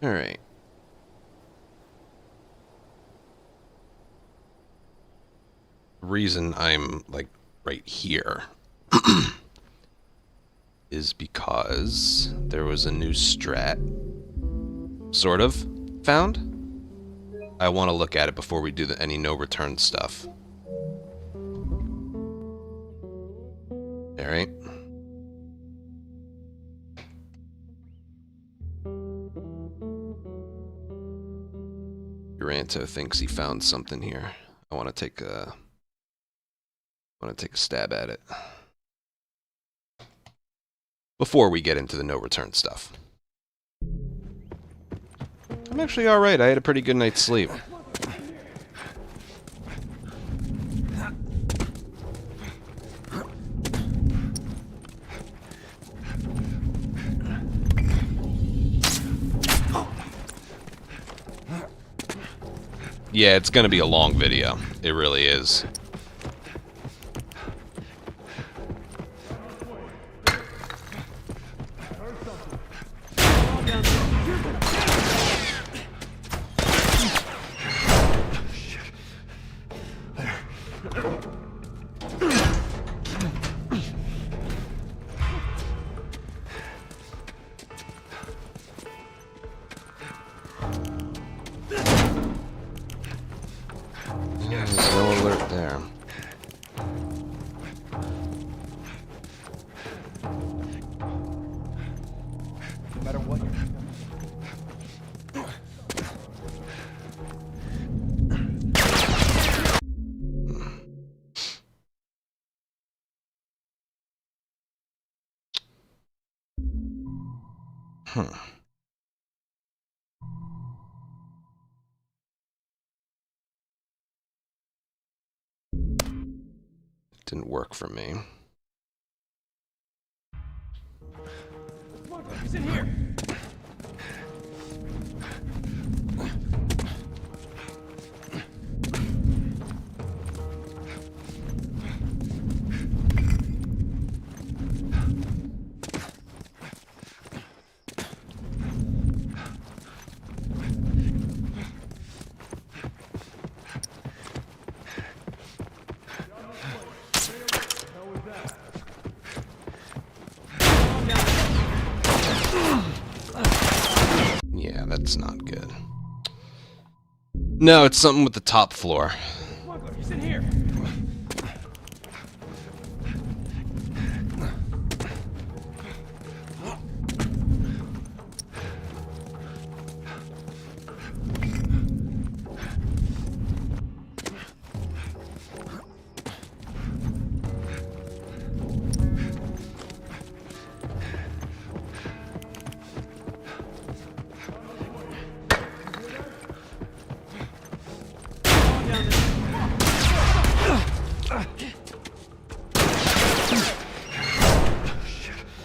Alright. The reason I'm, like, right here is because there was a new strat, sort of, found. I want to look at it before we do any no-return stuff. Alright. Duranto thinks he found something here. I want to take a stab at it before we get into the no-return stuff. I'm actually alright. I had a pretty good night's sleep. Yeah, it's gonna be a long video. It really is. Didn't work for me. Look, he's in here. Yeah, that's not good. No, it's something with the top floor. Look, he's in here.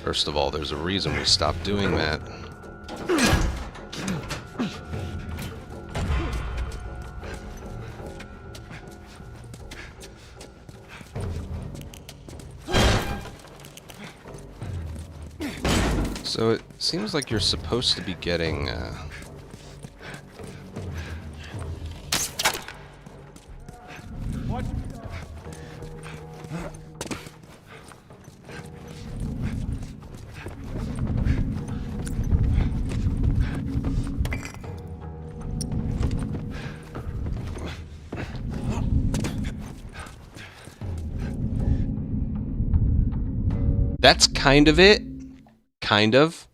First of all, there's a reason we stopped doing that. So it seems like you're supposed to be getting What? That's kind of it. Kind of.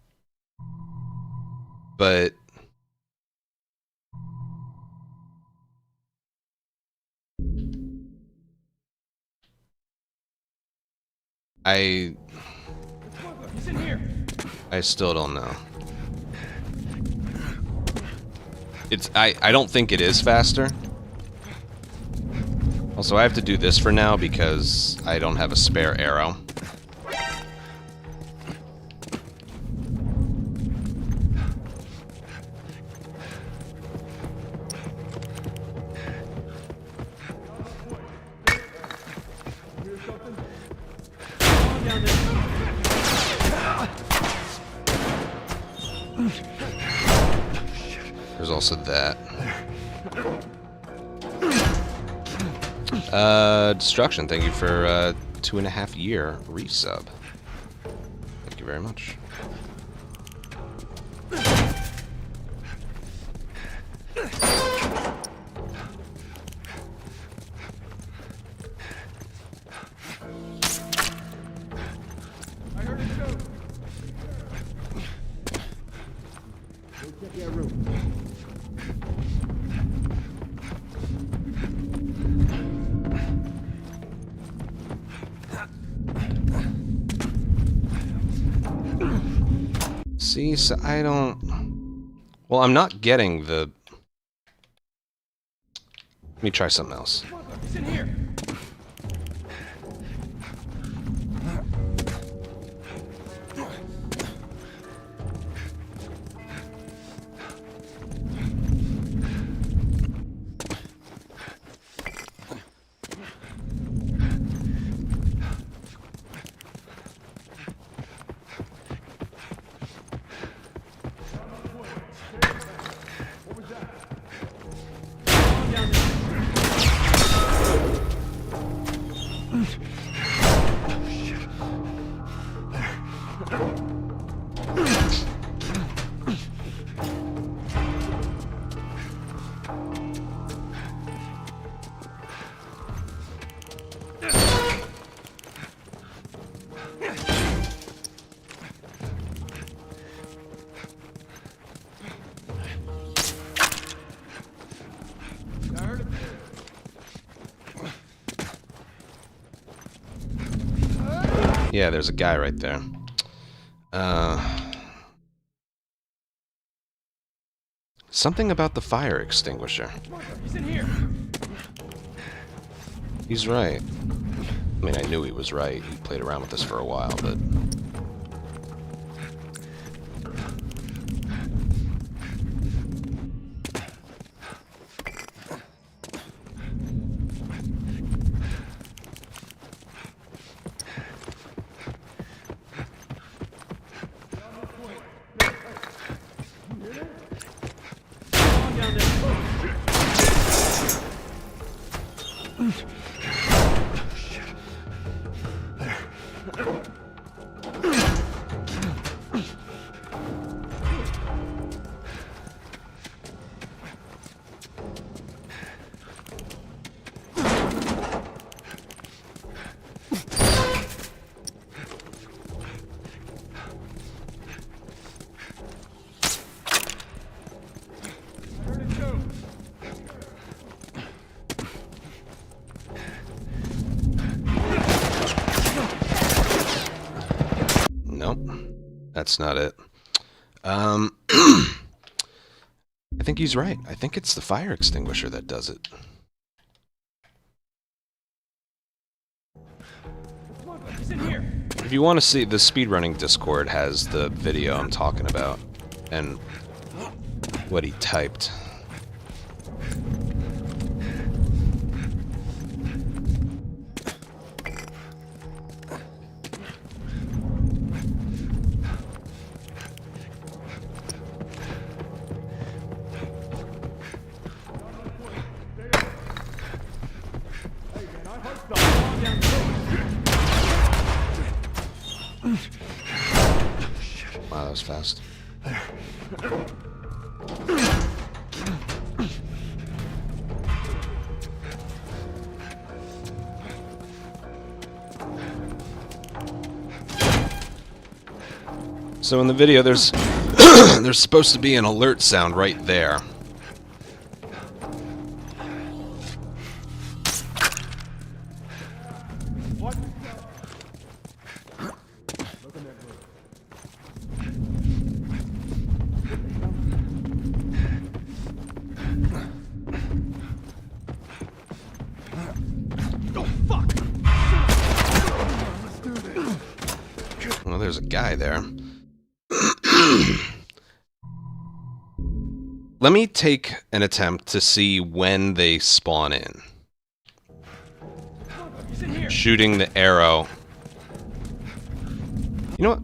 But I He's in here. still don't know. I don't think it is faster. Also, I have to do this for now because I don't have a spare arrow. There's also that. Destruction, thank you for 2.5-year resub. Thank you very much. I heard it too. Go check that room. See, so I don't... Well, I'm not getting the... Let me try something else. He's in here. Yeah, there's a guy right there. Something about the fire extinguisher. He's in here. He's right. I mean, I knew he was right. He played around with this for a while, but... That's not it. I think he's right. I think it's the fire extinguisher that does it. He's in here. If you want to see, the speedrunning Discord has the video I'm talking about and what he typed. Wow, that was fast. So in the video, there's there's supposed to be an alert sound right there. What? Oh, fuck! Let's do this. Well, there's a guy there. Let me take an attempt to see when they spawn in. He's in here. Shooting the arrow. You know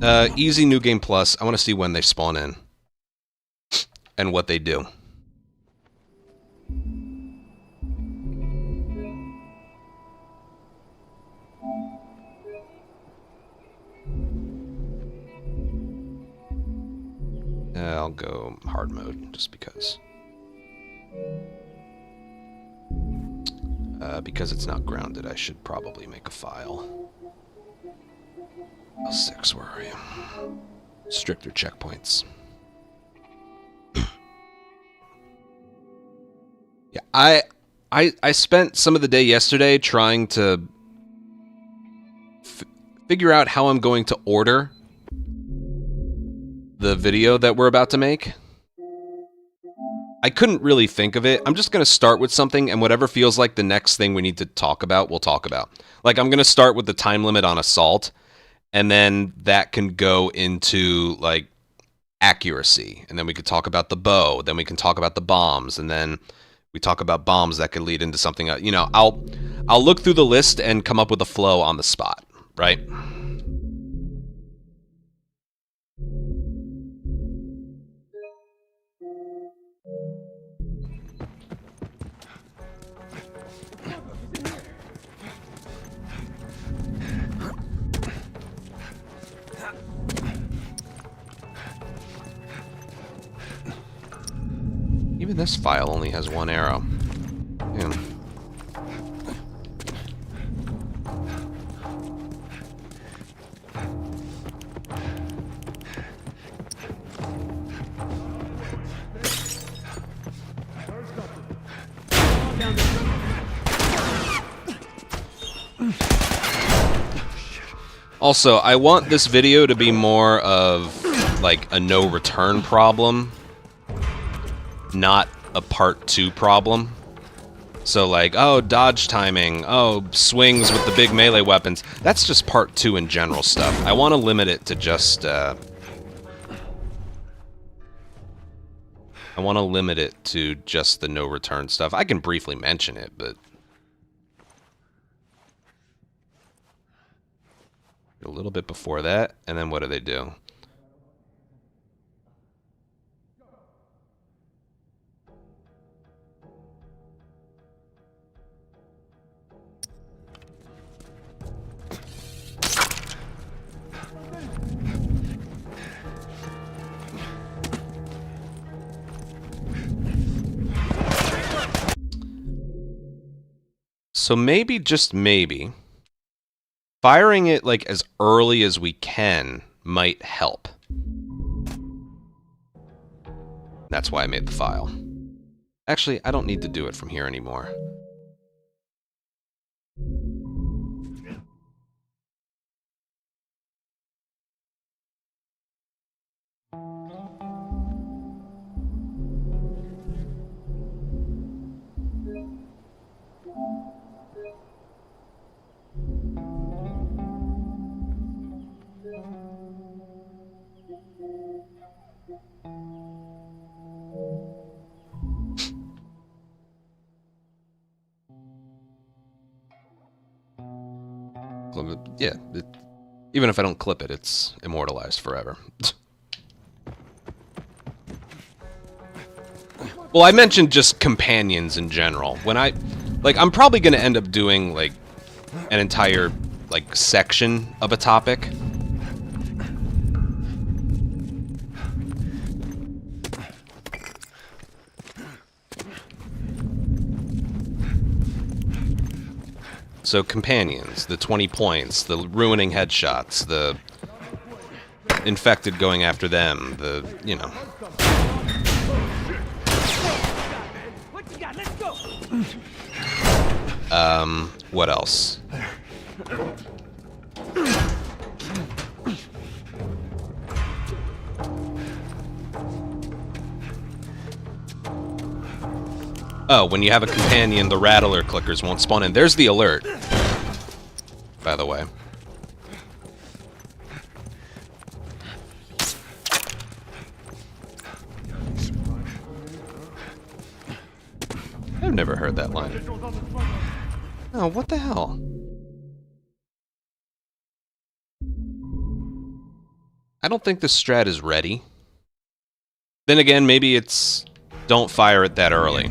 what? Easy New Game Plus. I want to see when they spawn in. and what they do. I'll go hard mode, just because. Because it's not grounded, I should probably make a file. L6, where are you? Stricter checkpoints. Yeah, I spent some of the day yesterday trying to figure out how I'm going to order the video that we're about to make. I couldn't really think of it. I'm just going to start with something, and whatever feels like the next thing we need to talk about, we'll talk about. Like, I'm going to start with the time limit on assault, and then that can go into, like, accuracy. And then we could talk about the bow. Then we can talk about the bombs. And then we talk about bombs that could lead into something. You know, I'll look through the list and come up with a flow on the spot, right? Even this file only has one arrow. Yeah. Also, I want this video to be more of, like, a no return problem, not a part 2 problem. So, like, oh, dodge timing, oh, swings with the big melee weapons. That's just part 2 in general stuff. I want to limit it to just, I want to limit it to just the no return stuff. I can briefly mention it, but a little bit before that, and then what do they do? So maybe, just maybe, firing it like as early as we can might help. That's why I made the file. Actually, I don't need to do it from here anymore. Yeah, even if I don't clip it, it's immortalized forever. Well, I mentioned just companions in general. When I'm probably going to end up doing, like, an entire, like, section of a topic. So companions, the 20 points, the ruining headshots, the infected going after them, the, you know. What else? Oh, when you have a companion, the rattler clickers won't spawn in. There's the alert, by the way. I've never heard that line. Oh, what the hell? I don't think this strat is ready. Then again, maybe it's don't fire it that early.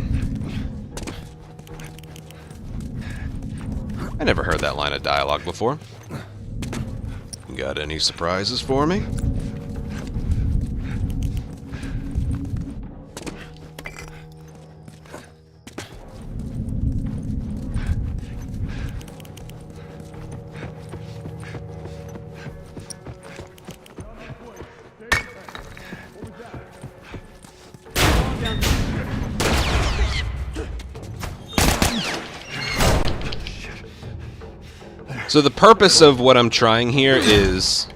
I never heard that line of dialogue before. Got any surprises for me? So the purpose of what I'm trying here is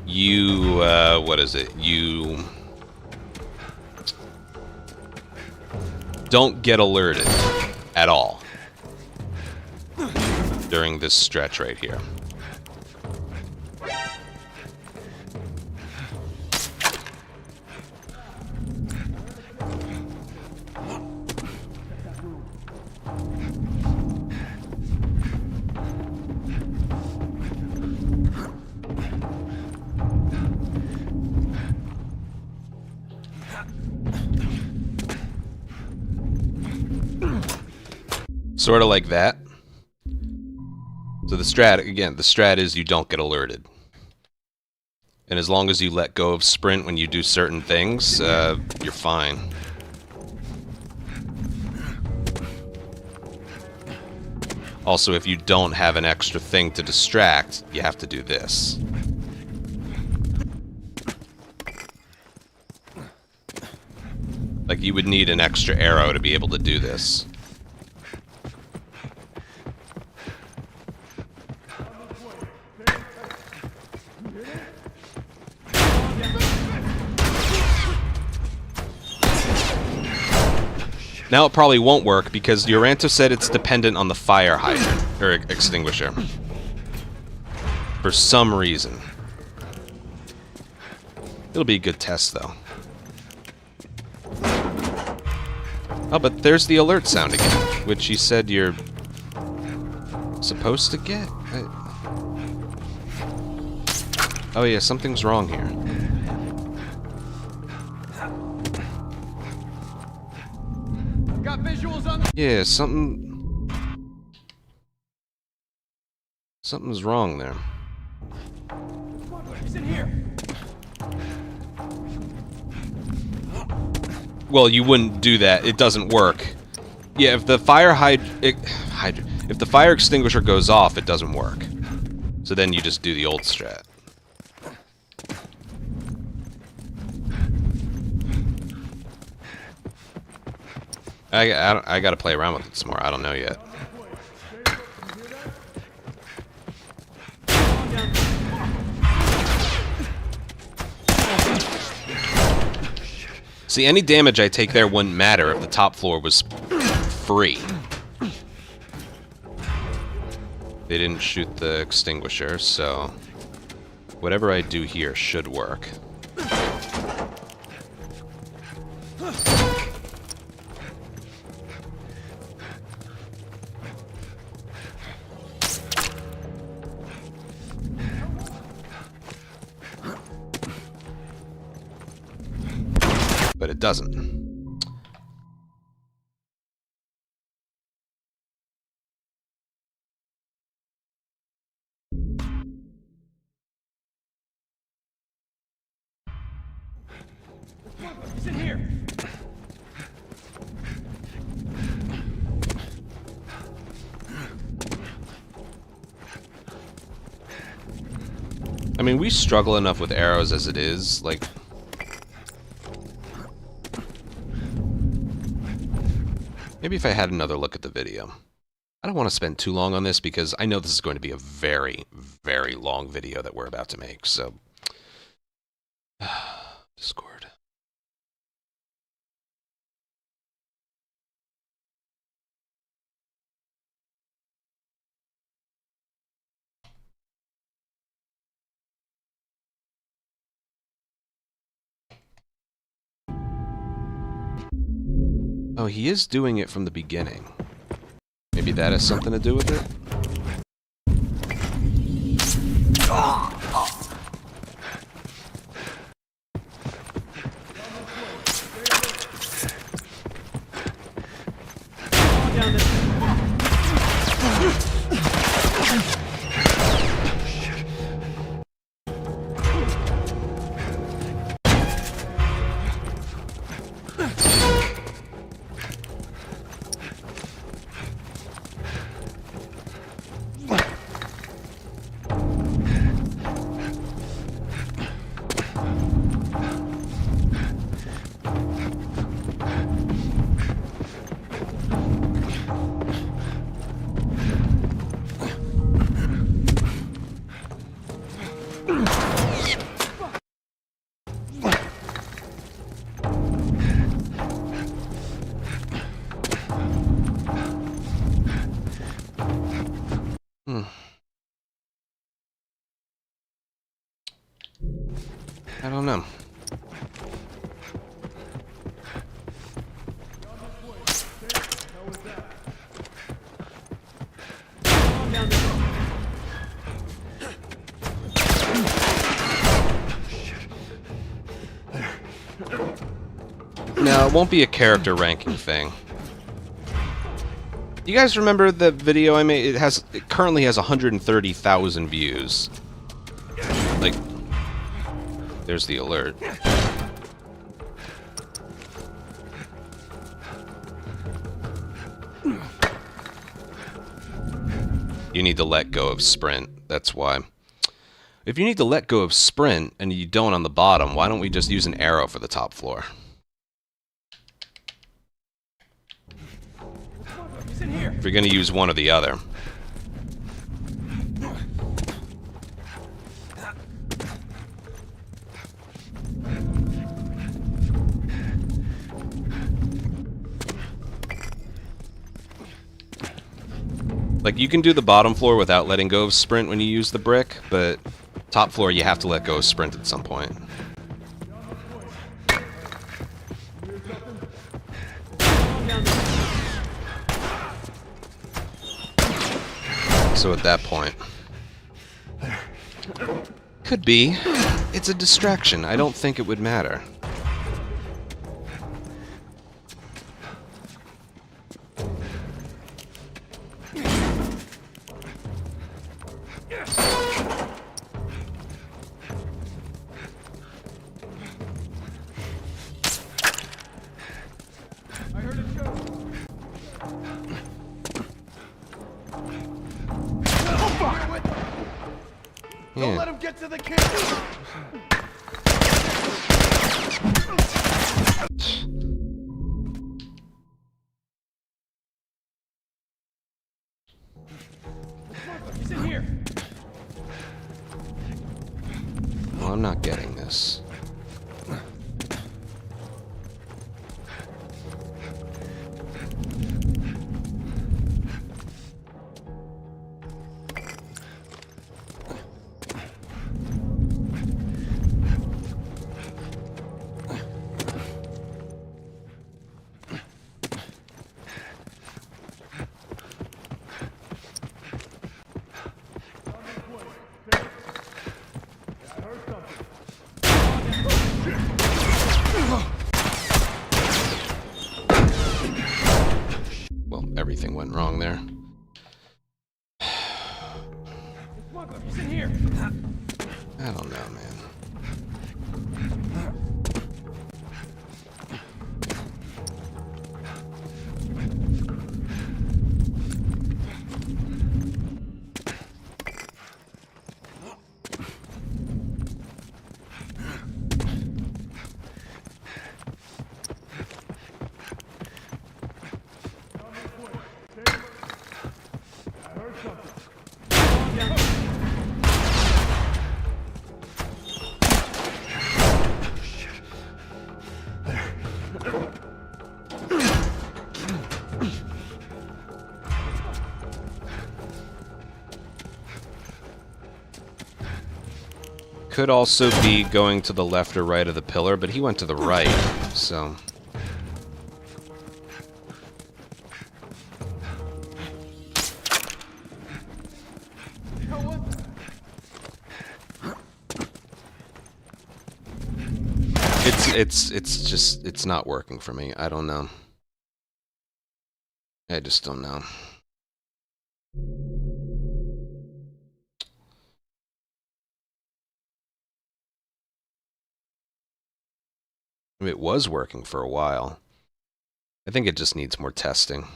you, what is it? You don't get alerted at all during this stretch right here. Sort of like that. So the strat is you don't get alerted. And as long as you let go of sprint when you do certain things, you're fine. Also, if you don't have an extra thing to distract, you have to do this. Like, you would need an extra arrow to be able to do this. Now it probably won't work because Uranto said it's dependent on the fire hydrant, or extinguisher. For some reason. It'll be a good test, though. Oh, but there's the alert sound again, which he said you're supposed to get. Oh yeah, something's wrong here. Got visuals on the... Yeah, something's wrong there. He's in here. Well, you wouldn't do that. It doesn't work. Yeah, if the fire if the fire extinguisher goes off, it doesn't work. So then you just do the old strat. I gotta play around with it some more. I don't know yet. See, any damage I take there wouldn't matter if the top floor was free. They didn't shoot the extinguisher, so whatever I do here should work. But it doesn't. He's in here. I mean, we struggle enough with arrows as it is, like... Maybe if I had another look at the video. I don't want to spend too long on this because I know this is going to be a very, very long video that we're about to make, so... Discord. Oh, he is doing it from the beginning. Maybe that has something to do with it? I don't know. No, it won't be a character ranking thing. You guys remember the video I made? It currently has 130,000 views. Like, there's the alert. You need to let go of sprint. That's why. If you need to let go of sprint and you don't on the bottom, why don't we just use an arrow for the top floor? If you're going to use one or the other. Like, you can do the bottom floor without letting go of sprint when you use the brick, but top floor you have to let go of sprint at some point. So at that point... Could be. It's a distraction. I don't think it would matter. Don't let him get to the camera. He's in here. Well, I'm not getting this. Well, everything went wrong there. He's in here. I don't know, man. Could also be going to the left or right of the pillar, but he went to the right, so... It's not working for me. I don't know. I just don't know. It was working for a while. I think it just needs more testing.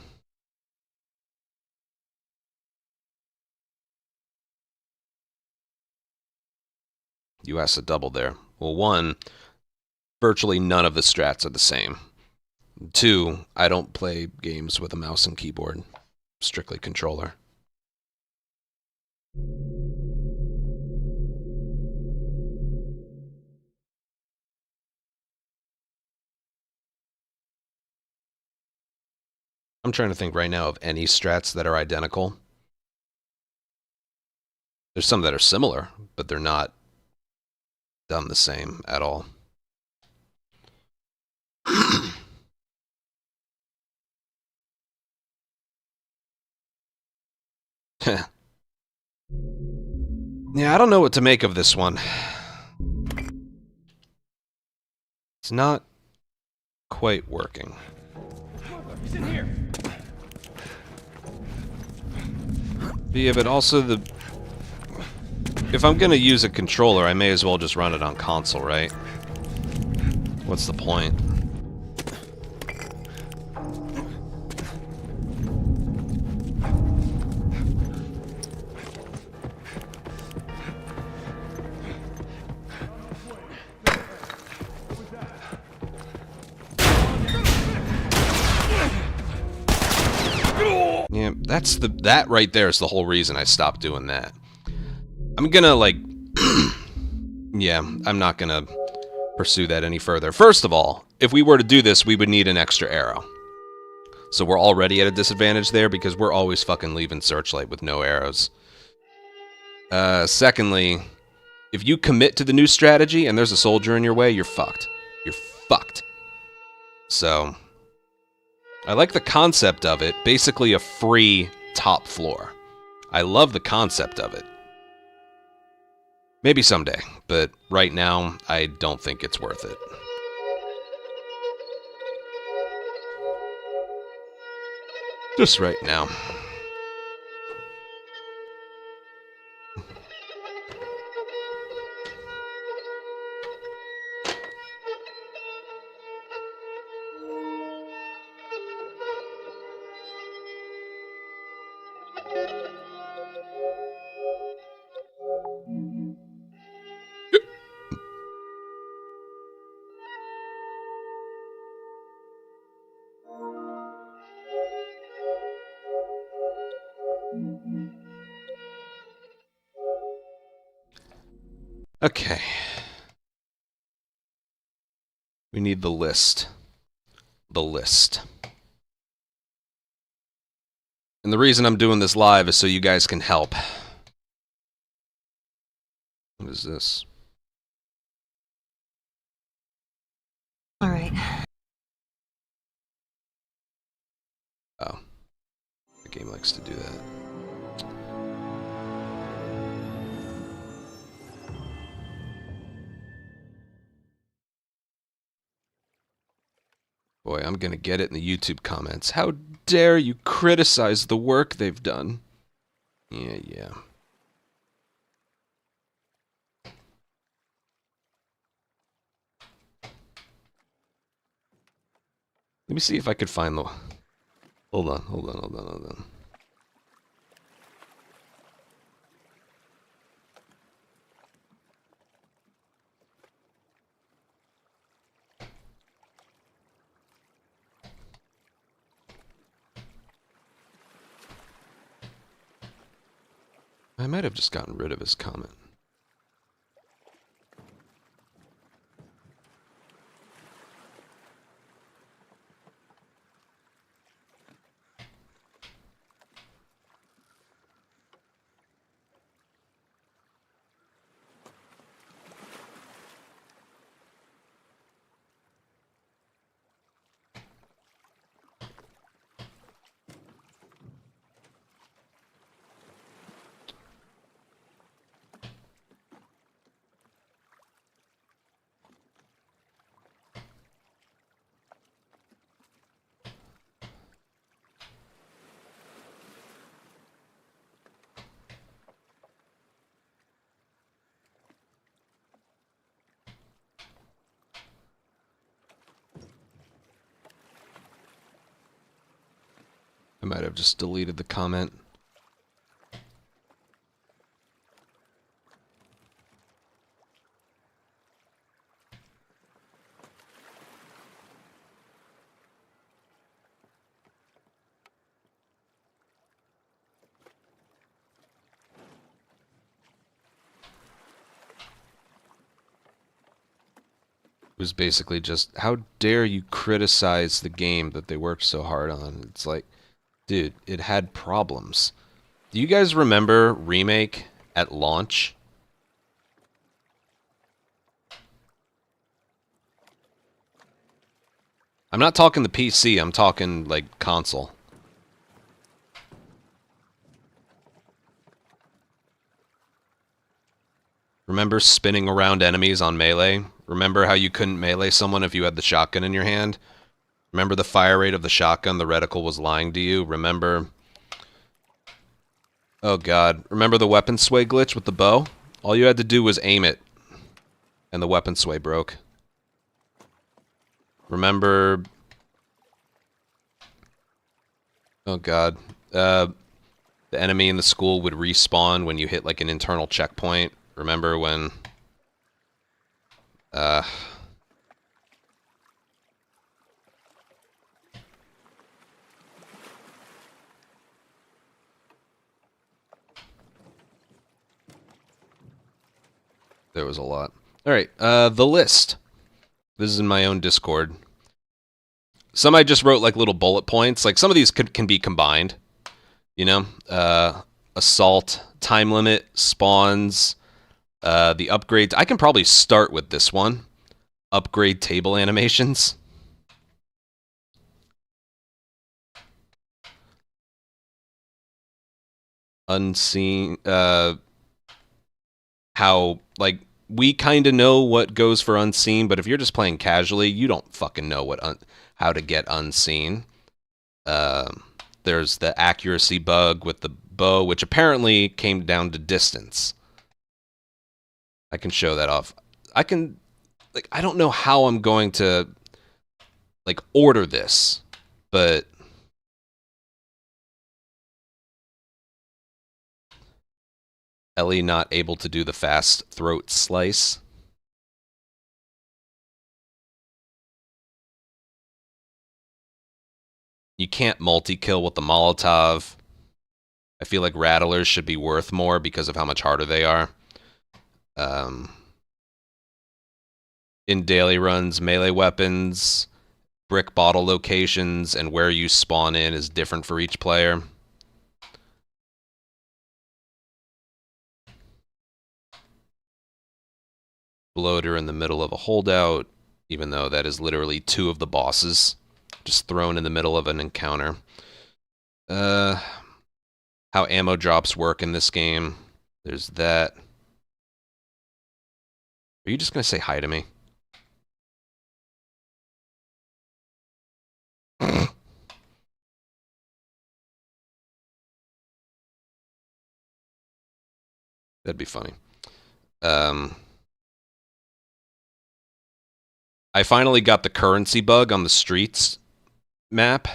You asked a double there. Well, one, virtually none of the strats are the same. Two, I don't play games with a mouse and keyboard. Strictly controller. I'm trying to think right now of any strats that are identical. There's some that are similar, but they're not done the same at all. Yeah, I don't know what to make of this one. It's not quite working. He's in here. But yeah, but also the... If I'm gonna use a controller, I may as well just run it on console, right? What's the point? Yeah, that right there is the whole reason I stopped doing that. I'm gonna, like... yeah, I'm not gonna pursue that any further. First of all, if we were to do this, we would need an extra arrow. So we're already at a disadvantage there because we're always fucking leaving Searchlight with no arrows. Secondly, if you commit to the new strategy and there's a soldier in your way, you're fucked. You're fucked. So... I like the concept of it, basically a free top floor. I love the concept of it. Maybe someday, but right now, I don't think it's worth it. Just right now. Okay. We need the list. The list. And the reason I'm doing this live is so you guys can help. What is this? All right. Oh. The game likes to do that. Boy, I'm gonna get it in the YouTube comments. How dare you criticize the work they've done? Yeah. Let me see if I could find the... Hold on. I might have just gotten rid of his comment. I might have just deleted the comment. It was basically just, how dare you criticize the game that they worked so hard on? It's like, dude, it had problems. Do you guys remember Remake at launch? I'm not talking the PC, I'm talking, like, console. Remember spinning around enemies on melee? Remember how you couldn't melee someone if you had the shotgun in your hand? Remember the fire rate of the shotgun? The reticle was lying to you? Remember... Oh god. Remember the weapon sway glitch with the bow? All you had to do was aim it, and the weapon sway broke. Remember... Oh god. The enemy in the school would respawn when you hit like an internal checkpoint. Remember when... There was a lot. Alright, the list. This is in my own Discord. Some I just wrote like little bullet points. Like some of these can be combined. You know? Assault, time limit, spawns, the upgrades. I can probably start with this one. Upgrade table animations. Unseen, how, like, we kind of know what goes for unseen, but if you're just playing casually, you don't fucking know how to get unseen. There's the accuracy bug with the bow, which apparently came down to distance. I can show that off. I can, like, I don't know how I'm going to, like, order this, but... Ellie not able to do the fast throat slice. You can't multi-kill with the Molotov. I feel like Rattlers should be worth more because of how much harder they are. In daily runs, melee weapons, brick bottle locations, and where you spawn in is different for each player. Bloater in the middle of a holdout, even though that is literally two of the bosses just thrown in the middle of an encounter. How ammo drops work in this game. There's that. Are you just gonna say hi to me? That'd be funny. I finally got the currency bug on the streets map.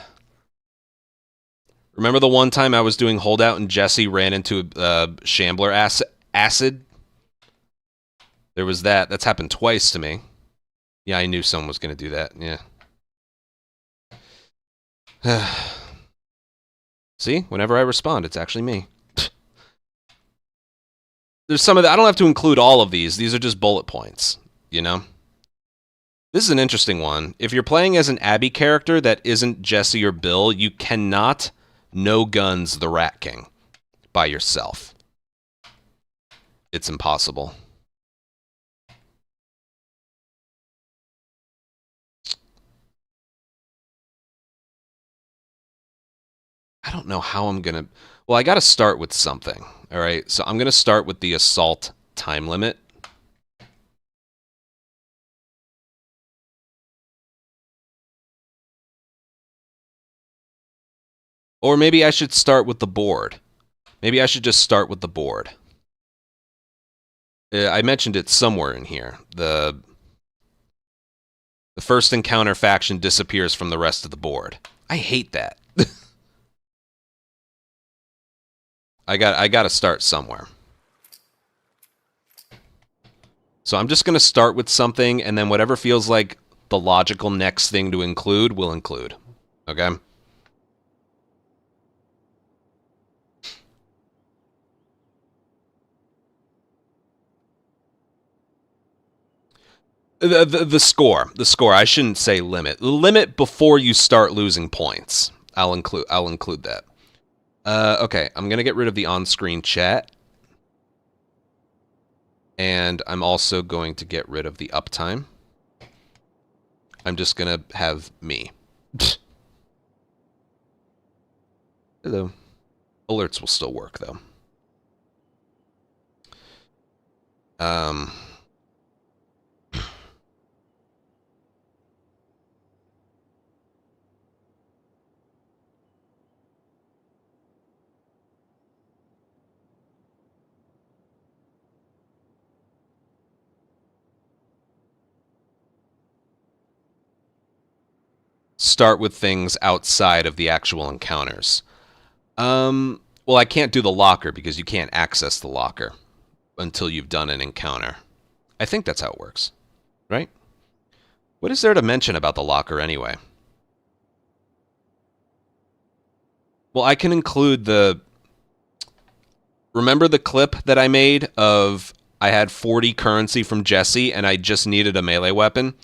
Remember the one time I was doing holdout and Jesse ran into Shambler acid? There was that. That's happened twice to me. Yeah, I knew someone was going to do that. Yeah. See? Whenever I respond, it's actually me. There's some of that. I don't have to include all of these. These are just bullet points, you know? This is an interesting one. If you're playing as an Abby character that isn't Jesse or Bill, you cannot no guns the Rat King by yourself. It's impossible. I don't know how I'm gonna... Well, I gotta start with something, alright? So I'm gonna start with the assault time limit. Or maybe I should start with the board. Maybe I should just start with the board. I mentioned it somewhere in here. The first encounter faction disappears from the rest of the board. I hate that. I got to start somewhere. So I'm just going to start with something, and then whatever feels like the logical next thing to include, we'll include. Okay? The score. The score. I shouldn't say limit. Limit before you start losing points. I'll include that. Okay, I'm gonna get rid of the on-screen chat. And I'm also going to get rid of the uptime. I'm just gonna have me. Hello. Alerts will still work, though. Start with things outside of the actual encounters. Well, I can't do the locker because you can't access the locker until you've done an encounter. I think that's how it works, right? What is there to mention about the locker anyway? Well, I can include the... Remember the clip that I made of I had 40 currency from Jesse and I just needed a melee weapon?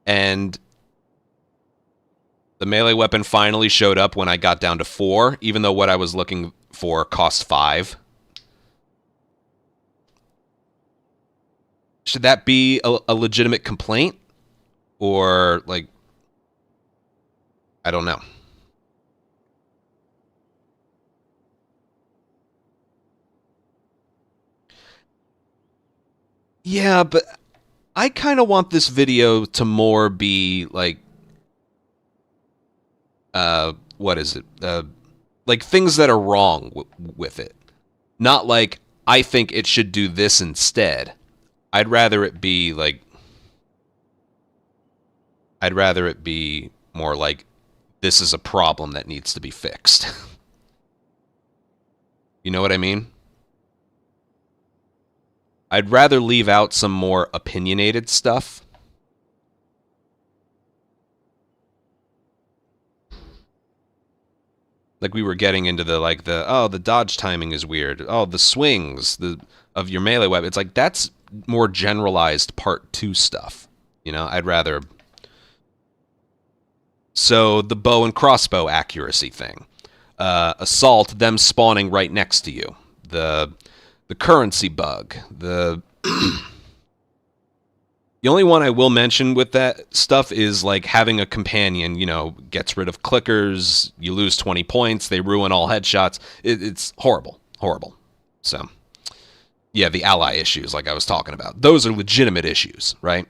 And the melee weapon finally showed up when I got down to 4, even though what I was looking for cost 5. Should that be a legitimate complaint? Or, like, I don't know. Yeah, but I kind of want this video to more be, like, what is it? Like, things that are wrong with it. Not like, I think it should do this instead. I'd rather it be, like... I'd rather it be more like, this is a problem that needs to be fixed. You know what I mean? I'd rather leave out some more opinionated stuff. Like we were getting into the, like, the dodge timing is weird. Oh, the swings of your melee weapon. It's like, that's more generalized part 2 stuff. You know, I'd rather... So, the bow and crossbow accuracy thing. Assault, them spawning right next to you. The currency bug. The only one I will mention with that stuff is, like, having a companion, you know, gets rid of clickers, you lose 20 points, they ruin all headshots. It's horrible. Horrible. So, yeah, the ally issues, like I was talking about. Those are legitimate issues, right?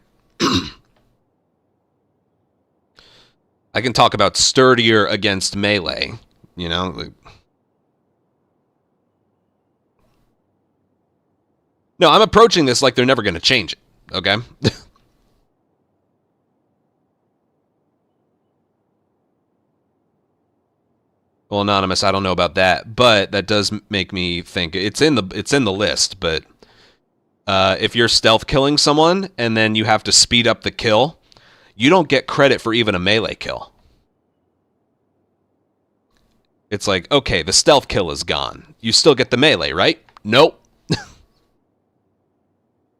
I can talk about sturdier against melee, you know? Like... No, I'm approaching this like they're never going to change it, okay? Well, Anonymous, I don't know about that, but that does make me think it's in the list, but if you're stealth killing someone and then you have to speed up the kill, you don't get credit for even a melee kill. It's like, okay, the stealth kill is gone. You still get the melee, right? Nope.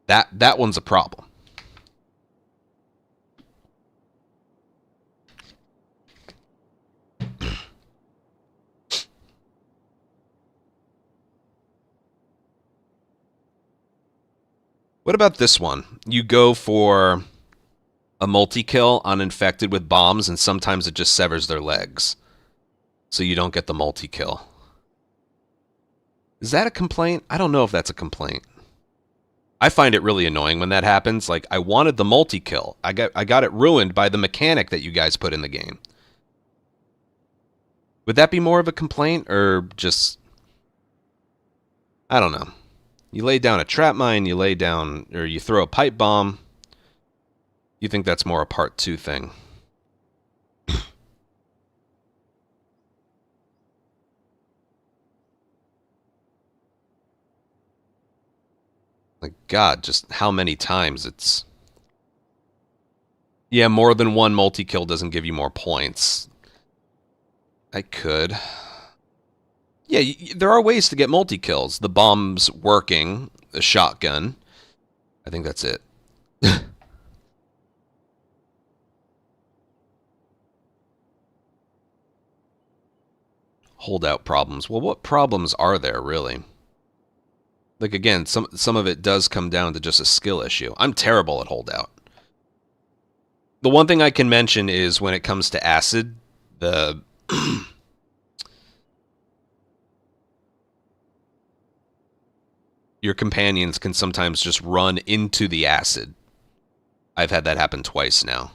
That one's a problem. What about this one? You go for a multi-kill on infected with bombs, and sometimes it just severs their legs. So you don't get the multi-kill. Is that a complaint? I don't know if that's a complaint. I find it really annoying when that happens. Like, I wanted the multi-kill. I got it ruined by the mechanic that you guys put in the game. Would that be more of a complaint, or just... I don't know. You lay down a trap mine, you lay down... or you throw a pipe bomb. You think that's more a part 2 thing. Like, God, just how many times it's... Yeah, more than one multi-kill doesn't give you more points. I could. Yeah, there are ways to get multi-kills. The bomb's working, the shotgun. I think that's it. Holdout problems. Well, what problems are there, really? Like, again, some of it does come down to just a skill issue. I'm terrible at holdout. The one thing I can mention is when it comes to acid, the your companions can sometimes just run into the acid. I've had that happen twice now.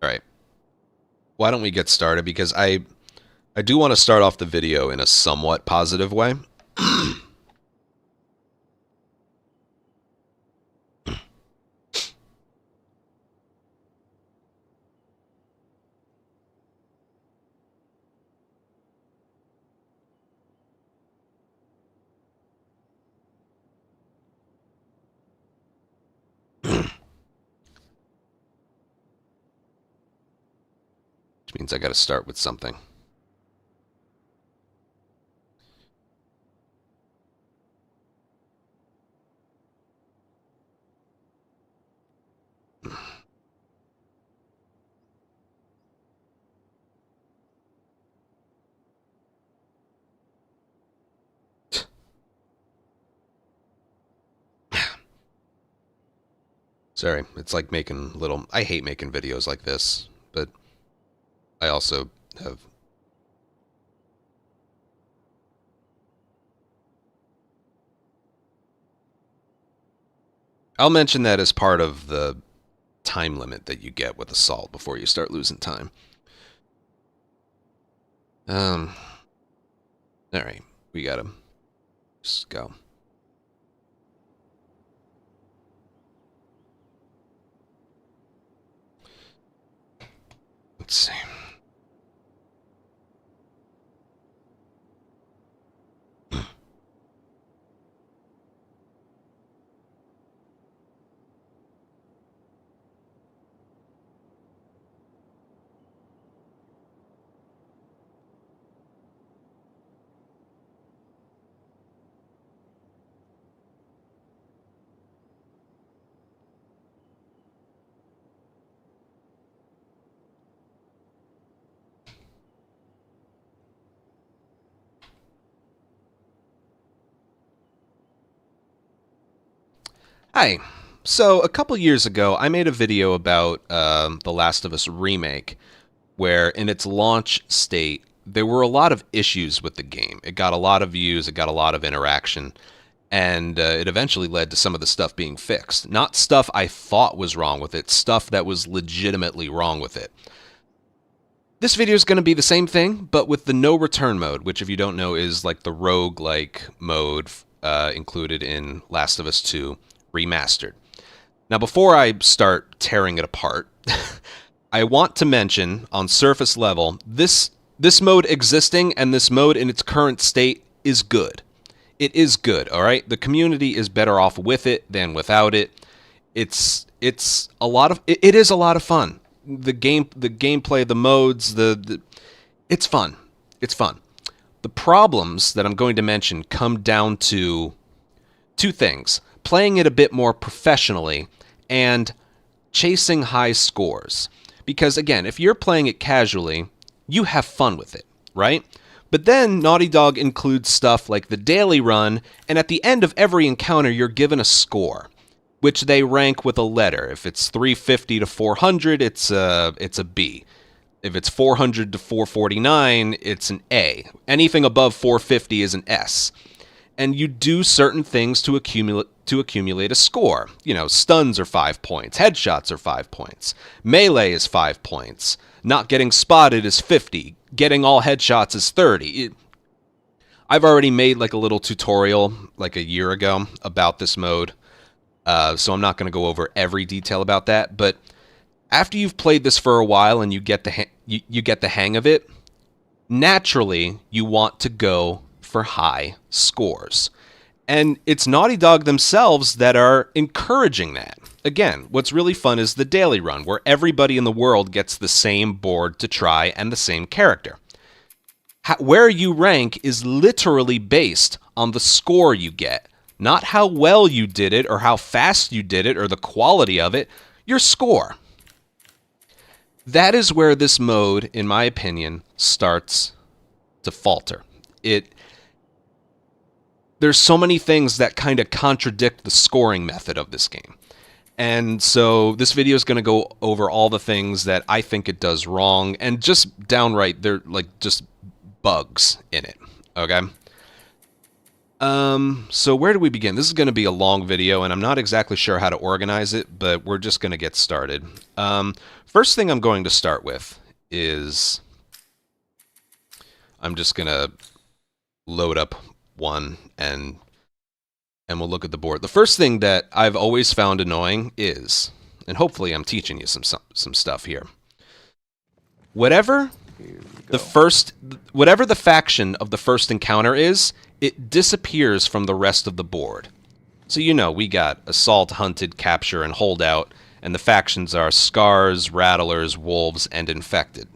All right. Why don't we get started? Because I do want to start off the video in a somewhat positive way. Which means I got to start with something. Sorry, it's like making little... I hate making videos like this, but I also have... I'll mention that as part of the time limit that you get with Assault before you start losing time. Alright, we gotta just go. Let's see. Hi. So, a couple years ago, I made a video about The Last of Us Remake, where in its launch state, there were a lot of issues with the game. It got a lot of views, it got a lot of interaction, and it eventually led to some of the stuff being fixed. Not stuff I thought was wrong with it, stuff that was legitimately wrong with it. This video is going to be the same thing, but with the no return mode, which if you don't know is like the rogue-like mode included in Last of Us 2 Remastered. Now, before I start tearing it apart, I want to mention, on surface level, this mode existing and this mode in its current state is good. It is good, all right? The community is better off with it than without it. It's a lot of it is a lot of fun. The gameplay, the modes, it's fun. It's fun. The problems that I'm going to mention come down to two things: playing it a bit more professionally and chasing high scores. Because again, if you're playing it casually, you have fun with it, right? But then Naughty Dog includes stuff like the daily run, and at the end of every encounter, you're given a score, which they rank with a letter. If it's 350 to 400, it's a B. If it's 400 to 449, it's an A. Anything above 450 is an S. And you do certain things to accumulate a score. You know, stuns are 5 points, headshots are 5 points, melee is 5 points, not getting spotted is 50, getting all headshots is 30. I've already made like a little tutorial like a year ago about this mode, so I'm not going to go over every detail about that. But after you've played this for a while and you get the hang of it, naturally you want to go for high scores. And it's Naughty Dog themselves that are encouraging that. Again, what's really fun is the daily run, where everybody in the world gets the same board to try and the same character. Where you rank is literally based on the score you get, not how well you did it or how fast you did it or the quality of it, your score. That is where this mode, in my opinion, starts to falter. there's so many things that kind of contradict the scoring method of this game. And so this video is going to go over all the things that I think it does wrong, and just downright, they're like just bugs in it, okay? So where do we begin? This is going to be a long video, and I'm not exactly sure how to organize it, but we're just going to get started. First thing I'm going to start with is I'm just going to load up one, and we'll look at the board. The first thing that I've always found annoying is, and hopefully I'm teaching you some stuff here. Whatever the faction of the first encounter is, it disappears from the rest of the board. So you know, we got assault, hunted, capture, and holdout, and the factions are scars, rattlers, wolves, and infected.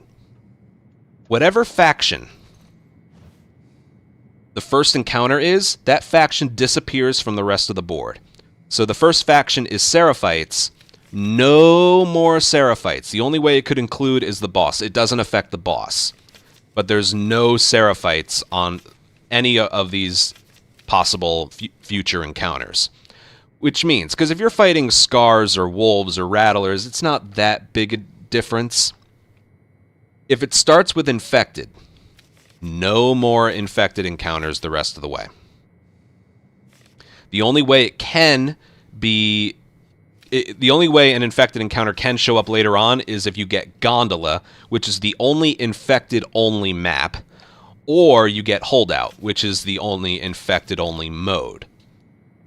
Whatever faction the first encounter is, that faction disappears from the rest of the board. So the first faction is Seraphites. No more Seraphites. The only way it could include is the boss. It doesn't affect the boss. But there's no Seraphites on any of these possible future encounters. Which means, because if you're fighting scars or wolves or rattlers, it's not that big a difference. If it starts with infected, no more infected encounters the rest of the way. The only way it can be... the only way an infected encounter can show up later on is if you get Gondola, which is the only infected-only map, or you get Holdout, which is the only infected-only mode.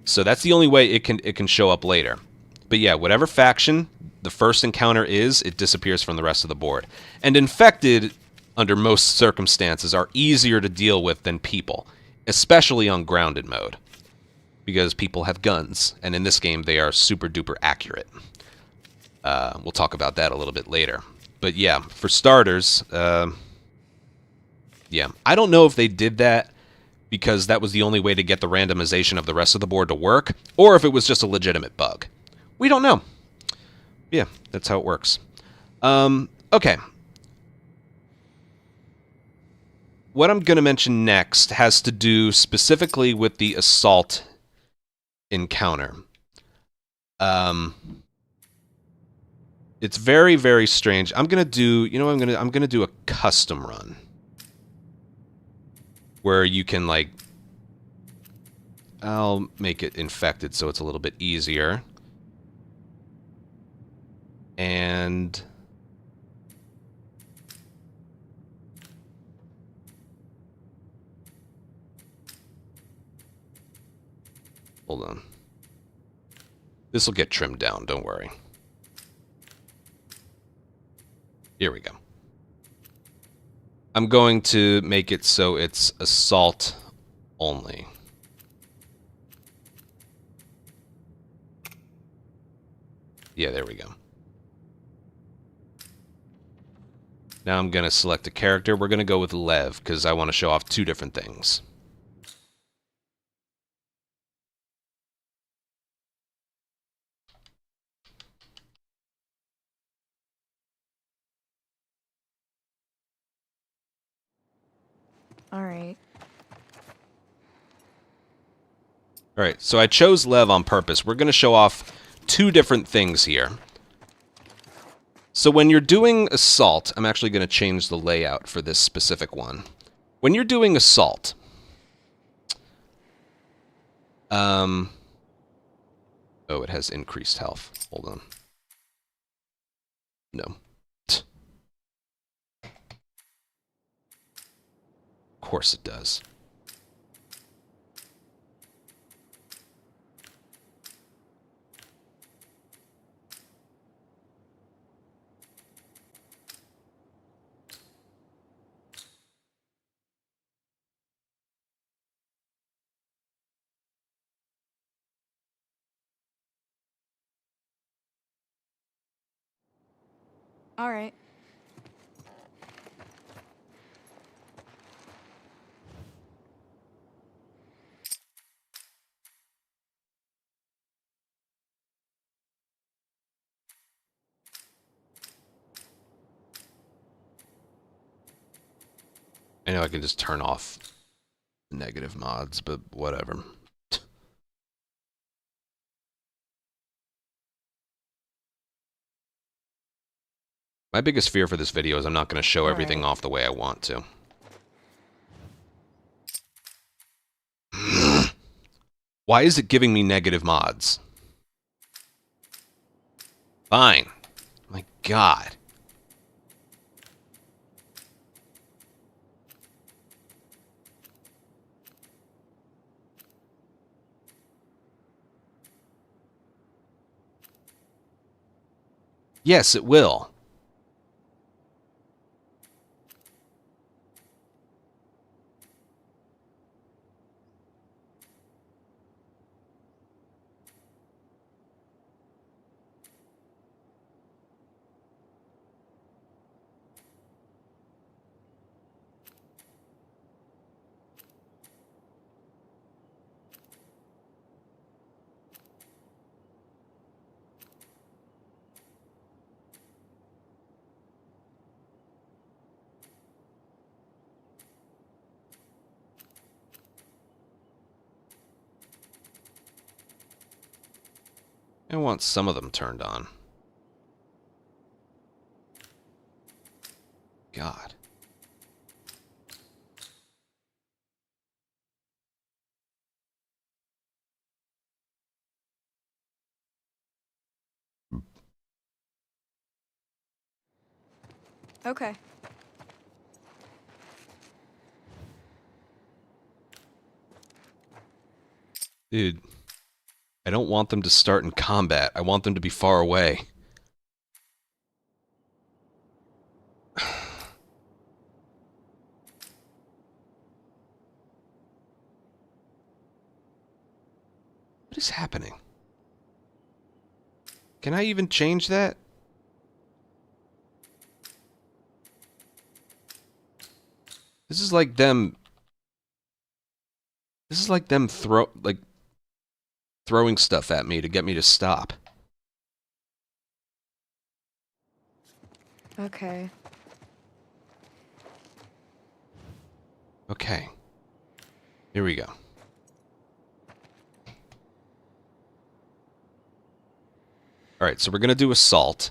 So that's the only way it can show up later. But yeah, whatever faction the first encounter is, it disappears from the rest of the board. And infected, under most circumstances, are easier to deal with than people, especially on grounded mode, because people have guns, and in this game they are super duper accurate. We'll talk about that a little bit later. But yeah, for starters, yeah, I don't know if they did that because that was the only way to get the randomization of the rest of the board to work, or if it was just a legitimate bug. We don't know. Yeah, that's how it works. Okay. What I'm going to mention next has to do specifically with the assault encounter. It's very, very strange. I'm going to do, you know, I'm going to do a custom run where you can, like, I'll make it infected so it's a little bit easier. And hold on. This will get trimmed down, don't worry. Here we go. I'm going to make it so it's assault only. Yeah, there we go. Now I'm going to select a character. We're going to go with Lev, because I want to show off two different things. All right. Alright, so I chose Lev on purpose. We're going to show off two different things here. So when you're doing assault, I'm actually going to change the layout for this specific one. When you're doing assault, oh, it has increased health. Hold on. No. Of course it does. All right. I know I can just turn off Negative mods, but whatever. My biggest fear for this video is I'm not going to show everything off the way I want to. Why is it giving me negative mods? Fine. My God. Yes, it will. I want some of them turned on. God. Okay. Dude, I don't want them to start in combat. I want them to be far away. What is happening? Can I even change that? This is like them throwing stuff at me to get me to stop. Okay. Okay. Here we go. Alright, so we're going to do assault.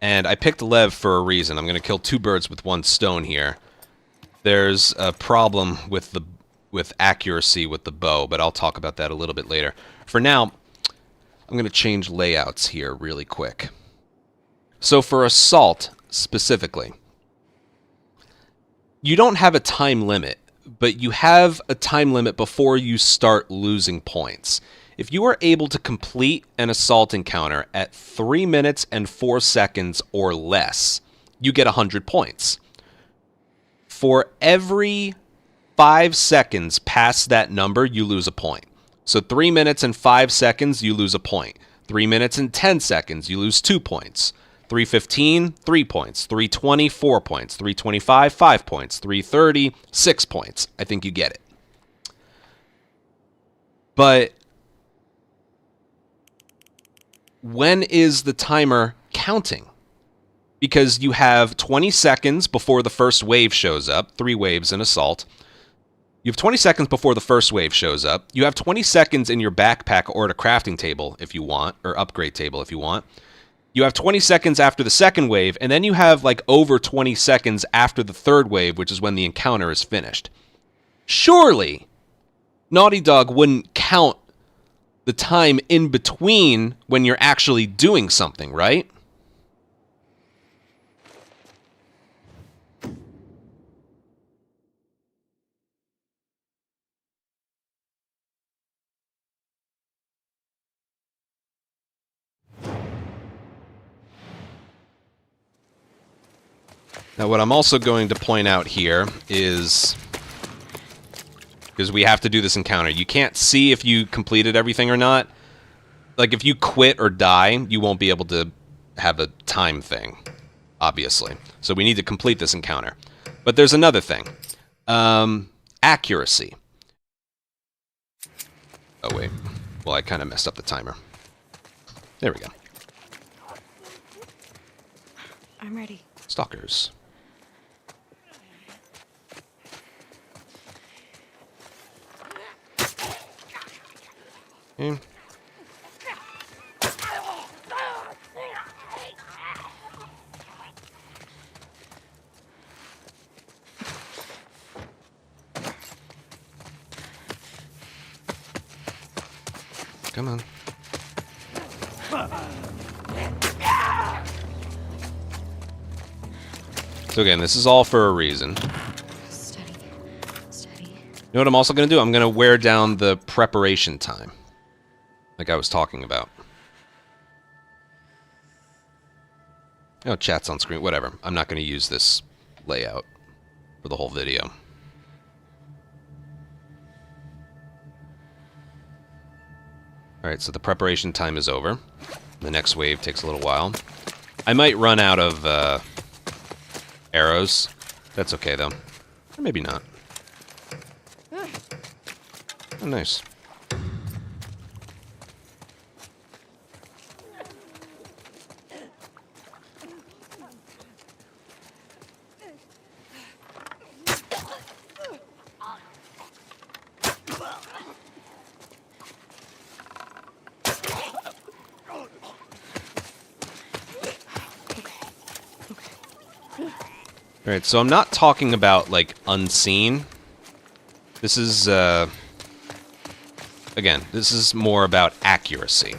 And I picked Lev for a reason. I'm going to kill two birds with one stone here. There's a problem with accuracy with the bow, but I'll talk about that a little bit later. For now, I'm going to change layouts here really quick. So for assault, specifically, you don't have a time limit, but you have a time limit before you start losing points. If you are able to complete an assault encounter at 3 minutes and 4 seconds or less, you get 100 points. For every 5 seconds past that number, you lose a point. So 3 minutes and 5 seconds, you lose a point. 3 minutes and 10 seconds, you lose 2 points. 3:15, 3 points. 3:20, 4 points. 3:25, 5 points. 3:30, 6 points. I think you get it. But when is the timer counting? Because you have 20 seconds before the first wave shows up. 3 waves in assault. You have 20 seconds before the first wave shows up. You have 20 seconds in your backpack or at a crafting table if you want, or upgrade table if you want. You have 20 seconds after the second wave, and then you have like over 20 seconds after the third wave, which is when the encounter is finished. Surely, Naughty Dog wouldn't count the time in between when you're actually doing something, right? Now, what I'm also going to point out here is, because we have to do this encounter, you can't see if you completed everything or not. Like, if you quit or die, you won't be able to have a time thing, obviously. So we need to complete this encounter. But there's another thing. Accuracy. Oh, wait. Well, I kind of messed up the timer. There we go. I'm ready. Stalkers. Okay. Come on. So again, this is all for a reason. Steady. Steady. You know what I'm also going to do? I'm going to wear down the preparation time. Like I was talking about. Oh, chat's on screen. Whatever. I'm not going to use this layout for the whole video. Alright, so the preparation time is over. The next wave takes a little while. I might run out of arrows. That's okay, though. Or maybe not. Oh, nice. Alright, so I'm not talking about, like, unseen. This is, again, this is more about accuracy.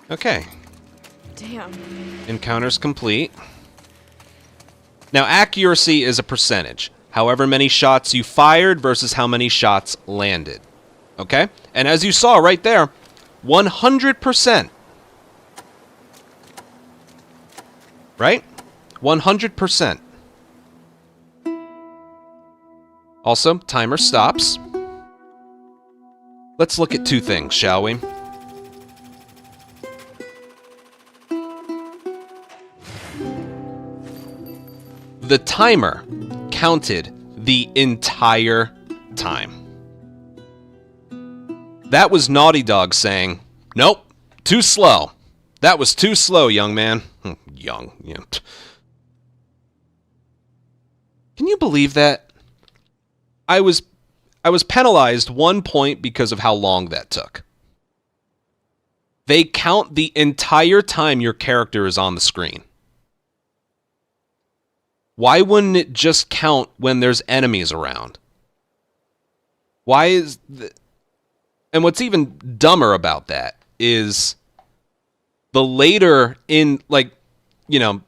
Okay. Damn. Encounter's complete. Now, accuracy is a percentage. However many shots you fired versus how many shots landed. Okay? And as you saw right there, 100%. Right? 100%. Also, timer stops. Let's look at two things, shall we? The timer counted the entire time. That was Naughty Dog saying, nope, too slow. That was too slow, young man. Young. Yeah. Can you believe that? I was penalized 1 point because of how long that took. They count the entire time your character is on the screen. Why wouldn't it just count when there's enemies around? Why is... And what's even dumber about that is the later in, like, you know,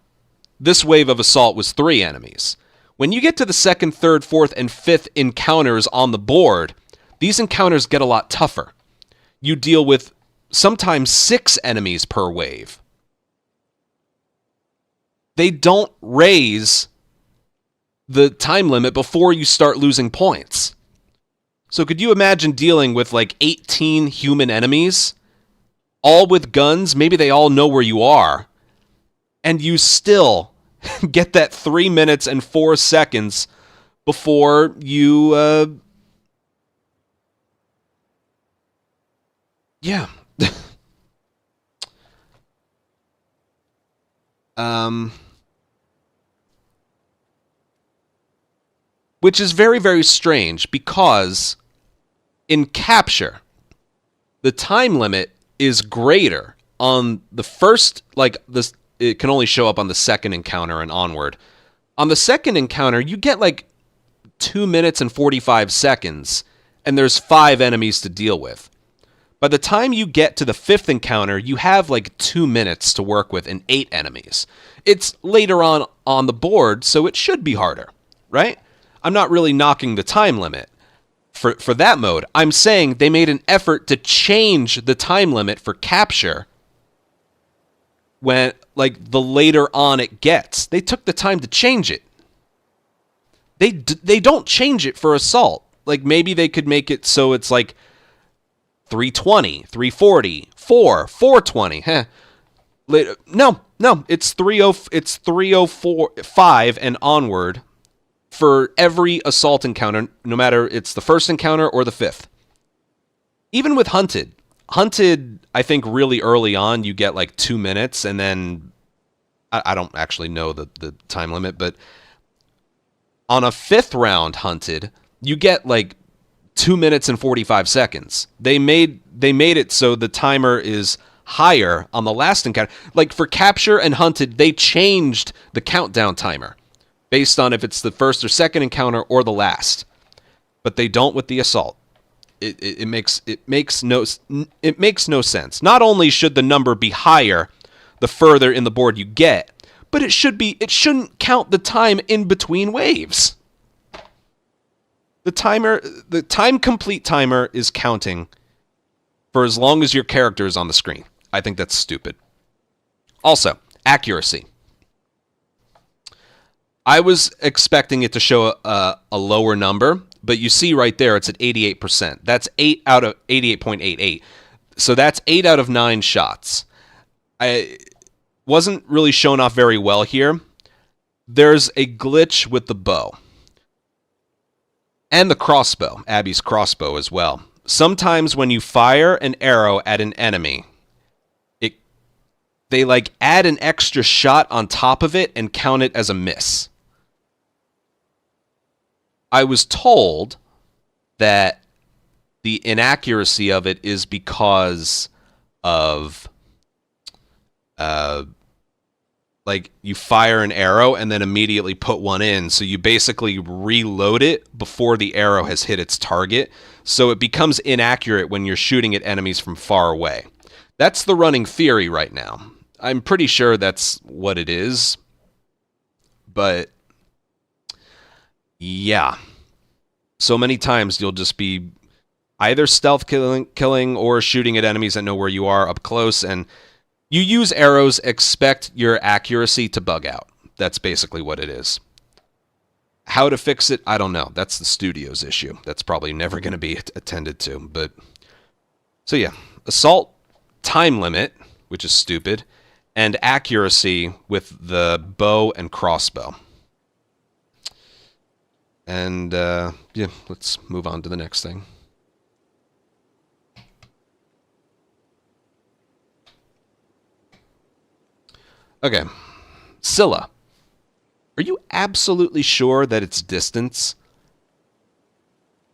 this wave of assault was 3 enemies. When you get to the 2nd, 3rd, 4th, and 5th encounters on the board, these encounters get a lot tougher. You deal with sometimes 6 enemies per wave. They don't raise the time limit before you start losing points. So could you imagine dealing with like 18 human enemies, all with guns, maybe they all know where you are, and you still get that 3 minutes and 4 seconds before you, yeah. Which is very, very strange because in Capture, the time limit is greater on the first, like, this. It can only show up on the 2nd encounter and onward. On the 2nd encounter, you get like 2 minutes and 45 seconds, and there's 5 enemies to deal with. By the time you get to the 5th encounter, you have like 2 minutes to work with and 8 enemies. It's later on the board, so it should be harder, right? I'm not really knocking the time limit for that mode. I'm saying they made an effort to change the time limit for Capture when, like, the later on it gets. They took the time to change it. They don't change it for assault. Like, maybe they could make it so it's like 320, 340, 420. Heh. No, it's 305 and onward for every assault encounter, no matter it's the first encounter or the fifth. Even with Hunted, I think really early on you get like 2 minutes, and then I don't actually know the time limit, but on a 5th round Hunted, you get like 2 minutes and 45 seconds. They made it so the timer is higher on the last encounter. Like for Capture and Hunted, they changed the countdown timer based on if it's the first or second encounter or the last. But they don't with the Assault. It makes no sense. Not only should the number be higher the further in the board you get, but it shouldn't count the time in between waves. The time complete timer is counting for as long as your character is on the screen. I think that's stupid. Also, accuracy. I was expecting it to show a lower number, but you see right there it's at 88%. That's 8 out of 88.88. So that's 8 out of 9 shots. I wasn't really shown off very well here. There's a glitch with the bow. And the crossbow, Abby's crossbow as well. Sometimes when you fire an arrow at an enemy, they like add an extra shot on top of it and count it as a miss. I was told that the inaccuracy of it is because of like you fire an arrow and then immediately put one in, so you basically reload it before the arrow has hit its target, so it becomes inaccurate when you're shooting at enemies from far away. That's the running theory right now. I'm pretty sure that's what it is, but yeah. So many times you'll just be either stealth killing or shooting at enemies that know where you are up close, and you use arrows, expect your accuracy to bug out. That's basically what it is. How to fix it, I don't know. That's the studio's issue. That's probably never going to be attended to. But so yeah, assault time limit, which is stupid, and accuracy with the bow and crossbow. And yeah, let's move on to the next thing. Okay, Scylla. Are you absolutely sure that it's distance?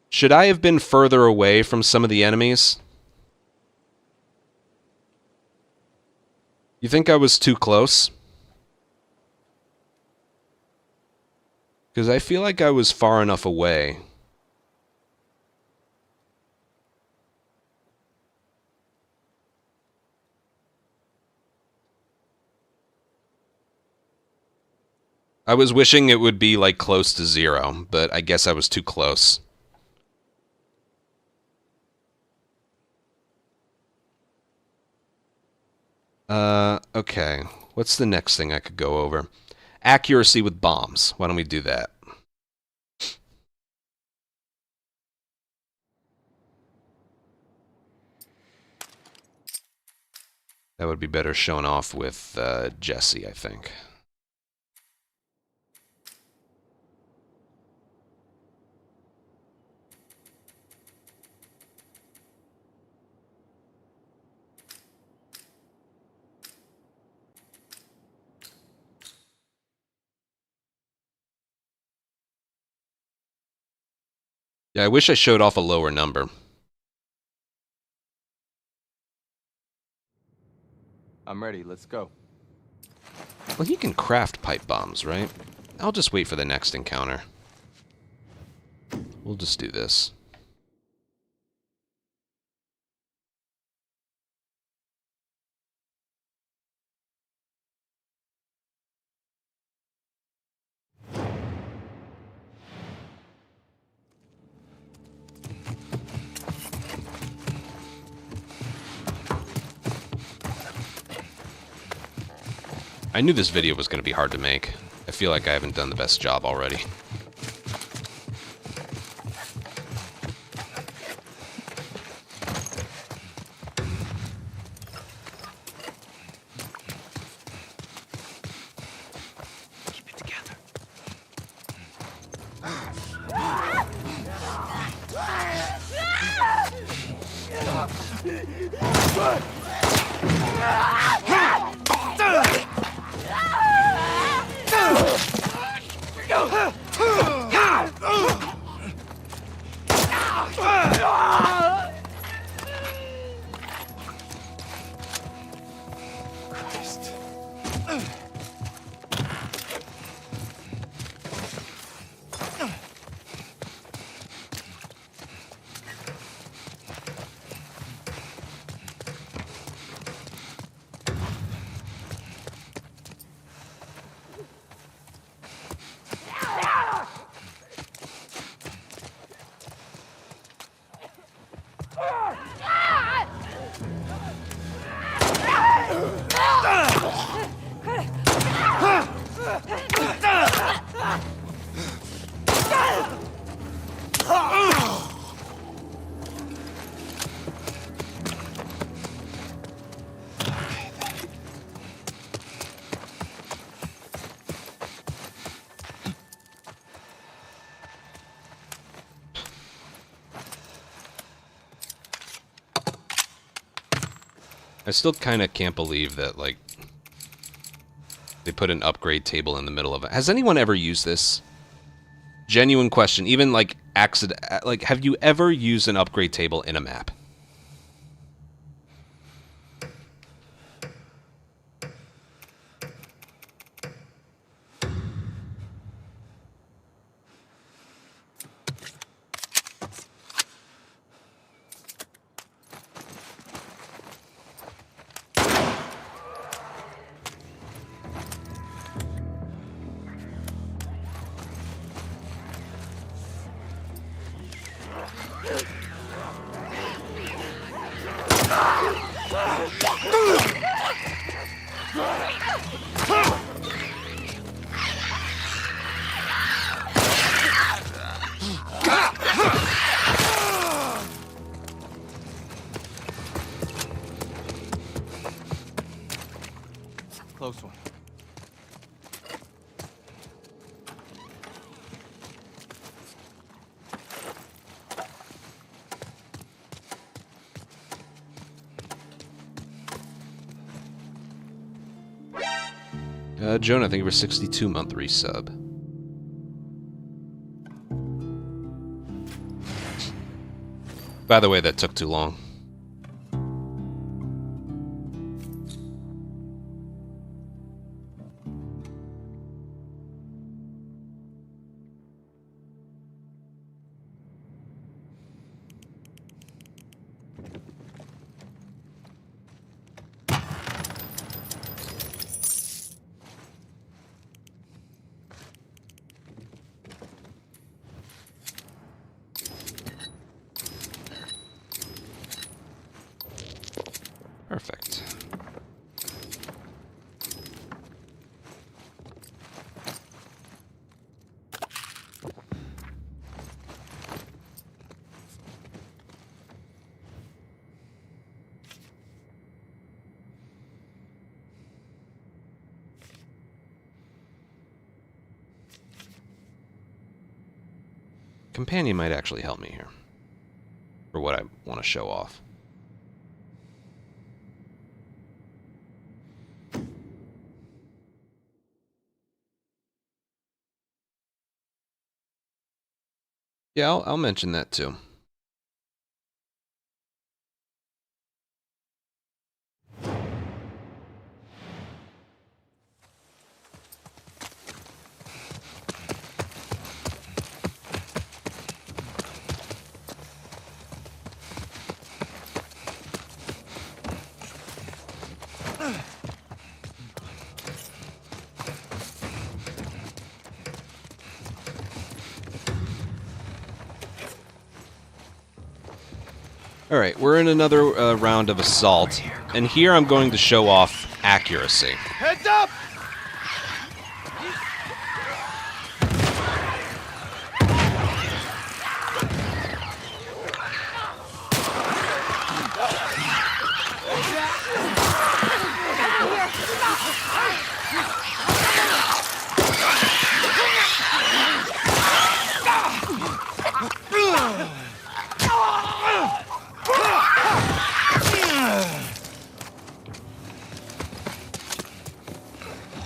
Should I have been further away from some of the enemies? You think I was too close? Because I feel like I was far enough away. I was wishing it would be like close to 0, but I guess I was too close. Okay. What's the next thing I could go over? Accuracy with bombs. Why don't we do that? That would be better shown off with Jesse, I think. Yeah, I wish I showed off a lower number. I'm ready. Let's go. Well, you can craft pipe bombs, right? I'll just wait for the next encounter. We'll just do this. I knew this video was going to be hard to make. I feel like I haven't done the best job already. I still kind of can't believe that, like, they put an upgrade table in the middle of it. Has anyone ever used this? Genuine question. Even, like, like, have you ever used an upgrade table in a map? Close one. Jonah, thank you for 62-month resub. By the way, that took too long. Perfect. Companion might actually help me here for what I want to show off. Yeah, I'll mention that too. Alright, we're in another round of assault, and here I'm going to show off accuracy. Heads up!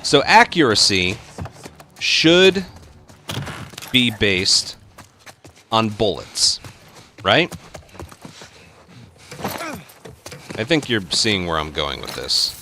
So accuracy should be based on bullets, right? I think you're seeing where I'm going with this.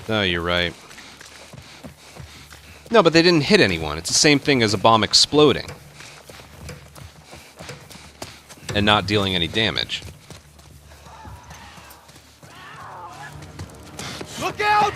No, you're right. No, but they didn't hit anyone. It's the same thing as a bomb exploding. And not dealing any damage. Look out!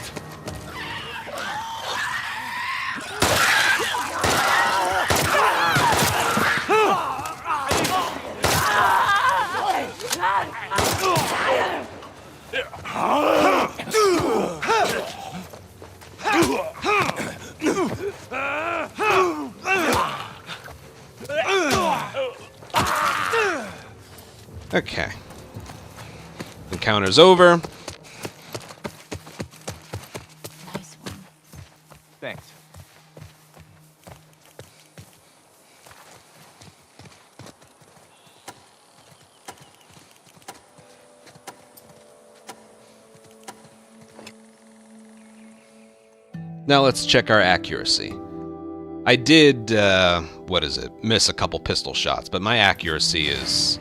Okay. Encounter's over. Nice one. Thanks. Now let's check our accuracy. I did, miss a couple pistol shots, but my accuracy is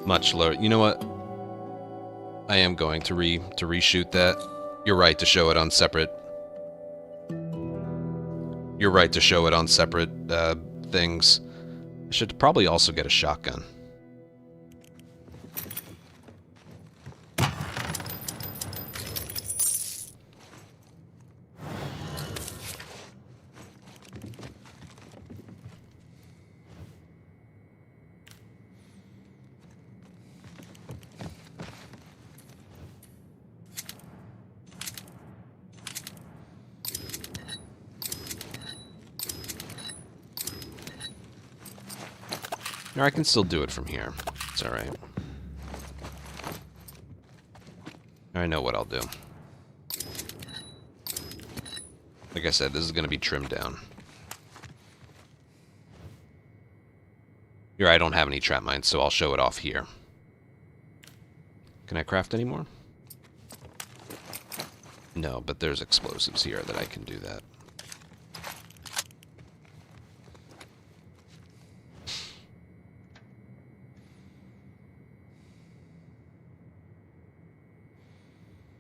much lower. You know what? I am going to reshoot that. You're right to show it on separate. You're right to show it on separate things. I should probably also get a shotgun. No, I can still do it from here. It's alright. I know what I'll do. Like I said, this is going to be trimmed down. Here, I don't have any trap mines, so I'll show it off here. Can I craft any more? No, but there's explosives here that I can do that.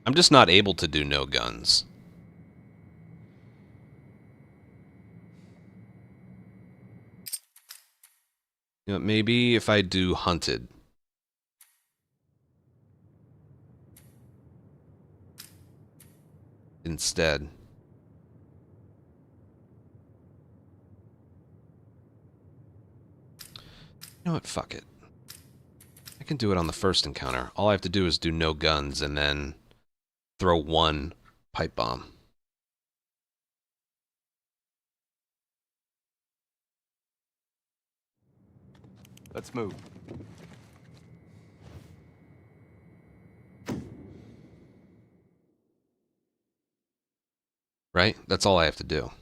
I'm just not able to do no guns. You know, maybe if I do hunted. Instead. You know what? Fuck it. I can do it on the first encounter. All I have to do is do no guns and then throw one pipe bomb. Let's move. Right? That's all I have to do.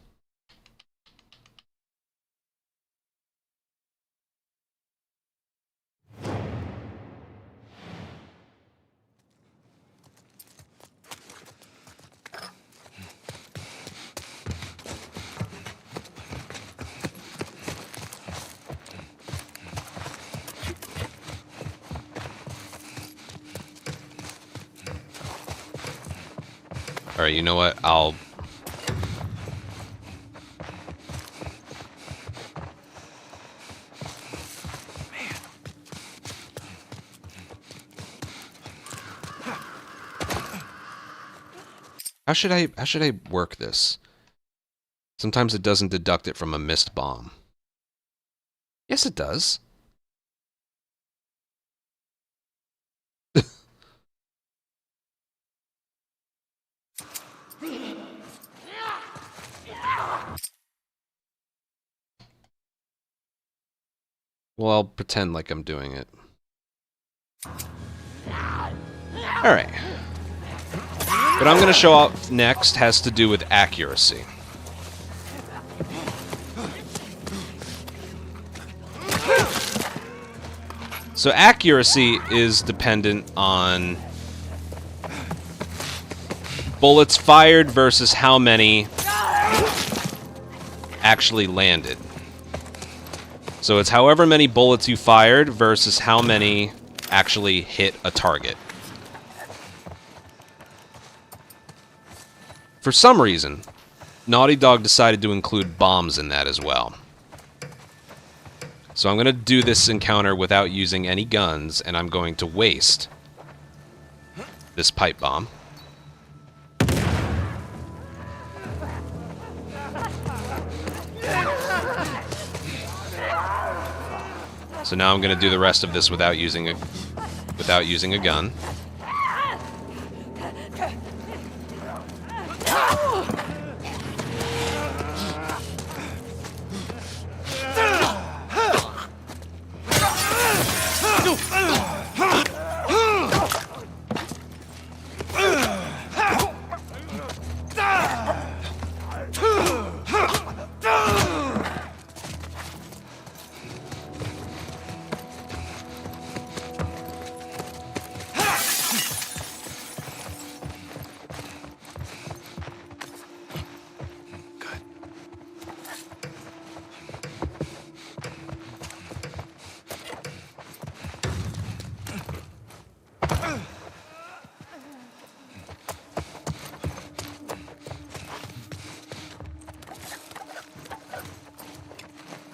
Alright, you know what? I'll... How should I work this? Sometimes it doesn't deduct it from a missed bomb. Yes, it does. Well, I'll pretend like I'm doing it. Alright. What I'm going to show off next has to do with accuracy. So accuracy is dependent on bullets fired versus how many actually landed. So it's however many bullets you fired versus how many actually hit a target. For some reason, Naughty Dog decided to include bombs in that as well. So I'm going to do this encounter without using any guns, and I'm going to waste this pipe bomb. So now I'm going to do the rest of this without using a gun.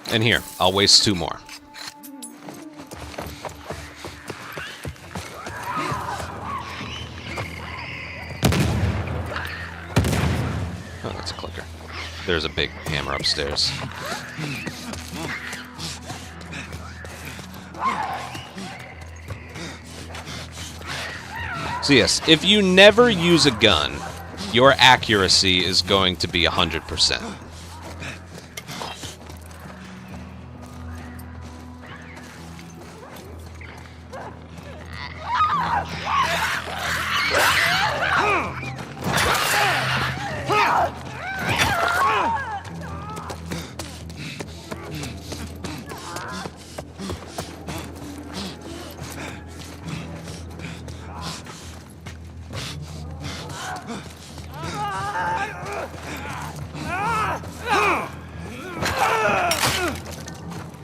And here, I'll waste 2 more. Oh, that's a clicker. There's a big hammer upstairs. So yes, if you never use a gun, your accuracy is going to be 100%.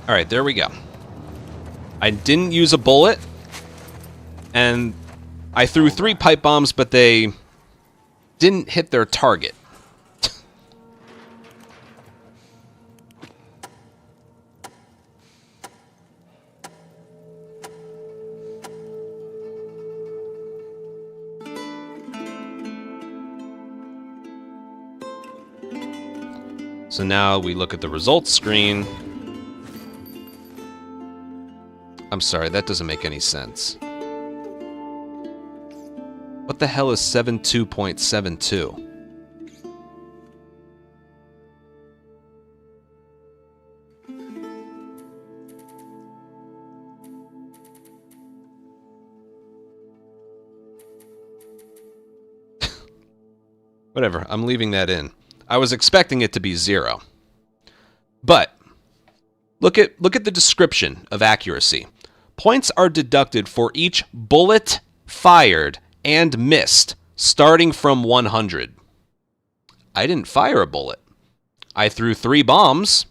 Alright, there we go. I didn't use a bullet, and I threw 3 pipe bombs, but they didn't hit their target. So now we look at the results screen. I'm sorry, that doesn't make any sense. What the hell is 72.72? Whatever, I'm leaving that in. I was expecting it to be 0. But look at the description of accuracy. Points are deducted for each bullet fired and missed, starting from 100. I didn't fire a bullet. I threw 3 bombs.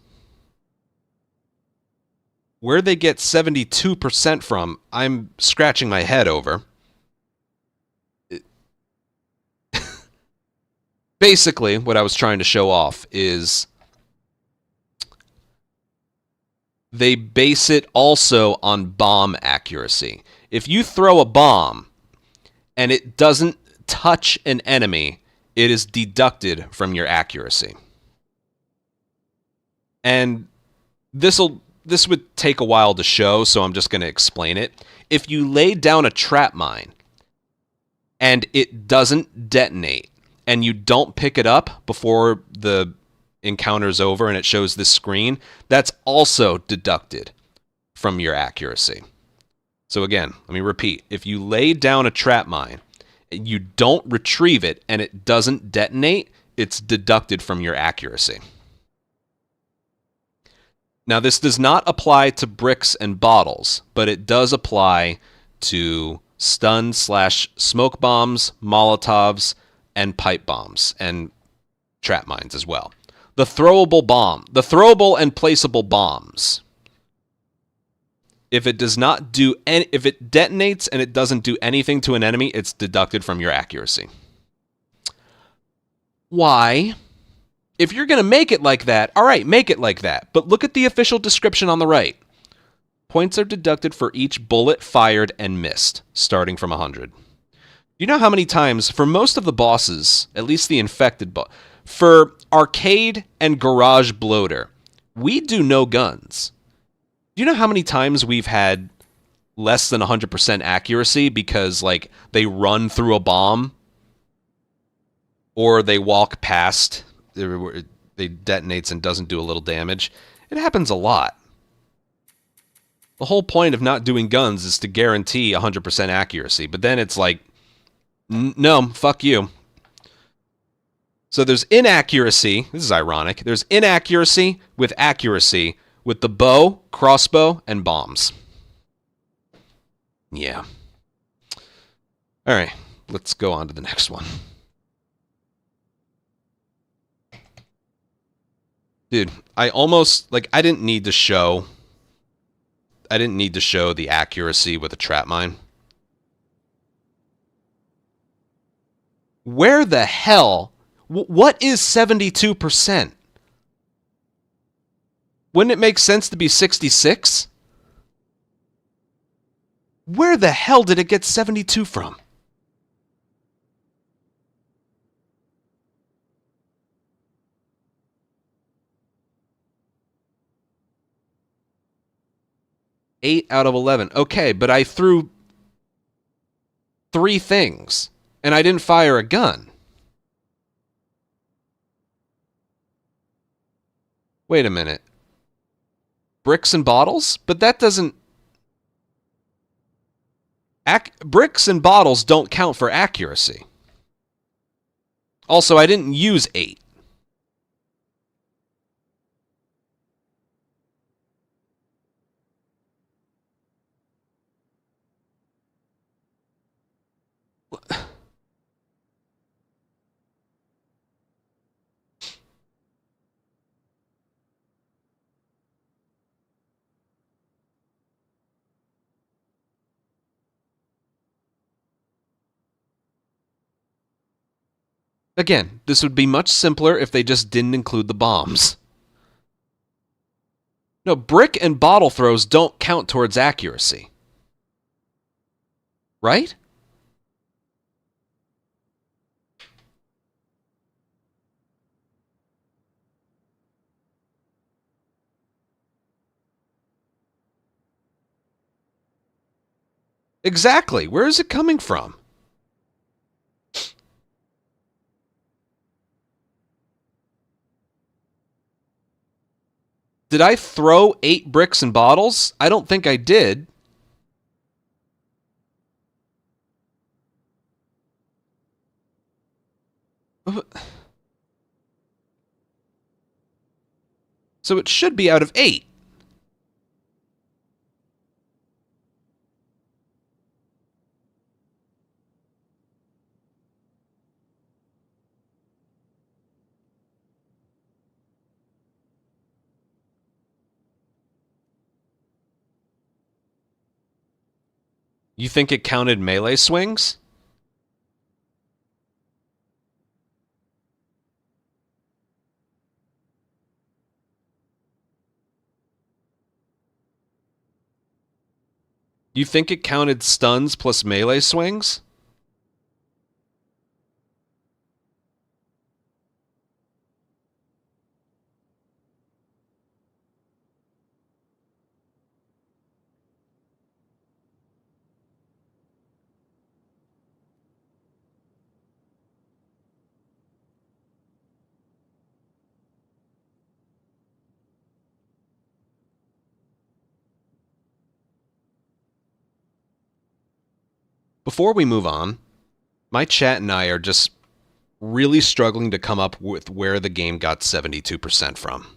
Where they get 72% from, I'm scratching my head over. Basically, what I was trying to show off is they base it also on bomb accuracy. If you throw a bomb and it doesn't touch an enemy, it is deducted from your accuracy. And this would take a while to show, so I'm just going to explain it. If you lay down a trap mine and it doesn't detonate, and you don't pick it up before the encounter's over and it shows this screen, that's also deducted from your accuracy. So again, let me repeat. If you lay down a trap mine, you don't retrieve it, and it doesn't detonate, it's deducted from your accuracy. Now, this does not apply to bricks and bottles, but it does apply to stun/smoke bombs, Molotovs, and pipe bombs, and trap mines as well. The throwable and placeable bombs. If it does not do if it detonates and it doesn't do anything to an enemy, it's deducted from your accuracy. Why? If you're going to make it like that, all right, make it like that. But look at the official description on the right. Points are deducted for each bullet fired and missed, starting from 100. You know how many times, for most of the bosses, at least the infected boss, for arcade and garage bloater, we do no guns. Do you know how many times we've had less than 100% accuracy because, like, they run through a bomb or they walk past, they detonates and doesn't do a little damage? It happens a lot. The whole point of not doing guns is to guarantee 100% accuracy, but then it's like, no, fuck you. So there's inaccuracy. This is ironic. There's inaccuracy with accuracy with the bow, crossbow, and bombs. Yeah. All right, let's go on to the next one. Dude, I didn't need to show the accuracy with a trap mine. Where the hell? What is 72%? Wouldn't it make sense to be 66? Where the hell did it get 72 from? Eight out of 11. Okay, but I threw 3 things, and I didn't fire a gun. Wait a minute. Bricks and bottles? But that doesn't... Bricks and bottles don't count for accuracy. Also, I didn't use 8. Again, this would be much simpler if they just didn't include the bombs. No, brick and bottle throws don't count towards accuracy. Right? Exactly. Where is it coming from? Did I throw 8 bricks and bottles? I don't think I did. So it should be out of 8. You think it counted melee swings? You think it counted stuns plus melee swings? Before we move on, my chat and I are just really struggling to come up with where the game got 72% from.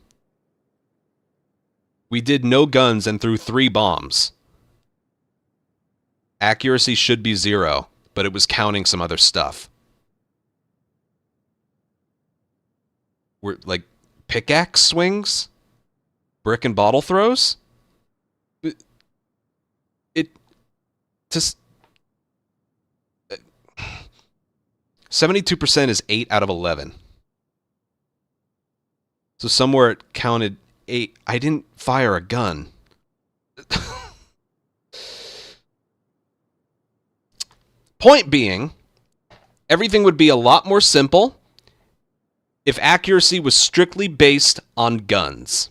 We did no guns and threw 3 bombs. Accuracy should be 0, but it was counting some other stuff. We're like pickaxe swings? Brick and bottle throws? It just 72% is 8 out of 11. So somewhere it counted 8. I didn't fire a gun. Point being, everything would be a lot more simple if accuracy was strictly based on guns.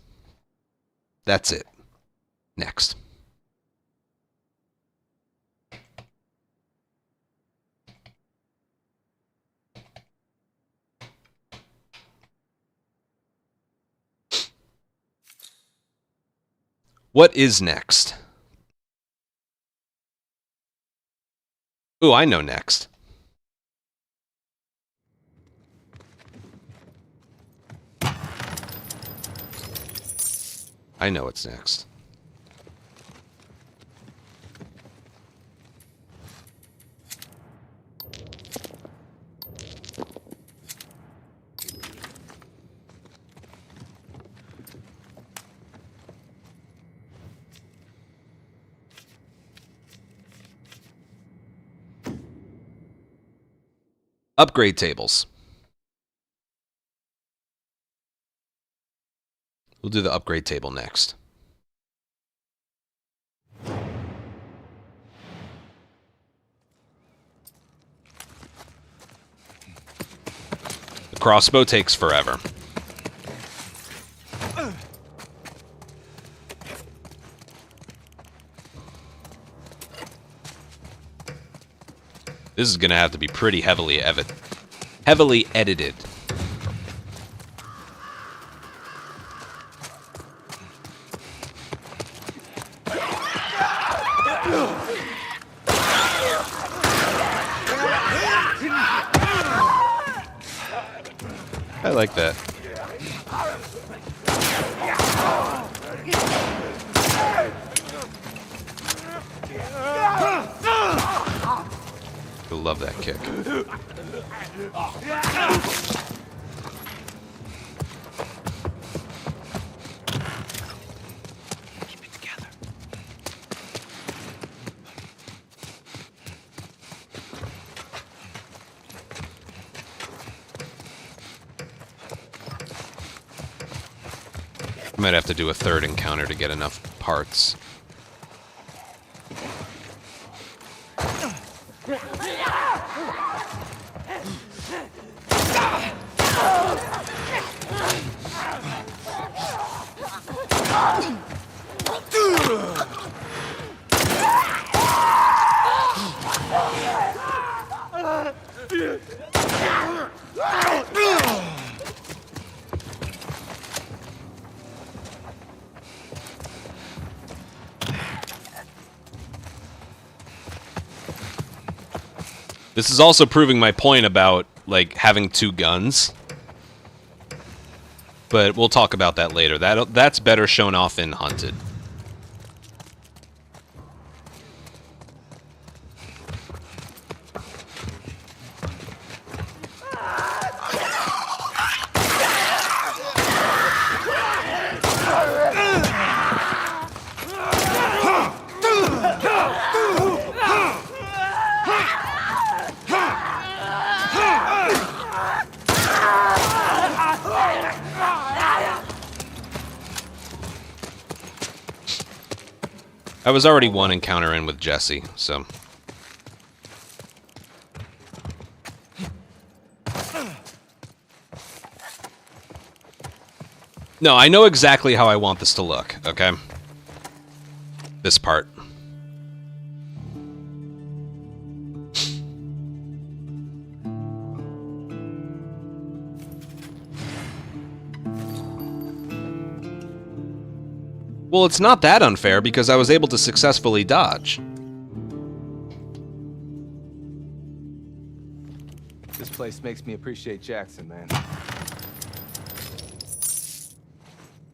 That's it. Next. What is next? Ooh, I know next. I know what's next. Upgrade tables. We'll do the upgrade table next. The crossbow takes forever. This is going to have to be pretty heavily edited. I like that. I love that kick. Keep it together. I might have to do a third encounter to get enough parts. This is also proving my point about, like, having 2 guns. But we'll talk about that later. That's better shown off in Hunted. I was already 1 encounter in with Jesse, so... No, I know exactly how I want this to look, okay? This part. Well, it's not that unfair because I was able to successfully dodge. This place makes me appreciate Jackson, man.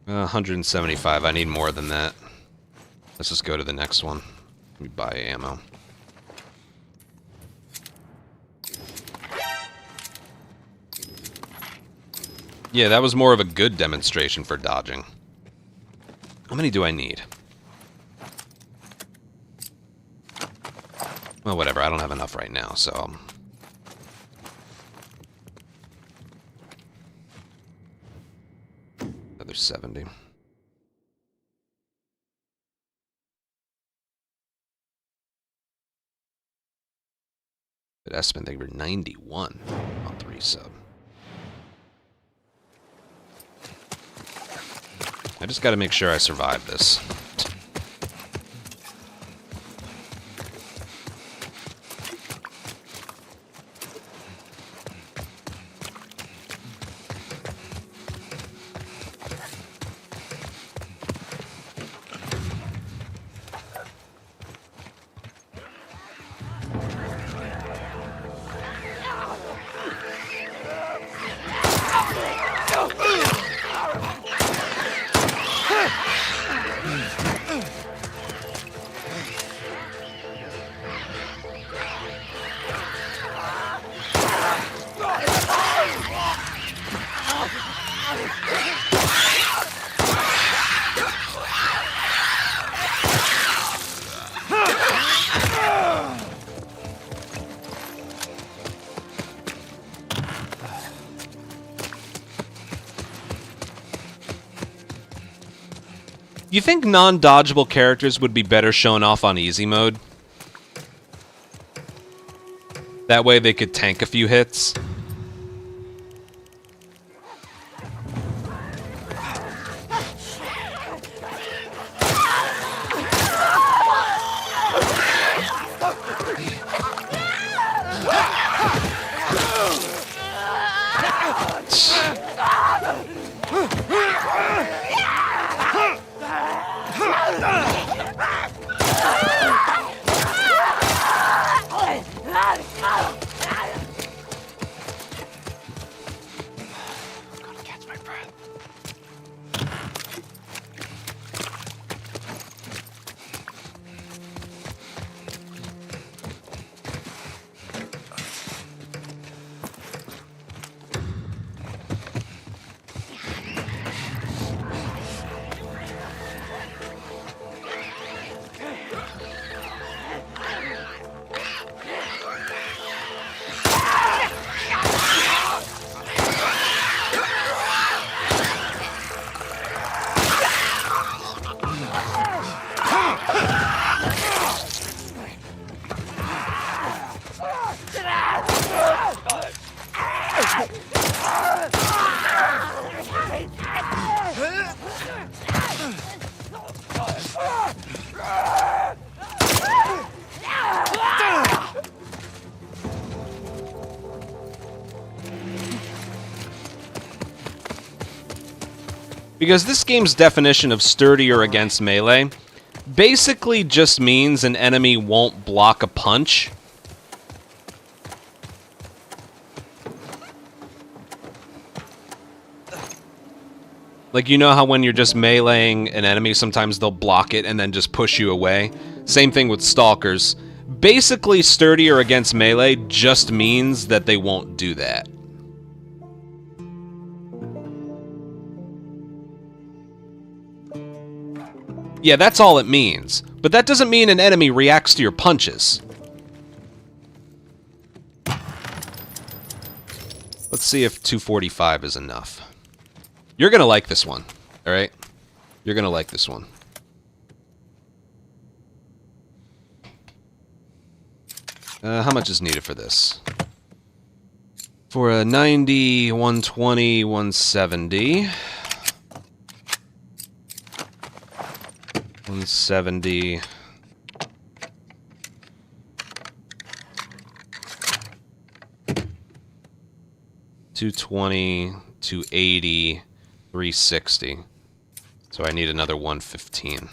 175. I need more than that. Let's just go to the next one. Let me buy ammo. Yeah, that was more of a good demonstration for dodging. How many do I need? Well, whatever. I don't have enough right now, so... Another 70. But Espen, they were 91 on 3 sub. I just gotta make sure I survive this. You think non-dodgeable characters would be better shown off on easy mode? That way they could tank a few hits. Because this game's definition of sturdier against melee basically just means an enemy won't block a punch. Like, you know how when you're just meleeing an enemy, sometimes they'll block it and then just push you away? Same thing with stalkers. Basically, sturdier against melee just means that they won't do that. Yeah, that's all it means. But that doesn't mean an enemy reacts to your punches. Let's see if 245 is enough. You're gonna like this one, alright? You're gonna like this one. How much is needed for this? For a 90, 120, 170... 170. $220, $280, $360. So I need another 115.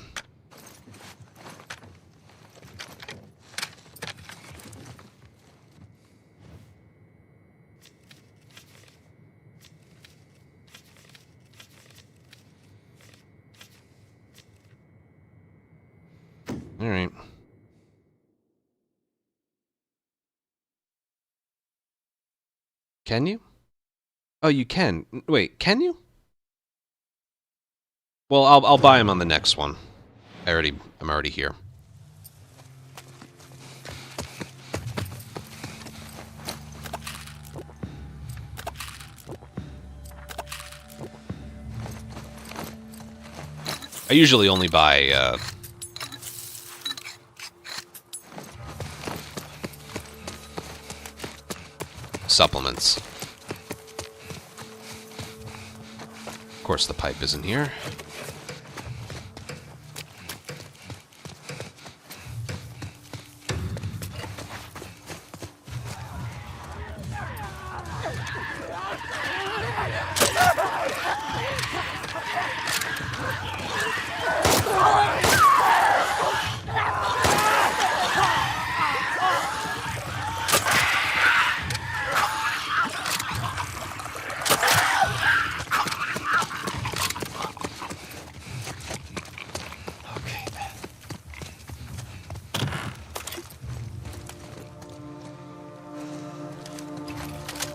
Can you? Oh, you can. Wait, can you? Well, I'll buy him on the next one. I'm already here. I usually only buy supplements. Of course, the pipe isn't here.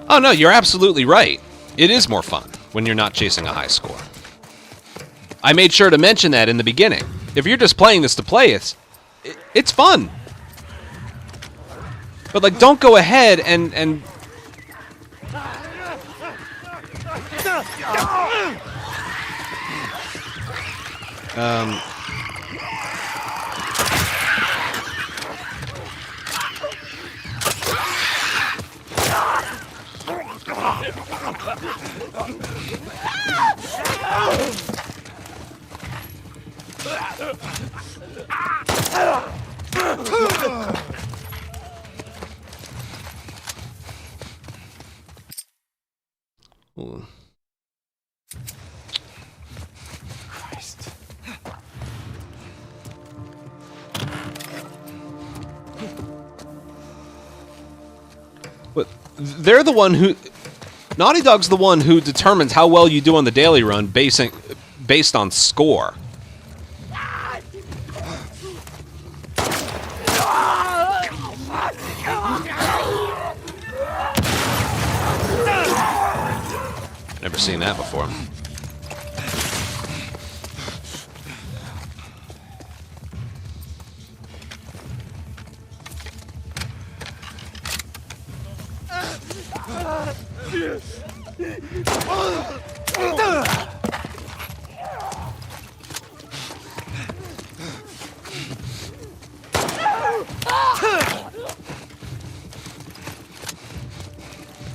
Oh no, you're absolutely right. It is more fun when you're not chasing a high score. I made sure to mention that in the beginning. If you're just playing this to play it, it's fun. But like, don't go ahead and Ooh. Christ. But they're the one who... Naughty Dog's the one who determines how well you do on the daily run based on score. Never seen that before.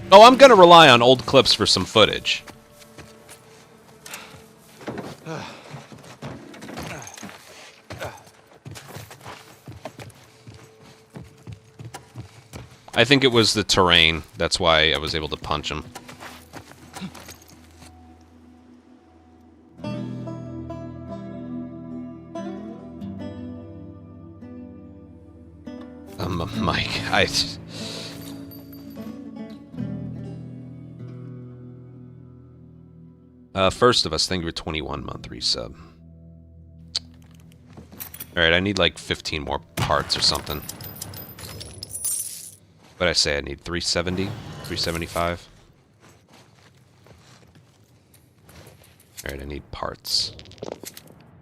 Oh, I'm gonna rely on old clips for some footage. I think it was the terrain. That's why I was able to punch him. Mike, First of us, thank you for 21-month resub. Alright, I need like 15 more parts or something. What'd I say? I need 370? 375? Alright, I need parts.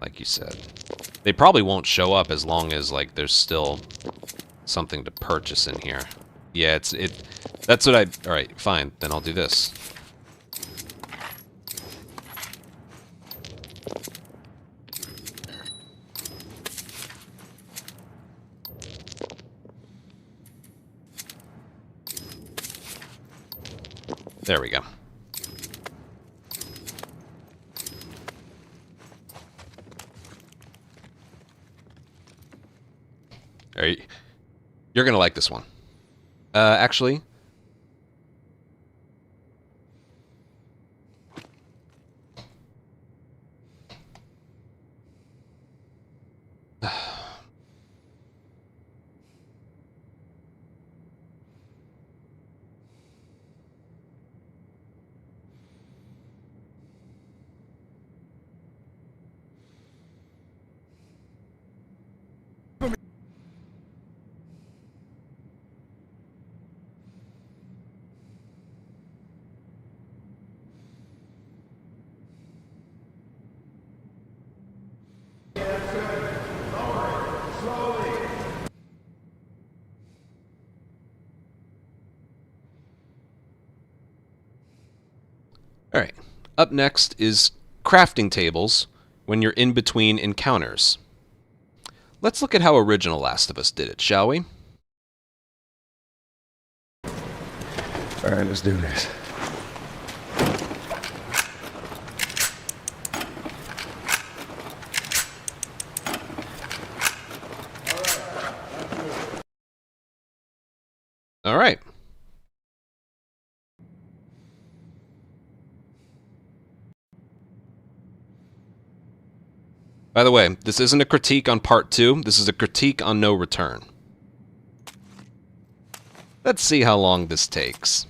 Like you said. They probably won't show up as long as, like, there's still something to purchase in here. Yeah, that's what I... Alright, fine. Then I'll do this. There we go. Alright. You're gonna like this one. Actually... Up next is crafting tables when you're in between encounters. Let's look at how original Last of Us did it, shall we? All right, let's do this. All right. By the way, this isn't a critique on part 2. This is a critique on No Return. Let's see how long this takes.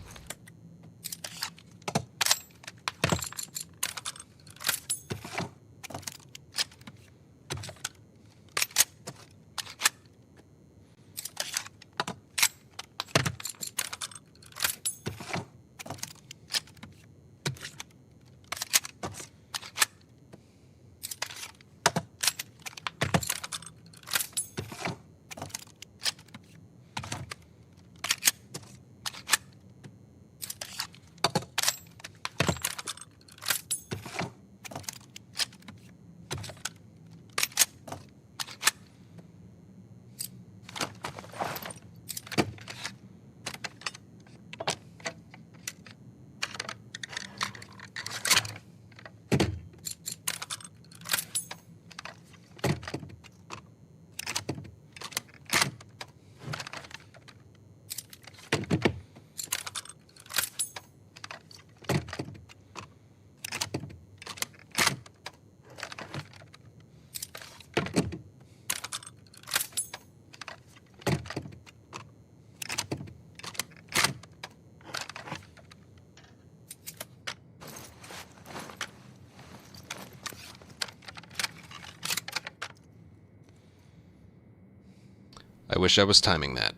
I wish I was timing that.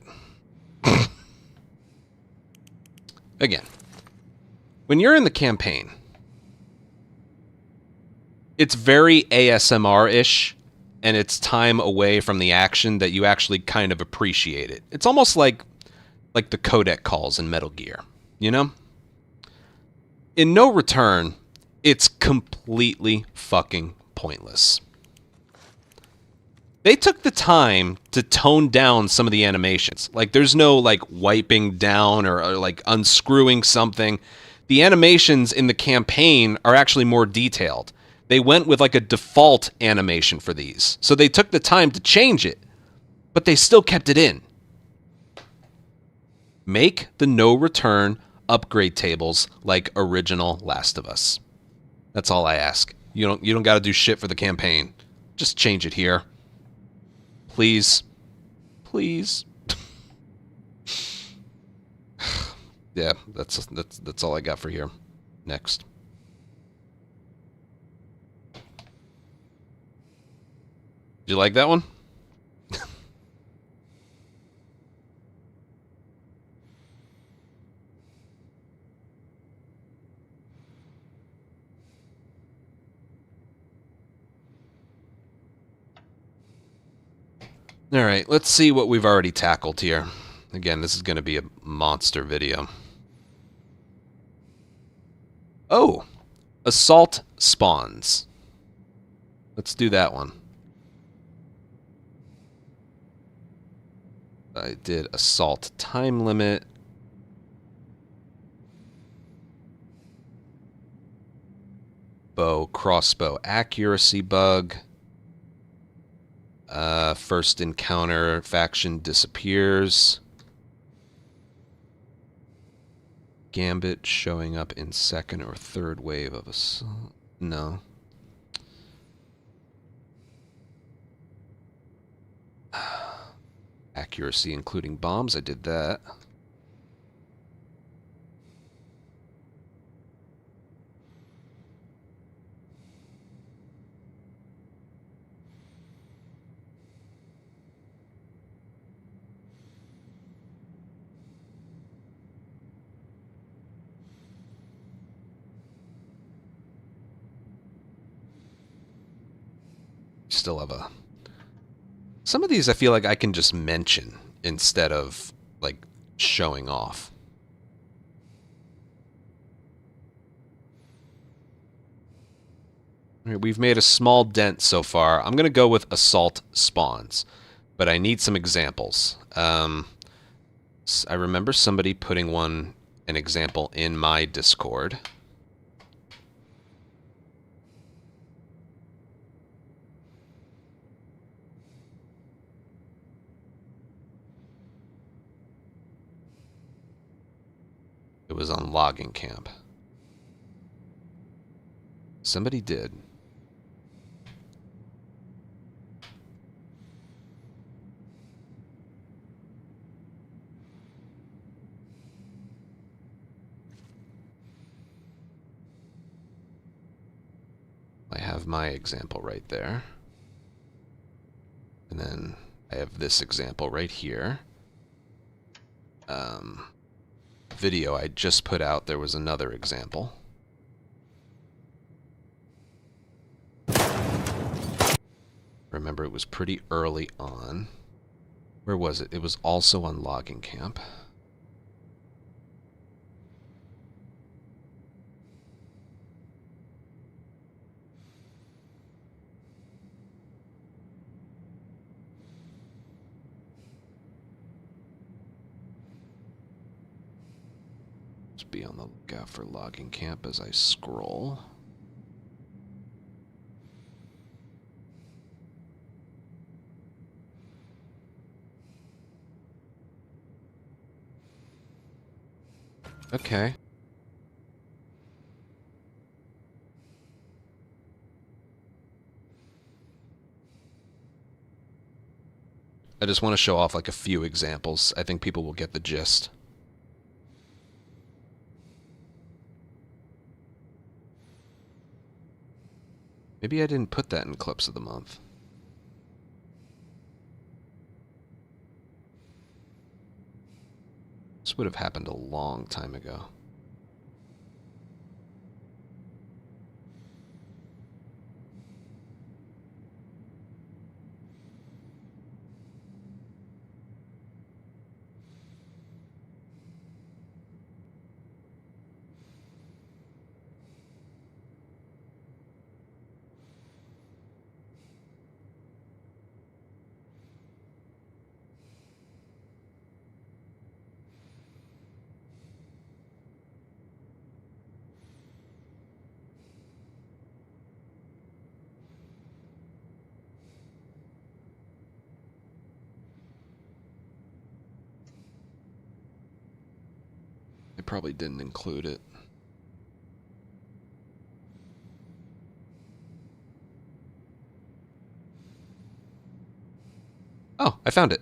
Again, when you're in the campaign, it's very ASMR-ish, and it's time away from the action that you actually kind of appreciate it. It's almost like the codec calls in Metal Gear, you know? In No Return, it's completely fucking pointless. They took the time to tone down some of the animations. Like, there's no, like, wiping down or like, unscrewing something. The animations in the campaign are actually more detailed. They went with, like, a default animation for these. So they took the time to change it, but they still kept it in. Make the No Return upgrade tables like original Last of Us. That's all I ask. You don't got to do shit for the campaign. Just change it here. Please. Please. Yeah, that's all I got for here. Next. Did you like that one? Alright, let's see what we've already tackled here. Again, this is going to be a monster video. Oh! Assault spawns. Let's do that one. I did assault time limit. Bow crossbow accuracy bug. First encounter faction disappears. Gambit showing up in second or third wave of assault. No. Accuracy including bombs. I did that. Still have a... Some of these I feel like I can just mention instead of, like, showing off. Alright, we've made a small dent so far. I'm going to go with assault spawns, but I need some examples. I remember somebody putting an example in my Discord. It was on logging camp. Somebody did. I have my example right there. And then I have this example right here. Video I just put out, there was another example. Remember, it was pretty early on. Where was it? It was also on logging camp. Just be on the lookout for logging camp as I scroll. Okay. I just want to show off like a few examples. I think people will get the gist. Maybe I didn't put that in clips of the month. This would have happened a long time ago. I probably didn't include it. Oh, I found it.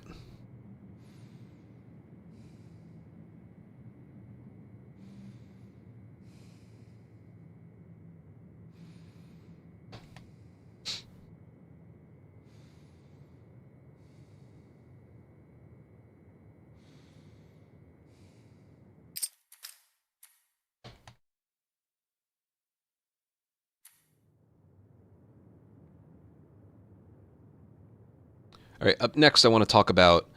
All right, up next I want to talk about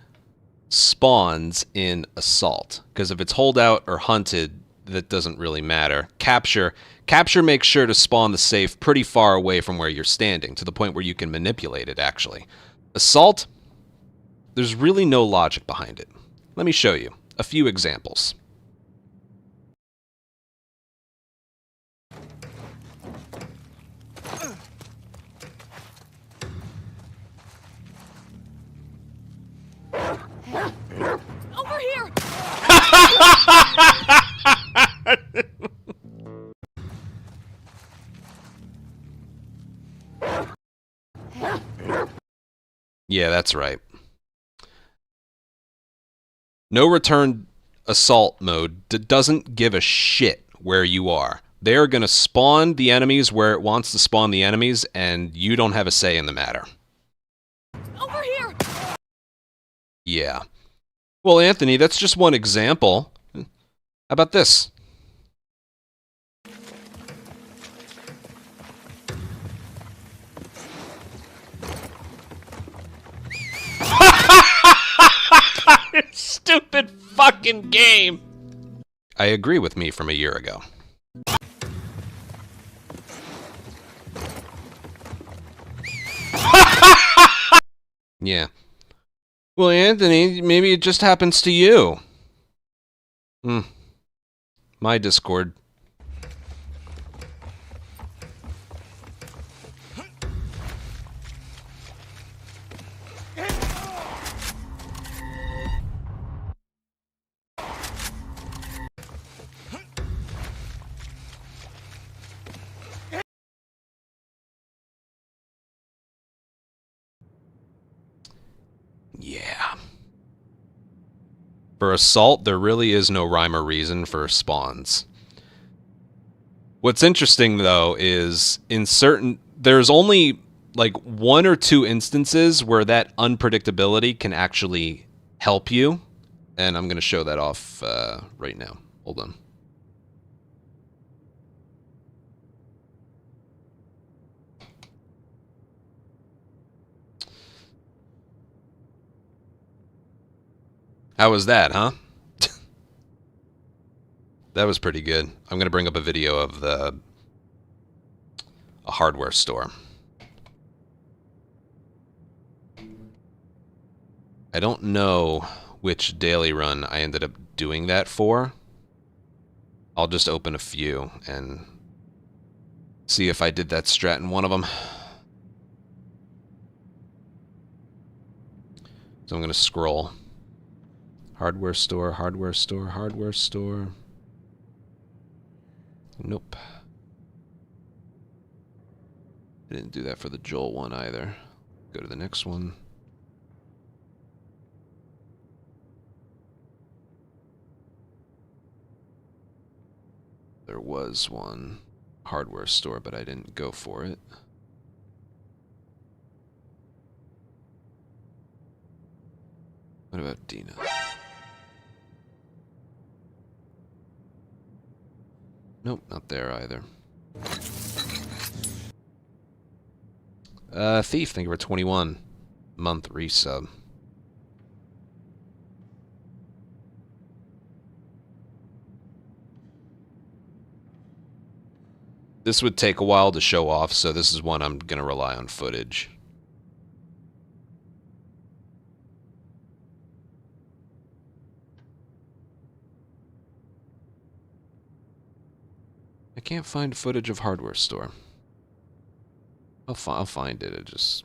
spawns in Assault, because if it's holdout or hunted, that doesn't really matter. Capture makes sure to spawn the safe pretty far away from where you're standing, to the point where you can manipulate it, actually. Assault, there's really no logic behind it. Let me show you a few examples. Over here! Yeah, that's right. No return assault mode doesn't give a shit where you are. They are going to spawn the enemies where it wants to spawn the enemies, and you don't have a say in the matter. Over here! Yeah. Well, Anthony, that's just one example. How about this? Stupid fucking game! I agree with me from a year ago. Yeah. Well, Anthony, maybe it just happens to you. My Discord. Yeah. For assault, there really is no rhyme or reason for spawns. What's interesting, though, is there's only like 1 or 2 instances where that unpredictability can actually help you. And I'm going to show that off right now. Hold on. How was that, huh? That was pretty good. I'm going to bring up a video of a hardware store. I don't know which daily run I ended up doing that for. I'll just open a few and see if I did that strat in one of them. So I'm going to scroll. Hardware store, hardware store, hardware store. Nope. I didn't do that for the Joel one either. Go to the next one. There was one hardware store, but I didn't go for it. What about Dina? Nope, not there either. Thief, thank you for 21 month resub. This would take a while to show off, so this is one I'm going to rely on footage. I can't find footage of hardware store. I'll find it. It just...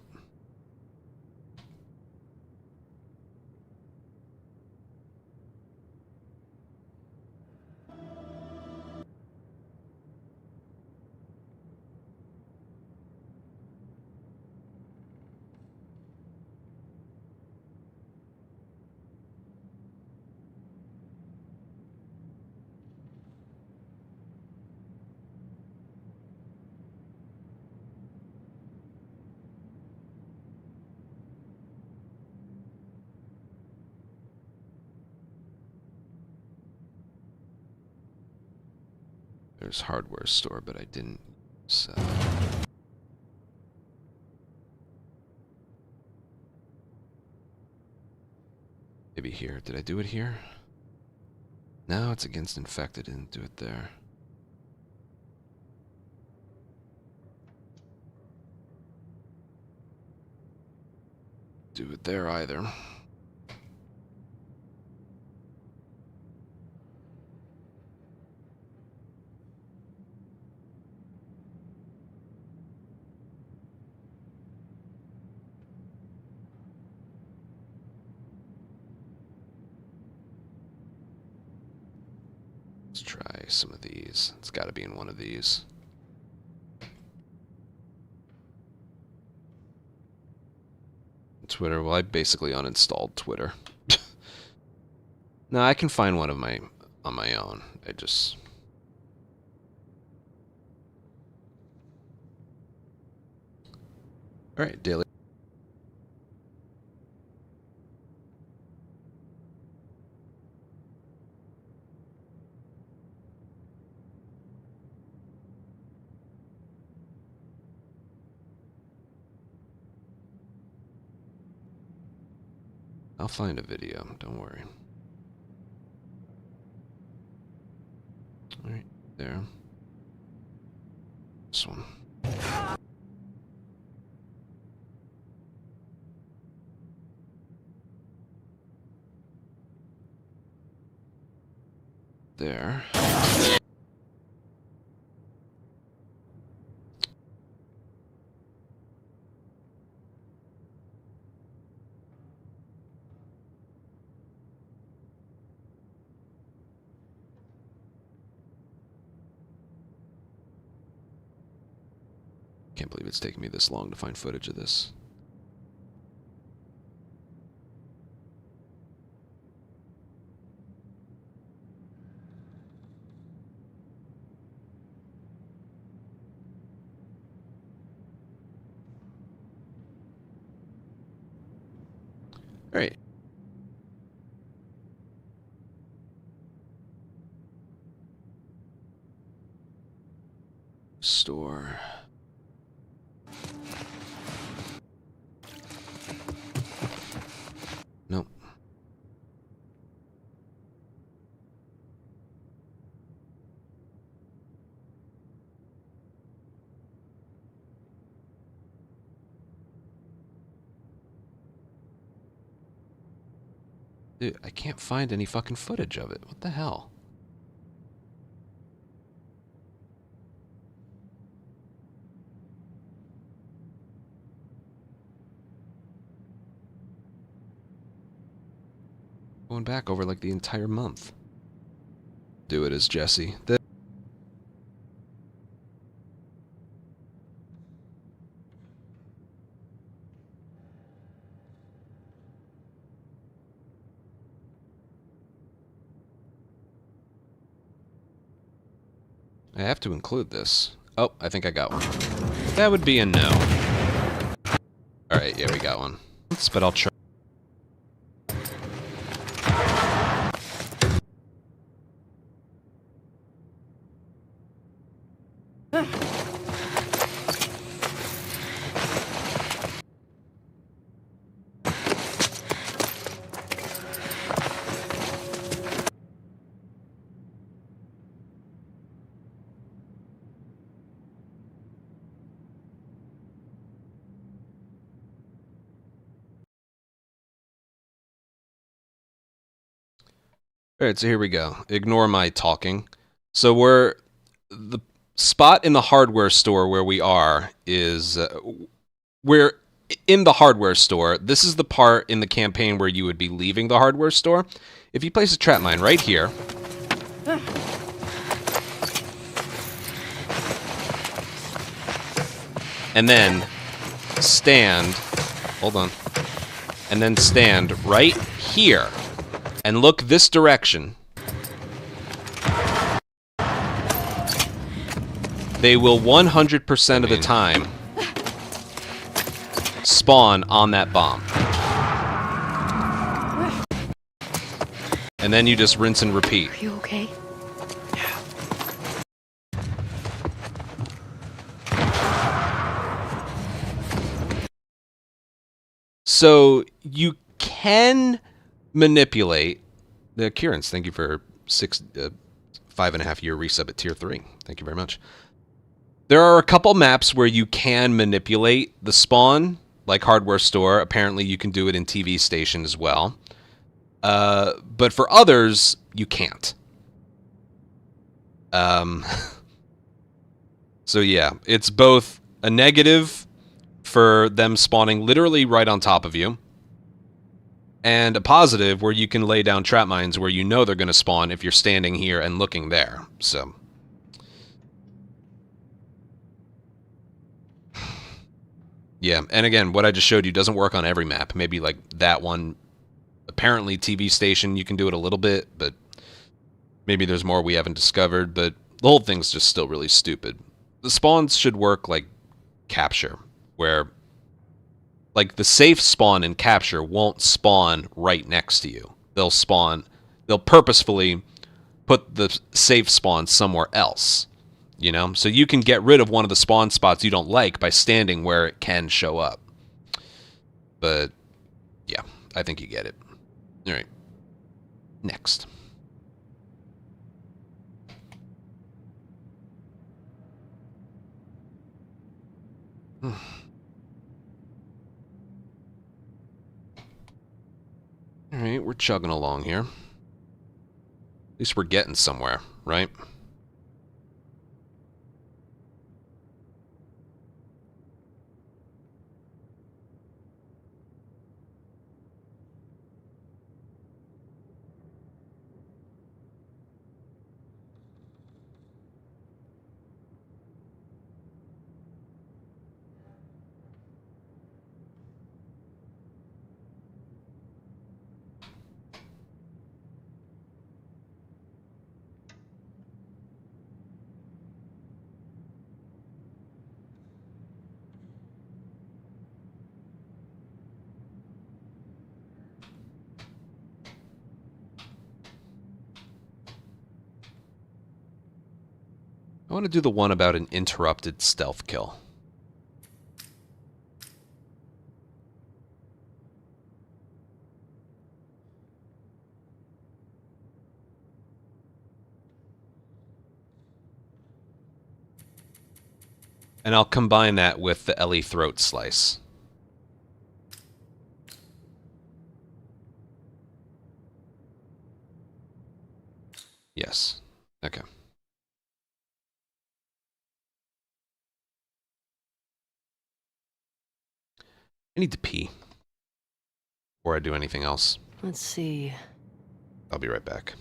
There's hardware store, but I didn't. So... maybe here. Did I do it here? No, it's against infected. Didn't do it there. Do it there either. Let's try some of these. It's got to be in one of these. Twitter. Well, I basically uninstalled Twitter. No, I can find one of my on my own. I just... all right, daily. I'll find a video, don't worry. Alright, there. This one. there. Can't believe it's taken me this long to find footage of this. All right. Store. Nope. Dude, I can't find any fucking footage of it. What the hell? Going back over like the entire month. Do it as Jesse. I have to include this. Oh, I think I got one. That would be a no. Alright, yeah, we got one. But I'll try. Alright, so here we go. Ignore my talking. So the spot in the hardware store where we are is, we're in the hardware store. This is the part in the campaign where you would be leaving the hardware store. If you place a trap mine right here, and then stand, hold on, and then stand right here, and look this direction, they will 100% of the time spawn on that bomb. And then you just rinse and repeat. Are you okay? So you can manipulate the occurrence. Thank you for 5.5 year resub at tier 3. Thank you very much. There are a couple maps where you can manipulate the spawn, like hardware store. Apparently you can do it in TV station as well. But for others, you can't. So yeah, it's both a negative for them spawning literally right on top of you, and a positive where you can lay down trap mines where you know they're going to spawn if you're standing here and looking there. So yeah, and again, what I just showed you doesn't work on every map. Maybe like that one, apparently TV station, you can do it a little bit, but maybe there's more we haven't discovered. But the whole thing's just still really stupid. The spawns should work like capture, where like the safe spawn in capture won't spawn right next to you. They'll purposefully put the safe spawn somewhere else, you know? So you can get rid of one of the spawn spots you don't like by standing where it can show up. But yeah, I think you get it. All right. Next. Alright, we're chugging along here. At least we're getting somewhere, right? I want to do the one about an interrupted stealth kill. And I'll combine that with the Ellie throat slice. Yes. Okay. I need to pee. Before I do anything else. Let's see. I'll be right back.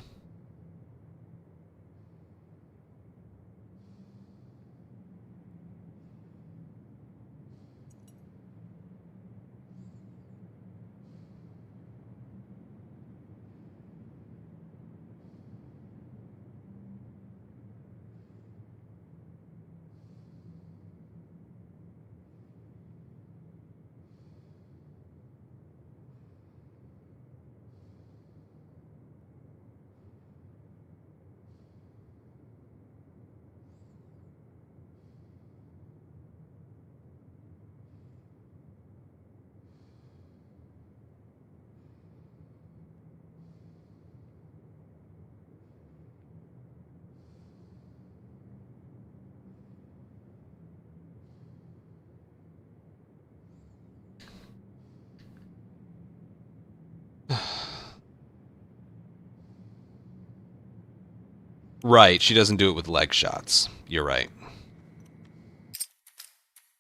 Right, she doesn't do it with leg shots. You're right.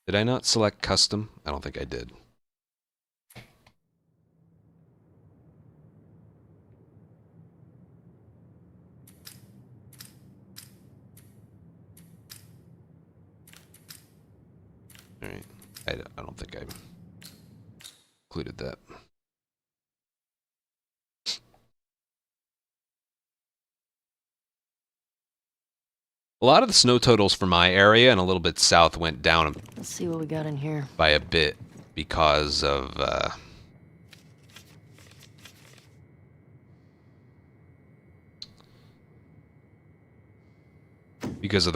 Did I not select custom? I don't think I did. Alright, I don't think I included that. A lot of the snow totals for my area and a little bit south went down Let's see what we got in here. by a bit because of the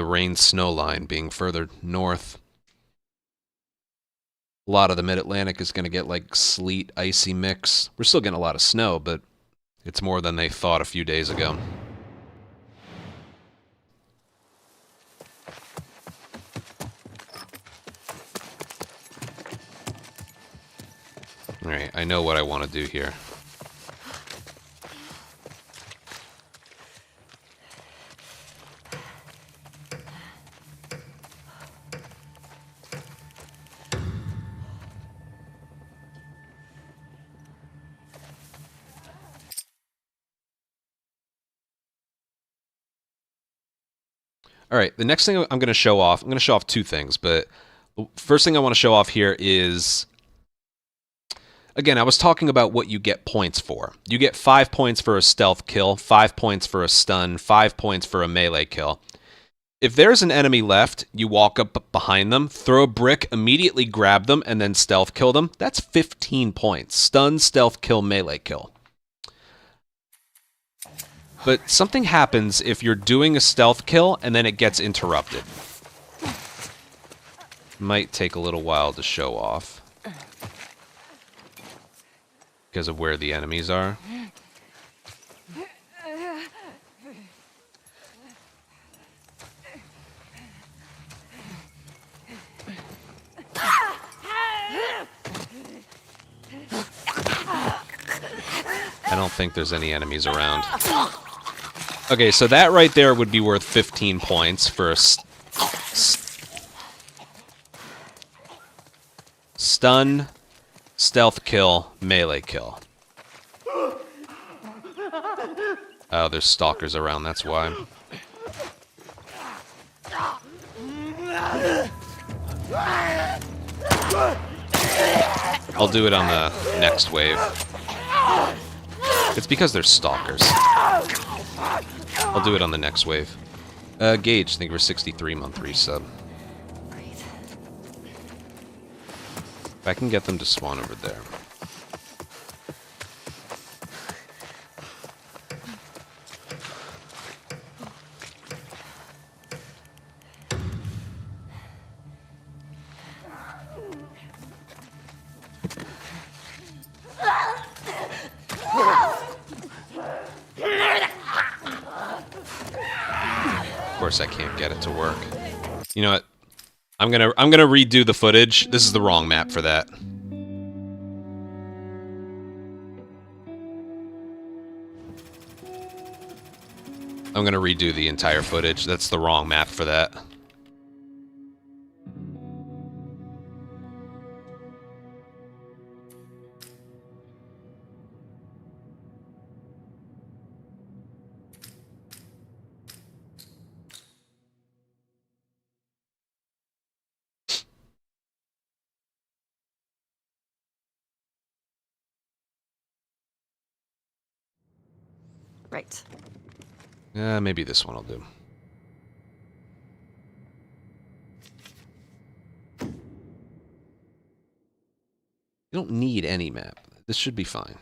rain-snow line being further north. A lot of the mid-Atlantic is going to get like sleet, icy mix. We're still getting a lot of snow, but it's more than they thought a few days ago. Alright, I know what I want to do here. Alright, the next thing I'm going to show off, I'm going to show off two things, but the first thing I want to show off here is, again, I was talking about what you get points for. You get 5 points for a stealth kill, 5 points for a stun, 5 points for a melee kill. If there's an enemy left, you walk up behind them, throw a brick, immediately grab them, and then stealth kill them. That's 15 points. Stun, stealth kill, melee kill. But something happens if you're doing a stealth kill and then it gets interrupted. Might take a little while to show off because of where the enemies are. I don't think there's any enemies around. Okay, so that right there would be worth 15 points for a stun, stealth kill, melee kill. Oh, there's stalkers around, that's why. I'll do it on the next wave. It's because there's stalkers. I'll do it on the next wave. Gage, thank you for 63-month resub. Great. If I can get them to spawn over there. Of course I can't get it to work. You know what? I'm gonna redo the footage. This is the wrong map for that. I'm gonna redo the entire footage. That's the wrong map for that. Right. Maybe this one will do. You don't need any map. This should be fine.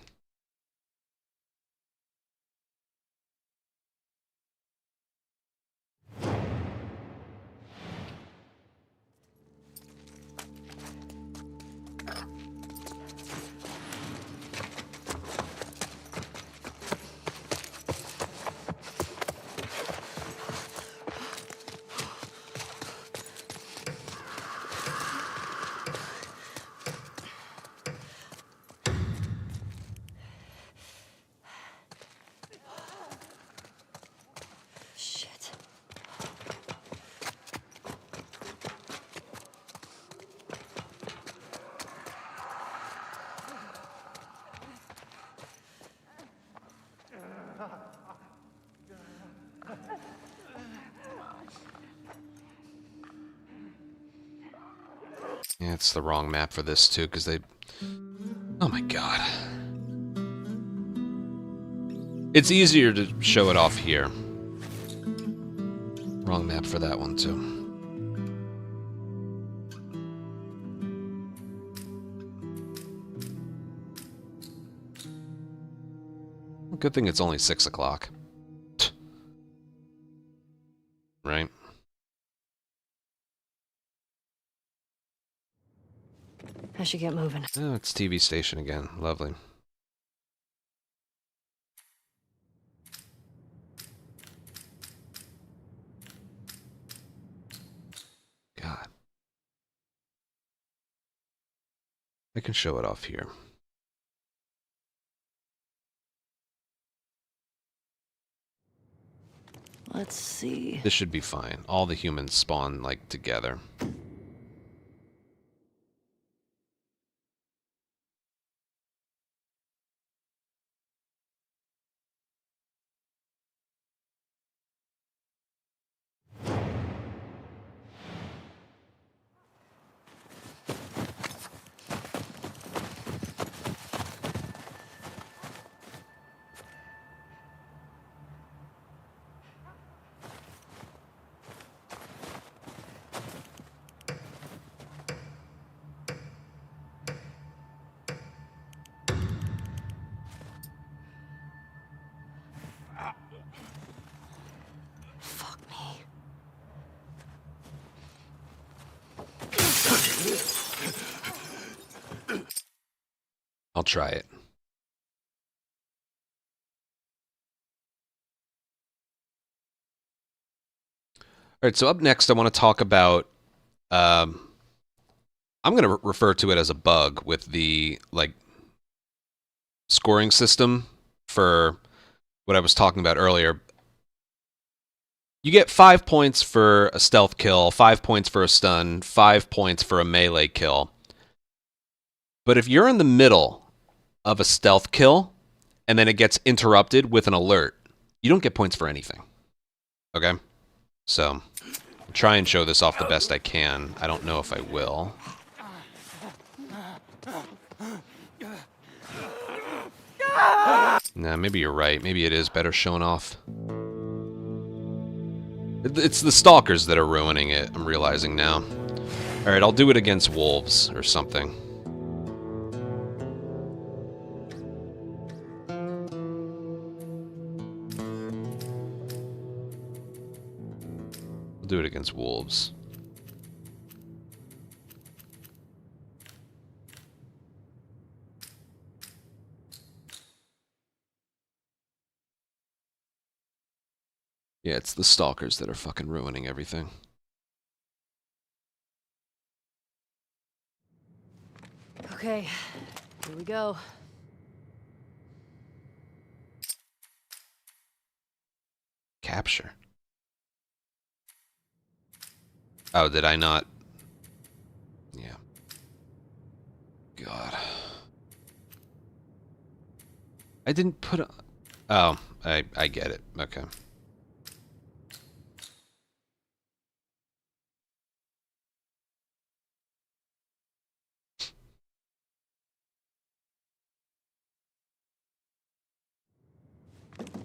Shit. Yeah, it's the wrong map for this too, because they... Oh my god. It's easier to show it off here. Wrong map for that one too. Good thing it's only 6 o'clock. Right? I should get moving. Oh, it's TV station again. Lovely. God. I can show it off here. Let's see. This should be fine. All the humans spawn, like, together. Fuck me. I'll try it. All right, so up next, I want to talk about... I'm going to refer to it as a bug with the, like, scoring system for what I was talking about earlier. You get 5 points for a stealth kill, 5 points for a stun, 5 points for a melee kill. But if you're in the middle of a stealth kill, and then it gets interrupted with an alert, you don't get points for anything. Okay? So, I'll try and show this off the best I can. I don't know if I will. Nah, maybe you're right. Maybe it is better shown off. It's the stalkers that are ruining it, I'm realizing now. Alright, I'll do it against wolves or something. I'll do it against wolves. Yeah, it's the stalkers that are fucking ruining everything. Okay, here we go. Capture. Oh, did I not? Yeah. God. I didn't put a... Oh, I get it. Okay.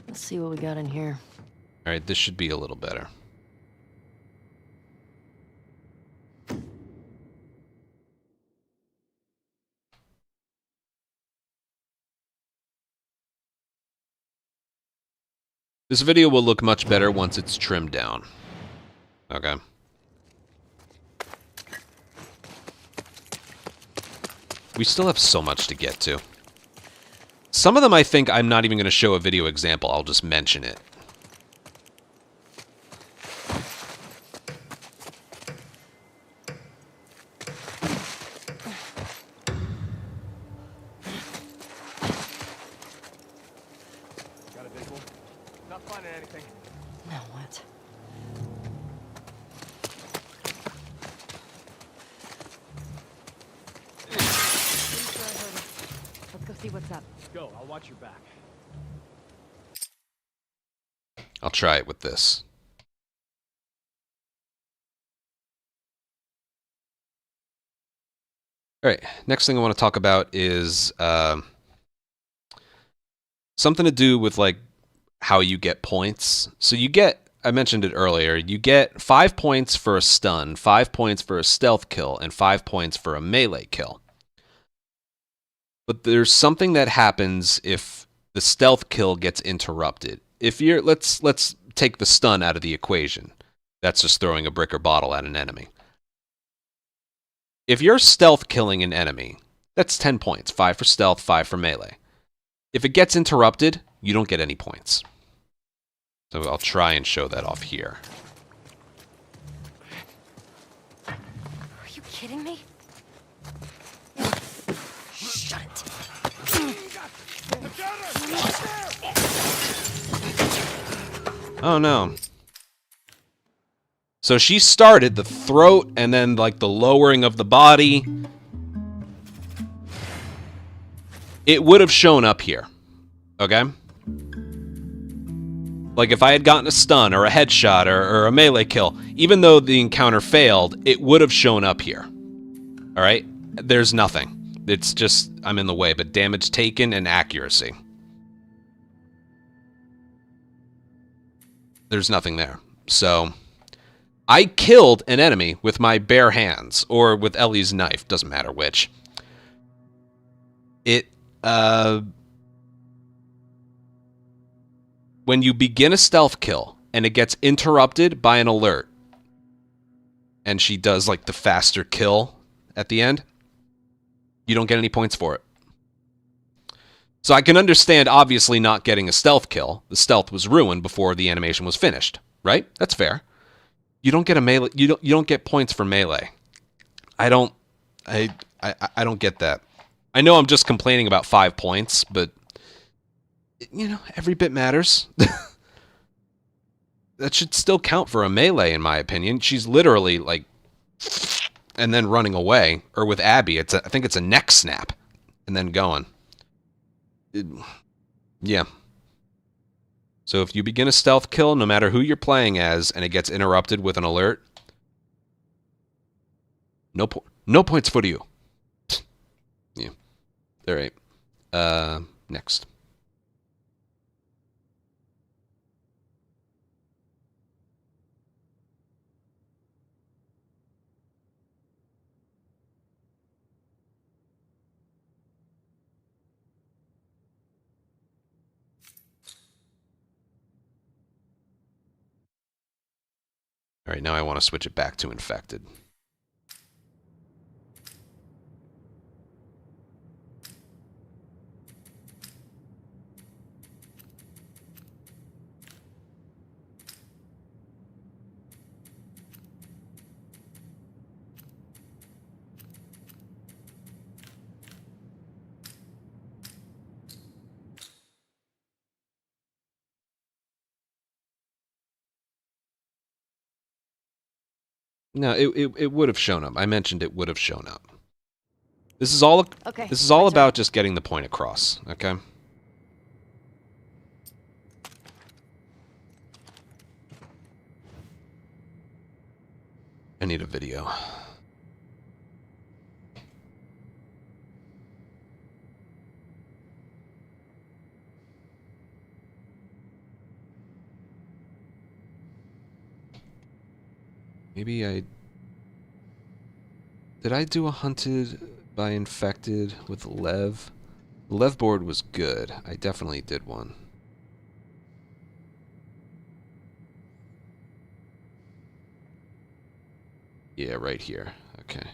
Let's see what we got in here. Alright, this should be a little better. This video will look much better once it's trimmed down. Okay. We still have so much to get to. Some of them I think I'm not even going to show a video example, I'll just mention it. Got a visual? Not finding anything. Now what? Let's go see what's up. Go, I'll watch your back. I'll try it with this. Alright, next thing I want to talk about is something to do with like how you get points. So you get, I mentioned it earlier, you get 5 points for a stun, 5 points for a stealth kill, and 5 points for a melee kill. But there's something that happens if the stealth kill gets interrupted. If you're, let's take the stun out of the equation. That's just throwing a brick or bottle at an enemy. If you're stealth killing an enemy, that's 10 points. 5 for stealth, 5 for melee. If it gets interrupted, you don't get any points. So I'll try and show that off here. Are you kidding me? Shut it. Oh no. So she started the throat and then like the lowering of the body. It would have shown up here. Okay? Like if I had gotten a stun or a headshot or a melee kill, even though the encounter failed, it would have shown up here. Alright? There's nothing. It's just, I'm in the way, but damage taken and accuracy. There's nothing there. So, I killed an enemy with my bare hands, or with Ellie's knife, doesn't matter which. When you begin a stealth kill, and it gets interrupted by an alert, and she does like the faster kill at the end, you don't get any points for it. So I can understand obviously not getting a stealth kill. The stealth was ruined before the animation was finished, right? That's fair. You don't get a melee. You don't get points for melee. I don't get that. I know I'm just complaining about 5 points, but you know, every bit matters. that should still count for a melee, in my opinion. She's literally, like, and then running away. Or with Abby, I think it's a neck snap. And then going. Yeah. So if you begin a stealth kill, no matter who you're playing as, and it gets interrupted with an alert, no points for you. Yeah. Alright. Next. Alright, now I want to switch it back to infected. No, it would have shown up. I mentioned it would have shown up. This is all Okay, this is all my turn. about just getting the point across, okay? I need a video. Maybe did I do a hunted by infected with Lev? The Lev board was good. I definitely did one. Yeah, right here. Okay.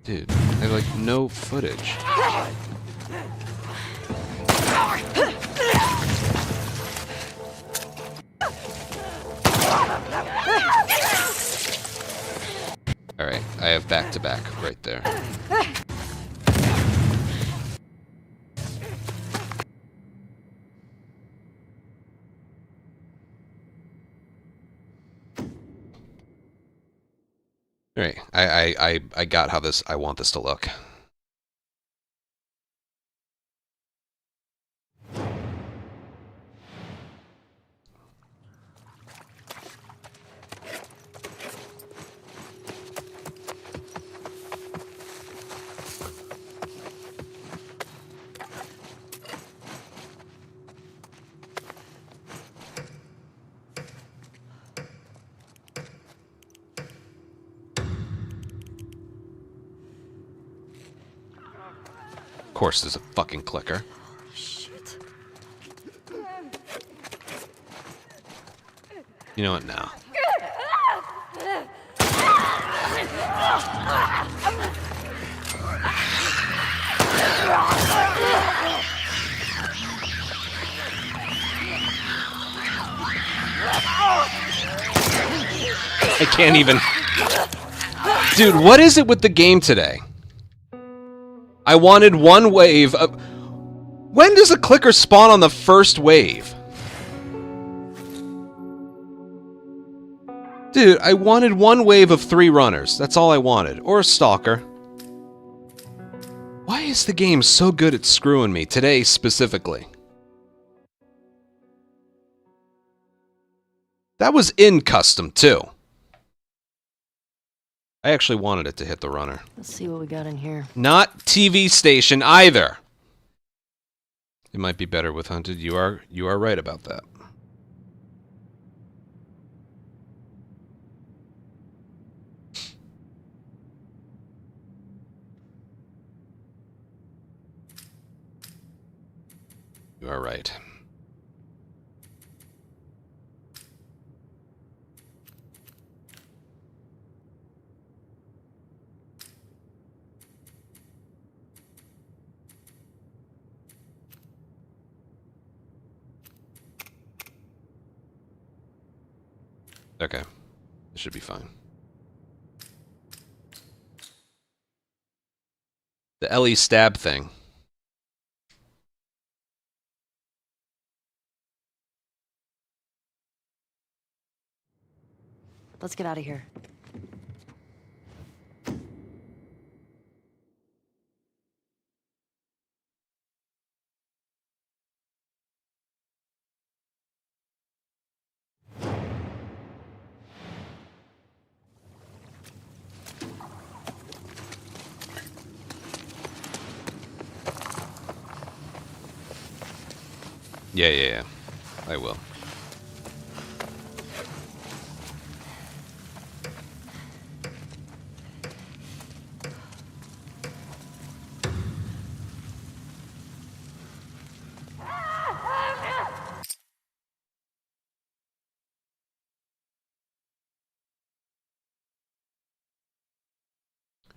Dude, I have like no footage. Alright, I have back-to-back right there. Alright, I got how I want this to look. Of course there's a fucking clicker. Shit. You know what, now. I can't even... Dude, what is it with the game today? I wanted one wave of... When does a clicker spawn on the first wave? Dude, I wanted one wave of 3 runners. That's all I wanted. Or a stalker. Why is the game so good at screwing me, today specifically? That was in custom, too. I actually wanted it to hit the runner. Let's see what we got in here. Not TV station either. It might be better with hunted. You are right about that. You are right. Okay. It should be fine. The Ellie stab thing. Let's get out of here. Yeah. I will.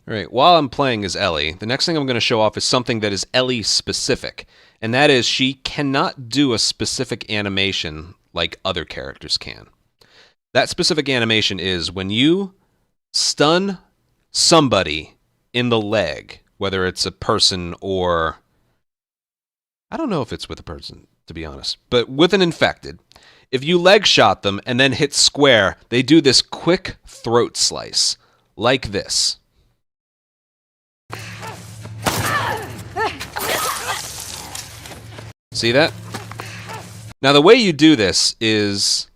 Alright, while I'm playing as Ellie, the next thing I'm going to show off is something that is Ellie specific. And that is she cannot do a specific animation like other characters can. That specific animation is when you stun somebody in the leg, whether it's a person or... I don't know if it's with a person, to be honest. But with an infected, if you leg shot them and then hit square, they do this quick throat slice. Like this. See that? Now the way you do this is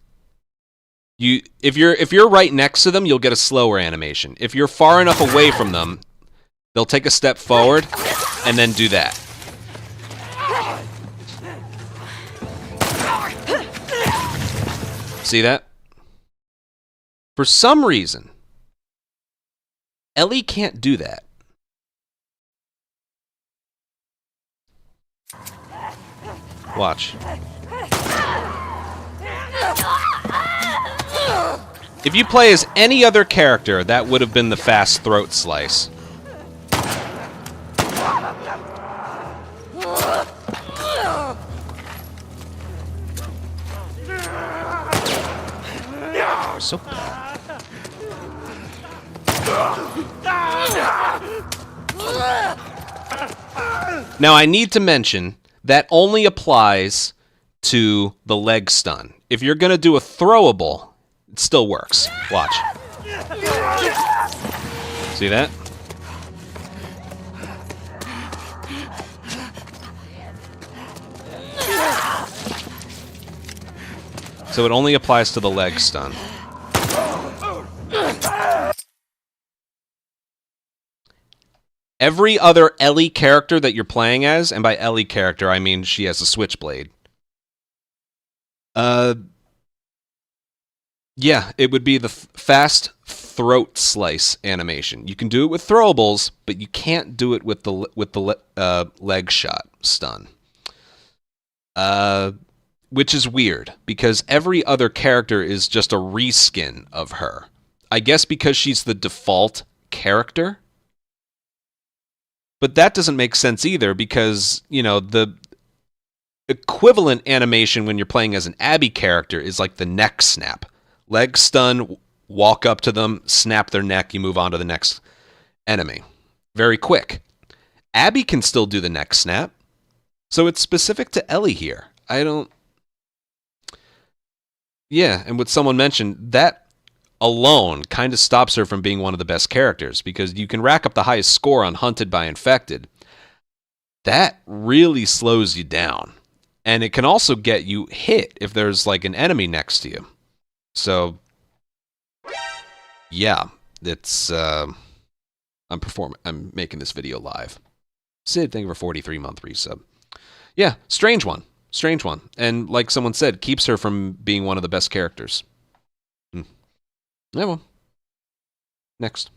if you're right next to them, you'll get a slower animation. If you're far enough away from them, they'll take a step forward and then do that. See that? For some reason, Ellie can't do that. Watch. If you play as any other character, that would have been the fast throat slice. So bad. Now I need to mention that only applies to the leg stun. If you're going to do a throwable, it still works. Watch. See that? So it only applies to the leg stun. Every other Ellie character that you're playing as, and by Ellie character, I mean she has a switchblade. Yeah, it would be the fast throat slice animation. You can do it with throwables, but you can't do it with the leg shot stun. Which is weird, because every other character is just a reskin of her. I guess because she's the default character. But that doesn't make sense either, because, you know, the equivalent animation when you're playing as an Abby character is like the neck snap. Leg stun, walk up to them, snap their neck, you move on to the next enemy. Very quick. Abby can still do the neck snap. So it's specific to Ellie here. Yeah, and what someone mentioned, that alone kind of stops her from being one of the best characters, because you can rack up the highest score on Hunted by Infected. That really slows you down. And it can also get you hit if there's like an enemy next to you. So, yeah, it's, I'm making this video live. Sid, thank you for 43-month resub. Yeah, strange one. Strange one. And like someone said, keeps her from being one of the best characters. Yeah, well. Next.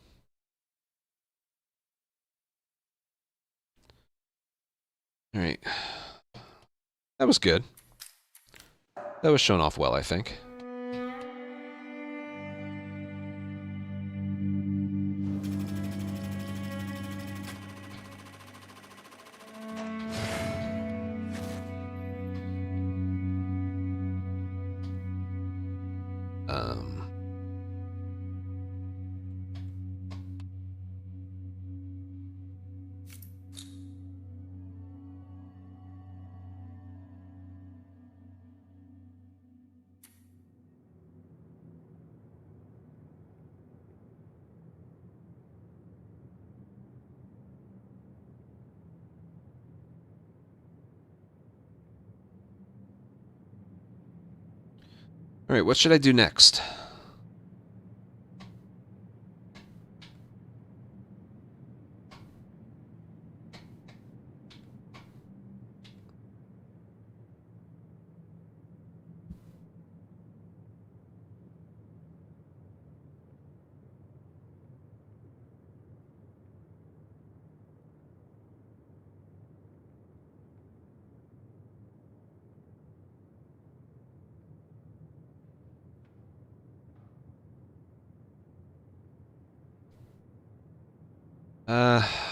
All right. That was good. That was shown off well, I think. Alright, what should I do next?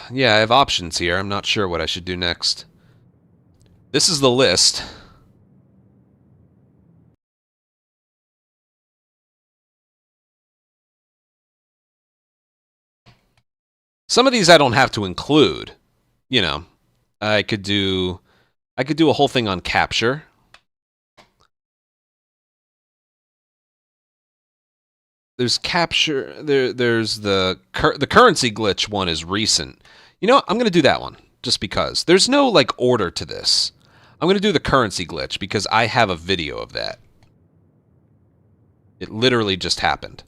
Yeah, I have options here. I'm not sure what I should do next. This is the list. Some of these I don't have to include. You know, I could do a whole thing on capture. There's capture. There's the currency glitch one is recent. You know what? I'm gonna do that one just because. There's no like order to this. I'm gonna do the currency glitch because I have a video of that. It literally just happened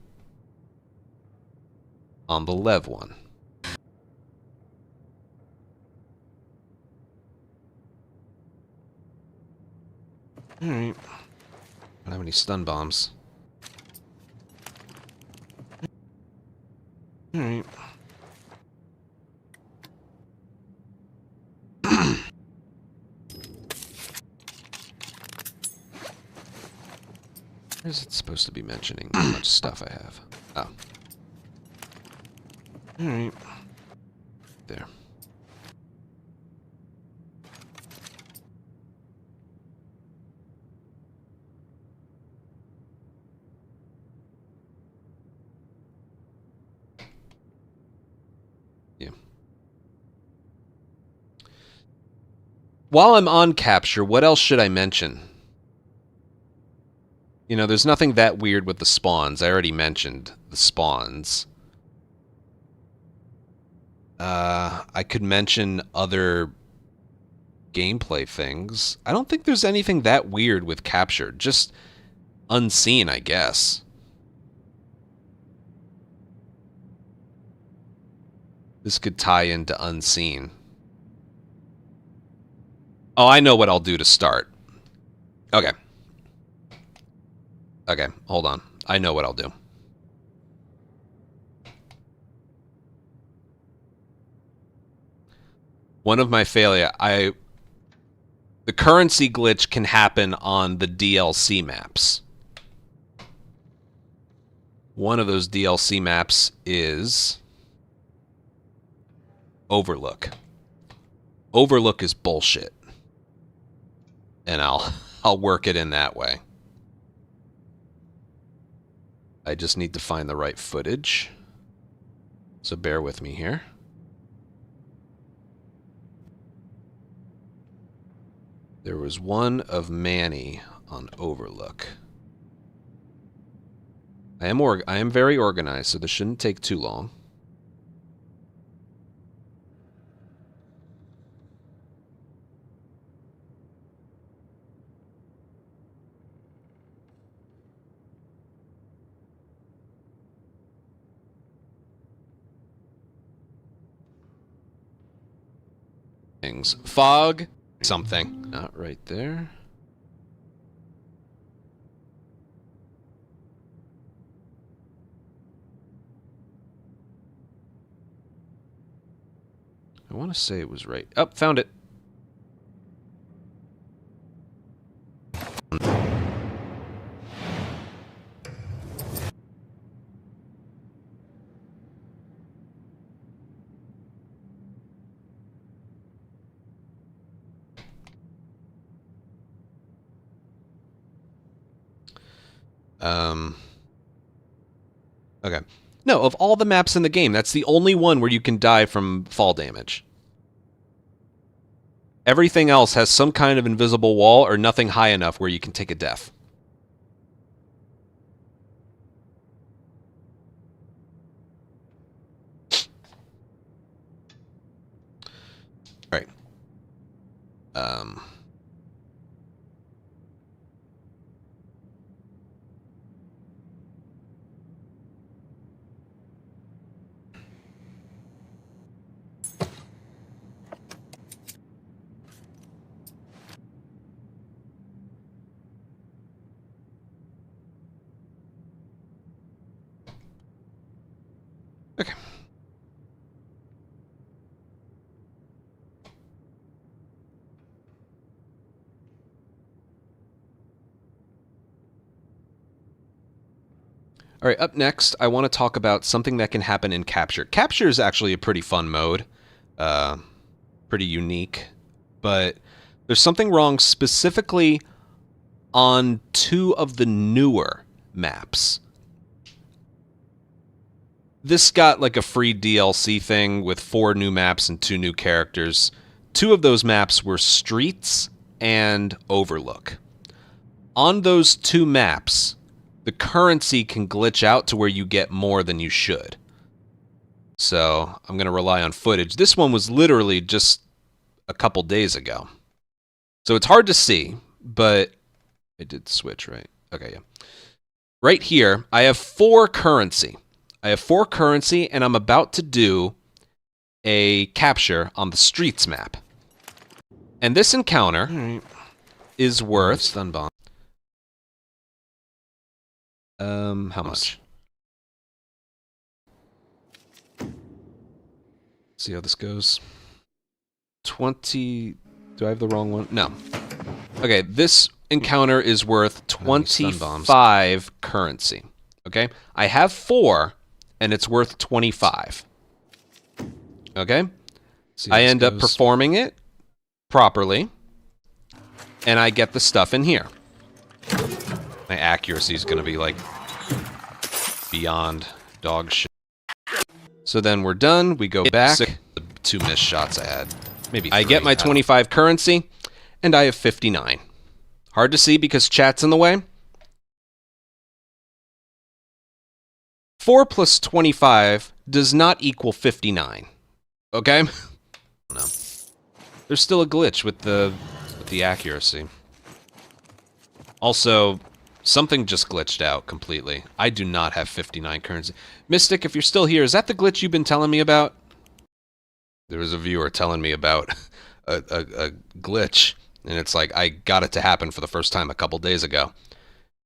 on the Lev one. Alright. Don't have any stun bombs. Alright. Where's it supposed to be mentioning how much stuff I have? Oh. Alright. There. Yeah. While I'm on capture, what else should I mention? You know, there's nothing that weird with the spawns. I already mentioned the spawns. I could mention other gameplay things. I don't think there's anything that weird with capture. Just unseen, I guess. This could tie into unseen. Oh, I know what I'll do to start. Okay. Okay, hold on. I know what I'll do. One of my failure, the currency glitch can happen on the DLC maps. One of those DLC maps is Overlook. Overlook is bullshit. And I'll work it in that way. I just need to find the right footage. So bear with me here. There was one of Manny on Overlook. I am very organized, so this shouldn't take too long. Things. Fog. Something. Not right there. I want to say it was right. Oh, found it. Okay. No, of all the maps in the game, that's the only one where you can die from fall damage. Everything else has some kind of invisible wall or nothing high enough where you can take a death. All right. Okay. All right, up next, I want to talk about something that can happen in Capture. Capture is actually a pretty fun mode, pretty unique, but there's something wrong specifically on 2 of the newer maps. This got like a free DLC thing with 4 new maps and 2 new characters. 2 of those maps were Streets and Overlook. On those 2 maps, the currency can glitch out to where you get more than you should. So I'm going to rely on footage. This one was literally just a couple days ago. So it's hard to see, but it did switch, right? Okay, yeah. Right here, I have 4 currency. I have 4 currency, and I'm about to do a capture on the Streets map. And this encounter is worth... Stun bomb. How much? See how this goes. 20... Do I have the wrong one? No. Okay, this encounter is worth 25 currency. Okay? I have 4, and it's worth 25. Okay? I end up performing it properly, and I get the stuff in here. My accuracy is going to be, like, beyond dog shit. So then we're done. We go back. The 2 missed shots I had. Maybe 3. I get my 25 currency, and I have 59. Hard to see because chat's in the way. 4 plus 25 does not equal 59. Okay? No. There's still a glitch with the accuracy. Also, something just glitched out completely. I do not have 59 currency. Mystic, if you're still here, is that the glitch you've been telling me about? There was a viewer telling me about a glitch, and it's like, I got it to happen for the first time a couple days ago.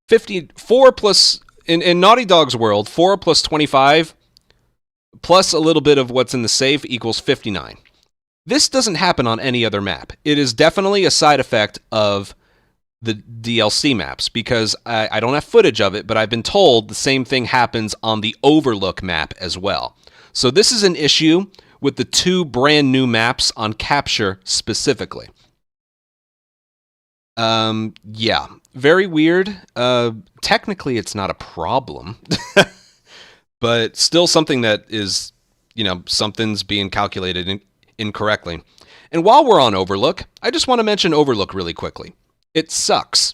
54 plus, in Naughty Dog's world, 4 plus 25, plus a little bit of what's in the save equals 59. This doesn't happen on any other map. It is definitely a side effect of the DLC maps, because I don't have footage of it, but I've been told the same thing happens on the Overlook map as well. So this is an issue with the 2 brand new maps on Capture specifically. Yeah, very weird. Technically, it's not a problem, but still something that is, you know, something's being calculated incorrectly. And while we're on Overlook, I just want to mention Overlook really quickly. It sucks.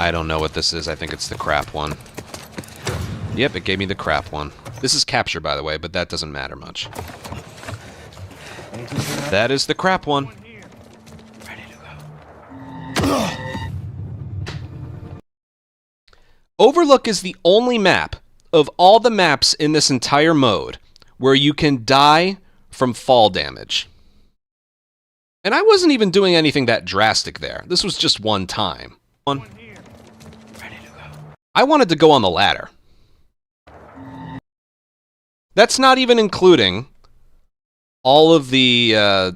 I don't know what this is. I think it's the crap one. Yep, it gave me the crap one. This is Capture, by the way, but that doesn't matter much. That is the crap one. Ready to go. Overlook is the only map of all the maps in this entire mode where you can die from fall damage. And I wasn't even doing anything that drastic there. This was just one time. Ready to go. I wanted to go on the ladder. That's not even including all of the,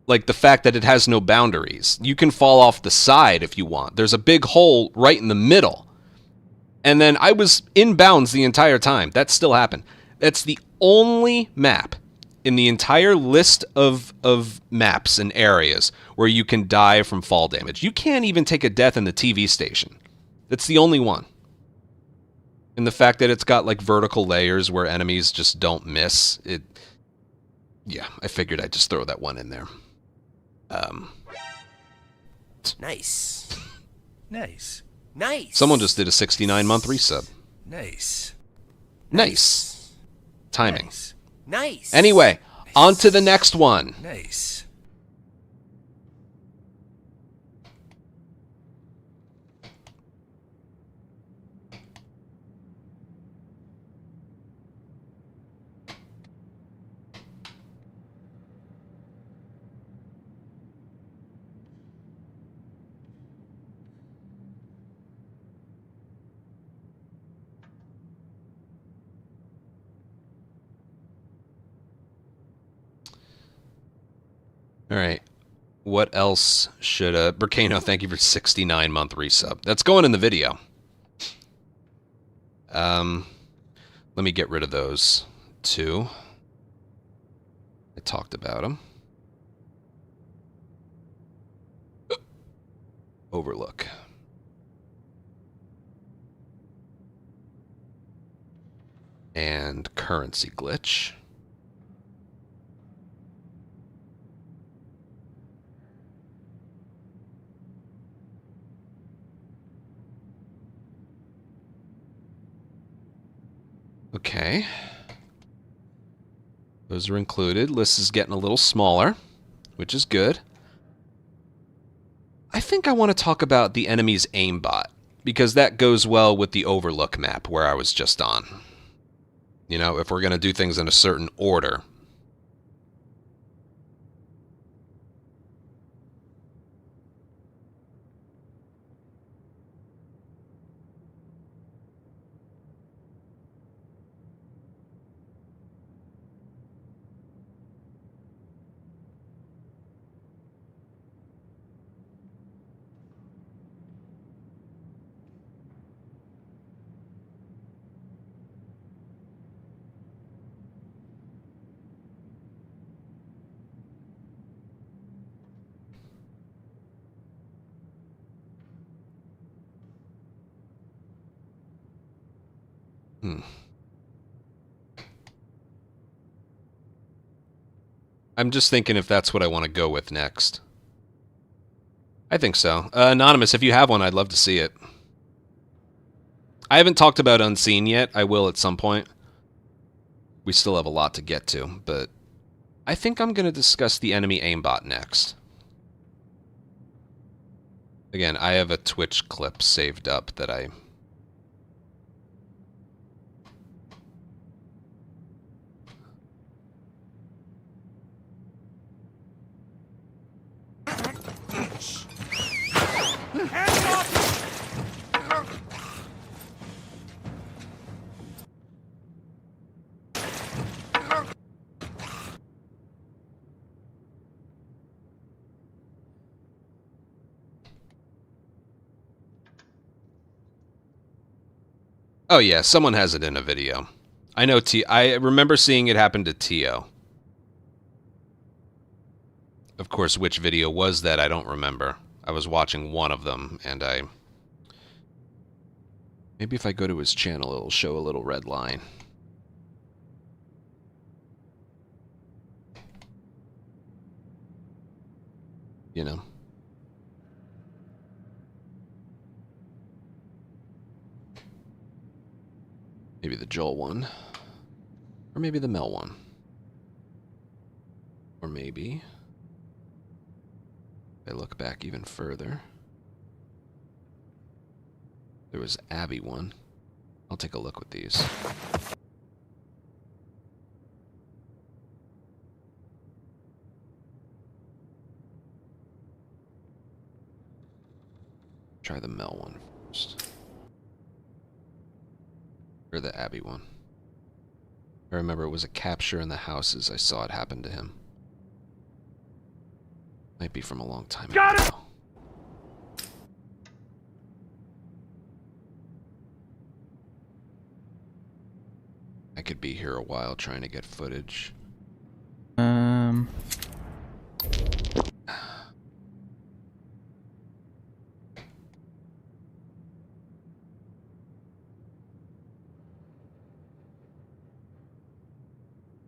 like the fact that it has no boundaries. You can fall off the side if you want. There's a big hole right in the middle. And then I was in bounds the entire time. That still happened. That's the only map in the entire list of maps and areas where you can die from fall damage. You can't even take a death in the TV station. That's the only one. And the fact that it's got like vertical layers where enemies just don't miss, yeah, I figured I'd just throw that one in there. Nice. Nice. Nice. Someone just did a 69-month resub. Nice. Nice. Timing. Nice. Nice. Anyway, on to the next one. Nice. All right. What else should... Burkano, thank you for 69-month resub. That's going in the video. Let me get rid of those two. I talked about them. Overlook. And currency glitch. Okay. Those are included. List is getting a little smaller, which is good. I think I want to talk about the enemy's aimbot, because that goes well with the Overlook map where I was just on. You know, if we're going to do things in a certain order. I'm just thinking if that's what I want to go with next. I think so. Anonymous, if you have one, I'd love to see it. I haven't talked about Unseen yet. I will at some point. We still have a lot to get to, but I think I'm going to discuss the enemy aimbot next. Again, I have a Twitch clip saved up that I... Oh yeah, someone has it in a video. I know I remember seeing it happen to Tio. Of course, which video was that? I don't remember. I was watching one of them, and I... Maybe if I go to his channel, it'll show a little red line. You know? Maybe the Joel one. Or maybe the Mel one. Or maybe... if I look back even further... there was Abby one. I'll take a look with these. Try the Mel one first. Or the Abby one. I remember it was a capture in the houses. I saw it happen to him. Might be from a long time ago. Got it! I could be here a while trying to get footage.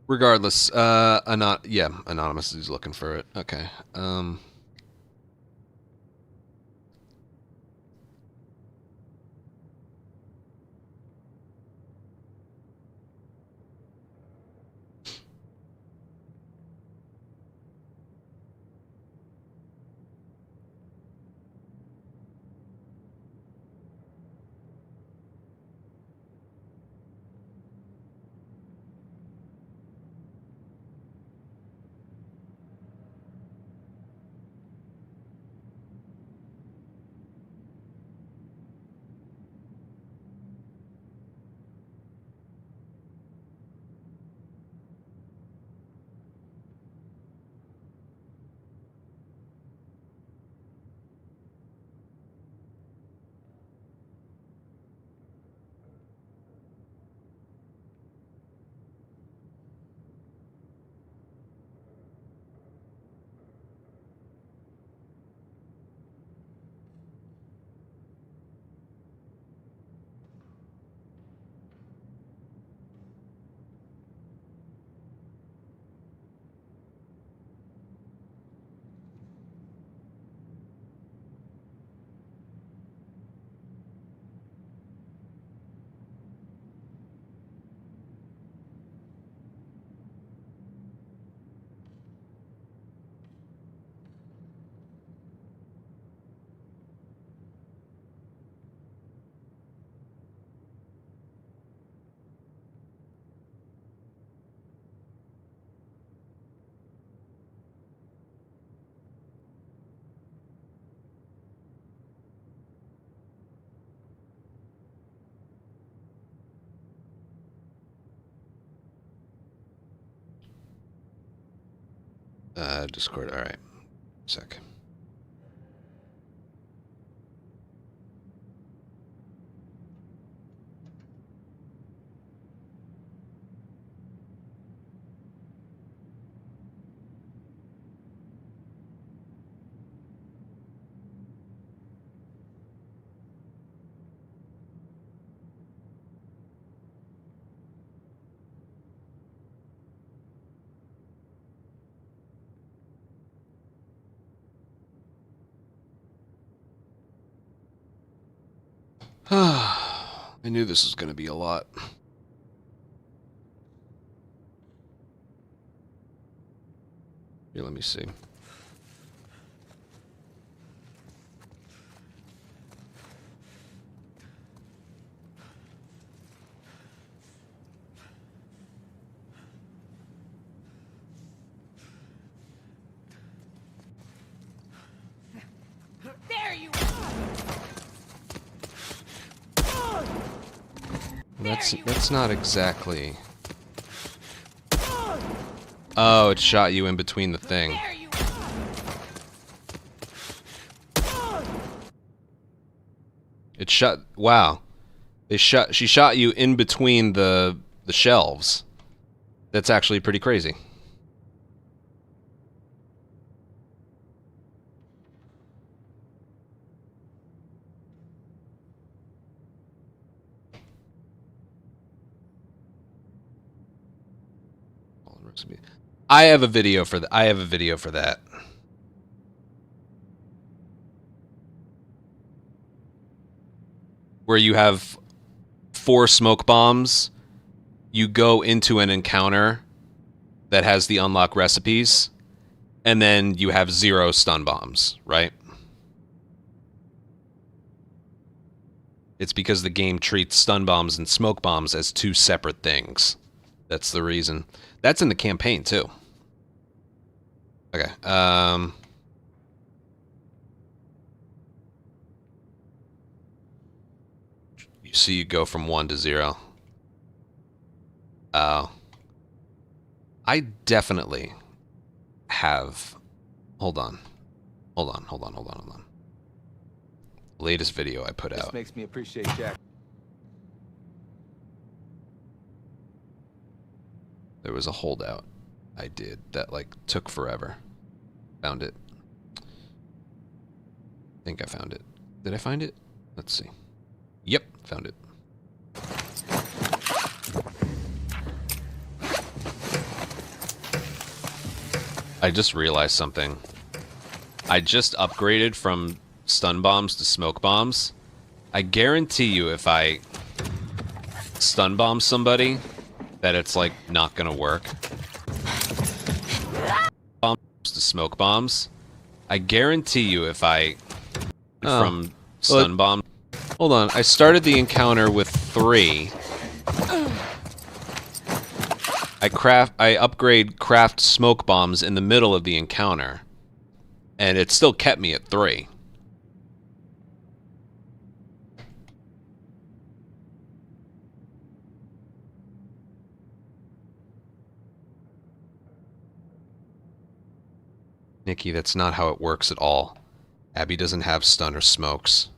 Regardless, yeah, Anonymous is looking for it. Okay. Discord. All right. Sec. I knew this was going to be a lot. Here, let me see. There you That's not exactly. Oh, it shot you in between the thing. There you It shot. Wow. She shot you in between the shelves. That's actually pretty crazy. I have a video for that. I have a video for that. Where you have 4 smoke bombs, you go into an encounter that has the unlock recipes, and then you have 0 stun bombs, right? It's because the game treats stun bombs and smoke bombs as 2 separate things. That's the reason. That's in the campaign, too. Okay, you see you go from 1 to 0. Oh. I definitely have... Hold on. Latest video I put out. This makes me appreciate Jack. There was a holdout I did that, like, took forever. Found it. I think I found it. Did I find it? Let's see. Yep, found it. I just realized something. I just upgraded from stun bombs to smoke bombs. I guarantee you if I stun bomb somebody that it's like not gonna work. Bombs to smoke bombs. I guarantee you if I from stun bomb. Hold on, I started the encounter with 3. I upgrade craft smoke bombs in the middle of the encounter, and it still kept me at 3. Nikki, that's not how it works at all. Abby doesn't have stun or smokes.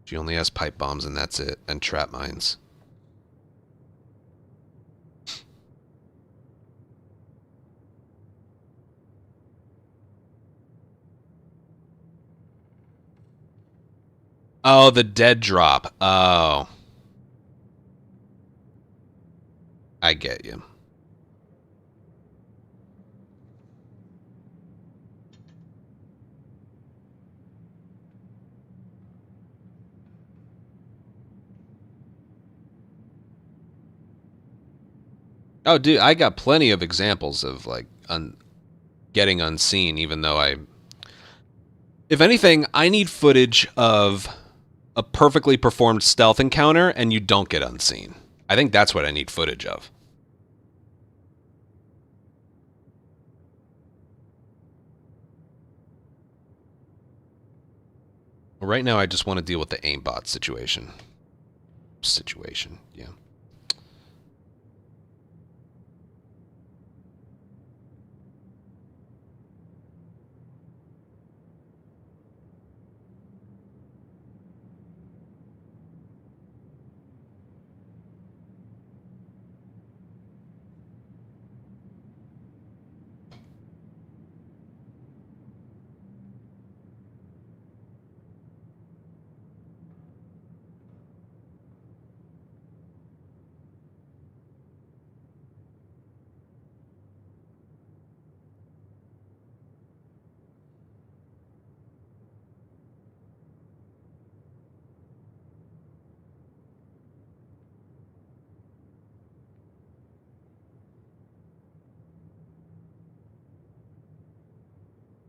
She only has pipe bombs and that's it, and trap mines. Oh, the dead drop. Oh. I get you. Oh, dude, I got plenty of examples of, like, getting unseen, even though I... If anything, I need footage of a perfectly performed stealth encounter and you don't get unseen. I think that's what I need footage of. Right now, I just want to deal with the aimbot situation. Yeah.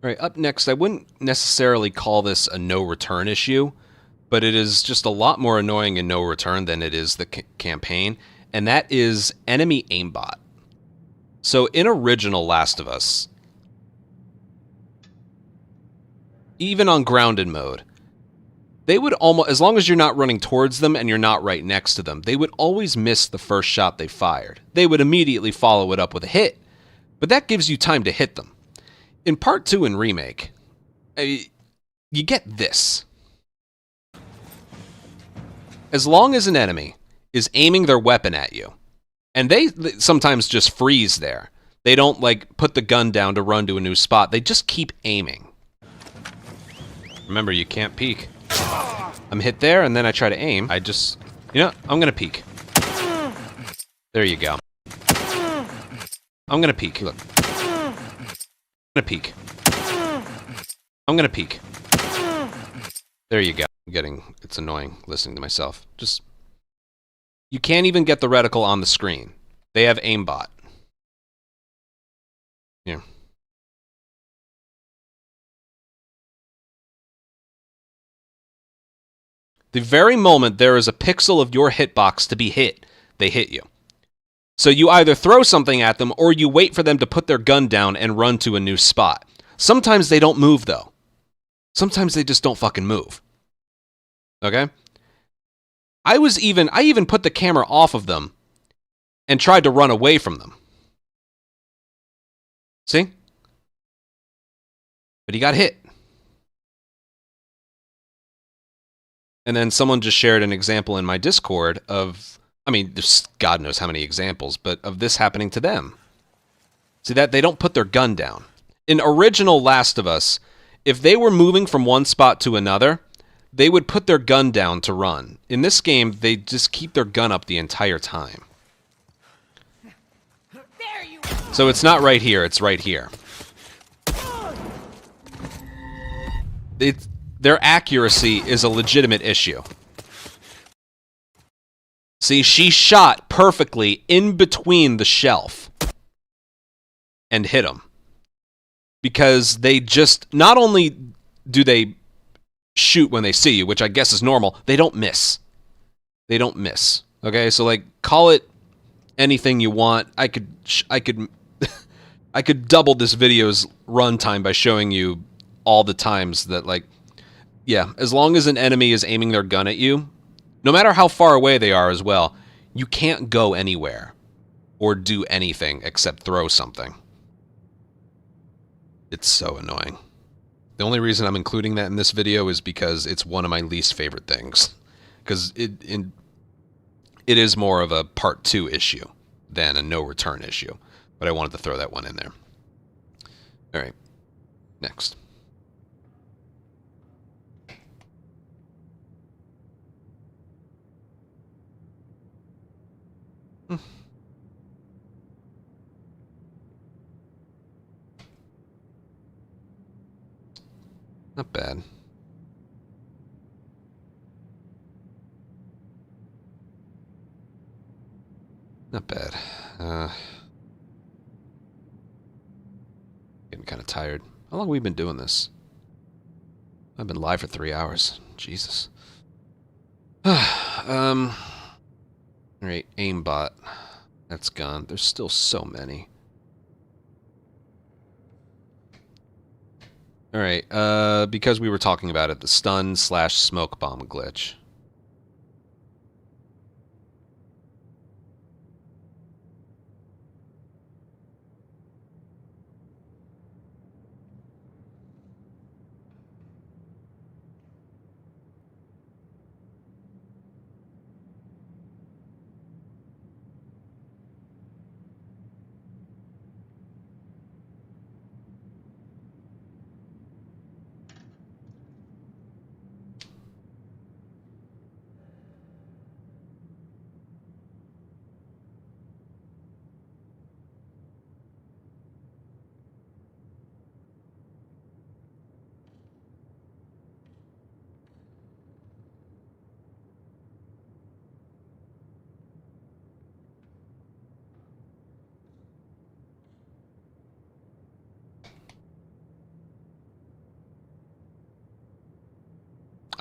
All right, up next, I wouldn't necessarily call this a no return issue, but it is just a lot more annoying in no return than it is the campaign, and that is enemy aimbot. So in original Last of Us, even on grounded mode, they would almost, as long as you're not running towards them and you're not right next to them, they would always miss the first shot they fired. They would immediately follow it up with a hit, but that gives you time to hit them. In Part 2 in Remake, you get this. As long as an enemy is aiming their weapon at you, and they sometimes just freeze there. They don't, like, put the gun down to run to a new spot. They just keep aiming. Remember, you can't peek. I'm hit there, and then I try to aim. I just... You know, I'm gonna peek. There you go. I'm gonna peek. Look. I'm gonna peek. I'm gonna peek. There you go. I'm getting... It's annoying listening to myself. Just... You can't even get the reticle on the screen. They have aimbot. Yeah. The very moment there is a pixel of your hitbox to be hit, they hit you. So you either throw something at them or you wait for them to put their gun down and run to a new spot. Sometimes they don't move, though. Sometimes they just don't fucking move. Okay? I even put the camera off of them and tried to run away from them. See? But he got hit. And then someone just shared an example in my Discord of, I mean, there's God knows how many examples, but of this happening to them. See that? They don't put their gun down. In original Last of Us, if they were moving from one spot to another, they would put their gun down to run. In this game, they just keep their gun up the entire time. There you So it's not right here, it's right here. Their accuracy is a legitimate issue. See, she shot perfectly in between the shelf and hit him. Because they just, not only do they shoot when they see you, which I guess is normal, they don't miss. They don't miss. Okay, so like, call it anything you want. I could I could double this video's runtime by showing you all the times that, like, yeah, as long as an enemy is aiming their gun at you, no matter how far away they are as well, you can't go anywhere or do anything except throw something. It's so annoying. The only reason I'm including that in this video is because it's one of my least favorite things. Because it is more of a part 2 issue than a no return issue. But I wanted to throw that one in there. Alright. Next. Not bad. Not bad. Getting kind of tired. How long have we been doing this? I've been live for 3 hours. Jesus. Alright, aimbot. That's gone. There's still so many. Alright, because we were talking about it, the stun/smoke bomb glitch.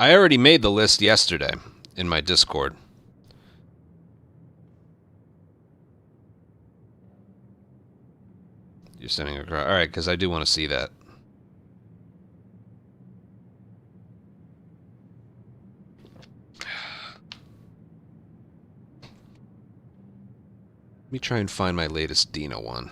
I already made the list yesterday in my Discord. You're sending across. All right, because I do want to see that. Let me try and find my latest Dina one.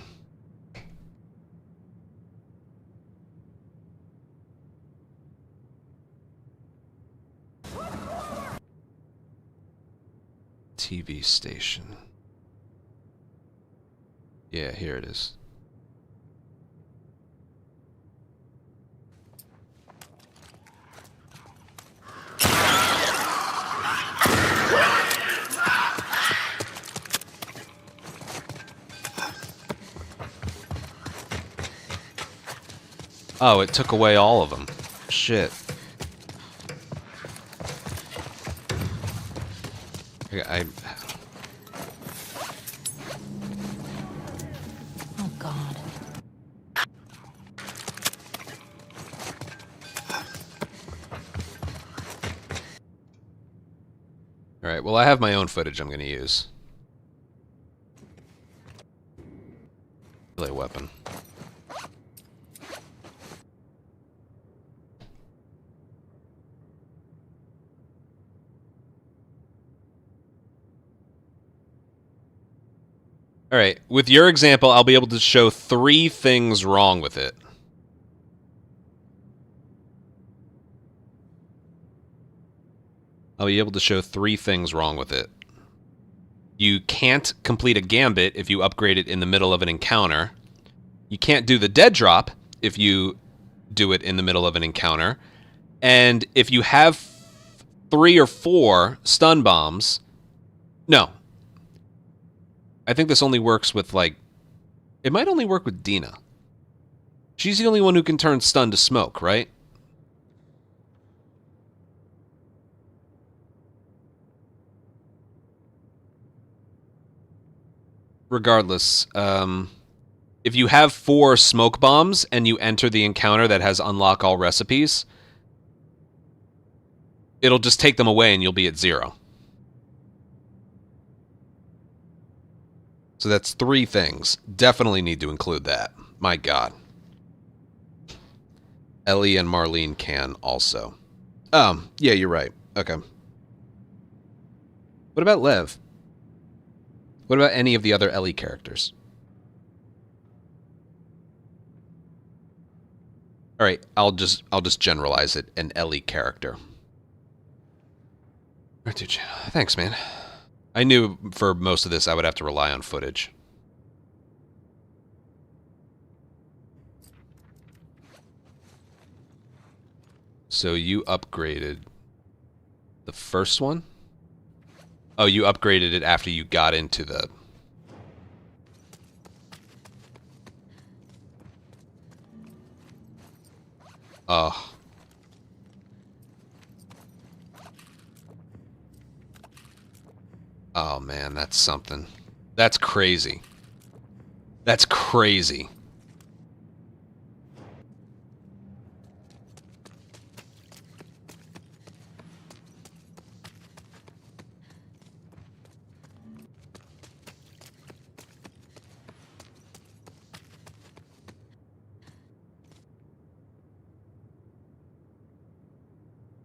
TV station. Yeah, here it is. Oh, it took away all of them. Shit. Oh, God. Alright, well I have my own footage I'm going to use. Melee weapon. Alright, with your example, I'll be able to show 3 things wrong with it. I'll be able to show 3 things wrong with it. You can't complete a gambit if you upgrade it in the middle of an encounter. You can't do the dead drop if you do it in the middle of an encounter. And if you have 3 or 4 stun bombs... No. I think this only works with, like... It might only work with Dina. She's the only one who can turn stun to smoke, right? Regardless, if you have 4 smoke bombs and you enter the encounter that has unlock all recipes, it'll just take them away and you'll be at 0. So that's 3 things. Definitely need to include that. My God. Ellie and Marlene can also. Yeah, you're right. Okay. What about Lev? What about any of the other Ellie characters? All right, I'll just generalize it. An Ellie character. Thanks, man. I knew for most of this I would have to rely on footage. So you upgraded the first one? Oh, you upgraded it after you got into the... Oh. Oh, man, that's something. That's crazy. That's crazy.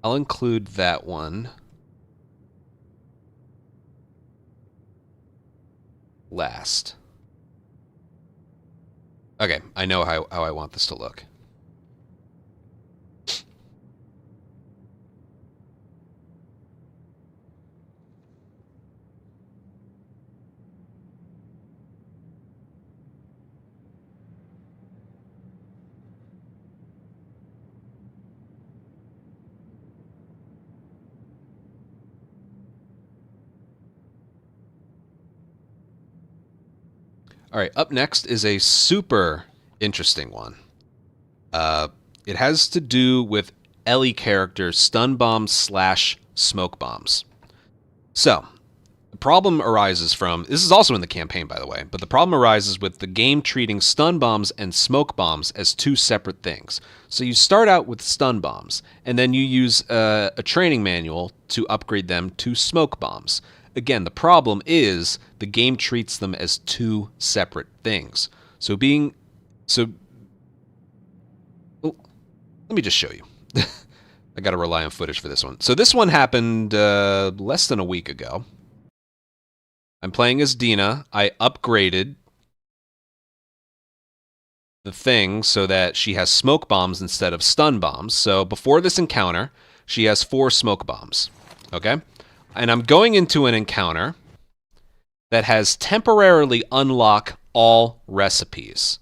I'll include that one last. Okay, I know how I want this to look. All right, up next is a super interesting one. It has to do with Ellie characters, stun bombs / smoke bombs. So, problem arises from, this is also in the campaign, by the way, but the problem arises with the game treating stun bombs and smoke bombs as two separate things. So you start out with stun bombs, and then you use a training manual to upgrade them to smoke bombs. Again, the problem is the game treats them as two separate things. Well, let me just show you. I got to rely on footage for this one. So this one happened less than a week ago. I'm playing as Dina. I upgraded the thing so that she has smoke bombs instead of stun bombs. So before this encounter, she has 4 smoke bombs. Okay? And I'm going into an encounter that has temporarily unlock all recipes.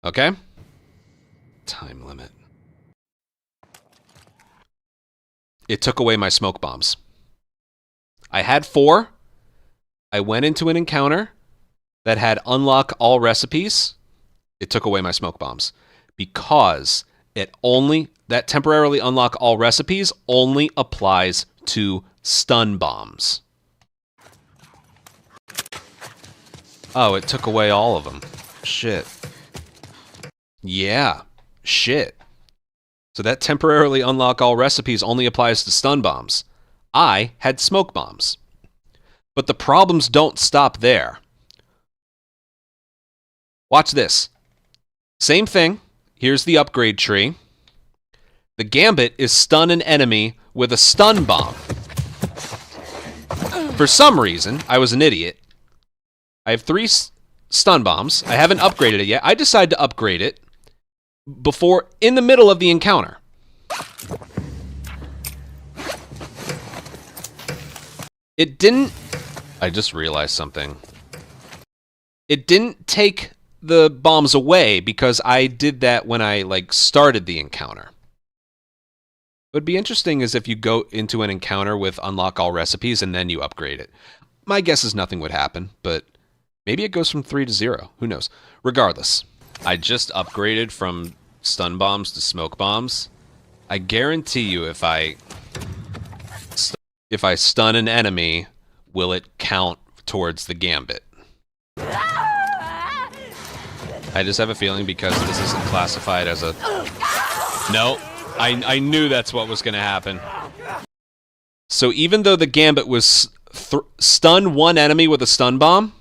Okay? Time limit. It took away my smoke bombs. I had 4. I went into an encounter that had unlock all recipes. It took away my smoke bombs because that temporarily unlock all recipes only applies to stun bombs. Oh, it took away all of them. Shit. Yeah. Shit. So that temporarily unlock all recipes only applies to stun bombs. I had smoke bombs. But the problems don't stop there. Watch this. Same thing. Here's the upgrade tree. The Gambit is stun an enemy with a stun bomb. For some reason, I was an idiot. I have 3 stun bombs. I haven't upgraded it yet. I decided to upgrade it in the middle of the encounter. It didn't... I just realized something. It didn't take the bombs away because I did that when I, started the encounter. What would be interesting is if you go into an encounter with unlock all recipes and then you upgrade it. My guess is nothing would happen, but maybe it goes from 3 to 0. Who knows? Regardless, I just upgraded from stun bombs to smoke bombs. I guarantee you if I stun an enemy, will it count towards the Gambit? I just have a feeling because this isn't classified as a... No, I knew that's what was going to happen. So even though the Gambit was stun one enemy with a stun bomb,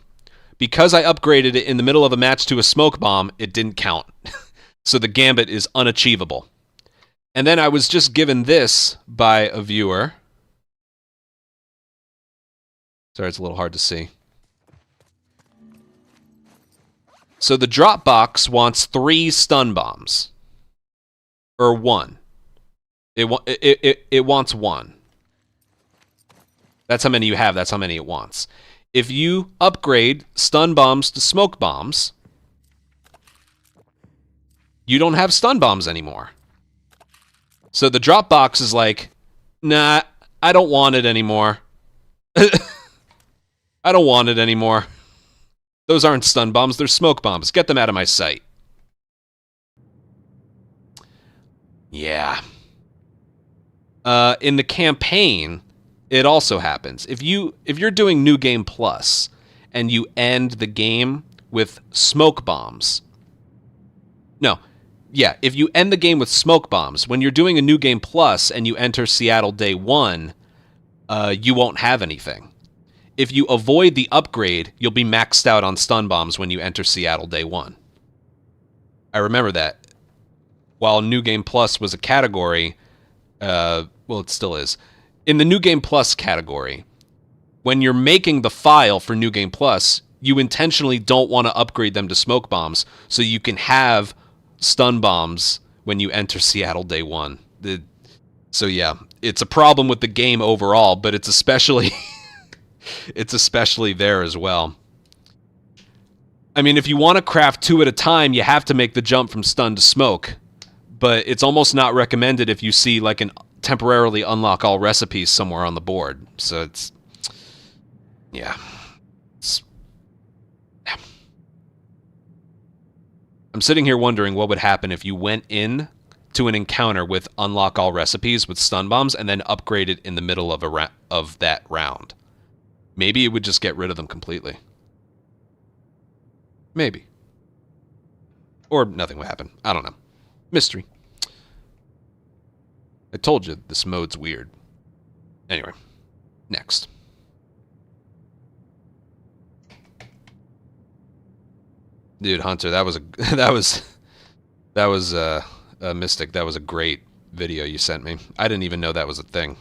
because I upgraded it in the middle of a match to a smoke bomb, it didn't count. So the Gambit is unachievable. And then I was just given this by a viewer. Sorry, it's a little hard to see. So the drop box wants 3 stun bombs. Or 1. It wants 1. That's how many you have, that's how many it wants. If you upgrade stun bombs to smoke bombs, you don't have stun bombs anymore. So the drop box is like, nah, I don't want it anymore. I don't want it anymore. Those aren't stun bombs, they're smoke bombs. Get them out of my sight. Yeah. In the campaign, it also happens. If you're doing New Game Plus and you end the game with smoke bombs. No. Yeah, if you end the game with smoke bombs, when you're doing a New Game Plus and you enter Seattle Day 1, you won't have anything. If you avoid the upgrade, you'll be maxed out on stun bombs when you enter Seattle Day 1. I remember that. While New Game Plus was a category, well, it still is. In the New Game Plus category, when you're making the file for New Game Plus, you intentionally don't want to upgrade them to smoke bombs so you can have stun bombs when you enter Seattle Day 1. So yeah, it's a problem with the game overall, but it's especially it's especially there as well. I mean, if you want to craft 2 at a time, you have to make the jump from stun to smoke, but it's almost not recommended if you see like an temporarily unlock all recipes somewhere on the board. So it's yeah. I'm sitting here wondering what would happen if you went in to an encounter with unlock all recipes with stun bombs and then upgraded in the middle of that round. Maybe it would just get rid of them completely. Maybe. Or nothing would happen. I don't know. Mystery. I told you this mode's weird. Anyway, next. Dude, Hunter, that was a that was a Mystic. That was a great video you sent me. I didn't even know that was a thing.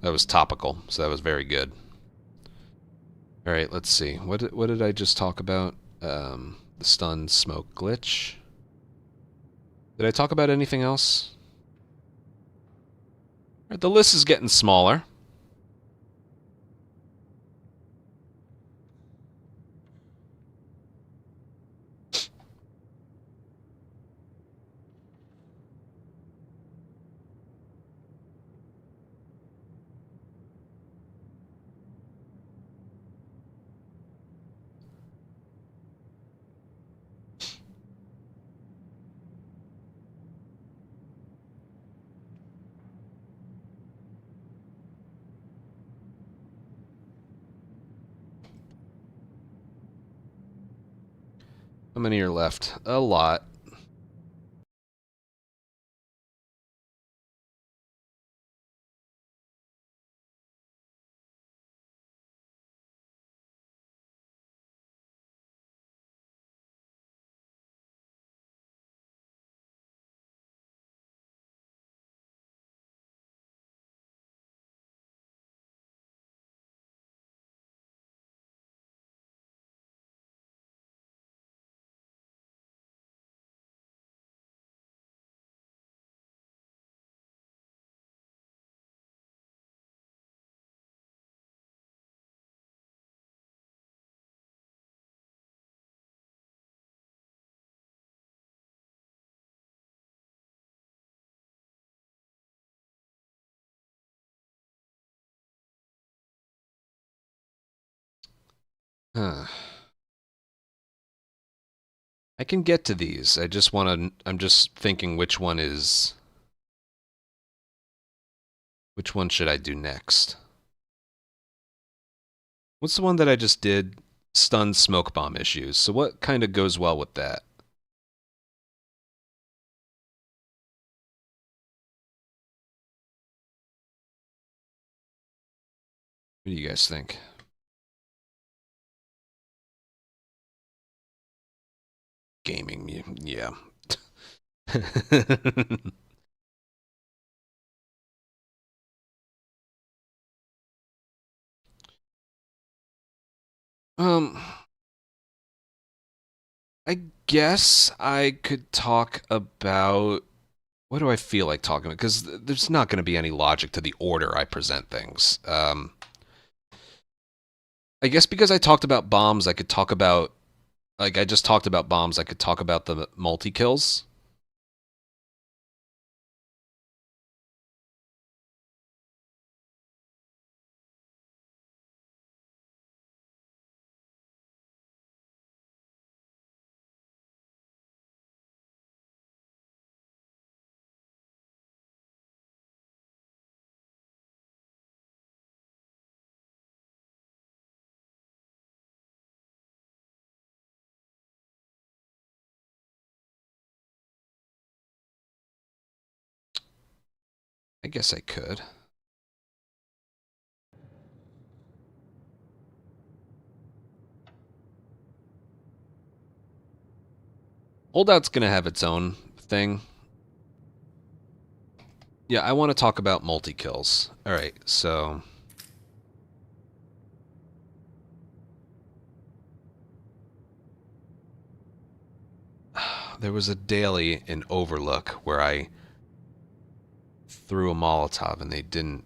That was topical, so that was very good. All right, let's see. What did I just talk about? The stun smoke glitch. Did I talk about anything else? All right, the list is getting smaller. How many are left? A lot. Huh. I can get to these. I just want to... I'm just thinking which one is... Which one should I do next? What's the one that I just did? Stun smoke bomb issues. So what kind of goes well with that? What do you guys think? Gaming, yeah. um, I guess I could talk about... What do I feel like talking about? Because there's not going to be any logic to the order I present things. I guess because I talked about bombs, I could talk about... Like, I just talked about bombs, I could talk about the multi-kills. I guess I could. Holdout's going to have its own thing. Yeah, I want to talk about multi-kills. Alright, so... There was a daily in Overlook where I threw a Molotov and they didn't...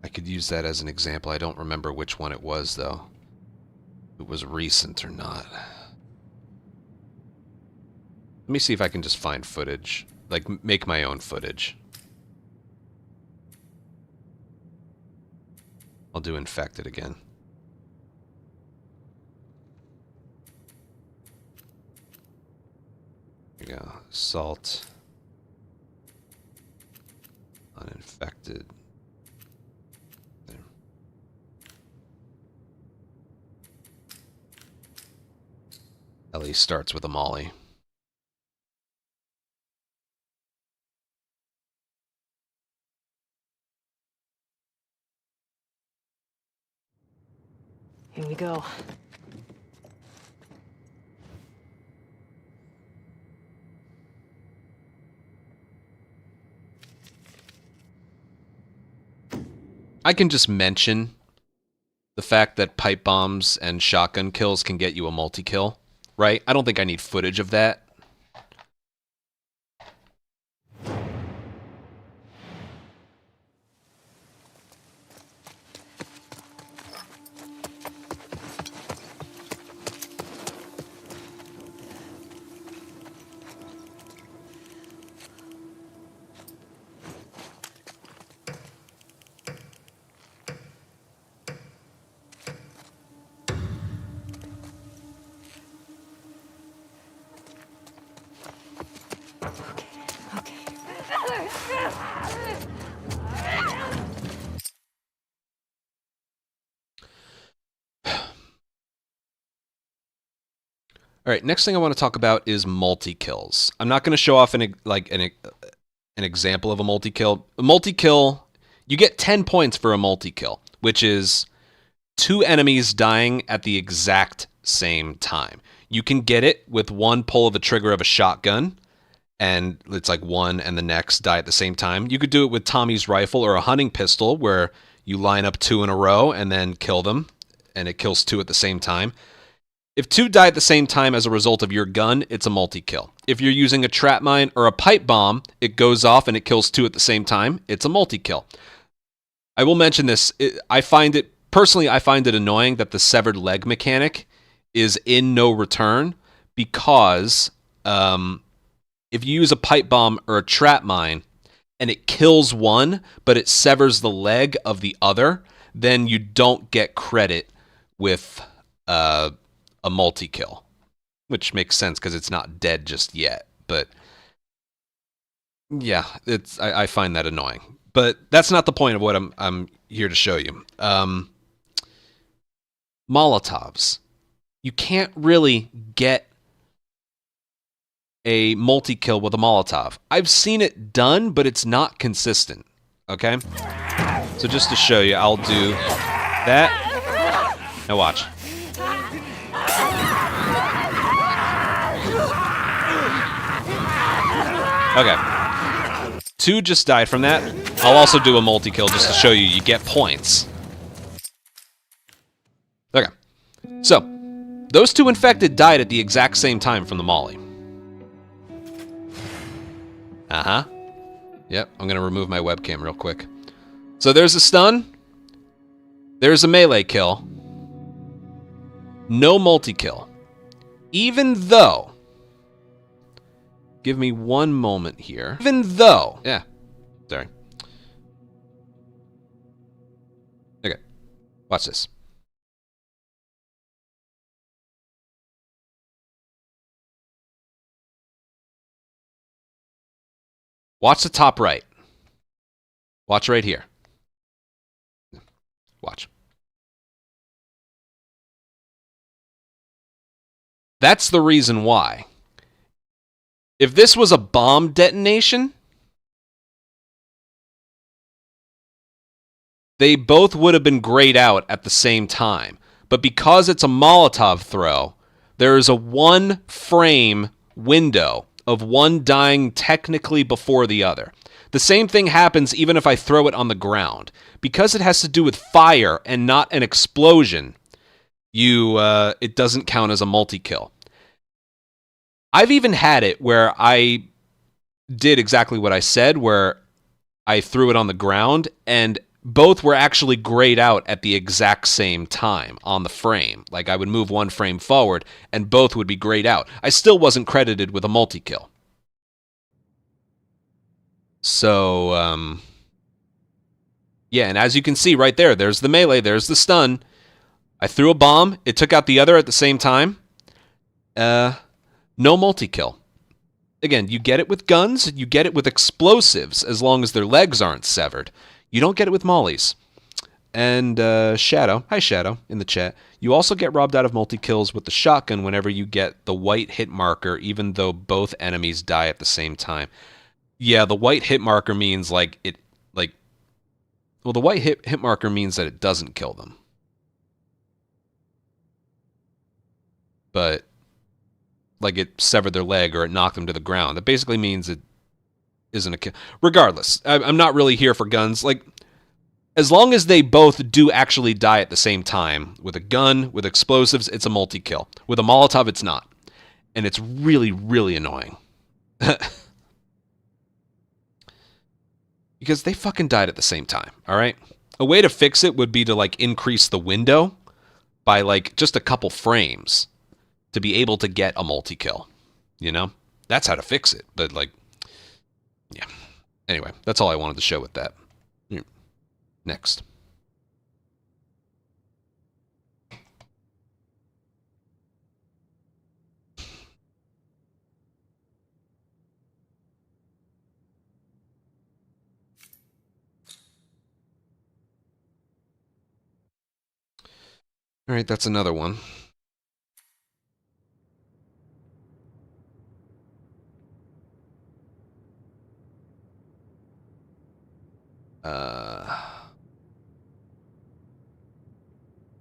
I could use that as an example. I don't remember which one it was, though. If it was recent or not. Let me see if I can just find footage. Like, make my own footage. I'll do Infected again. Assault. Uninfected. There. Ellie starts with a molly. Here we go. I can just mention the fact that pipe bombs and shotgun kills can get you a multi-kill, right? I don't think I need footage of that. All right, next thing I want to talk about is multi-kills. I'm not going to show off an example of a multi-kill. A multi-kill, you get 10 points for a multi-kill, which is 2 enemies dying at the exact same time. You can get it with one pull of the trigger of a shotgun, and it's like one and the next die at the same time. You could do it with Tommy's rifle or a hunting pistol, where you line up 2 in a row and then kill them, and it kills 2 at the same time. If 2 die at the same time as a result of your gun, it's a multi-kill. If you're using a trap mine or a pipe bomb, it goes off and it kills 2 at the same time, it's a multi-kill. I will mention this. I find it annoying that the severed leg mechanic is in no return, because if you use a pipe bomb or a trap mine and it kills one, but it severs the leg of the other, then you don't get credit with a multi-kill, which makes sense because it's not dead just yet. But yeah, I find that annoying. But that's not the point of what I'm here to show you. Molotovs. You can't really get a multi-kill with a Molotov. I've seen it done, but it's not consistent. Okay? So just to show you, I'll do that. Now watch. Okay. 2 just died from that. I'll also do a multi-kill just to show you get points. Okay. So, those 2 infected died at the exact same time from the molly. Uh-huh. Yep, I'm going to remove my webcam real quick. So there's a stun. There's a melee kill. No multi-kill. Even though... Give me one moment here. Even though... Yeah. Sorry. Okay. Watch this. Watch the top right. Watch right here. Watch. That's the reason why. If this was a bomb detonation, they both would have been grayed out at the same time. But because it's a Molotov throw, there is a 1 frame window of one dying technically before the other. The same thing happens even if I throw it on the ground. Because it has to do with fire and not an explosion, it doesn't count as a multi-kill. I've even had it where I did exactly what I said, where I threw it on the ground, and both were actually grayed out at the exact same time on the frame. Like, I would move 1 frame forward, and both would be grayed out. I still wasn't credited with a multi-kill. So, yeah, and as you can see right there, there's the melee, there's the stun. I threw a bomb, it took out the other at the same time. No multi-kill. Again, you get it with guns, you get it with explosives, as long as their legs aren't severed. You don't get it with mollies. And Shadow, hi Shadow, in the chat. You also get robbed out of multi-kills with the shotgun whenever you get the white hit marker, even though both enemies die at the same time. Yeah, the white hit marker means well, the white hit marker means that it doesn't kill them. But like it severed their leg or it knocked them to the ground. That basically means it isn't a kill. Regardless, I'm not really here for guns. Like, as long as they both do actually die at the same time, with a gun, with explosives, it's a multi-kill. With a Molotov, it's not. And it's really, really annoying. Because they fucking died at the same time, alright? A way to fix it would be to, like, increase the window by, like, just a couple frames to be able to get a multi-kill. You know? That's how to fix it. But, like, yeah. Anyway, that's all I wanted to show with that. Next. All right, that's another one.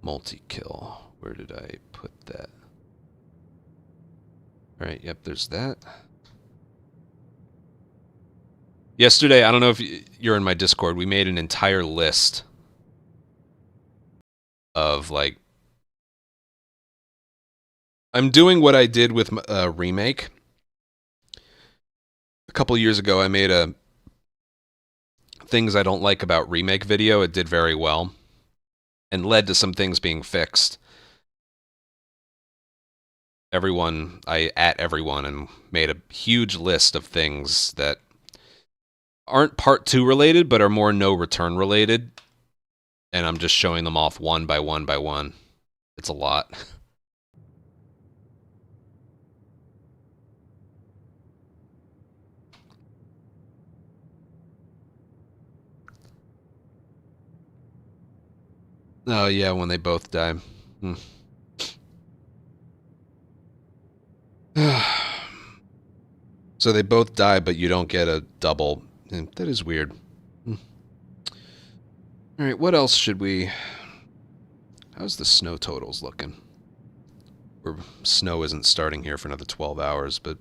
Multi-kill. Where did I put that? All right, yep, there's that. Yesterday, I don't know if you're in my Discord, we made an entire list of, like... I'm doing what I did with Remake. A couple years ago, I made a things I don't like about Remake video. It did very well. And led to some things being fixed. I at everyone and made a huge list of things that aren't part 2 related, but are more no return related. And I'm just showing them off one by one by one. It's a lot. Oh yeah, when they both die. So they both die, but you don't get a double. That is weird. Alright, what else should we... How's the snow totals looking? Or snow isn't starting here for another 12 hours, but...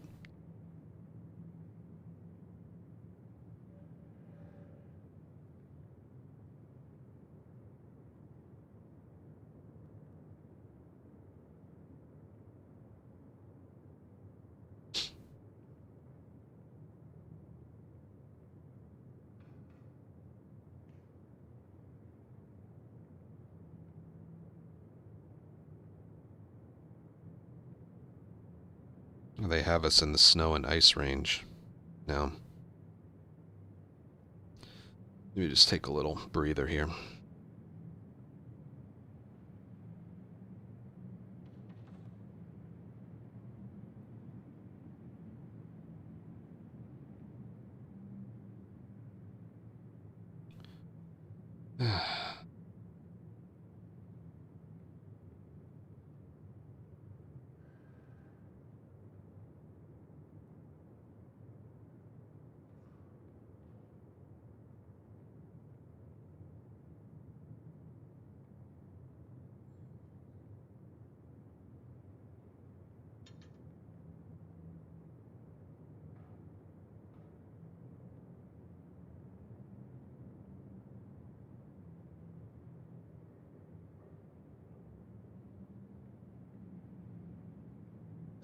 They have us in the snow and ice range now. Let me just take a little breather here.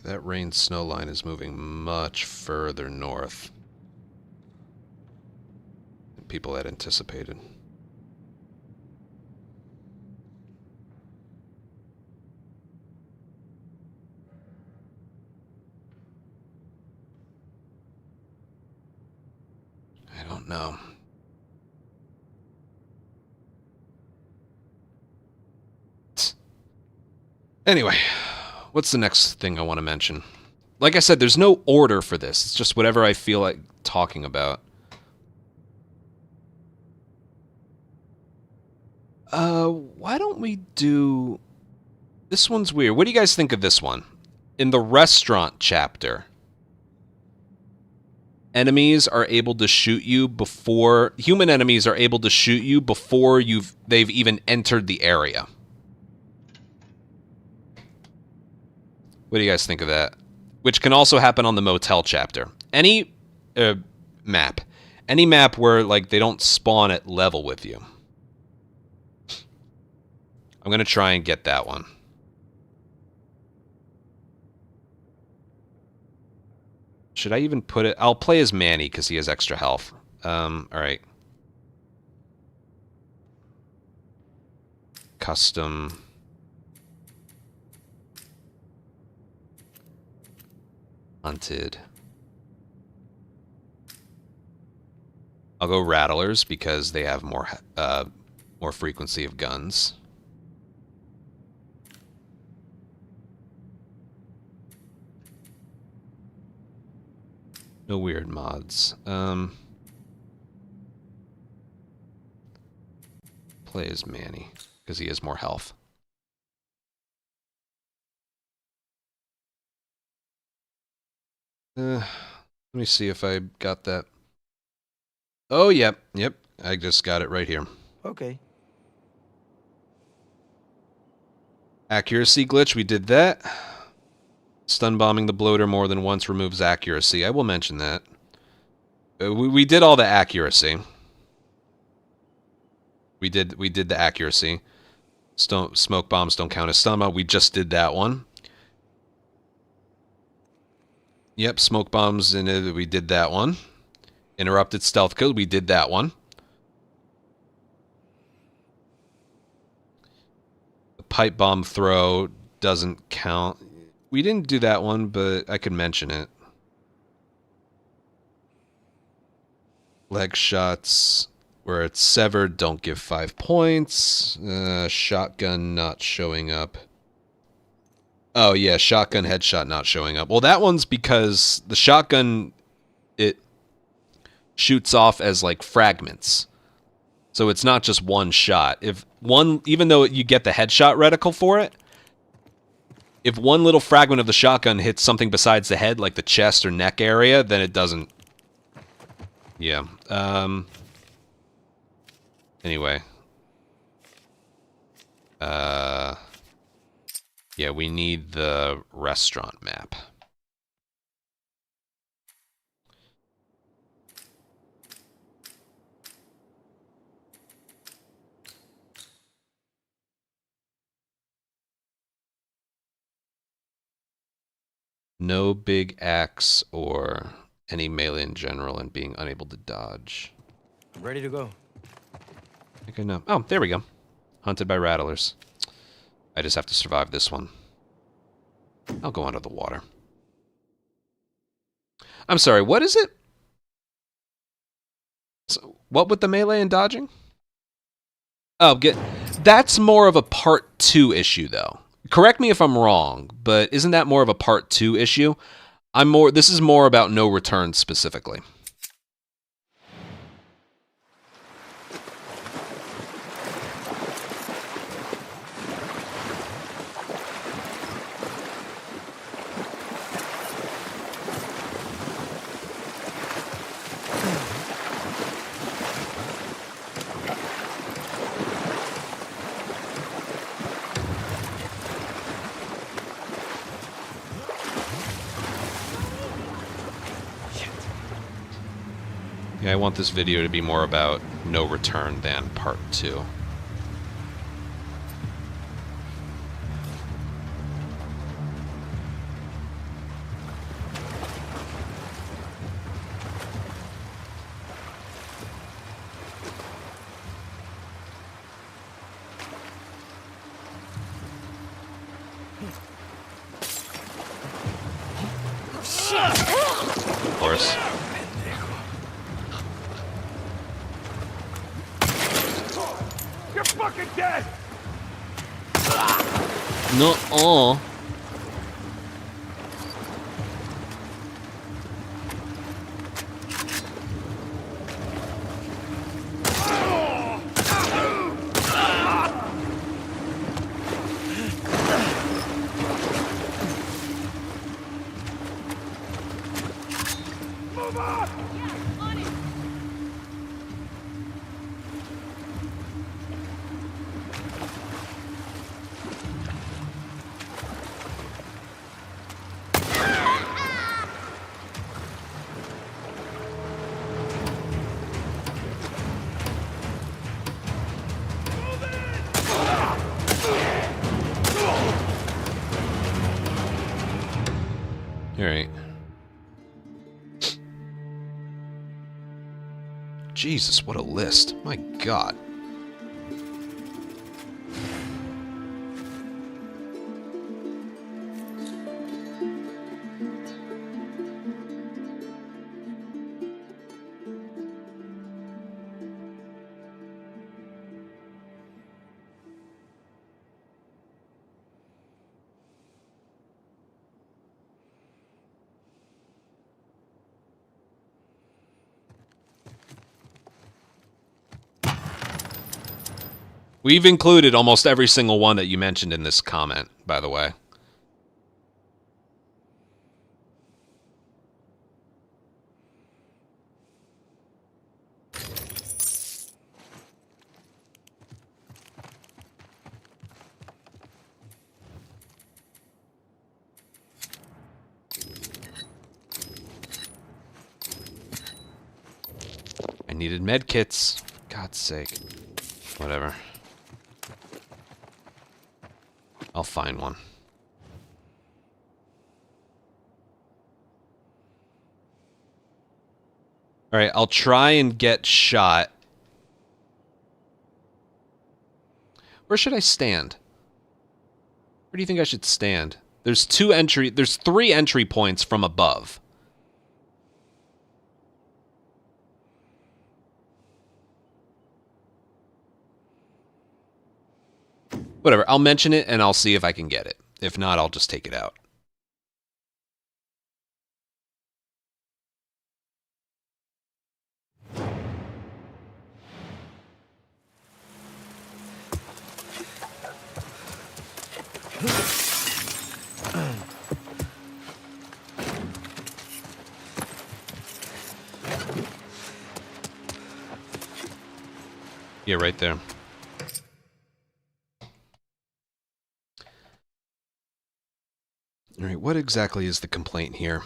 That rain snow line is moving much further north than people had anticipated. I don't know. Anyway, what's the next thing I want to mention? Like I said, there's no order for this. It's just whatever I feel like talking about. Why don't we do... This one's weird. What do you guys think of this one? In the restaurant chapter, enemies are able to shoot you before... Human enemies are able to shoot you before they've even entered the area. What do you guys think of that? Which can also happen on the motel chapter. Any map. Any map where, like, they don't spawn at level with you. I'm going to try and get that one. Should I even put it... I'll play as Manny because he has extra health. Alright. Custom... Hunted. I'll go Rattlers because they have more frequency of guns. No weird mods. Play as Manny because he has more health. Let me see if I got that. Oh, yep. I just got it right here. Okay. Accuracy glitch, we did that. Stun bombing the bloater more than once removes accuracy. I will mention that. We did all the accuracy. We did the accuracy. Smoke bombs don't count as stun bomb. We just did that one. Yep, smoke bombs, and we did that one. Interrupted stealth kill, we did that one. The pipe bomb throw doesn't count. We didn't do that one, but I could mention it. Leg shots where it's severed don't give 5 points. Shotgun not showing up. Oh, yeah, shotgun headshot not showing up. Well, that one's because the shotgun, it shoots off as, like, fragments. So it's not just one shot. Even though you get the headshot reticle for it, if one little fragment of the shotgun hits something besides the head, like the chest or neck area, then it doesn't... Yeah. Anyway. Yeah, we need the restaurant map. No big axe or any melee in general and being unable to dodge. I'm ready to go. I think I know. Oh, there we go. Hunted by rattlers. I just have to survive this one. I'll go under the water. I'm sorry, what is it? So, what with the melee and dodging? Oh, that's more of a part 2 issue, though. Correct me if I'm wrong, but isn't that more of a part 2 issue? This is more about no return specifically. Yeah, I want this video to be more about no return than part 2. Of course. You're fucking dead! No. Alright. Jesus, what a list. My God. We've included almost every single one that you mentioned in this comment, by the way. I needed med kits. God's sake. Whatever. I'll find one. Alright, I'll try and get shot. Where should I stand? Where do you think I should stand? There's three entry points from above. Whatever, I'll mention it and I'll see if I can get it. If not, I'll just take it out. Yeah, right there. All right, what exactly is the complaint here?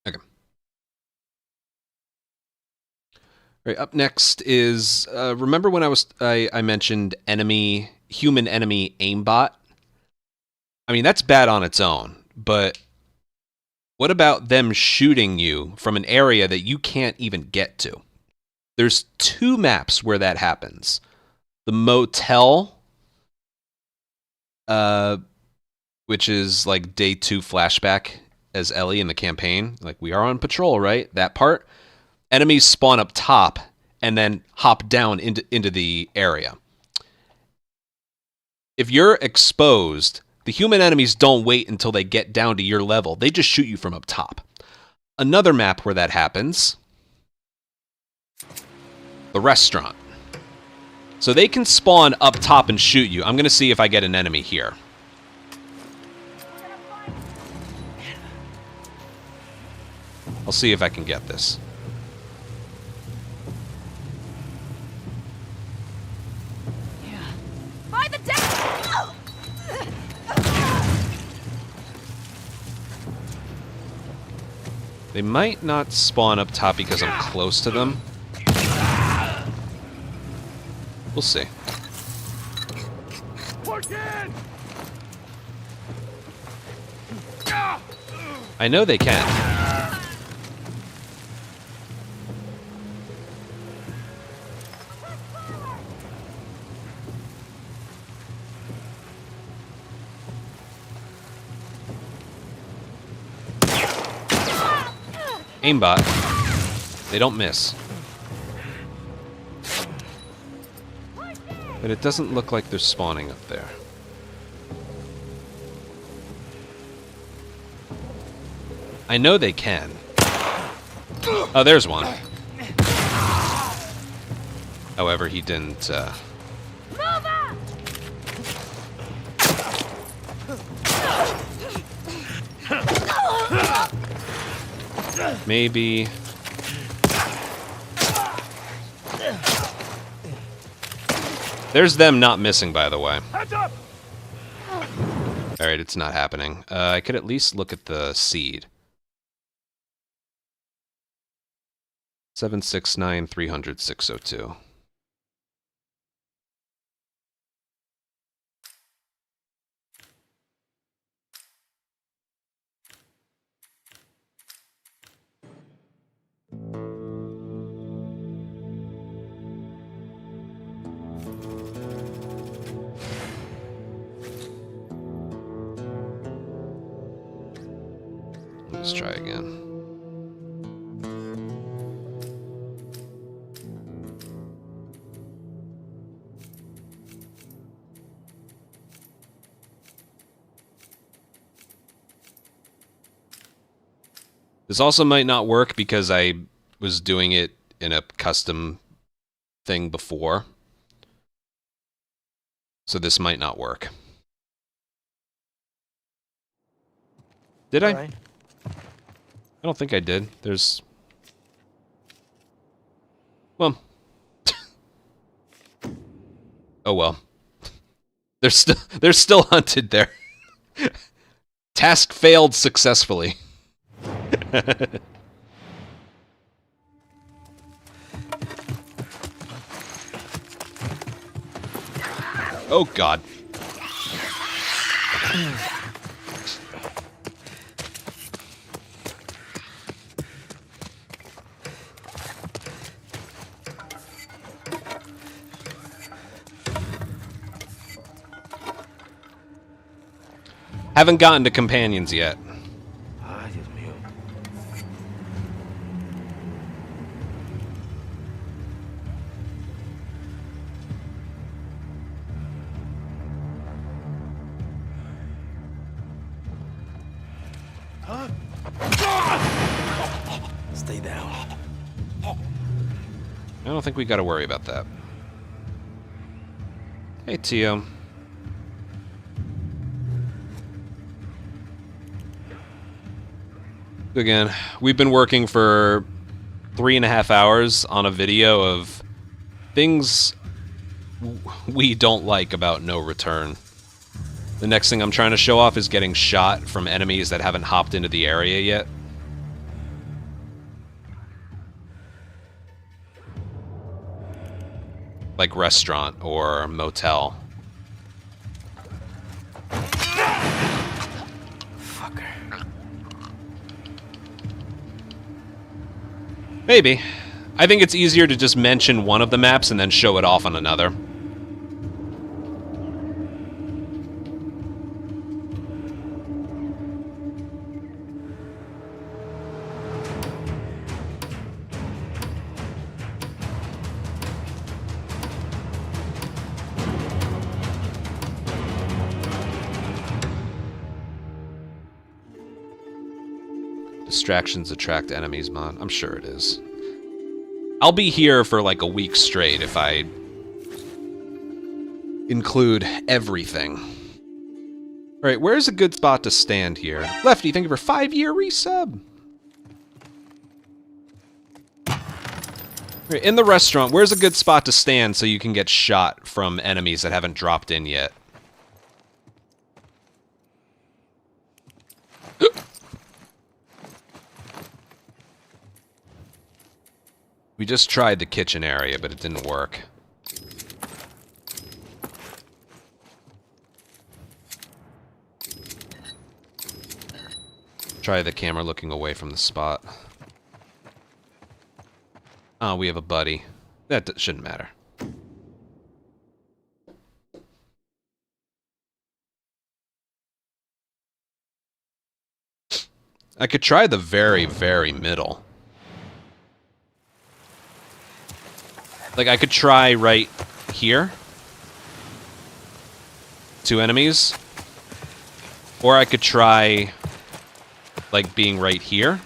Okay. All right, up next is, remember when I mentioned human enemy aimbot? I mean, that's bad on its own, but what about them shooting you from an area that you can't even get to? There's 2 maps where that happens. The motel, which is like day 2 flashback as Ellie in the campaign. Like, we are on patrol, right? That part. Enemies spawn up top and then hop down into the area. If you're exposed, the human enemies don't wait until they get down to your level. They just shoot you from up top. Another map where that happens, the restaurant. So they can spawn up top and shoot you. I'm going to see if I get an enemy here. I'll see if I can get this. Yeah. By the deck! They might not spawn up top because I'm close to them. We'll see. Push in! I know they can. Aimbot. They don't miss. But it doesn't look like they're spawning up there. I know they can. Oh, there's one. However, he didn't, maybe... There's them not missing, by the way. Heads up! Alright, it's not happening. I could at least look at the seed. 769 300 602. Let's try again. This also might not work because I was doing it in a custom thing before. So this might not work. Did I? Right. I don't think I did. There's... Well... oh well. They're still hunted there. Task failed successfully. Oh God. Haven't gotten to companions yet. Ay, Dios mío. Stay down. I don't think we gotta worry about that. Hey, Tio. Again, we've been working for 3.5 hours on a video of things we don't like about No Return. The next thing I'm trying to show off is getting shot from enemies that haven't hopped into the area yet. Like restaurant or motel. Fucker. Maybe. I think it's easier to just mention one of the maps and then show it off on another. Distractions attract enemies, man. I'm sure it is. I'll be here for like a week straight if I include everything. Alright, where's a good spot to stand here? Lefty, thank you for 5-year resub! Alright, in the restaurant, where's a good spot to stand so you can get shot from enemies that haven't dropped in yet? We just tried the kitchen area, but it didn't work. Try the camera looking away from the spot. Oh, we have a buddy. That shouldn't matter. I could try the very, very middle. Like, I could try right here. 2 enemies. Or I could try, like, being right here.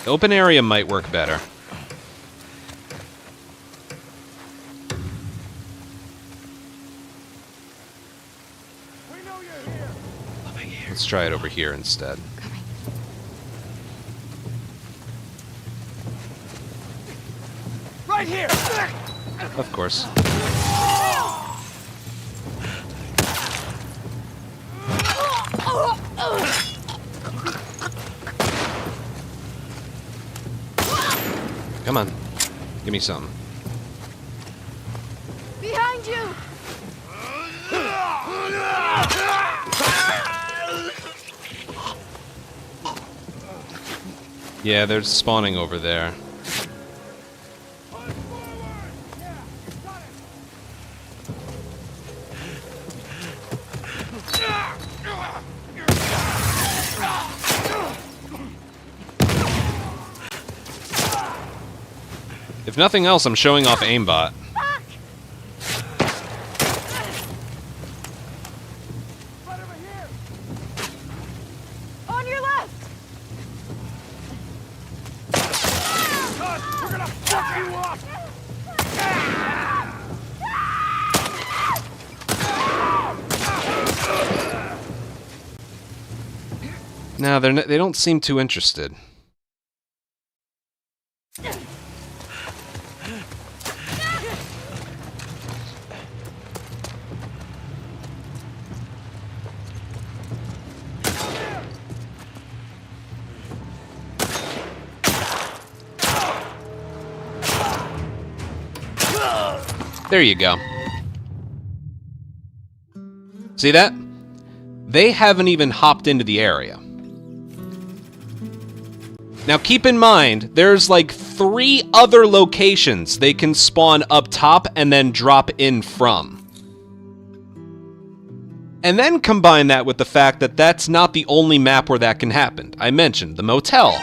The open area might work better. We know you're here. Let's try it over here instead. Right here. Of course. Come on. Give me something. Behind you! Yeah, they're spawning over there. If nothing else, I'm showing off aimbot. Fuck! Right over here! On your left! God, we're gonna fuck you up! No, they don't seem too interested. There you go. See that? They haven't even hopped into the area. Now keep in mind, there's like 3 other locations they can spawn up top and then drop in from. And then combine that with the fact that that's not the only map where that can happen. I mentioned the motel.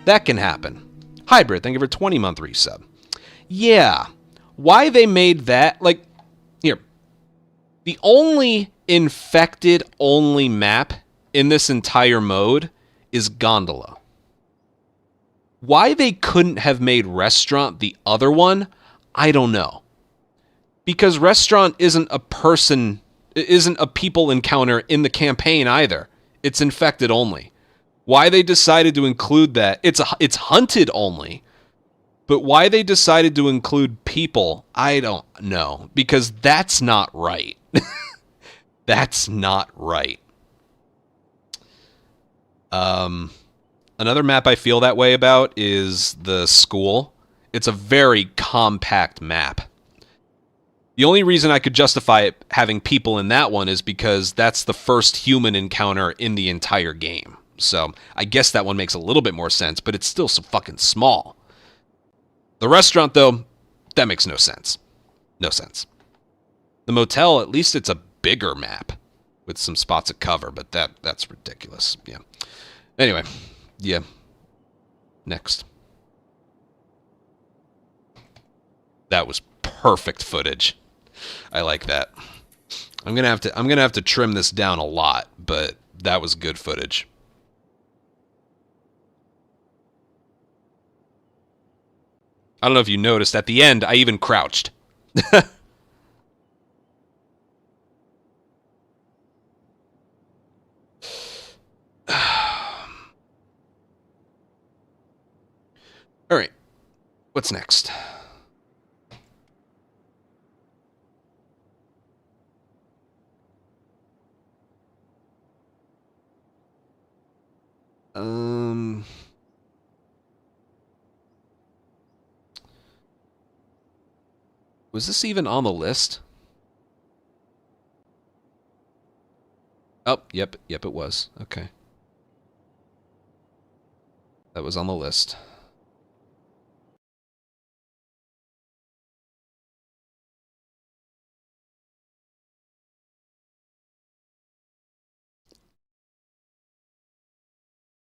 That can happen. Hybrid, thank you for 20-month resub. Yeah. Why they made that, like, here. The only infected-only map in this entire mode is Gondola. Why they couldn't have made Restaurant the other one, I don't know. Because Restaurant isn't a people encounter in the campaign either. It's infected only. Why they decided to include that, it's hunted only. But why they decided to include people, I don't know. Because that's not right. That's not right. Another map I feel that way about is the school. It's a very compact map. The only reason I could justify it having people in that one is because that's the first human encounter in the entire game. So I guess that one makes a little bit more sense, but it's still so fucking small. The restaurant, though, that makes no sense. No sense. The motel, at least it's a bigger map with some spots of cover, but that's ridiculous. Yeah. Anyway, yeah. Next. That was perfect footage. I like that. I'm gonna have to trim this down a lot, but that was good footage. I don't know if you noticed, at the end, I even crouched. All right. What's next? Was this even on the list? Oh, yep, it was. Okay. That was on the list.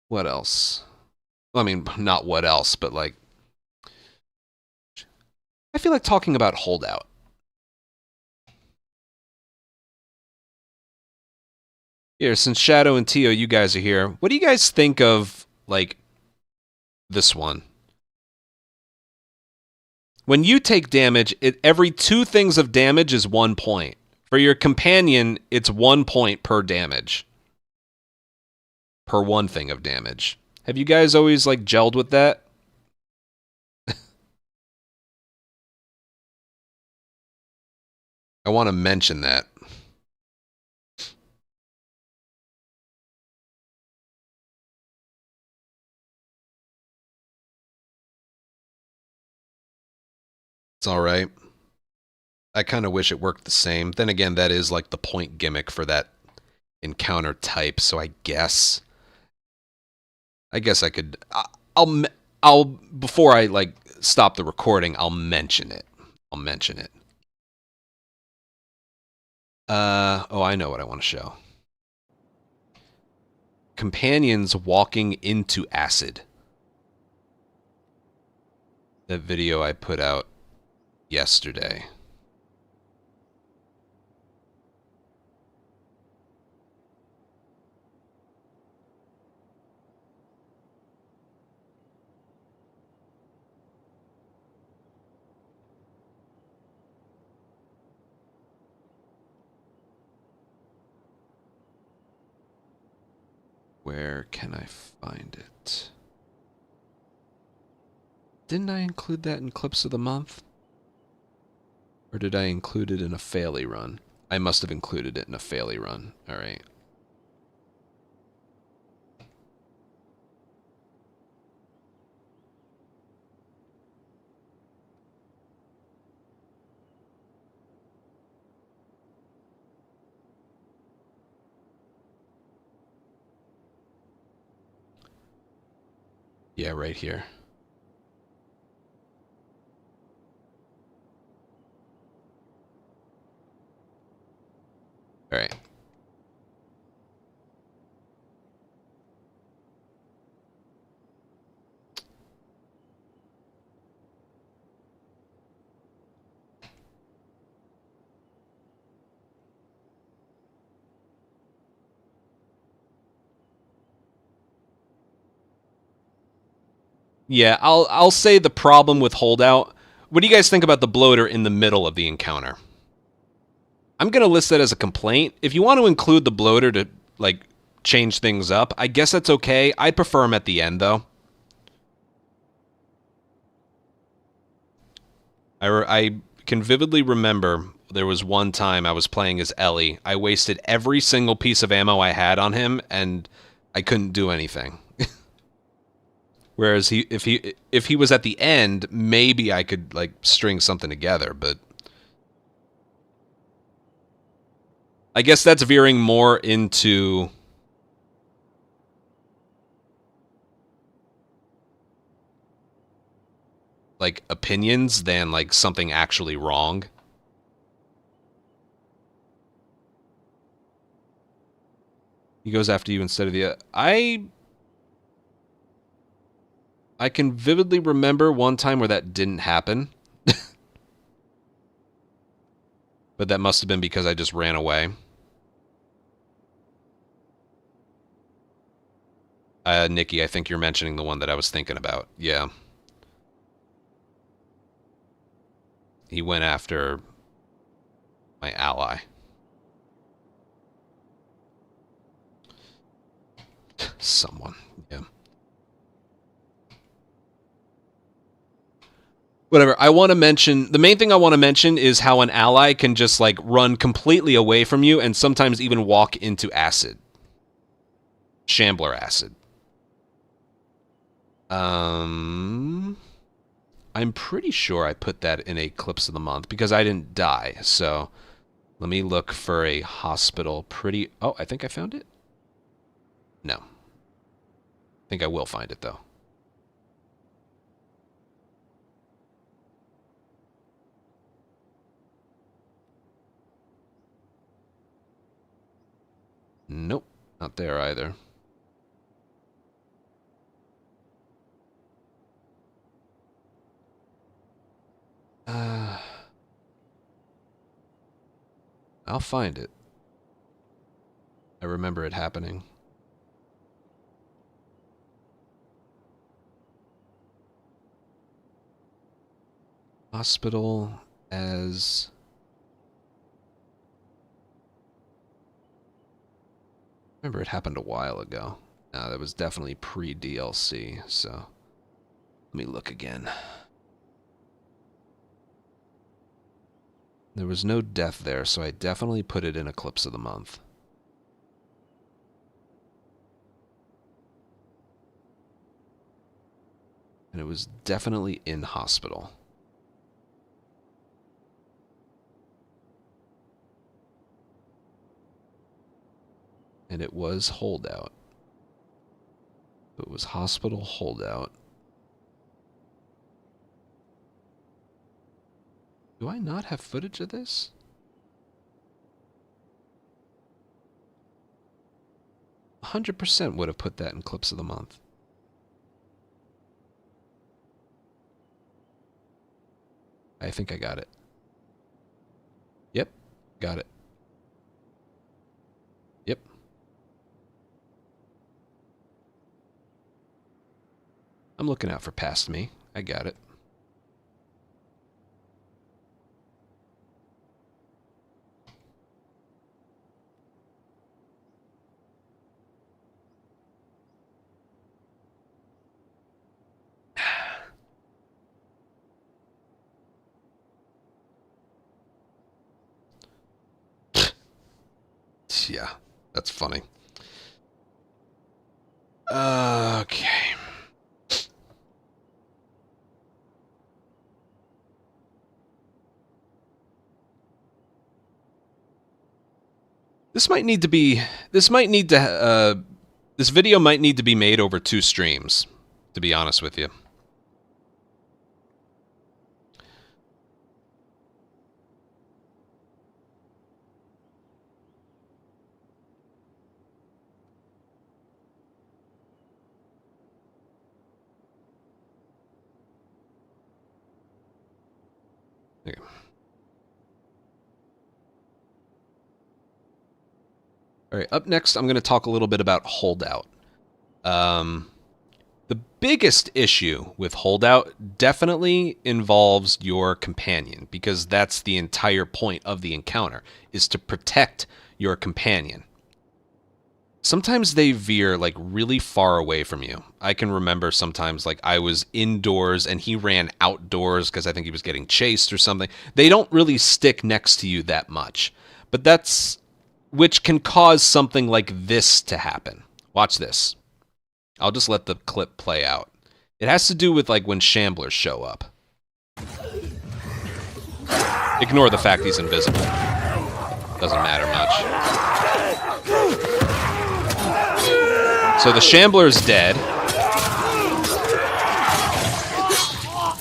What else? Well, I mean, not what else, but like... I feel like talking about Holdout. Here, since Shadow and Tio, you guys are here, what do you guys think of, like, this one? When you take damage, every 2 things of damage is 1 point. For your companion, it's 1 point per damage. Per 1 thing of damage. Have you guys always, like, gelled with that? I want to mention that. It's alright. I kind of wish it worked the same. Then again, that is like the point gimmick for that encounter type, so I guess I could... I'll before I, like, stop the recording, I'll mention it. Oh, I know what I want to show. Companions walking into acid. That video I put out yesterday. Where can I find it? Didn't I include that in clips of the month? Or did I include it in a faily run? I must have included it in a faily run. Alright. Yeah, right here. All right. Yeah, I'll say the problem with holdout. What do you guys think about the bloater in the middle of the encounter? I'm going to list that as a complaint. If you want to include the bloater to, like, change things up, I guess that's okay. I'd prefer him at the end, though. I can vividly remember there was one time I was playing as Ellie. I wasted every single piece of ammo I had on him, and I couldn't do anything. Whereas if he was at the end, maybe I could, like, string something together, but I guess that's veering more into like opinions than like something actually wrong. He goes after you instead of the I can vividly remember one time where that didn't happen. But that must have been because I just ran away. Nikki, I think you're mentioning the one that I was thinking about. Yeah. He went after my ally. Someone. Yeah. Whatever. I want to mention, the main thing I want to mention is how an ally can just like run completely away from you and sometimes even walk into acid. Shambler acid. I'm pretty sure I put that in a clips of the month because I didn't die. So let me look for a hospital. Oh, I think I found it. No. I think I will find it though. Nope, not there either. I'll find it. I remember it happening. Hospital as... Remember it happened a while ago. No, that was definitely pre-DLC, so... Let me look again. There was no death there, so I definitely put it in Eclipse of the Month. And it was definitely in hospital. And it was holdout. It was hospital holdout. Do I not have footage of this? 100% would have put that in clips of the month. I think I got it. Yep, got it. Yep. I'm looking out for past me. I got it. Yeah, that's funny. Okay. This might need to be, this video might need to be made over 2 streams, to be honest with you. Okay. All right, up next, I'm going to talk a little bit about holdout. The biggest issue with holdout definitely involves your companion, because that's the entire point of the encounter, is to protect your companion. Sometimes they veer like really far away from you. I can remember sometimes like I was indoors and he ran outdoors because I think he was getting chased or something. They don't really stick next to you that much, but which can cause something like this to happen. Watch this. I'll just let the clip play out. It has to do with like when shamblers show up. Ignore the fact he's invisible. Doesn't matter much. So the shambler's dead.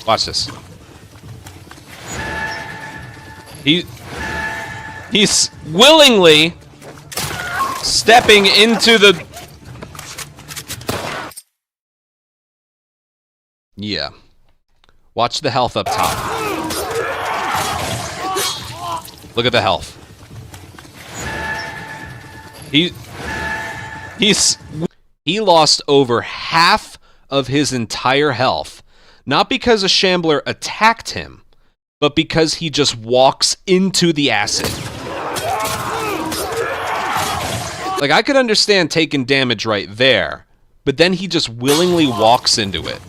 Watch this. He's willingly stepping into the... Yeah. Watch the health up top. Look at the health. He lost over half of his entire health, not because a shambler attacked him, but because he just walks into the acid. Like, I could understand taking damage right there, but then he just willingly walks into it.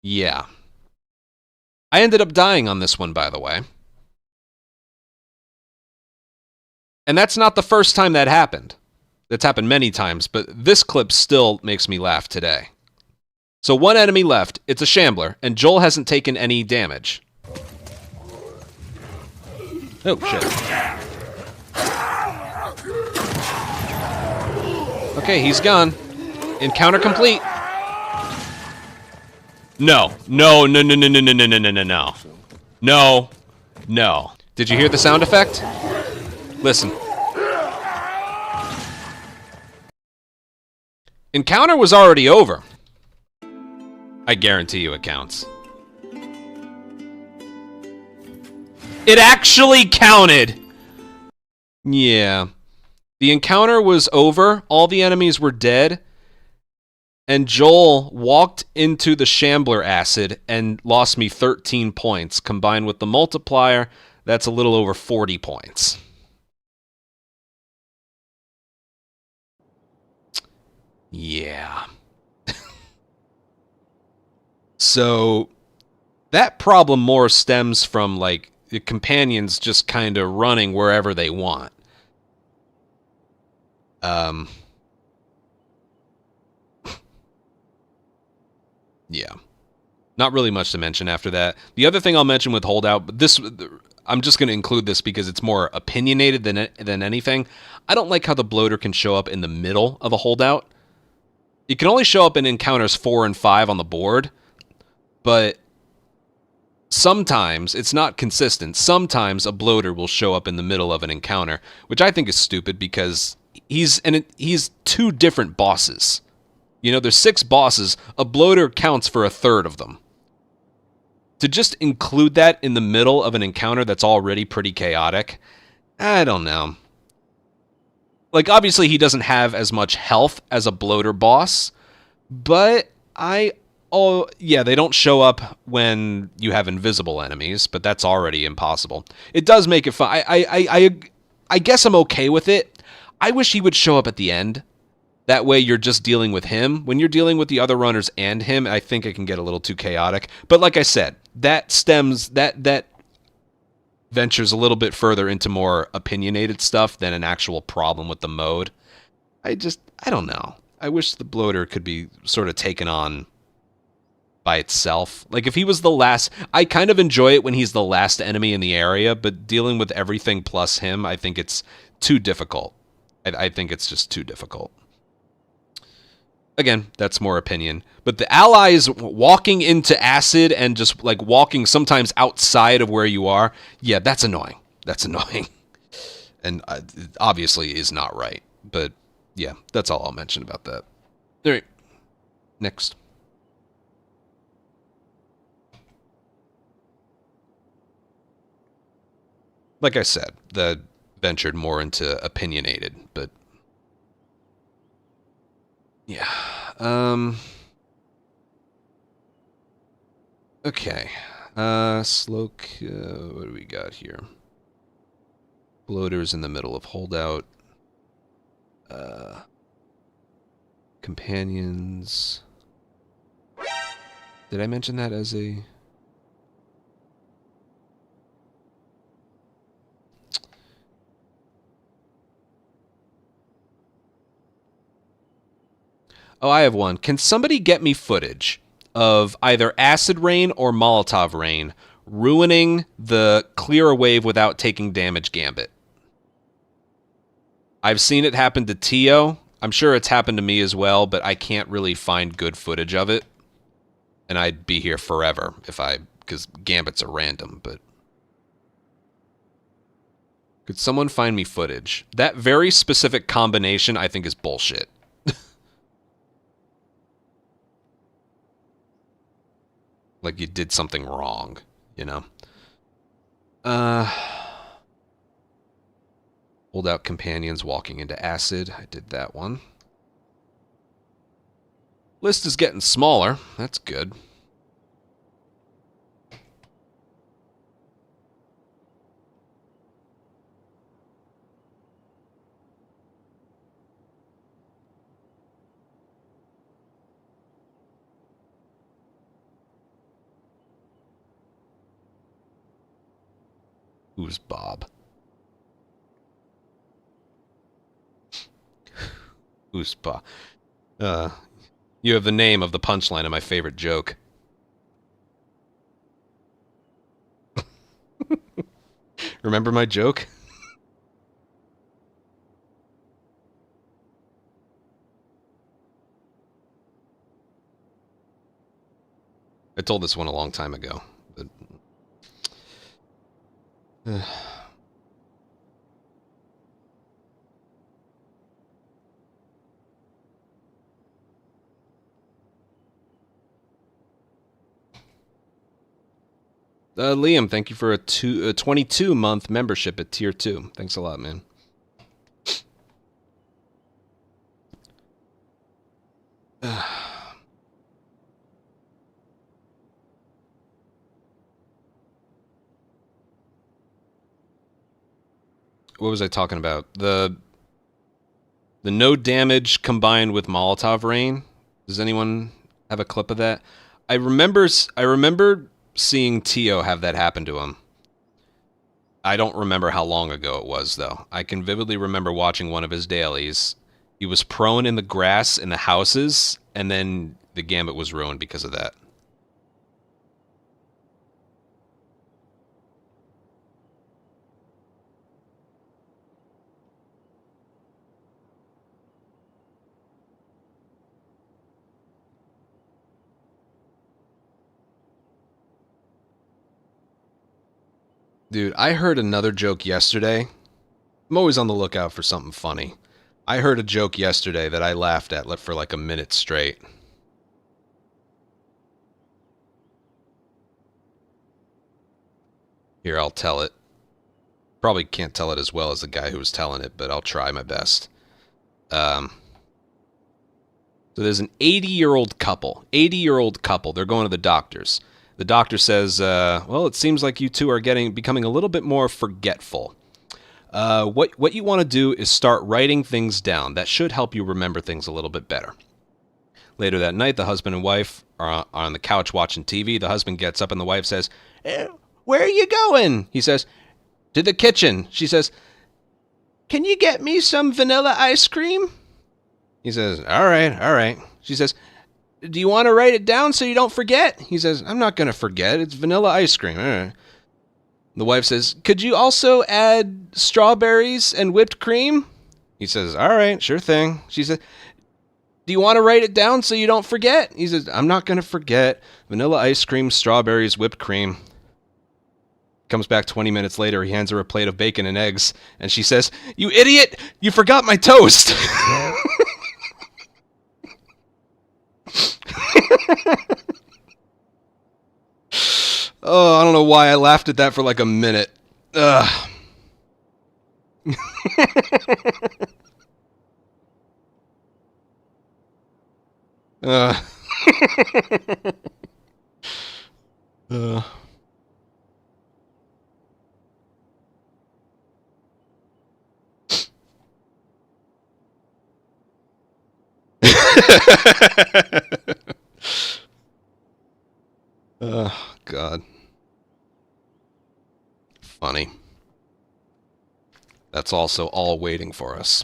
Yeah. I ended up dying on this one, by the way. And that's not the first time that happened. That's happened many times, but this clip still makes me laugh today. So 1 enemy left, it's a shambler, and Joel hasn't taken any damage. Oh, shit. Okay, he's gone. Encounter complete. No. No, no, no, no, no, no, no, no, no, no, no. No. No. Did you hear the sound effect? Listen. Encounter was already over. I guarantee you it counts. It actually counted! Yeah. The encounter was over, all the enemies were dead, and Joel walked into the shambler acid and lost me 13 points. Combined with the multiplier, that's a little over 40 points. Yeah. So, that problem more stems from, like, the companions just kind of running wherever they want. Yeah. Not really much to mention after that. The other thing I'll mention with holdout, but this, I'm just going to include this because it's more opinionated than anything. I don't like how the bloater can show up in the middle of a holdout. It can only show up in encounters 4 and 5 on the board, but sometimes, it's not consistent, sometimes a bloater will show up in the middle of an encounter, which I think is stupid because he's 2 different bosses. You know, there's 6 bosses. A bloater counts for a third of them. To just include that in the middle of an encounter that's already pretty chaotic, I don't know. Like, obviously he doesn't have as much health as a bloater boss, but oh, yeah, they don't show up when you have invisible enemies, but that's already impossible. It does make it fun. I guess I'm okay with it. I wish he would show up at the end. That way you're just dealing with him. When you're dealing with the other runners and him, I think it can get a little too chaotic. But like I said, that ventures a little bit further into more opinionated stuff than an actual problem with the mode. I don't know. I wish the bloater could be sort of taken on by itself. Like, if he was the last... I kind of enjoy it when he's the last enemy in the area, but dealing with everything plus him, I think it's too difficult. I think it's just too difficult. Again, that's more opinion. But the allies walking into acid and just, like, walking sometimes outside of where you are, yeah, that's annoying. That's annoying. And it obviously is not right. But, yeah, that's all I'll mention about that. All right. Next. Like I said, that ventured more into opinionated, but... yeah. Okay. Sloke, what do we got here? Bloaters in the middle of holdout. Companions. Did I mention that as a... oh, I have one. Can somebody get me footage of either acid rain or Molotov rain ruining the clear a wave without taking damage gambit? I've seen it happen to Tio. I'm sure it's happened to me as well, but I can't really find good footage of it. And I'd be here forever if because gambits are random, but... could someone find me footage? That very specific combination, I think, is bullshit. Like you did something wrong, you know? Holdout companions walking into acid. I did that one. List is getting smaller. That's good. Who's Bob? Who's Bob? You have the name of the punchline of my favorite joke. Remember my joke? I told this one a long time ago, but... Liam, thank you for a 22-month membership at Tier 2. Thanks a lot, man. What was I talking about? The no damage combined with Molotov rain. Does anyone have a clip of that? I remember seeing Tio have that happen to him. I don't remember how long ago it was, though. I can vividly remember watching one of his dailies. He was prone in the grass in the houses, and then the gambit was ruined because of that. Dude, I heard another joke yesterday. I'm always on the lookout for something funny. I heard a joke yesterday that I laughed at for like a minute straight. Here, I'll tell it. Probably can't tell it as well as the guy who was telling it, but I'll try my best. So there's an 80-year-old couple. 80-year-old couple. They're going to the doctor's. The doctor says, well, it seems like you two are becoming a little bit more forgetful. What you want to do is start writing things down. That should help you remember things a little bit better. Later that night, the husband and wife are on the couch watching TV. The husband gets up and the wife says, where are you going? He says, to the kitchen. She says, can you get me some vanilla ice cream? He says, all right. She says, do you want to write it down so you don't forget? He says, I'm not going to forget. It's vanilla ice cream. All right. The wife says, could you also add strawberries and whipped cream? He says, all right, sure thing. She says, do you want to write it down so you don't forget? He says, I'm not going to forget. Vanilla ice cream, strawberries, whipped cream. Comes back 20 minutes later. He hands her a plate of bacon and eggs. And she says, you idiot! You forgot my toast! Oh, I don't know why I laughed at that for like a minute. Ugh. uh. Oh, God. Funny. That's also all waiting for us.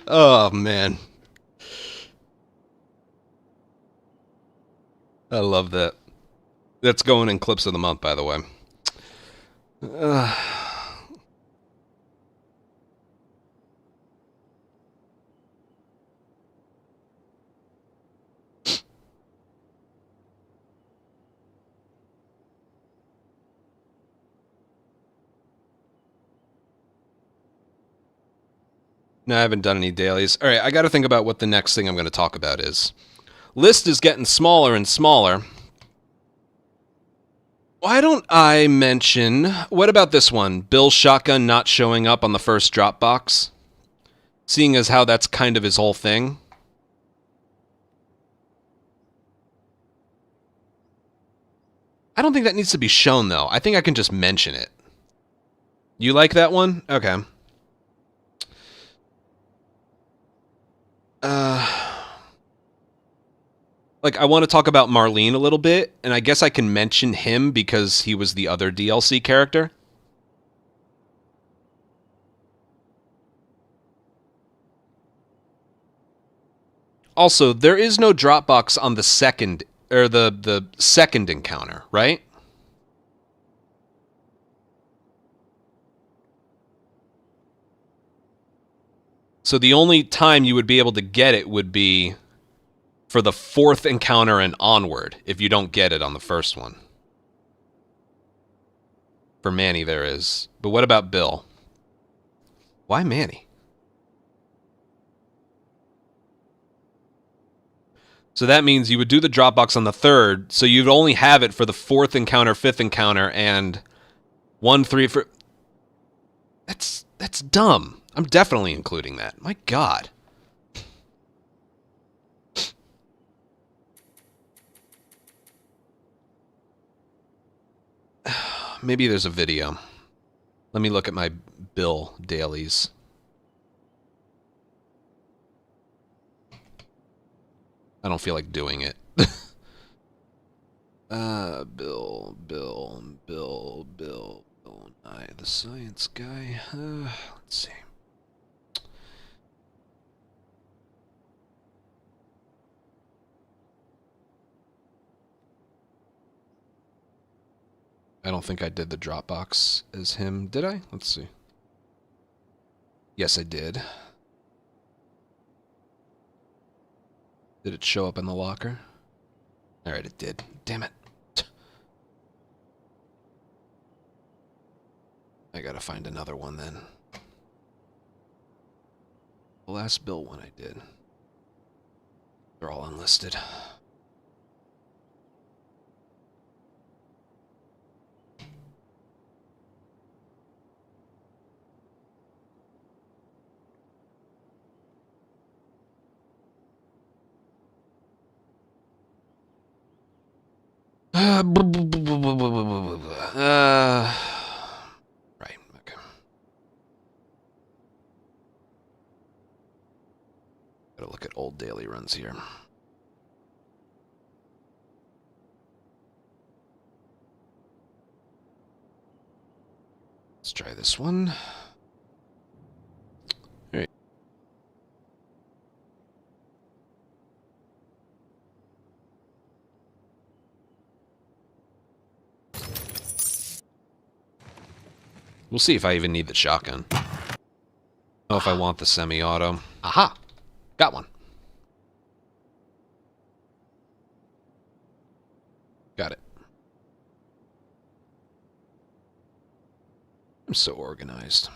Oh, man. I love that. That's going in clips of the month, by the way. No, I haven't done any dailies. All right, I got to think about what the next thing I'm going to talk about is. List is getting smaller and smaller. Why don't I mention... What about this one? Bill's shotgun not showing up on the first Dropbox? Seeing as how that's kind of his whole thing. I don't think that needs to be shown, though. I think I can just mention it. You like that one? Okay. Like, I want to talk about Marlene a little bit, and I guess I can mention him because he was the other DLC character. Also, there is no Dropbox on the second, or the second encounter, right? So the only time you would be able to get it would be for the fourth encounter and onward, if you don't get it on the first one. For Manny, there is. But what about Bill? Why Manny? So that means you would do the Dropbox on the third, so you'd only have it for the fourth encounter, fifth encounter, and 1, 3, 4... That's dumb. I'm definitely including that. My God. Maybe there's a video. Let me look at my Bill dailies. I don't feel like doing it. Bill Nye, the science guy. Let's see. I don't think I did the Dropbox as him, did I? Let's see. Yes, I did. Did it show up in the locker? Alright, it did. Damn it. I gotta find another one then. The last Bill one I did. They're all unlisted. Right, okay. Gotta look at old daily runs here. Let's try this one. All right. We'll see if I even need the shotgun. I don't know if I want the semi-auto. Aha! Got one. Got it. I'm so organized.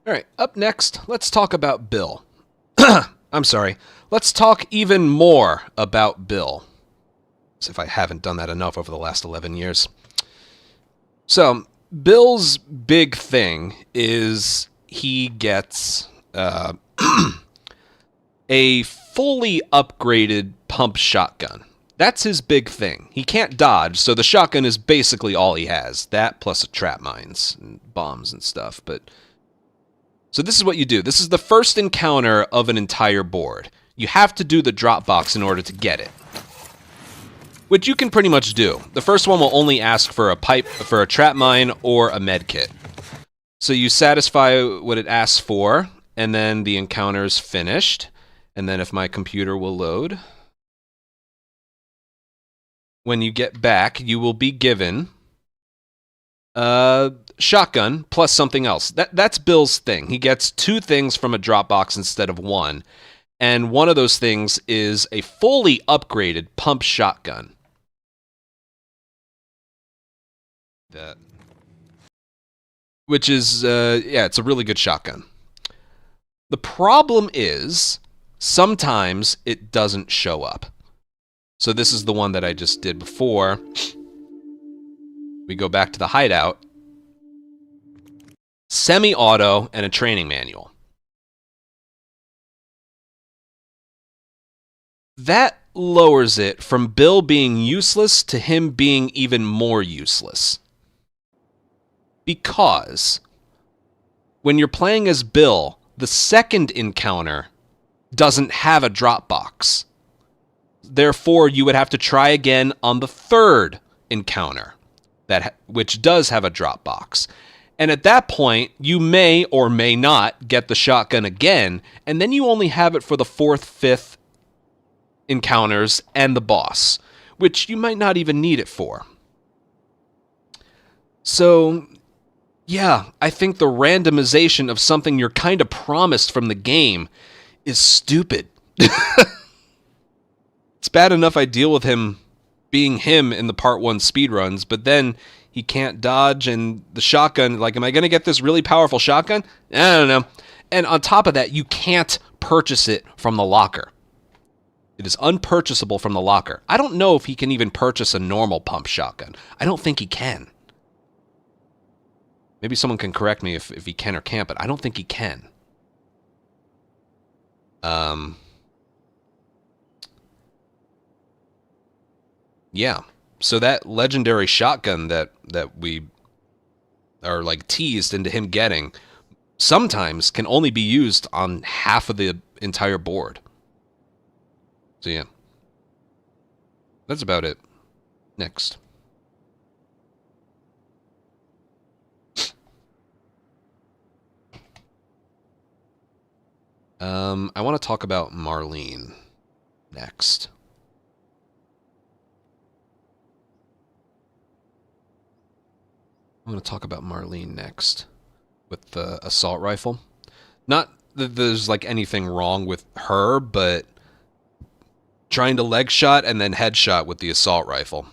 All right, up next, let's talk about Bill. I'm sorry. Let's talk even more about Bill. As if I haven't done that enough over the last 11 years. So, Bill's big thing is he gets a fully upgraded pump shotgun. That's his big thing. He can't dodge, so the shotgun is basically all he has. That plus a trap mines and bombs and stuff, but... So this is what you do. This is the first encounter of an entire board. You have to do the drop box in order to get it. Which you can pretty much do. The first one will only ask for a pipe, for a trap mine, or a med kit. So you satisfy what it asks for, and then the encounter's finished. And then if my computer will load... When you get back, you will be given... shotgun plus something else. That's Bill's thing. He gets two things from a drop box instead of one. And one of those things is a fully upgraded pump shotgun. Which is, yeah, it's a really good shotgun. The problem is, sometimes it doesn't show up. So this is the one that I just did before. We go back to the hideout. Semi-auto and a training manual. That lowers it from Bill being useless to him being even more useless. Because when you're playing as Bill, the second encounter doesn't have a drop box. Therefore, you would have to try again on the third encounter. Which does have a drop box. And at that point, you may or may not get the shotgun again, and then you only have it for the fourth, fifth encounters and the boss, which you might not even need it for. So, yeah, I think the randomization of something you're kind of promised from the game is stupid. It's bad enough I deal with him being him in the part 1 speedruns, but then he can't dodge, and the shotgun, like, am I going to get this really powerful shotgun? I don't know. And on top of that, you can't purchase it from the locker. It is unpurchasable from the locker. I don't know if he can even purchase a normal pump shotgun. I don't think he can. Maybe someone can correct me if he can or can't, but I don't think he can. Yeah. So that legendary shotgun that we are like teased into him getting sometimes can only be used on half of the entire board. So yeah. That's about it. Next. I want to talk about Marlene next. I'm going to talk about Marlene next with the assault rifle. Not that there's like anything wrong with her, but trying to leg shot and then headshot with the assault rifle.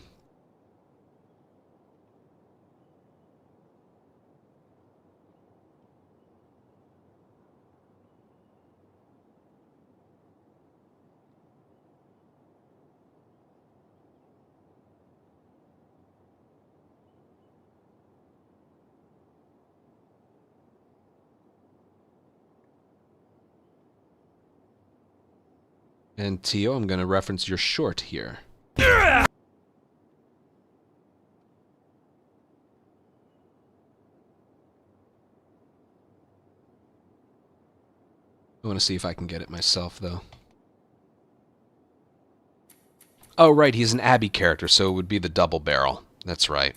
And Tio, I'm going to reference your short here. I want to see if I can get it myself, though. Oh, right, he's an Abby character, so it would be the double barrel. That's right.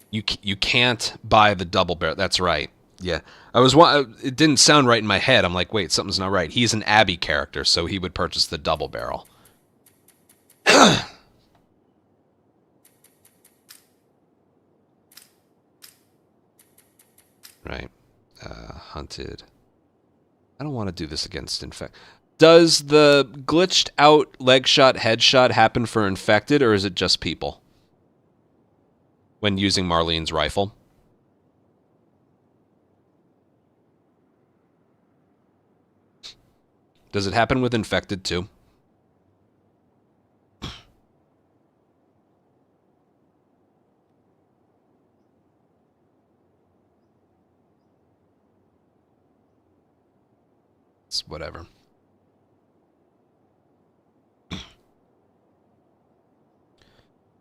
You can't buy the double barrel. That's right. Yeah. It didn't sound right in my head. I'm like, wait, something's not right. He's an Abby character, so he would purchase the double barrel. Right. Hunted. I don't want to do this against infect. Does the glitched out leg shot headshot happen for infected, or is it just people? When using Marlene's rifle? Does it happen with infected too? It's whatever.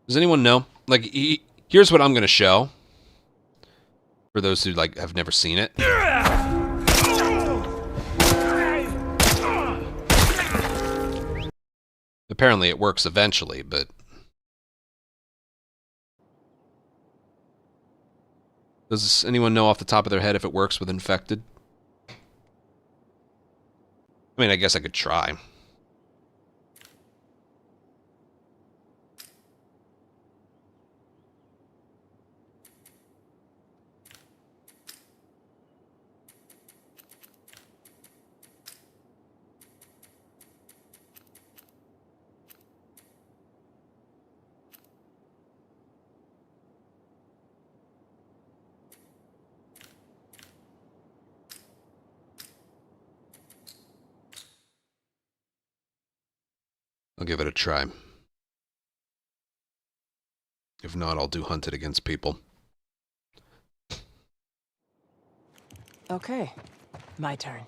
Does anyone know? Like, here's what I'm going to show. For those who, like, have never seen it. Apparently it works eventually, but... Does anyone know off the top of their head if it works with infected? I mean, I guess I could try. I'll give it a try. If not, I'll do hunted against people. Okay, my turn.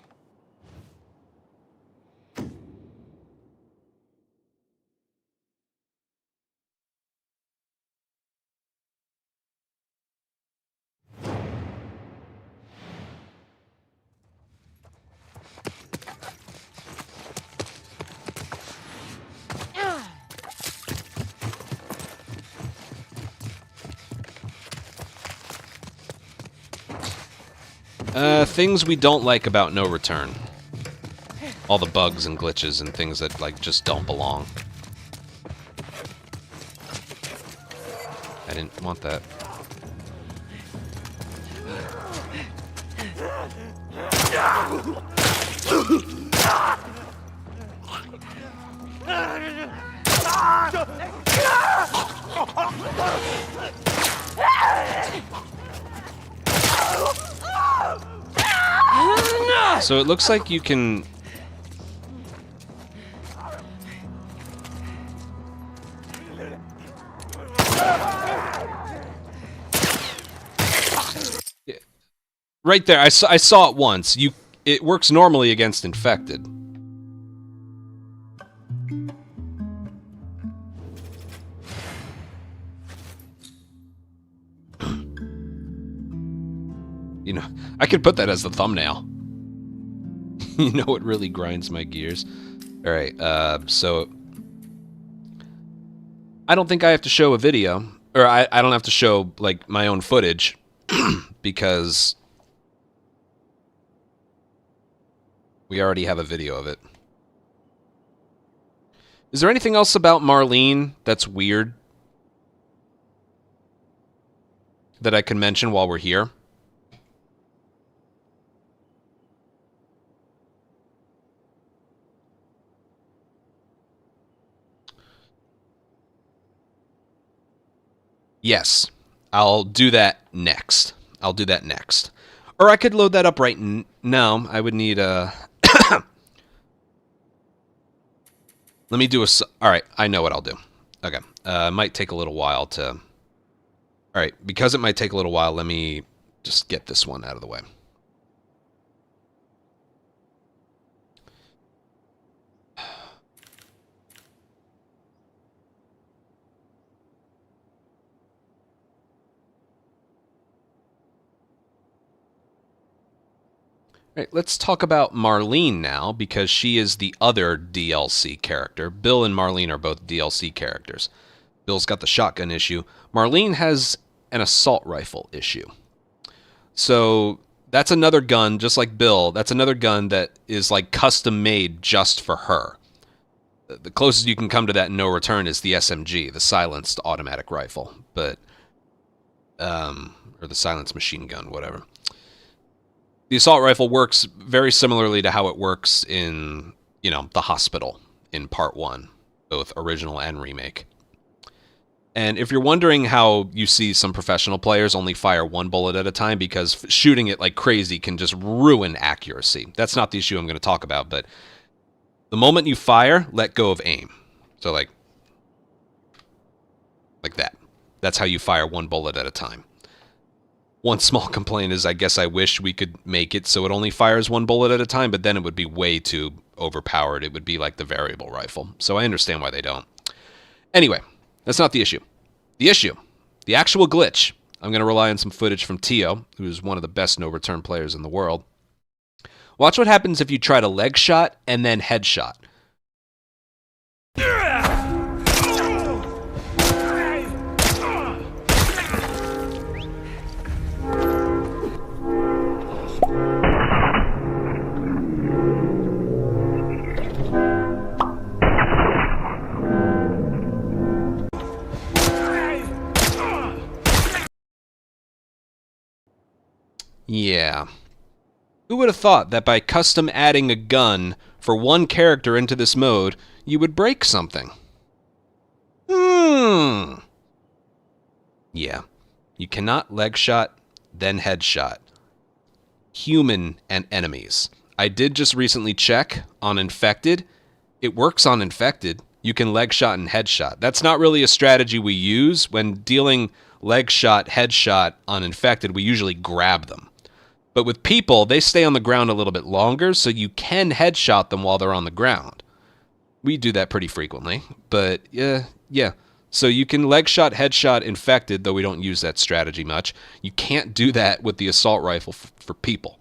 Things we don't like about No Return. All the bugs and glitches and things that, like, just don't belong. I didn't want that. So it looks like you can... Right there, I saw it once. It works normally against infected. You know, I could put that as the thumbnail. You know what really grinds my gears? Alright, so... I don't think I have to show a video. Or I don't have to show, like, my own footage. Because... We already have a video of it. Is there anything else about Marlene that's weird that I can mention while we're here? Yes, I'll do that next. I'll do that next. Or I could load that up right now. I would need a... Let me do a... Alright, I know what I'll do. Okay. It might take a little while to... Alright, because it might take a little while, let me just get this one out of the way. All right, let's talk about Marlene now, because she is the other DLC character. Bill and Marlene are both DLC characters. Bill's got the shotgun issue. Marlene has an assault rifle issue. So that's another gun, just like Bill, that's another gun that is like custom made just for her. The closest you can come to that in No Return is the SMG, the silenced automatic rifle, but or the silenced machine gun, whatever. The assault rifle works very similarly to how it works in, the hospital in Part 1, both original and remake. And if you're wondering how you see some professional players only fire one bullet at a time because shooting it like crazy can just ruin accuracy, that's not the issue I'm going to talk about, but the moment you fire, let go of aim. So like that. That's how you fire one bullet at a time. One small complaint is I guess I wish we could make it so it only fires one bullet at a time, but then it would be way too overpowered. It would be like the variable rifle. So I understand why they don't. Anyway, that's not the issue. The issue, the actual glitch, I'm going to rely on some footage from Tio, who is one of the best No Return players in the world. Watch what happens if you try to leg shot and then headshot. Yeah. Who would have thought that by custom adding a gun for one character into this mode, you would break something? Yeah. You cannot leg shot, then headshot. Human and enemies. I did just recently check on Infected. It works on Infected. You can leg shot and headshot. That's not really a strategy we use. When dealing leg shot, headshot on Infected, we usually grab them. But with people, they stay on the ground a little bit longer, so you can headshot them while they're on the ground. We do that pretty frequently, but yeah. So you can leg shot, headshot Infected, though we don't use that strategy much. You can't do that with the assault rifle for people.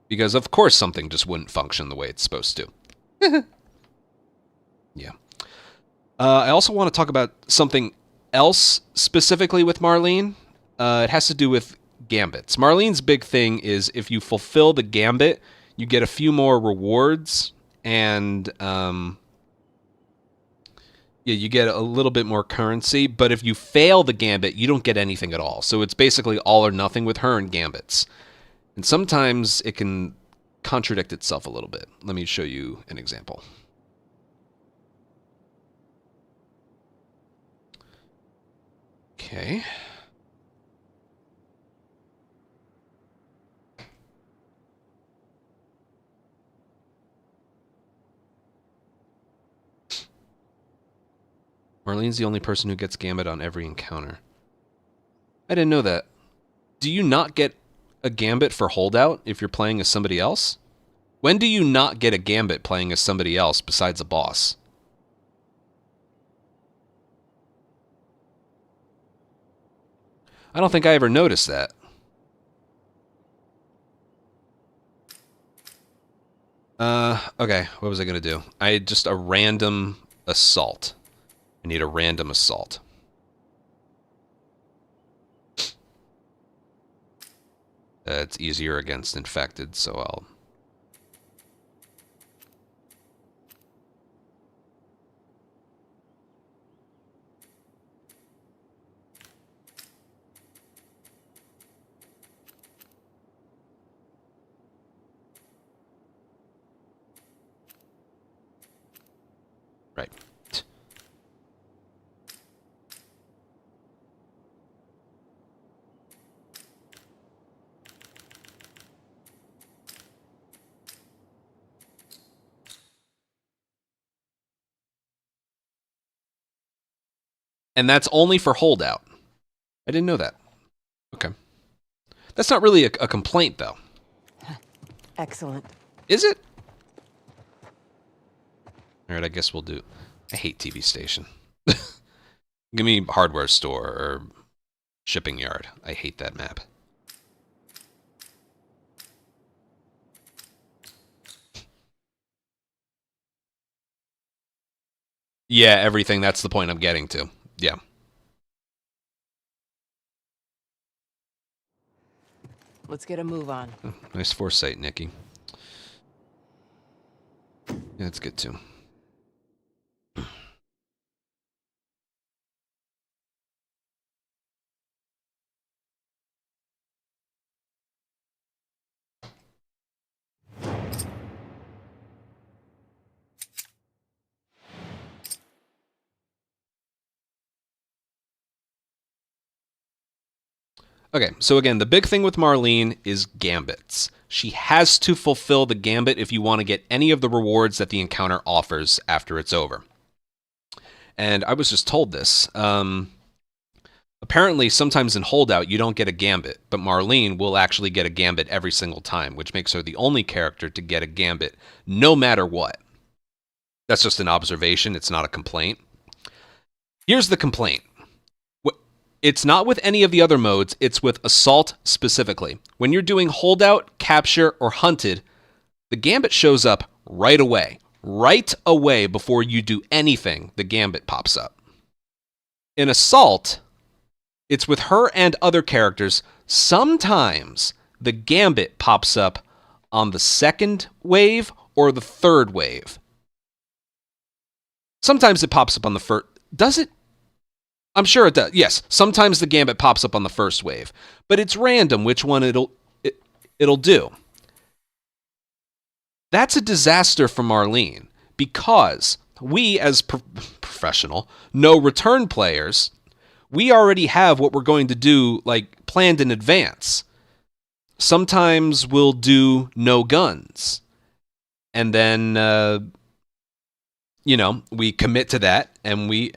Because of course something just wouldn't function the way it's supposed to. Yeah. I also want to talk about something else specifically with Marlene. It has to do with gambits. Marlene's big thing is if you fulfill the gambit, you get a few more rewards, and you get a little bit more currency, but if you fail the gambit, you don't get anything at all. So it's basically all or nothing with her and gambits. And sometimes it can contradict itself a little bit. Let me show you an example. Okay. Marlene's the only person who gets Gambit on every encounter. I didn't know that. Do you not get a Gambit for holdout if you're playing as somebody else? When do you not get a Gambit playing as somebody else besides a boss? I don't think I ever noticed that. Okay, what was I gonna do? I had just a random assault. I need a random assault. It's easier against infected, so I'll Right. And that's only for holdout. I didn't know that. Okay. That's not really a complaint, though. Excellent. Is it? All right, I guess we'll do... I hate TV station. Give me hardware store or shipping yard. I hate that map. Yeah, everything. That's the point I'm getting to. Yeah. Let's get a move on. Oh, nice foresight, Nikki. Yeah, that's good too. Okay, so again, the big thing with Marlene is gambits. She has to fulfill the gambit if you want to get any of the rewards that the encounter offers after it's over. And I was just told this. Apparently, sometimes in holdout, you don't get a gambit, but Marlene will actually get a gambit every single time, which makes her the only character to get a gambit no matter what. That's just an observation. It's not a complaint. Here's the complaint. It's not with any of the other modes, it's with Assault specifically. When you're doing Holdout, Capture, or Hunted, the Gambit shows up right away. Right away before you do anything, the Gambit pops up. In Assault, it's with her and other characters. Sometimes the Gambit pops up on the second wave or the third wave. Sometimes it pops up on the first... Does it? I'm sure it does. Yes, sometimes the Gambit pops up on the first wave, but it's random which one it'll do. That's a disaster for Marlene because we, as professional, no return players, we already have what we're going to do like planned in advance. Sometimes we'll do no guns, and then we commit to that and we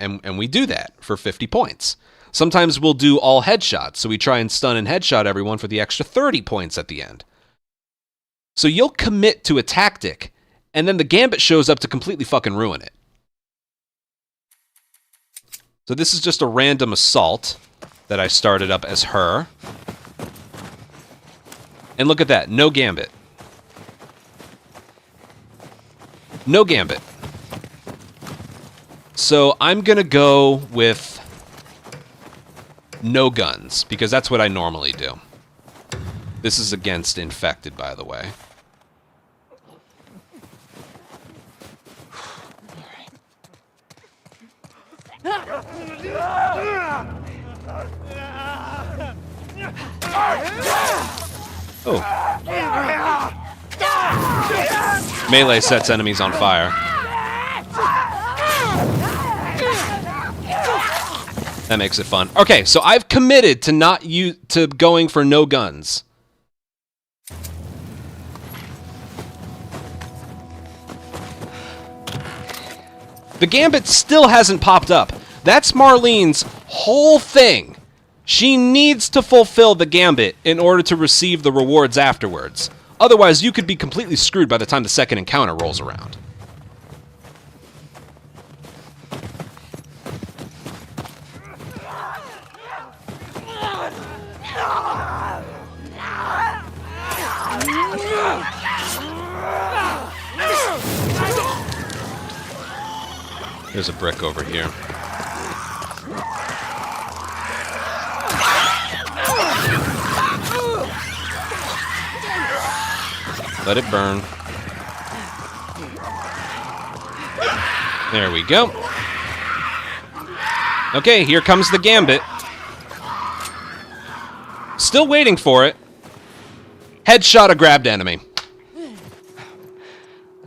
do that for 50 points. Sometimes we'll do all headshots, so we try and stun and headshot everyone for the extra 30 points at the end. So you'll commit to a tactic, and then the Gambit shows up to completely fucking ruin it. So this is just a random Assault that I started up as her. And look at that, no Gambit. No Gambit. So I'm going to go with no guns, because that's what I normally do. This is against infected, by the way. Oh. Melee sets enemies on fire. That makes it fun. Okay, so I've committed to going for no guns. The Gambit still hasn't popped up. That's Marlene's whole thing. She needs to fulfill the Gambit in order to receive the rewards afterwards. Otherwise, you could be completely screwed by the time the second encounter rolls around. There's a brick over here. Let it burn. There we go. Okay, here comes the Gambit. Still waiting for it. Headshot a grabbed enemy.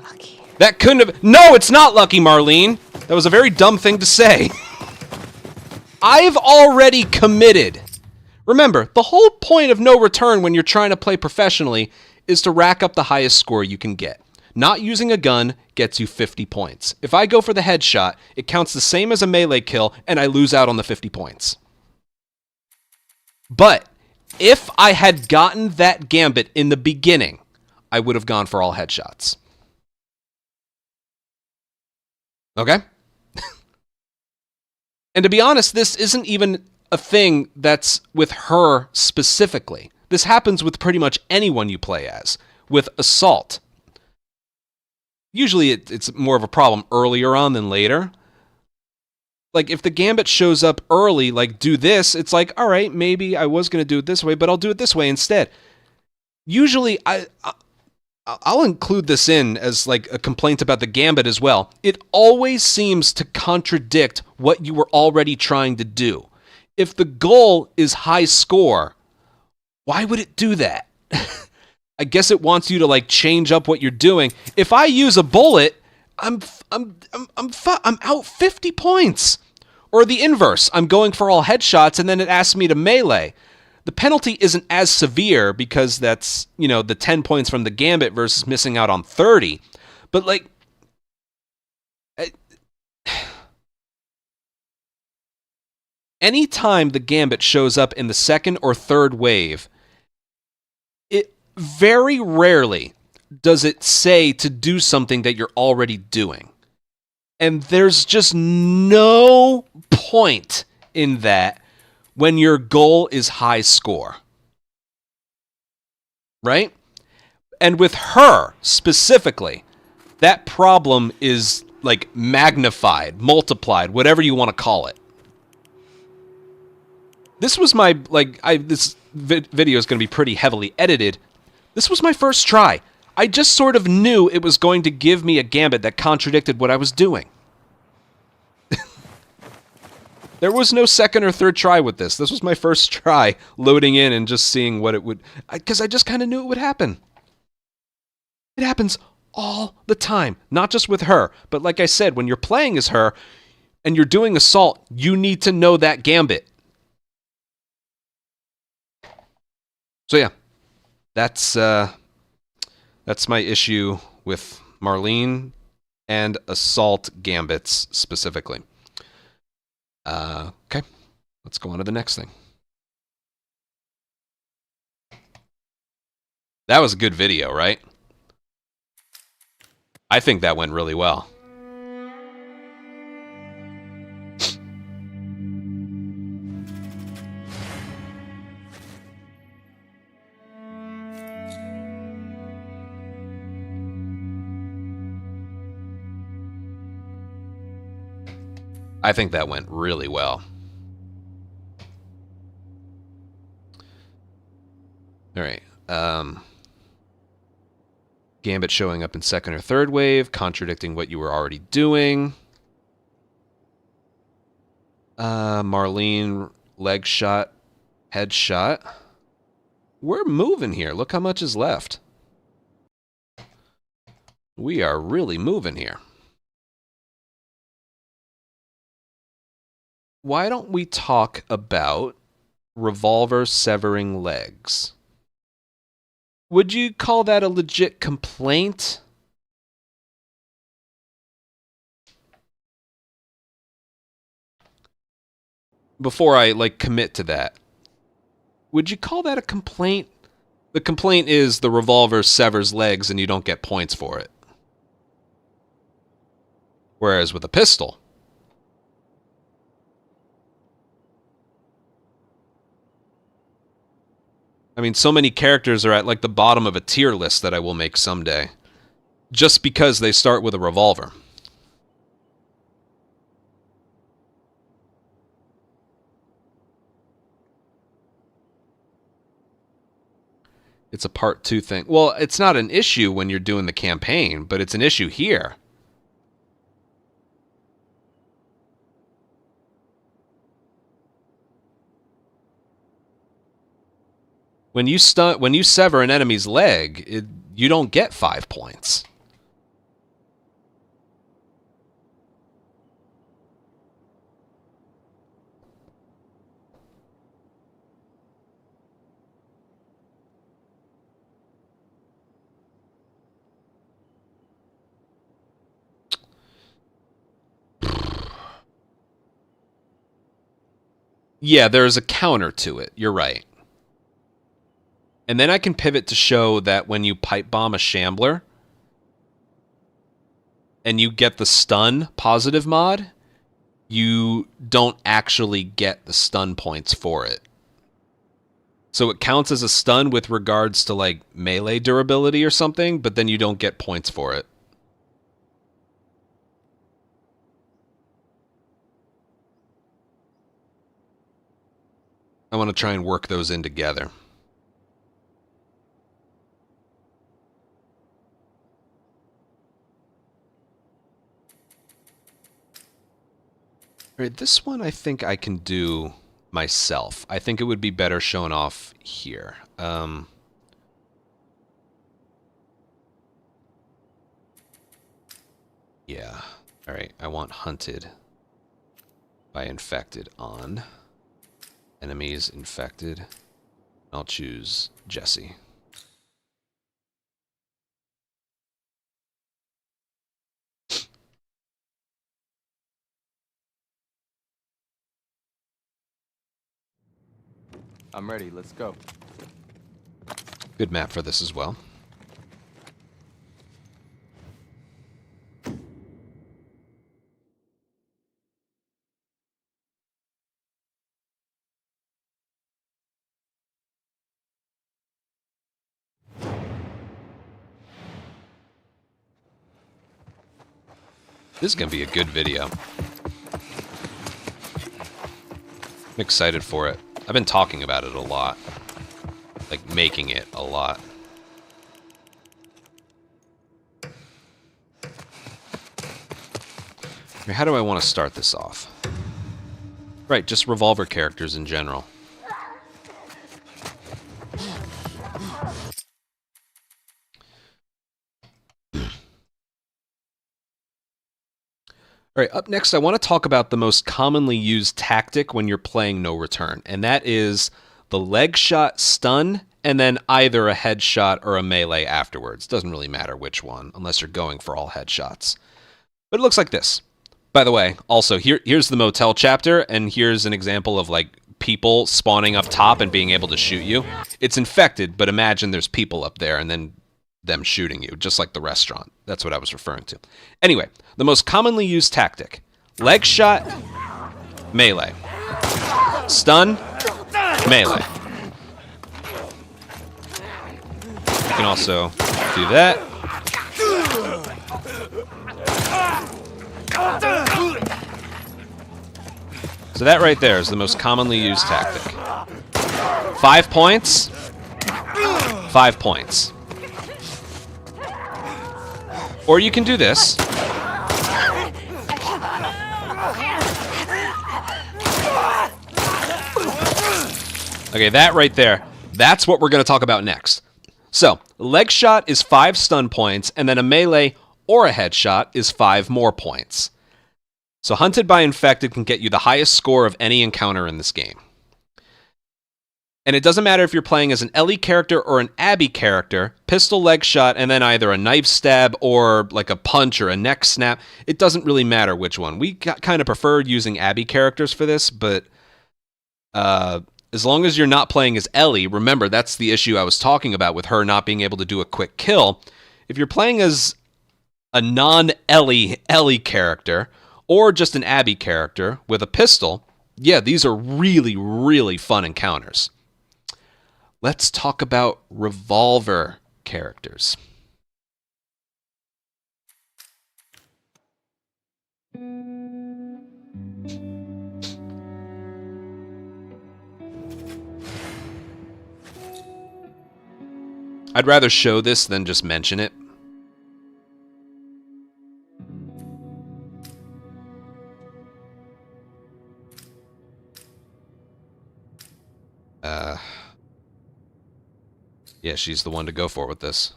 Lucky. That couldn't have... No, it's not lucky, Marlene! That was a very dumb thing to say. I've already committed. Remember, the whole point of no return when you're trying to play professionally is to rack up the highest score you can get. Not using a gun gets you 50 points. If I go for the headshot, it counts the same as a melee kill, and I lose out on the 50 points. But if I had gotten that gambit in the beginning, I would have gone for all headshots. Okay? And to be honest, this isn't even a thing that's with her specifically. This happens with pretty much anyone you play as. With Assault. Usually it's more of a problem earlier on than later. Like, if the gambit shows up early, like, do this, it's like, all right, maybe I was going to do it this way, but I'll do it this way instead. Usually, I'll include this in as, like, a complaint about the gambit as well. It always seems to contradict what you were already trying to do. If the goal is high score, why would it do that? I guess it wants you to, like, change up what you're doing. If I use a bullet, I'm out 50 points. Or the inverse, I'm going for all headshots and then it asks me to melee. The penalty isn't as severe because that's, you know, the 10 points from the gambit versus missing out on 30. But, like, anytime the gambit shows up in the second or third wave, it very rarely does it say to do something that you're already doing. And there's just no point in that when your goal is high score. Right? And with her, specifically, that problem is, like, magnified, multiplied, whatever you want to call it. This was my, like, this video is going to be pretty heavily edited. This was my first try. I just sort of knew it was going to give me a gambit that contradicted what I was doing. There was no second or third try with this. This was my first try loading in and just seeing what it would... Because I just kind of knew it would happen. It happens all the time. Not just with her. But like I said, when you're playing as her and you're doing Assault, you need to know that gambit. So yeah. That's my issue with Marlene and Assault gambits specifically. Okay, let's go on to the next thing. That was a good video, right? I think that went really well. I think that went really well. All right. Gambit showing up in second or third wave, contradicting what you were already doing. Marlene, leg shot, headshot. We're moving here. Look how much is left. We are really moving here. Why don't we talk about Revolver severing legs? Would you call that a legit complaint? Before I, like, commit to that, would you call that a complaint? The complaint is the revolver severs legs and you don't get points for it. Whereas with a pistol, I mean, so many characters are at, like, the bottom of a tier list that I will make someday, just because they start with a revolver. It's a part 2 thing. Well, it's not an issue when you're doing the campaign, but it's an issue here. When you sever an enemy's leg, you don't get 5 points. Yeah, there's a counter to it. You're right. And then I can pivot to show that when you pipe bomb a shambler and you get the stun positive mod, you don't actually get the stun points for it. So it counts as a stun with regards to like melee durability or something, but then you don't get points for it. I want to try and work those in together. All right, this one I think I can do myself. I think it would be better shown off here. Yeah. All right, I want hunted by infected on. Enemies infected. I'll choose Jesse. I'm ready. Let's go. Good map for this as well. This is going to be a good video. I'm excited for it. I've been talking about it a lot. Like, making it a lot. How do I want to start this off? Right, just Revolver characters in general. All right, up next, I want to talk about the most commonly used tactic when you're playing No Return, and that is the leg shot stun, and then either a headshot or a melee afterwards. Doesn't really matter which one, unless you're going for all headshots. But it looks like this. By the way, also, here's the motel chapter, and here's an example of, like, people spawning up top and being able to shoot you. It's infected, but imagine there's people up there, and then them shooting you, just like the restaurant. That's what I was referring to. Anyway, the most commonly used tactic. Leg shot, melee. Stun, melee. You can also do that. So that right there is the most commonly used tactic. 5 points. 5 points. Or you can do this. Okay, that right there. That's what we're going to talk about next. So, leg shot is 5 stun points, and then a melee or a headshot is 5 more points. So Hunted by Infected can get you the highest score of any encounter in this game. And it doesn't matter if you're playing as an Ellie character or an Abby character, pistol leg shot and then either a knife stab or like a punch or a neck snap. It doesn't really matter which one. We kind of prefer using Abby characters for this, but as long as you're not playing as Ellie, remember that's the issue I was talking about with her not being able to do a quick kill. If you're playing as a non-Ellie character or just an Abby character with a pistol, yeah, these are really, really fun encounters. Let's talk about Revolver characters. I'd rather show this than just mention it. Yeah, she's the one to go for with this.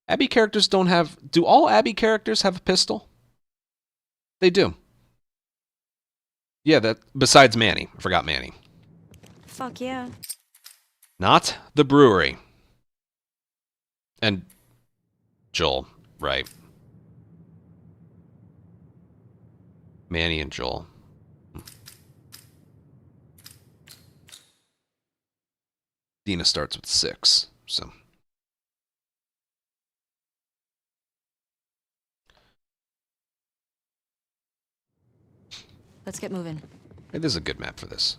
Abby characters don't have... Do all Abby characters have a pistol? They do. Yeah, that besides Manny. I forgot Manny. Fuck yeah. Not the brewery. And Joel, right. Manny and Joel. Dina starts with 6, so... Let's get moving. Hey, this is a good map for this.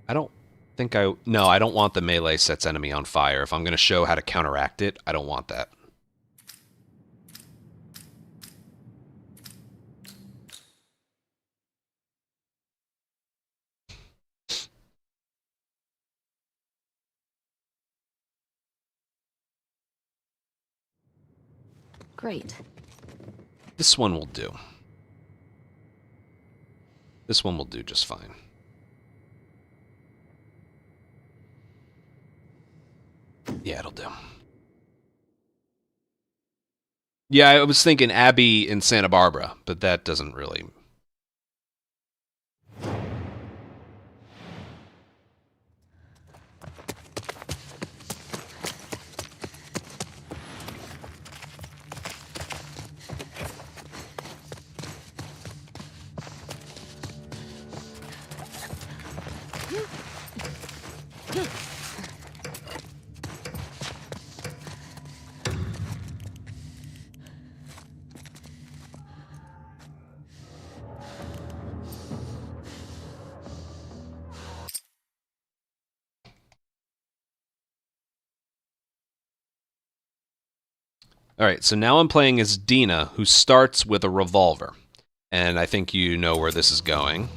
I don't think I... No, I don't want the melee sets enemy on fire. If I'm going to show how to counteract it, I don't want that. Great. This one will do. This one will do just fine. Yeah, it'll do. Yeah, I was thinking Abby in Santa Barbara, but that doesn't really... Alright, so now I'm playing as Dina, who starts with a revolver. And I think you know where this is going.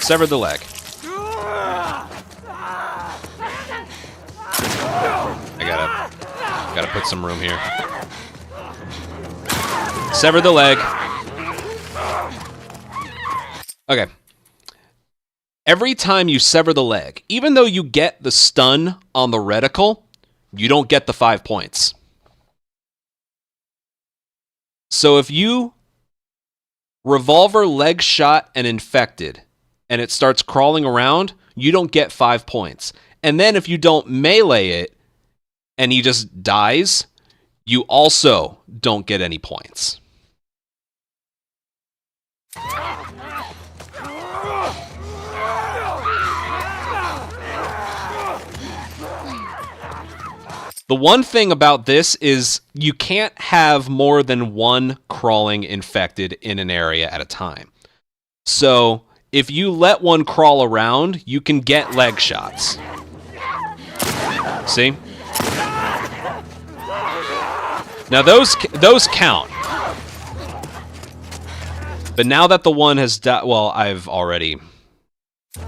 Severed the leg. I gotta put some room here. Sever the leg. Okay. Every time you sever the leg, even though you get the stun on the reticle, you don't get the 5 points. So if you revolver leg shot an infected and it starts crawling around, you don't get 5 points. And then if you don't melee it and he just dies, you also don't get any points. The one thing about this is you can't have more than one crawling infected in an area at a time. So if you let one crawl around, you can get leg shots. See? Now those count. But now that the one has died, well, I've already...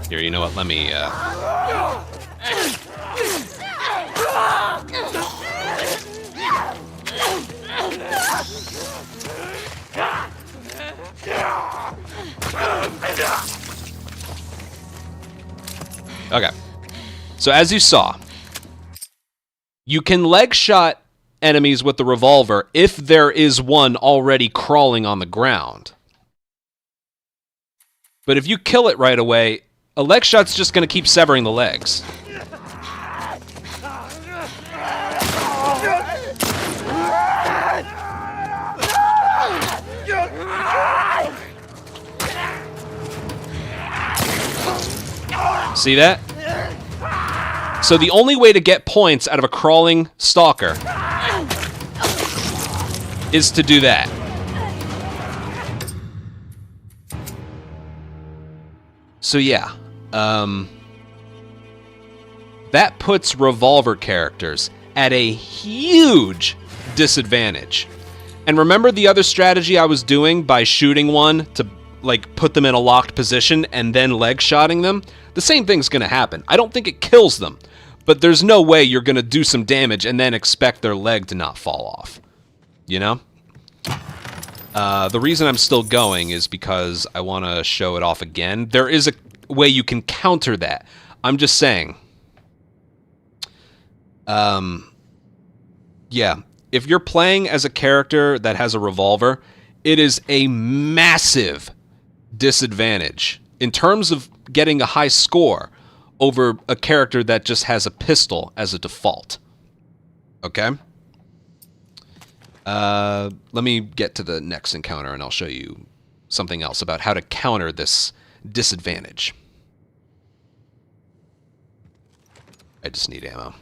Here, you know what? Let me... Okay. So as you saw, you can leg shot enemies with the revolver if there is one already crawling on the ground. But if you kill it right away, a leg shot's just going to keep severing the legs. See that? So the only way to get points out of a crawling stalker is to do that. So yeah, that puts revolver characters at a huge disadvantage. And remember the other strategy I was doing by shooting one to like put them in a locked position and then leg shotting them? The same thing's going to happen. I don't think it kills them, but there's no way you're going to do some damage and then expect their leg to not fall off. You know? The reason I'm still going is because I want to show it off again. There is a way you can counter that. I'm just saying. Yeah. If you're playing as a character that has a revolver, it is a massive disadvantage in terms of getting a high score over a character that just has a pistol as a default. Okay. Let me get to the next encounter and I'll show you something else about how to counter this disadvantage. I just need ammo.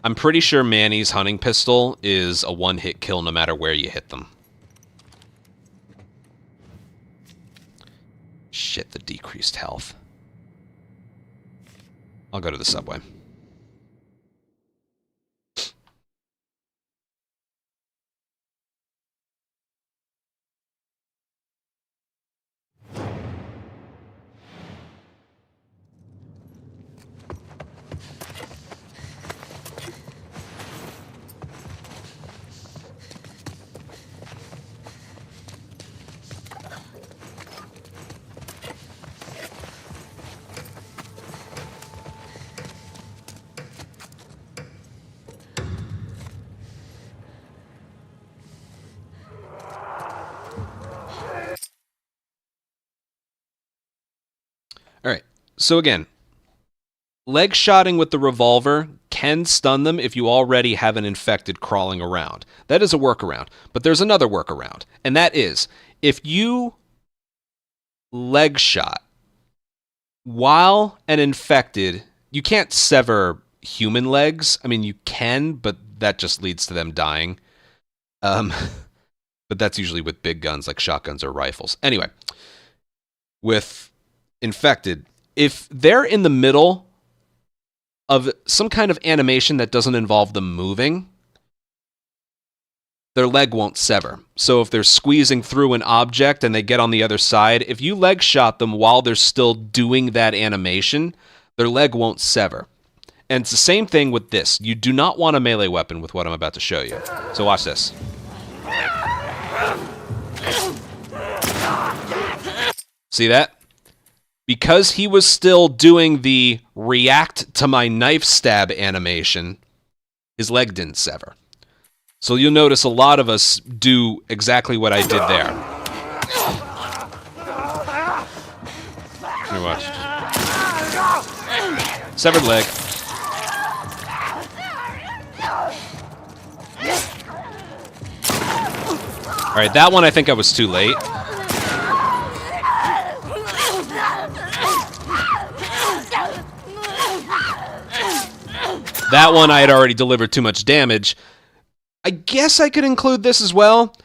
I'm pretty sure Manny's hunting pistol is a one-hit kill no matter where you hit them. Shit, the decreased health. I'll go to the subway. All right, so again, leg shotting with the revolver can stun them if you already have an infected crawling around. That is a workaround, but there's another workaround, and that is if you leg shot while an infected, you can't sever human legs. I mean, you can, but that just leads to them dying. But that's usually with big guns like shotguns or rifles. Anyway, with infected, if they're in the middle of some kind of animation that doesn't involve them moving, their leg won't sever. So if they're squeezing through an object and they get on the other side, if you leg shot them while they're still doing that animation, their leg won't sever. And it's the same thing with this. You do not want a melee weapon with what I'm about to show you. So watch this. See that? Because he was still doing the react to my knife stab animation, his leg didn't sever. So you'll notice a lot of us do exactly what I did there. Here, watch. Severed leg. All right, that one I think I was too late. That one I had already delivered too much damage. I guess I could include this as well.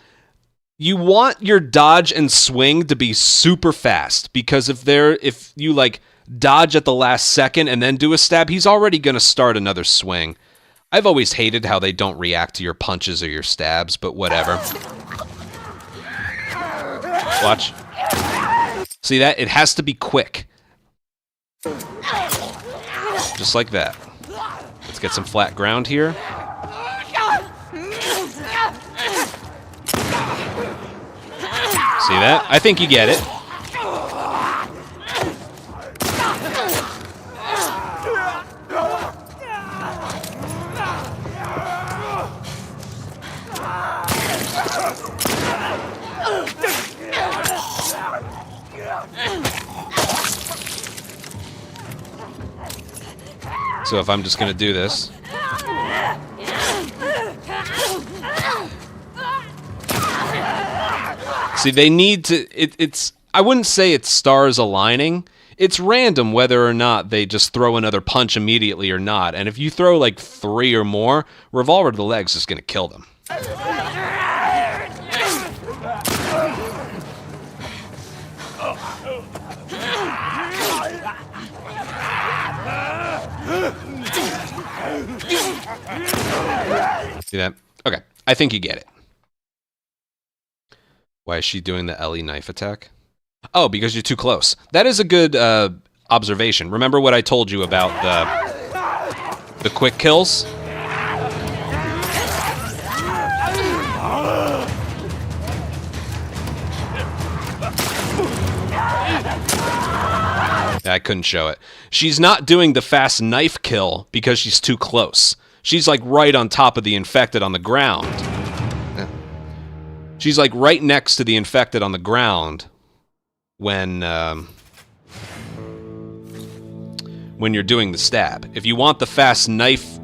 You want your dodge and swing to be super fast, because if you like dodge at the last second and then do a stab, he's already going to start another swing. I've always hated how they don't react to your punches or your stabs, but whatever. Watch. See that? It has to be quick. Just like that. Let's get some flat ground here. See that? I think you get it. So if I'm just going to do this. See, they need to, it's, I wouldn't say it's stars aligning. It's random whether or not they just throw another punch immediately or not. And if you throw like 3 or more, Revolver to the legs is going to kill them. See that? Okay, I think you get it. Why is she doing the Ellie knife attack? Oh, because you're too close. That is a good observation. Remember what I told you about the quick kills? I couldn't show it. She's not doing the fast knife kill because she's too close. She's like right on top of the infected on the ground. Yeah. She's like right next to the infected on the ground when you're doing the stab. If you want the fast knife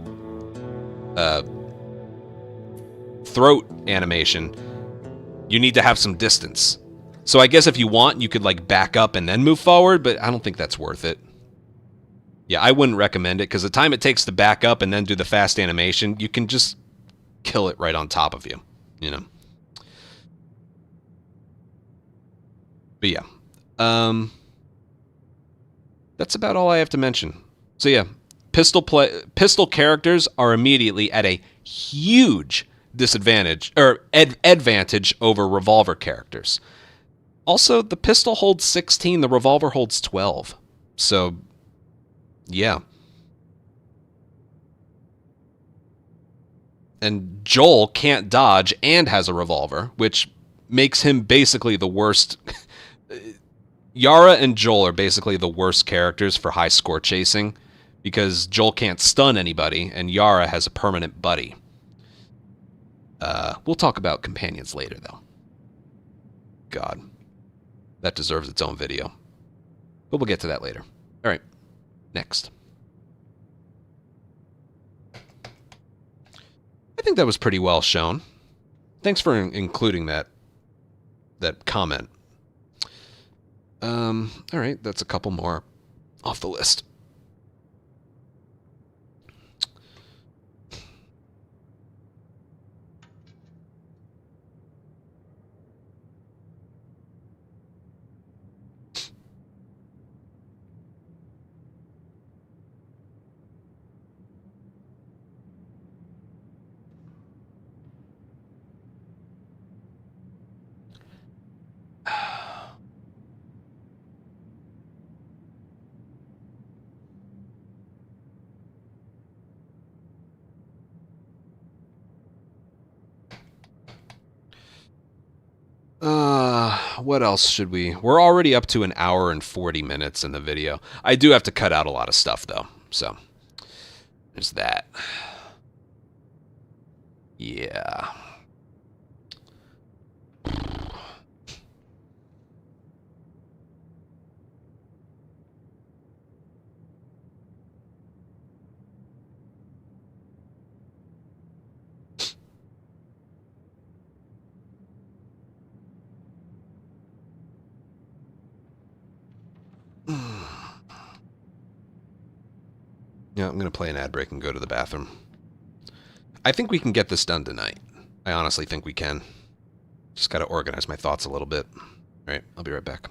throat animation, you need to have some distance. So I guess if you want, you could like back up and then move forward, but I don't think that's worth it. Yeah, I wouldn't recommend it, because the time it takes to back up and then do the fast animation, you can just kill it right on top of you, you know? But yeah. That's about all I have to mention. So yeah, pistol characters are immediately at a huge disadvantage, or advantage over revolver characters. Also, the pistol holds 16, the revolver holds 12. So, yeah. And Joel can't dodge and has a revolver, which makes him basically the worst. Yara and Joel are basically the worst characters for high score chasing, because Joel can't stun anybody, and Yara has a permanent buddy. We'll talk about companions later, though. God. That deserves its own video. But we'll get to that later. All right. Next. I think that was pretty well shown. Thanks for including that comment. All right, that's a couple more off the list. What else should we... We're already up to 1 hour and 40 minutes in the video. I do have to cut out a lot of stuff, though. So, there's that. Yeah. Yeah, I'm going to play an ad break and go to the bathroom. I think we can get this done tonight. I honestly think we can. Just got to organize my thoughts a little bit. All right, I'll be right back.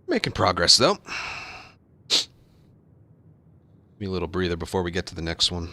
Making progress, though. Give me a little breather before we get to the next one.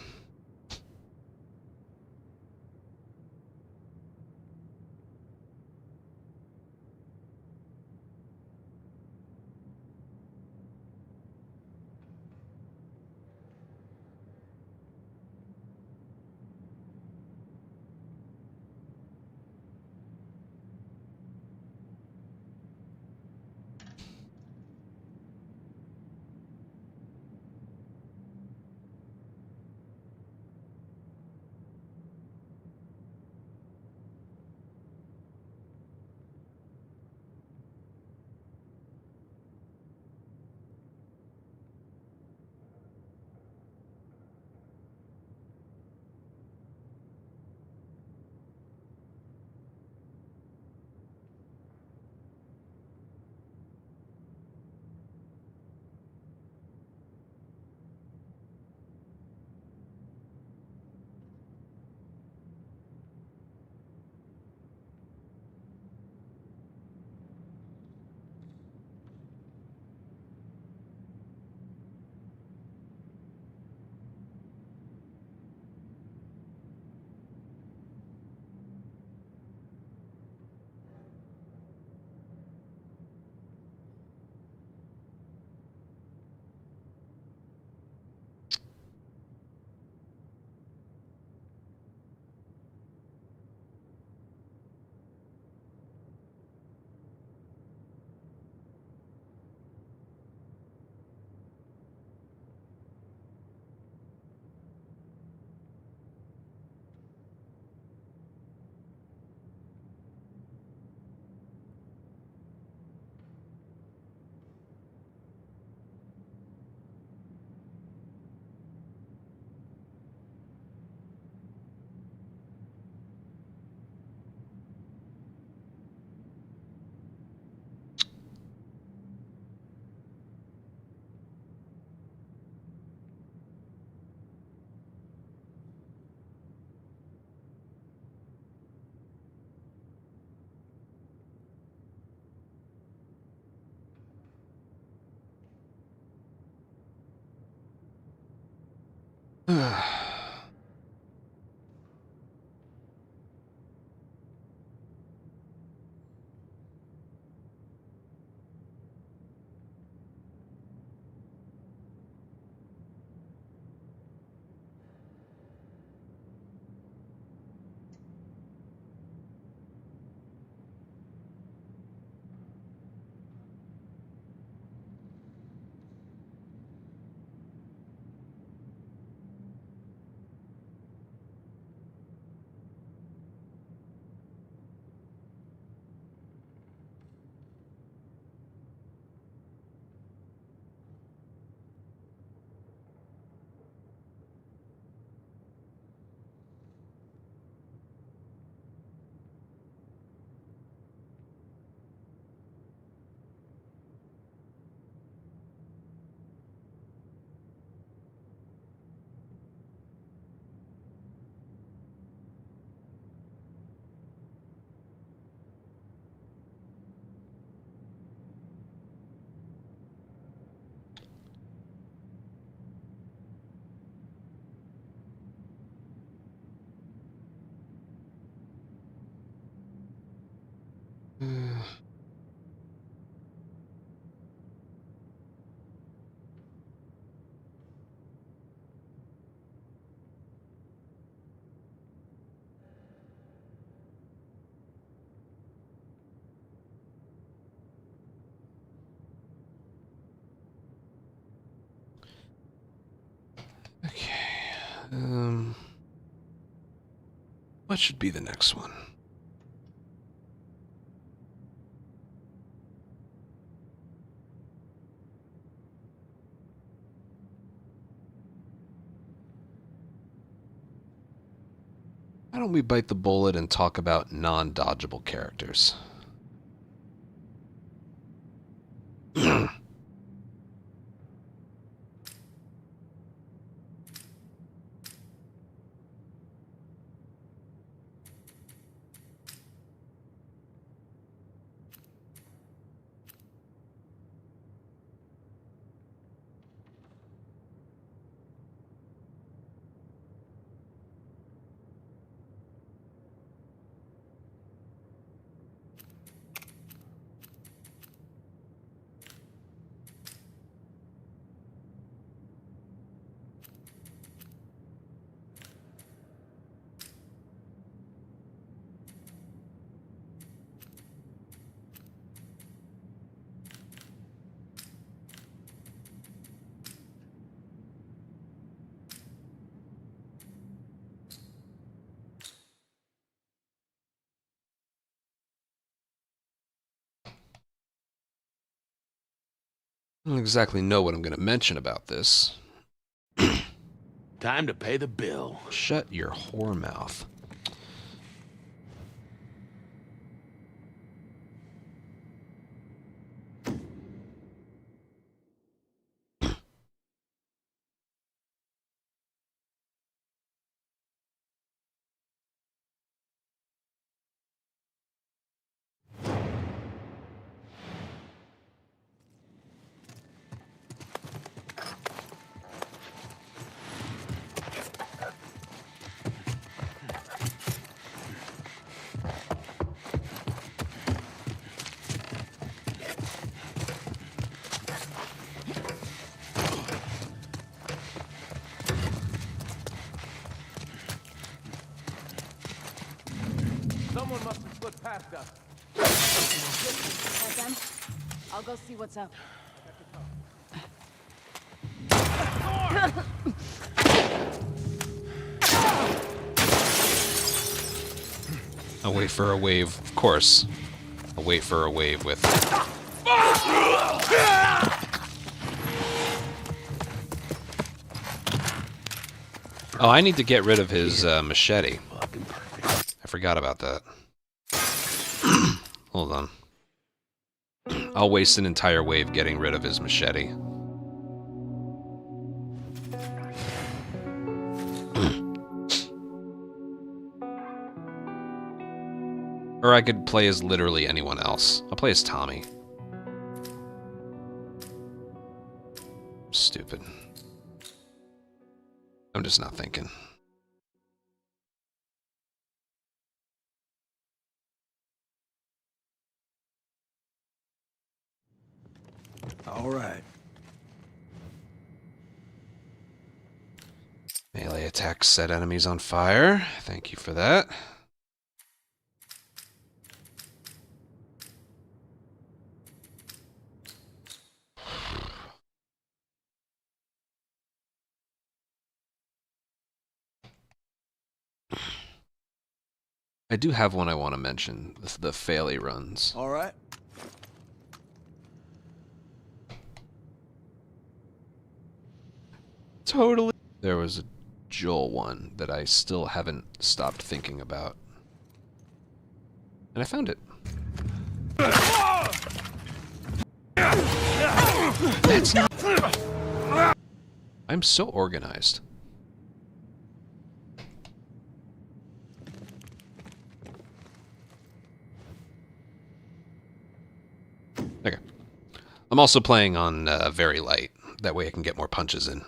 What should be the next one? Why don't we bite the bullet and talk about non-dodgeable characters? I don't exactly know what I'm going to mention about this. Time to pay the bill. Shut your whore mouth. Someone must have slipped past us. Hold them. I'll go see what's up. I'll wait for a wave, of course. I'll wait for a wave with... Oh, I need to get rid of his machete. I forgot about that. Hold on. I'll waste an entire wave getting rid of his machete. Or I could play as literally anyone else. I'll play as Tommy. Stupid. I'm just not thinking. All right. Melee attacks set enemies on fire. Thank you for that. I do have one I want to mention. The Faily runs. All right. Totally. There was a Joel one that I still haven't stopped thinking about. And I found it. That's not... I'm so organized. Okay. I'm also playing on very light. That way I can get more punches in.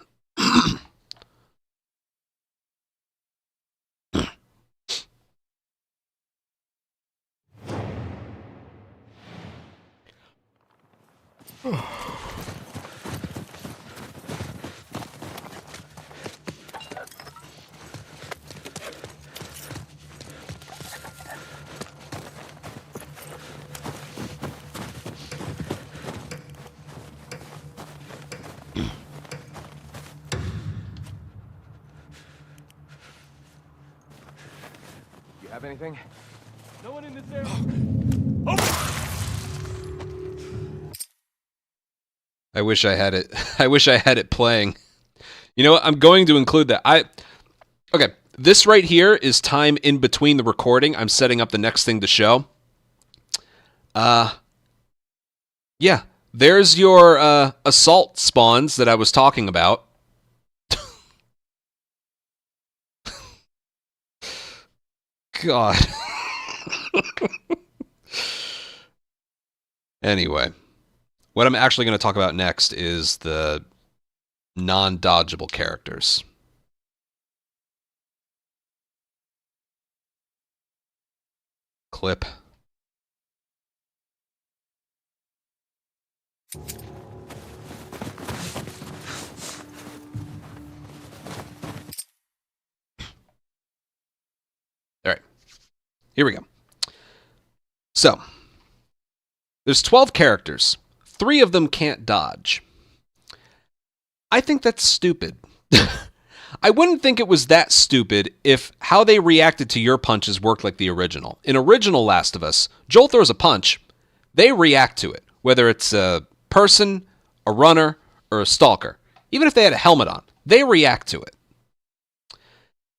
anything? No one in this area. I wish I had it. I wish I had it playing. You know what? I'm going to include that. Okay, this right here is time in between the recording. I'm setting up the next thing to show. Yeah, there's your assault spawns that I was talking about. God. Anyway, what I'm actually going to talk about next is the non-dodgeable characters. Clip. All right, here we go. So, there's 12 characters. 3 of them can't dodge. I think that's stupid. I wouldn't think it was that stupid if how they reacted to your punches worked like the original. In original Last of Us, Joel throws a punch, they react to it, whether it's a person, a runner, or a stalker. Even if they had a helmet on, they react to it.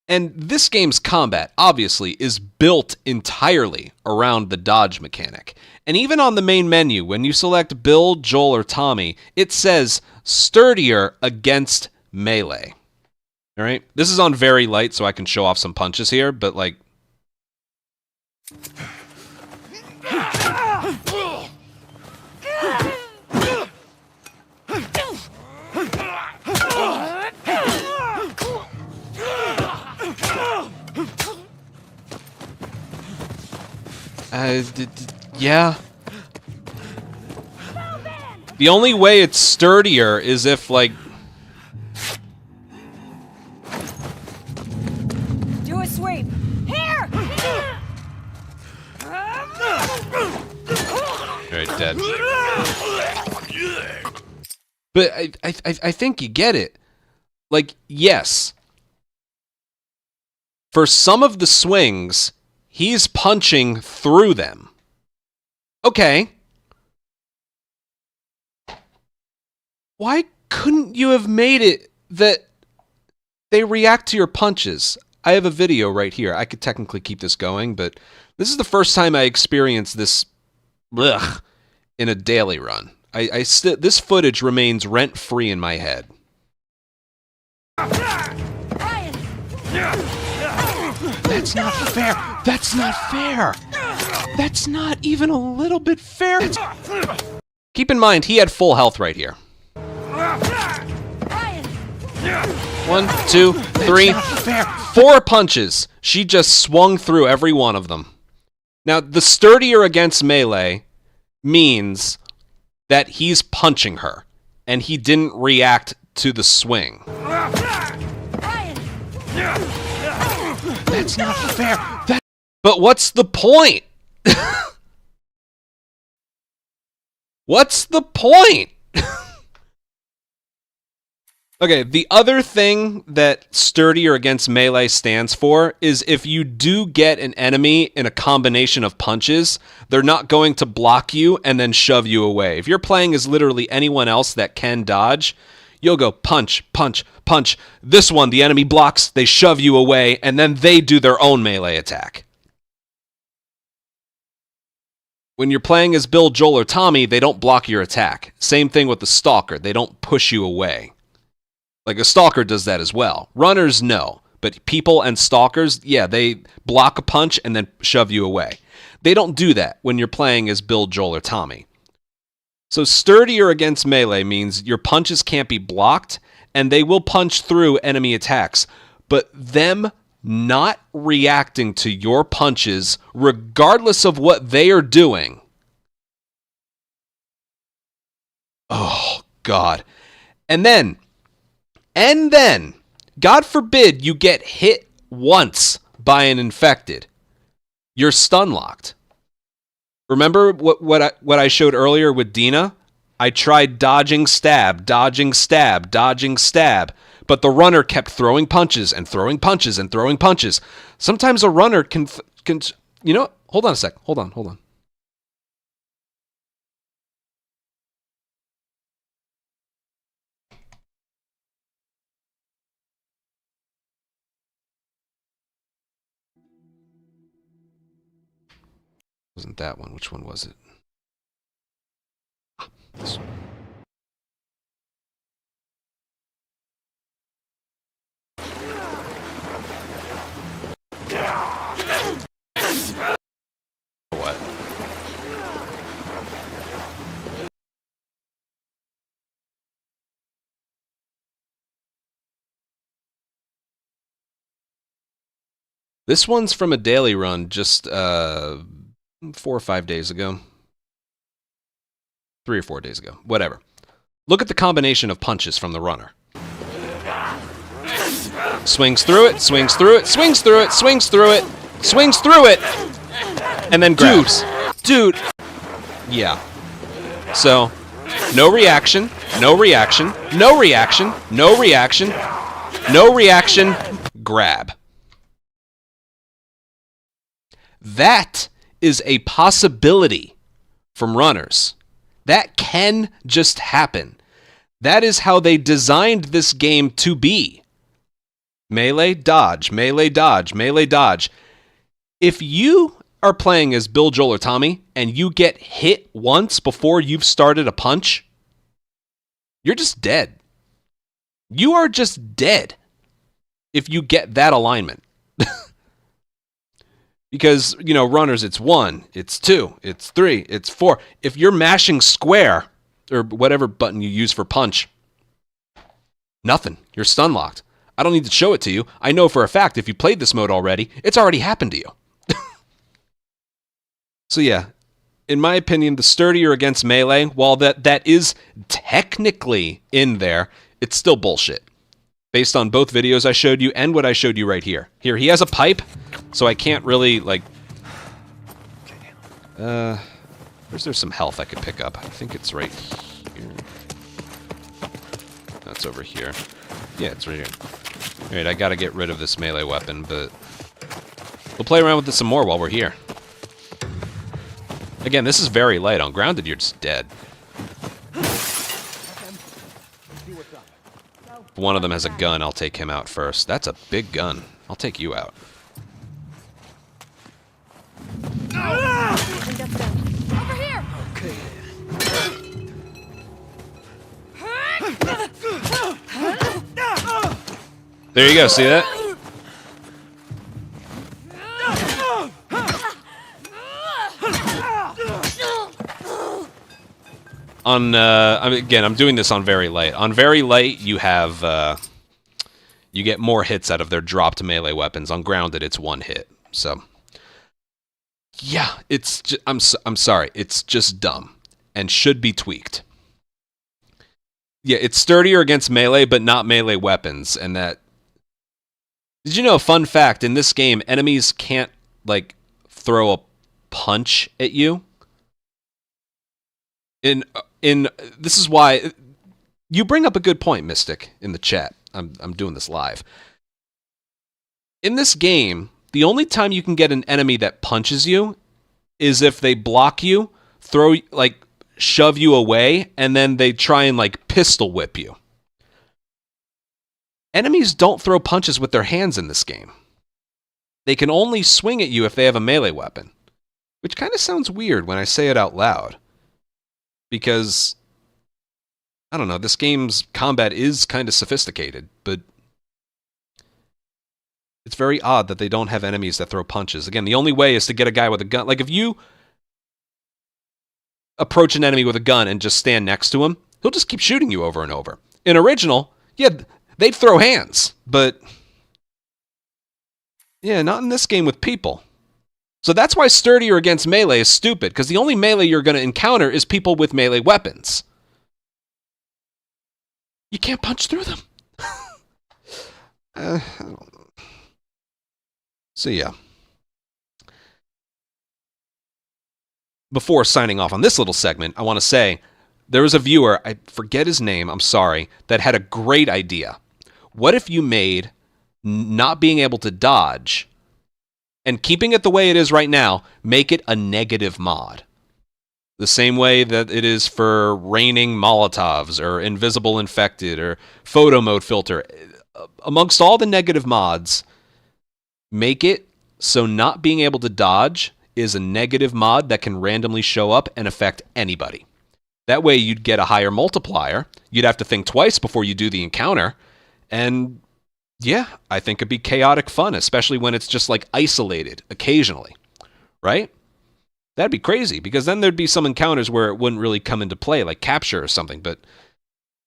And this game's combat, obviously, is built entirely around the dodge mechanic. And even on the main menu, when you select Bill, Joel, or Tommy, it says sturdier against melee. All right? This is on very light, so I can show off some punches here, but like... Yeah. The only way it's sturdier is if, like... Do a sweep. Here! Alright, dead. But I think you get it. Like, yes. For some of the swings, he's punching through them. Okay. Why couldn't you have made it that they react to your punches? I have a video right here. I could technically keep this going, but this is the first time I experienced this in a daily run. This footage remains rent-free in my head. That's not fair. That's not fair. That's not even a little bit fair. Keep in mind, he had full health right here. 1, 2, 3, 4 punches. She just swung through every one of them. Now, the sturdier against melee means that he's punching her, and he didn't react to the swing. That's not fair. But what's the point? What's the point? Okay, the other thing that sturdier against melee stands for is if you do get an enemy in a combination of punches, they're not going to block you and then shove you away. If you're playing as literally anyone else that can dodge, you'll go punch, punch, punch. This one, the enemy blocks, they shove you away, and then they do their own melee attack. When you're playing as Bill, Joel, or Tommy, they don't block your attack. Same thing with the Stalker. They don't push you away. Like a Stalker does that as well. Runners, no. But people and Stalkers, yeah, they block a punch and then shove you away. They don't do that when you're playing as Bill, Joel, or Tommy. So sturdier against melee means your punches can't be blocked, and they will punch through enemy attacks. But them not reacting to your punches, regardless of what they are doing. Oh, God. And then, God forbid you get hit once by an infected. You're stun locked. Remember what I showed earlier with Dina? I tried dodging stab, dodging stab, dodging stab, but the runner kept throwing punches and throwing punches and throwing punches. Sometimes a runner can You know what? Hold on a sec. Hold on. Wasn't that one? Which one was it? This one. What? This one's from a daily run just 4 or 5 days ago. 3 or 4 days ago. Whatever. Look at the combination of punches from the runner. Swings through it, swings through it, swings through it, swings through it, swings through it, and then grabs. Dude. Yeah. So, no reaction, no reaction, no reaction, no reaction, no reaction, grab. That is a possibility from runners. That can just happen. That is how they designed this game to be. Melee, dodge, melee, dodge, melee, dodge. If you are playing as Bill, Joel, or Tommy, and you get hit once before you've started a punch, you're just dead. You are just dead if you get that alignment. Because, you know, runners, it's 1, it's 2, it's 3, it's 4. If you're mashing square, or whatever button you use for punch, nothing. You're stun locked. I don't need to show it to you. I know for a fact if you played this mode already, it's already happened to you. So yeah, in my opinion, the sturdier against melee, while that is technically in there, it's still bullshit. Based on both videos I showed you and what I showed you right here. Here, he has a pipe, so I can't really, like... where's there some health I could pick up? I think it's right here. That's over here. Yeah, it's right here. Alright, I gotta get rid of this melee weapon, but... we'll play around with this some more while we're here. Again, this is very light. On grounded, you're just dead. If one of them has a gun, I'll take him out first. That's a big gun. I'll take you out. Over here! Okay. There you go, see that? Again, I'm doing this on very light. On very light, you have, you get more hits out of their dropped melee weapons. On grounded, it's 1 hit. So, yeah, it's I'm sorry, it's just dumb and should be tweaked. Yeah, it's sturdier against melee, but not melee weapons, and that... Did you know, a fun fact, in this game, enemies can't, like, throw a punch at you? This is why... You bring up a good point, Mystic, in the chat. I'm doing this live. In this game, the only time you can get an enemy that punches you is if they block you, shove you away, and then they try and, like, pistol whip you. Enemies don't throw punches with their hands in this game. They can only swing at you if they have a melee weapon. Which kind of sounds weird when I say it out loud. Because, I don't know, this game's combat is kind of sophisticated, but it's very odd that they don't have enemies that throw punches. Again, the only way is to get a guy with a gun. Like, if you approach an enemy with a gun and just stand next to him, he'll just keep shooting you over and over. In original, yeah, they'd throw hands, but yeah, not in this game with people. So that's why sturdier against melee is stupid, because the only melee you're going to encounter is people with melee weapons. You can't punch through them. I don't know. So yeah. Before signing off on this little segment, I want to say there was a viewer, I forget his name, I'm sorry, that had a great idea. What if you made not being able to dodge And keeping it the way it is right now, make it a negative mod. The same way that it is for raining Molotovs or invisible infected or photo mode filter. Amongst all the negative mods, make it so not being able to dodge is a negative mod that can randomly show up and affect anybody. That way you'd get a higher multiplier. You'd have to think twice before you do the encounter. And yeah, I think it'd be chaotic fun, especially when it's just like isolated occasionally, right? That'd be crazy, because then there'd be some encounters where it wouldn't really come into play, like capture or something. But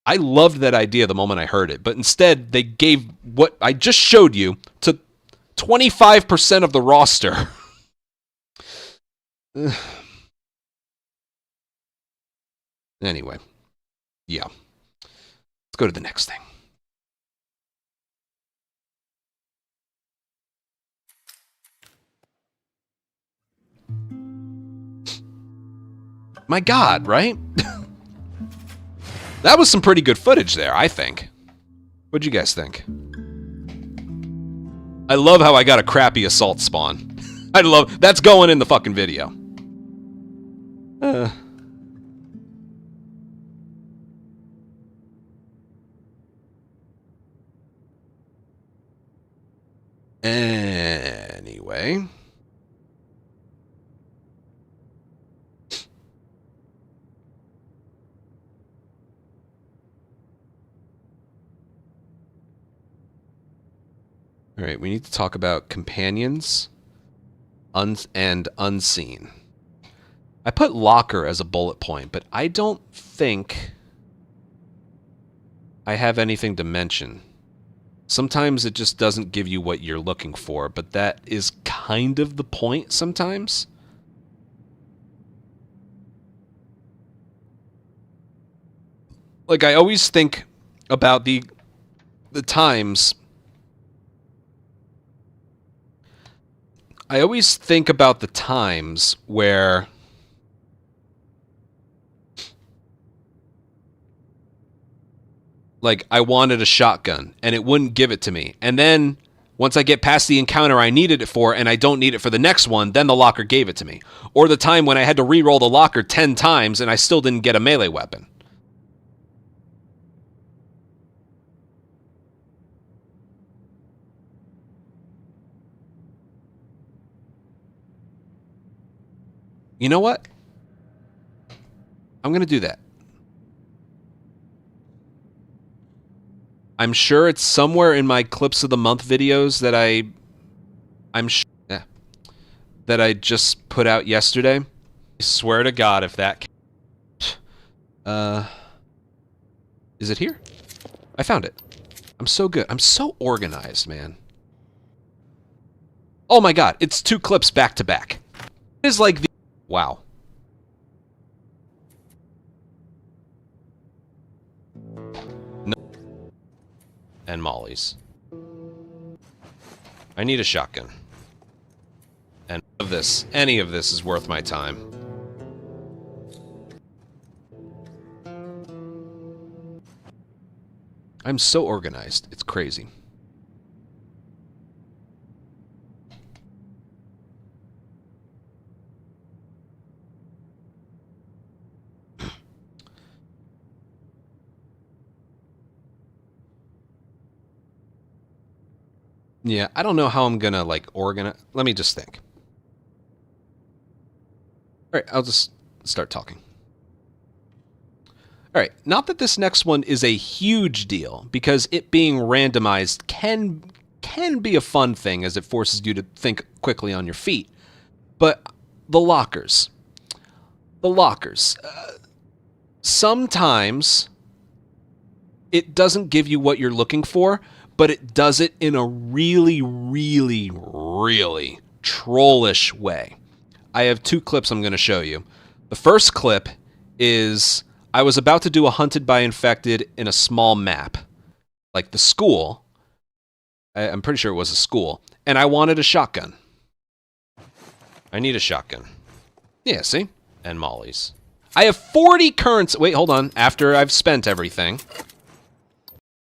I loved that idea the moment I heard it. But instead, they gave what I just showed you to 25% of the roster. Anyway, yeah. Let's go to the next thing. My God, right? That was some pretty good footage there, I think. What'd you guys think? I love how I got a crappy assault spawn. I love... That's going in the fucking video. Anyway... All right, we need to talk about companions and unseen. I put locker as a bullet point, but I don't think I have anything to mention. Sometimes it just doesn't give you what you're looking for, but that is kind of the point sometimes. Like, I always think about the times... I always think about the times where like I wanted a shotgun and it wouldn't give it to me. And then once I get past the encounter I needed it for and I don't need it for the next one, then the locker gave it to me. Or the time when I had to re-roll the locker 10 times and I still didn't get a melee weapon. You know what? I'm going to do that. I'm sure it's somewhere in my clips of the month videos that that I just put out yesterday. I swear to God if that is it here? I found it. I'm so good. I'm so organized, man. Oh my God, it's 2 clips back to back. It is like the wow. No. And Molly's. I need a shotgun. And any of this is worth my time. I'm so organized. It's crazy. Yeah, I don't know how I'm gonna, like, organize... Let me just think. Alright, I'll just start talking. Alright, not that this next one is a huge deal, because it being randomized can be a fun thing, as it forces you to think quickly on your feet. But the lockers. The lockers. Sometimes it doesn't give you what you're looking for, but it does it in a really, really, really trollish way. I have 2 clips I'm going to show you. The first clip is I was about to do a hunted by infected in a small map, like the school. I'm pretty sure it was a school, and I wanted a shotgun. I need a shotgun. Yeah, see? And Molly's. I have 40 currency. Wait, hold on. After I've spent everything.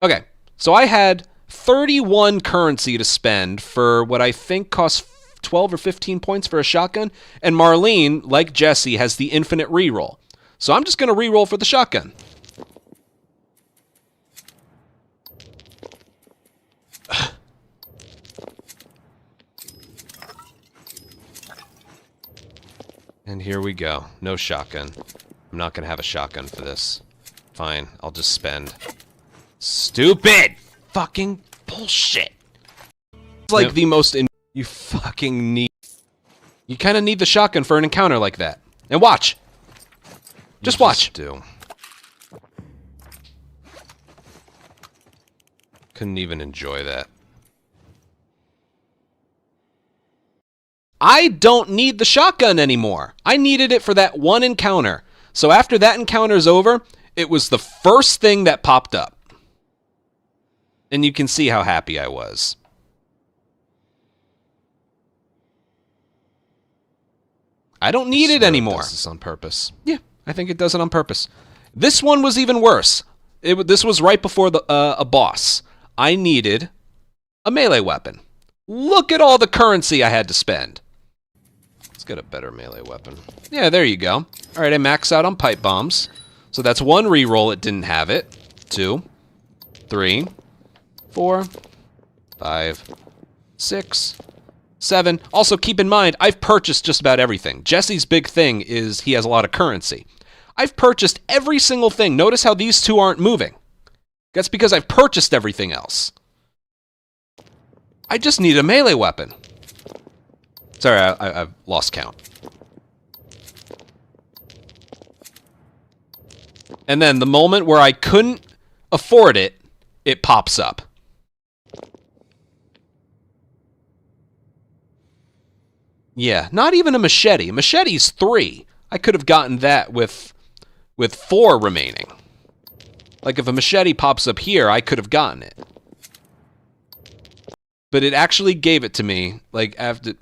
Okay, so I had 31 currency to spend for what I think costs 12 or 15 points for a shotgun. And Marlene, like Jesse, has the infinite reroll. So I'm just going to reroll for the shotgun. And here we go. No shotgun. I'm not going to have a shotgun for this. Fine, I'll just spend. Stupid! Fucking bullshit. It's like the most you fucking need. You kind of need the shotgun for an encounter like that. And watch. Just watch. Do. Couldn't even enjoy that. I don't need the shotgun anymore. I needed it for that one encounter. So after that encounter's over, it was the first thing that popped up. And you can see how happy I was. I don't need it anymore. This is on purpose. Yeah, I think it does it on purpose. This one was even worse. This was right before a boss. I needed a melee weapon. Look at all the currency I had to spend. Let's get a better melee weapon. Yeah, there you go. All right, I max out on pipe bombs. So that's one reroll. It didn't have it. 2, 3, 4, 5, 6, 7. Also, keep in mind, I've purchased just about everything. Jesse's big thing is he has a lot of currency. I've purchased every single thing. Notice how these two aren't moving. That's because I've purchased everything else. I just need a melee weapon. Sorry, I've lost count. And then the moment where I couldn't afford it, it pops up. Yeah, not even a machete. Machete's 3. I could have gotten that with 4 remaining. Like if a machete pops up here, I could have gotten it. But it actually gave it to me, like, after...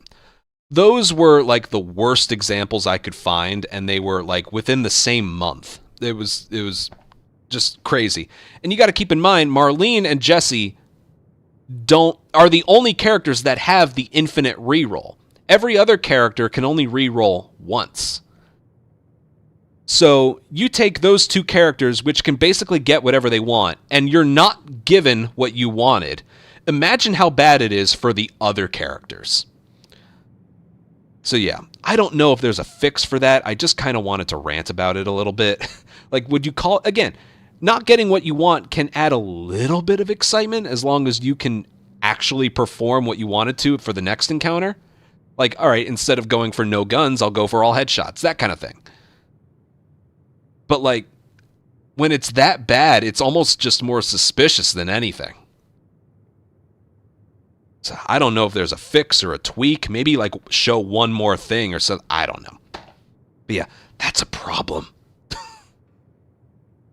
Those were, like, the worst examples I could find, and they were, like, within the same month. It was just crazy. And you gotta keep in mind, Marlene and Jesse are the only characters that have the infinite reroll. Every other character can only reroll once. So you take those two characters, which can basically get whatever they want, and you're not given what you wanted. Imagine how bad it is for the other characters. So yeah, I don't know if there's a fix for that. I just kind of wanted to rant about it a little bit. Like, would you call it, again, not getting what you want can add a little bit of excitement as long as you can actually perform what you wanted to for the next encounter. Like, all right, instead of going for no guns, I'll go for all headshots, that kind of thing. But, like, when it's that bad, it's almost just more suspicious than anything. So I don't know if there's a fix or a tweak. Maybe, like, show one more thing or something. I don't know. But yeah, that's a problem.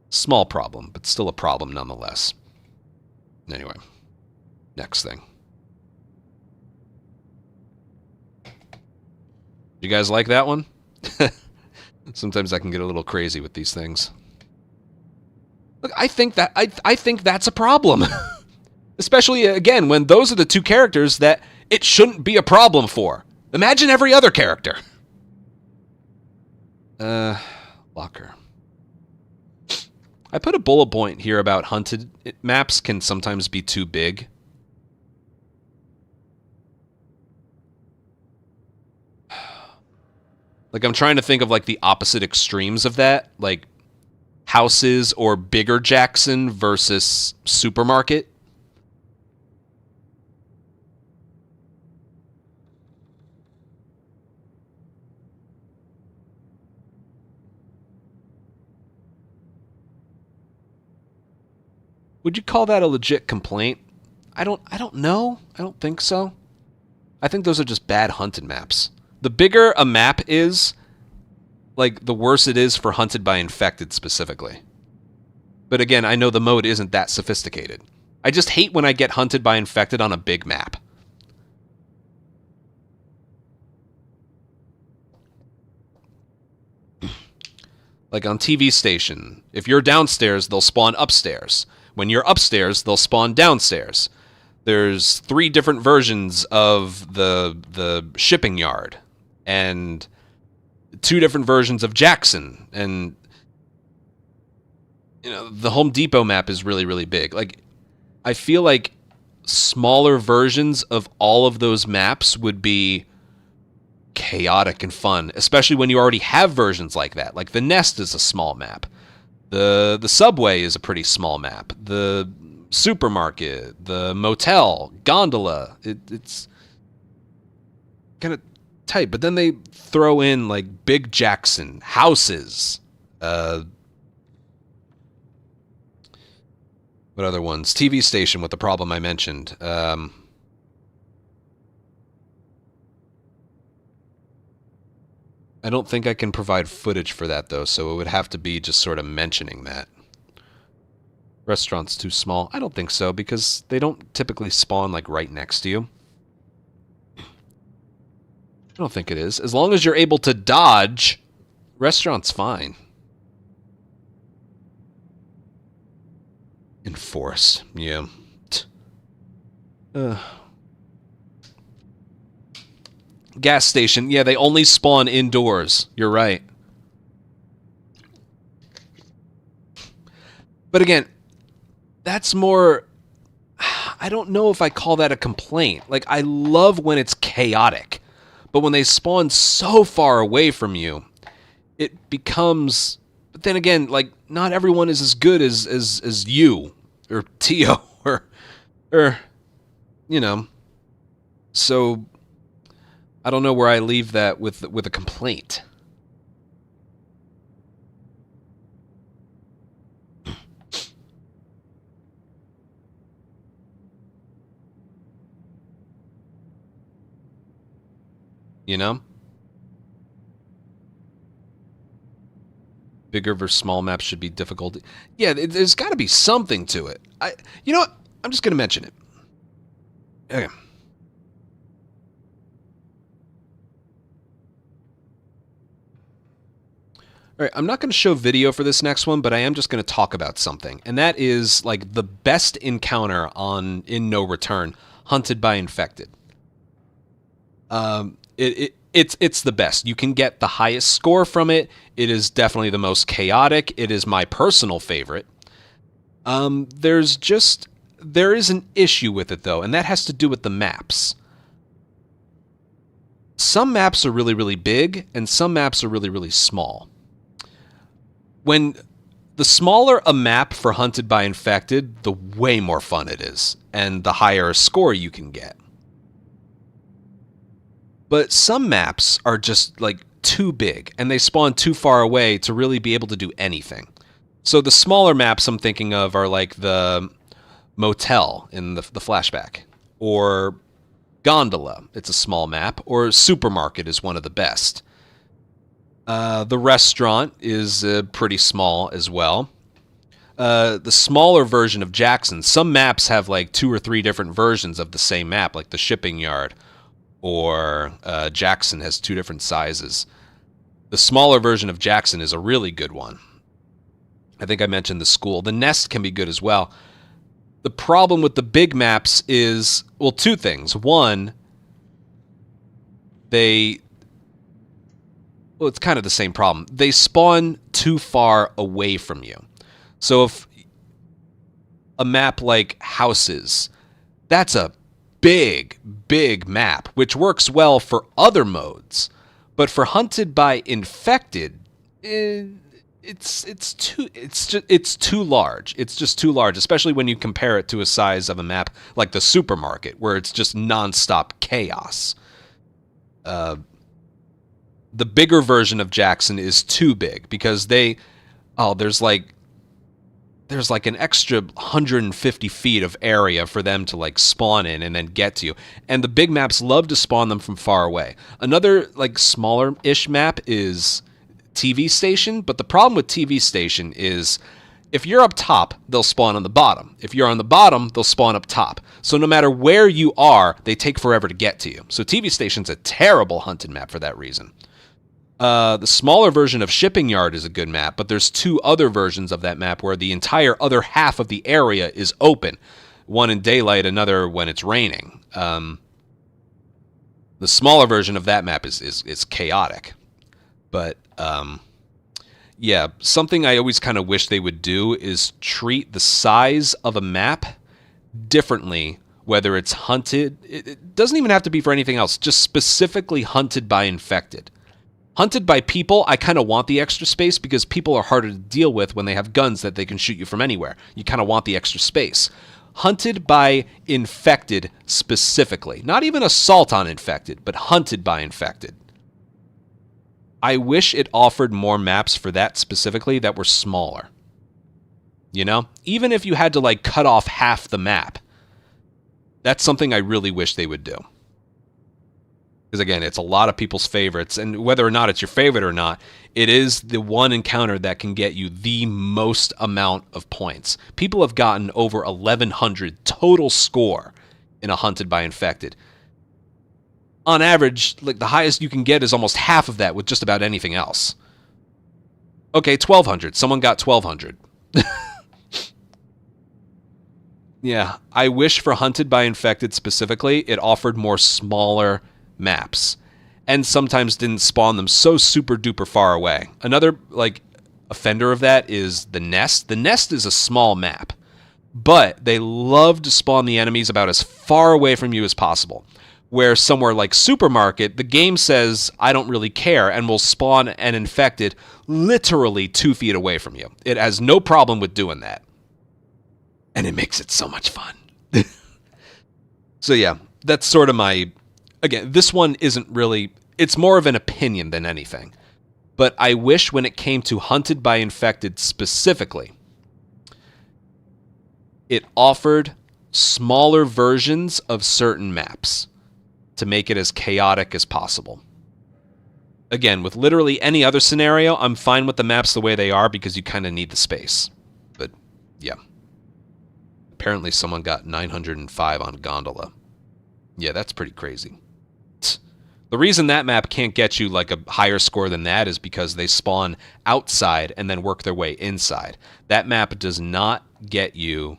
Small problem, but still a problem nonetheless. Anyway, next thing. You guys like that one? Sometimes I can get a little crazy with these things. Look, I think that's a problem. Especially, again, when those are the two characters that it shouldn't be a problem for. Imagine every other character. Locker. I put a bullet point here about hunted maps can sometimes be too big. Like, I'm trying to think of, like, the opposite extremes of that. Like, houses or bigger Jackson versus supermarket. Would you call that a legit complaint? I don't know. I don't think so. I think those are just bad hunted maps. The bigger a map is, like, the worse it is for hunted by infected specifically. But again, I know the mode isn't that sophisticated. I just hate when I get hunted by infected on a big map. Like on TV station, if you're downstairs, they'll spawn upstairs. When you're upstairs, they'll spawn downstairs. There's 3 different versions of the shipping yard, and 2 different versions of Jackson, and the Home Depot map is really, really big. Like, I feel like smaller versions of all of those maps would be chaotic and fun, especially when you already have versions like that. Like, the Nest is a small map. The subway is a pretty small map. The supermarket, the motel, gondola, it's kind of tight. But then they throw in, like, Big Jackson, houses, what other ones? TV station with the problem I mentioned. I don't think I can provide footage for that, though, so it would have to be just sort of mentioning that. Restaurant's too small. I don't think so, because they don't typically spawn, like, right next to you. I don't think it is. As long as you're able to dodge, restaurant's fine. Enforce, yeah. Gas station, yeah, they only spawn indoors. You're right. But again, that's more... I don't know if I call that a complaint. Like, I love when it's chaotic. But when they spawn so far away from you, it becomes... But then again, like, not everyone is as good as you, or Tio, or, So, I don't know where I leave that with a complaint. Bigger versus small maps should be difficult. Yeah, there's got to be something to it. You know what? I'm just going to mention it. Okay. All right, I'm not going to show video for this next one, but I am just going to talk about something. And that is, like, the best encounter in No Return, Hunted by Infected. It's the best. You can get the highest score from it. It is definitely the most chaotic. It is my personal favorite. There is an issue with it, though, and that has to do with the maps. Some maps are really, really big, and some maps are really, really small. When the smaller a map for Hunted by Infected, the way more fun it is, and the higher a score you can get. But some maps are just, like, too big, and they spawn too far away to really be able to do anything. So the smaller maps I'm thinking of are, like, the motel in the flashback, or gondola, it's a small map, or supermarket is one of the best. The restaurant is pretty small as well. The smaller version of Jackson, some maps have, like, 2 or 3 different versions of the same map, like the shipping yard, or Jackson has 2 different sizes. The smaller version of Jackson is a really good one. I think I mentioned the school. The Nest can be good as well. The problem with the big maps is, well, 2 things. One, well, it's kind of the same problem. They spawn too far away from you. So if a map like Houses, that's a big, big map, which works well for other modes. But for Hunted by Infected, it's too large. It's just too large, especially when you compare it to a size of a map like the supermarket, where it's just nonstop chaos. The bigger version of Jackson is too big because there's like an extra 150 feet of area for them to, like, spawn in and then get to you. And the big maps love to spawn them from far away. Another, like, smaller-ish map is TV Station, but the problem with TV Station is if you're up top, they'll spawn on the bottom. If you're on the bottom, they'll spawn up top. So no matter where you are, they take forever to get to you. So TV Station's a terrible hunted map for that reason. The smaller version of Shipping Yard is a good map, but there's 2 other versions of that map where the entire other half of the area is open, one in daylight, another when it's raining. The smaller version of that map is chaotic. But, yeah, something I always kind of wish they would do is treat the size of a map differently, whether it's hunted. It doesn't even have to be for anything else, just specifically hunted by infected. Hunted by people, I kind of want the extra space because people are harder to deal with when they have guns that they can shoot you from anywhere. You kind of want the extra space. Hunted by infected specifically. Not even assault on infected, but hunted by infected. I wish it offered more maps for that specifically that were smaller. You know? Even if you had to, like, cut off half the map. That's something I really wish they would do. Because, again, it's a lot of people's favorites. And whether or not it's your favorite or not, it is the one encounter that can get you the most amount of points. People have gotten over 1,100 total score in a Hunted by Infected. On average, like the highest you can get is almost half of that with just about anything else. Okay, 1,200. Someone got 1,200. Yeah, I wish for Hunted by Infected specifically, it offered more smaller maps, and sometimes didn't spawn them so super duper far away. Another, like, offender of that is the Nest. The Nest is a small map, but they love to spawn the enemies about as far away from you as possible. Where somewhere like Supermarket, the game says, I don't really care, and will spawn an infected literally 2 feet away from you. It has no problem with doing that. And it makes it so much fun. So yeah, that's sort of my... Again, this one isn't really... It's more of an opinion than anything. But I wish when it came to Hunted by Infected specifically, it offered smaller versions of certain maps to make it as chaotic as possible. Again, with literally any other scenario, I'm fine with the maps the way they are because you kind of need the space. But, yeah. Apparently someone got 905 on Gondola. Yeah, that's pretty crazy. The reason that map can't get you like a higher score than that is because they spawn outside and then work their way inside. That map does not get you...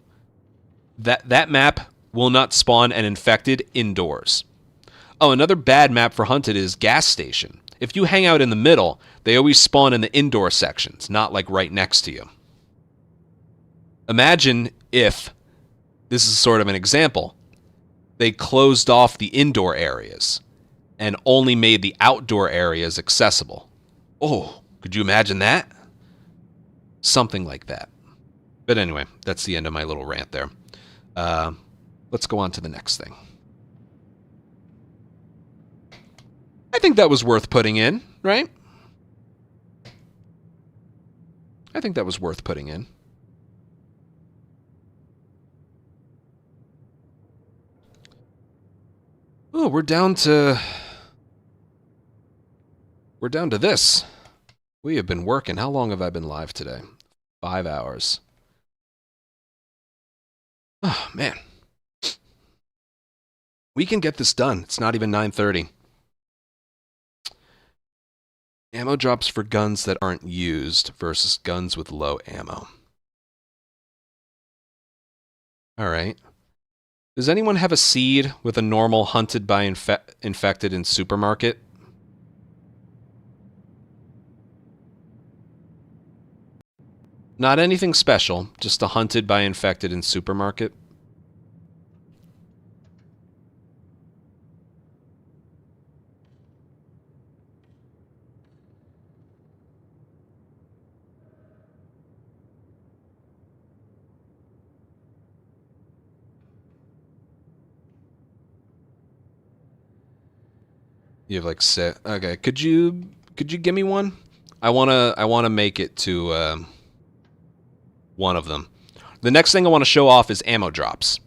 That map will not spawn an infected indoors. Oh, another bad map for Hunted is Gas Station. If you hang out in the middle, they always spawn in the indoor sections, not like right next to you. Imagine if... This is sort of an example. They closed off the indoor areas and only made the outdoor areas accessible. Oh, could you imagine that? Something like that. But anyway, that's the end of my little rant there. Let's go on to the next thing. I think that was worth putting in, right? I think that was worth putting in. Oh, we're down to this. We have been working. How long have I been live today? 5 hours. Oh, man. We can get this done. It's not even 9:30. Ammo drops for guns that aren't used versus guns with low ammo. All right. Does anyone have a seed with a normal Hunted by Infected in Supermarket? Not anything special, just a Hunted by Infected in Supermarket. You have like set. Okay, could you give me one? I wanna make it to one of them. The next thing I want to show off is ammo drops.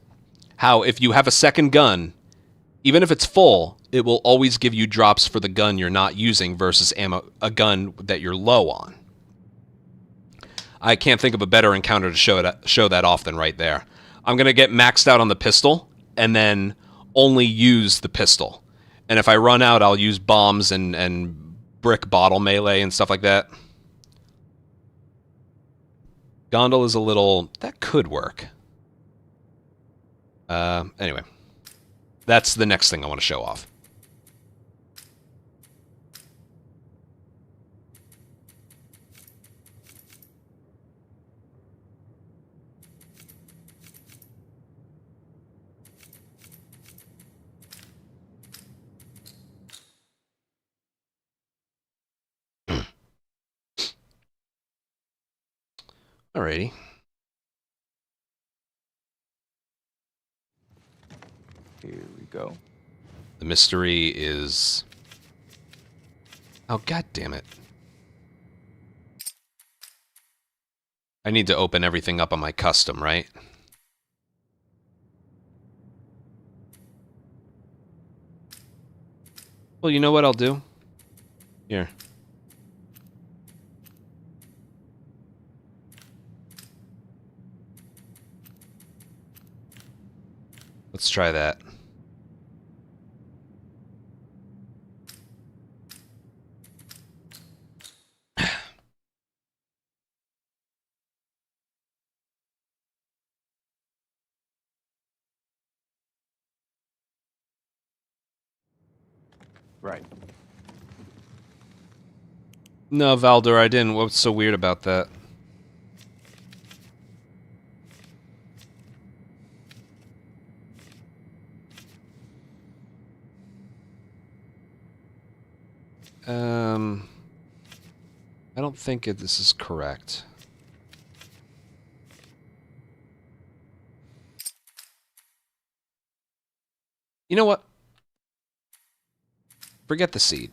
How if you have a second gun, even if it's full, it will always give you drops for the gun you're not using versus a gun that you're low on. I can't think of a better encounter to show that off than right there. I'm gonna get maxed out on the pistol and then only use the pistol. And if I run out, I'll use bombs and brick bottle melee and stuff like that. Gondola is a little... That could work. Anyway. That's the next thing I want to show off. Alrighty. Here we go. The mystery is... Oh, god damn it. I need to open everything up on my custom, right? Well, you know what I'll do? Here. Let's try that. Right. No, Valdor, I didn't. What's so weird about that? I don't think this is correct. You know what? Forget the seed.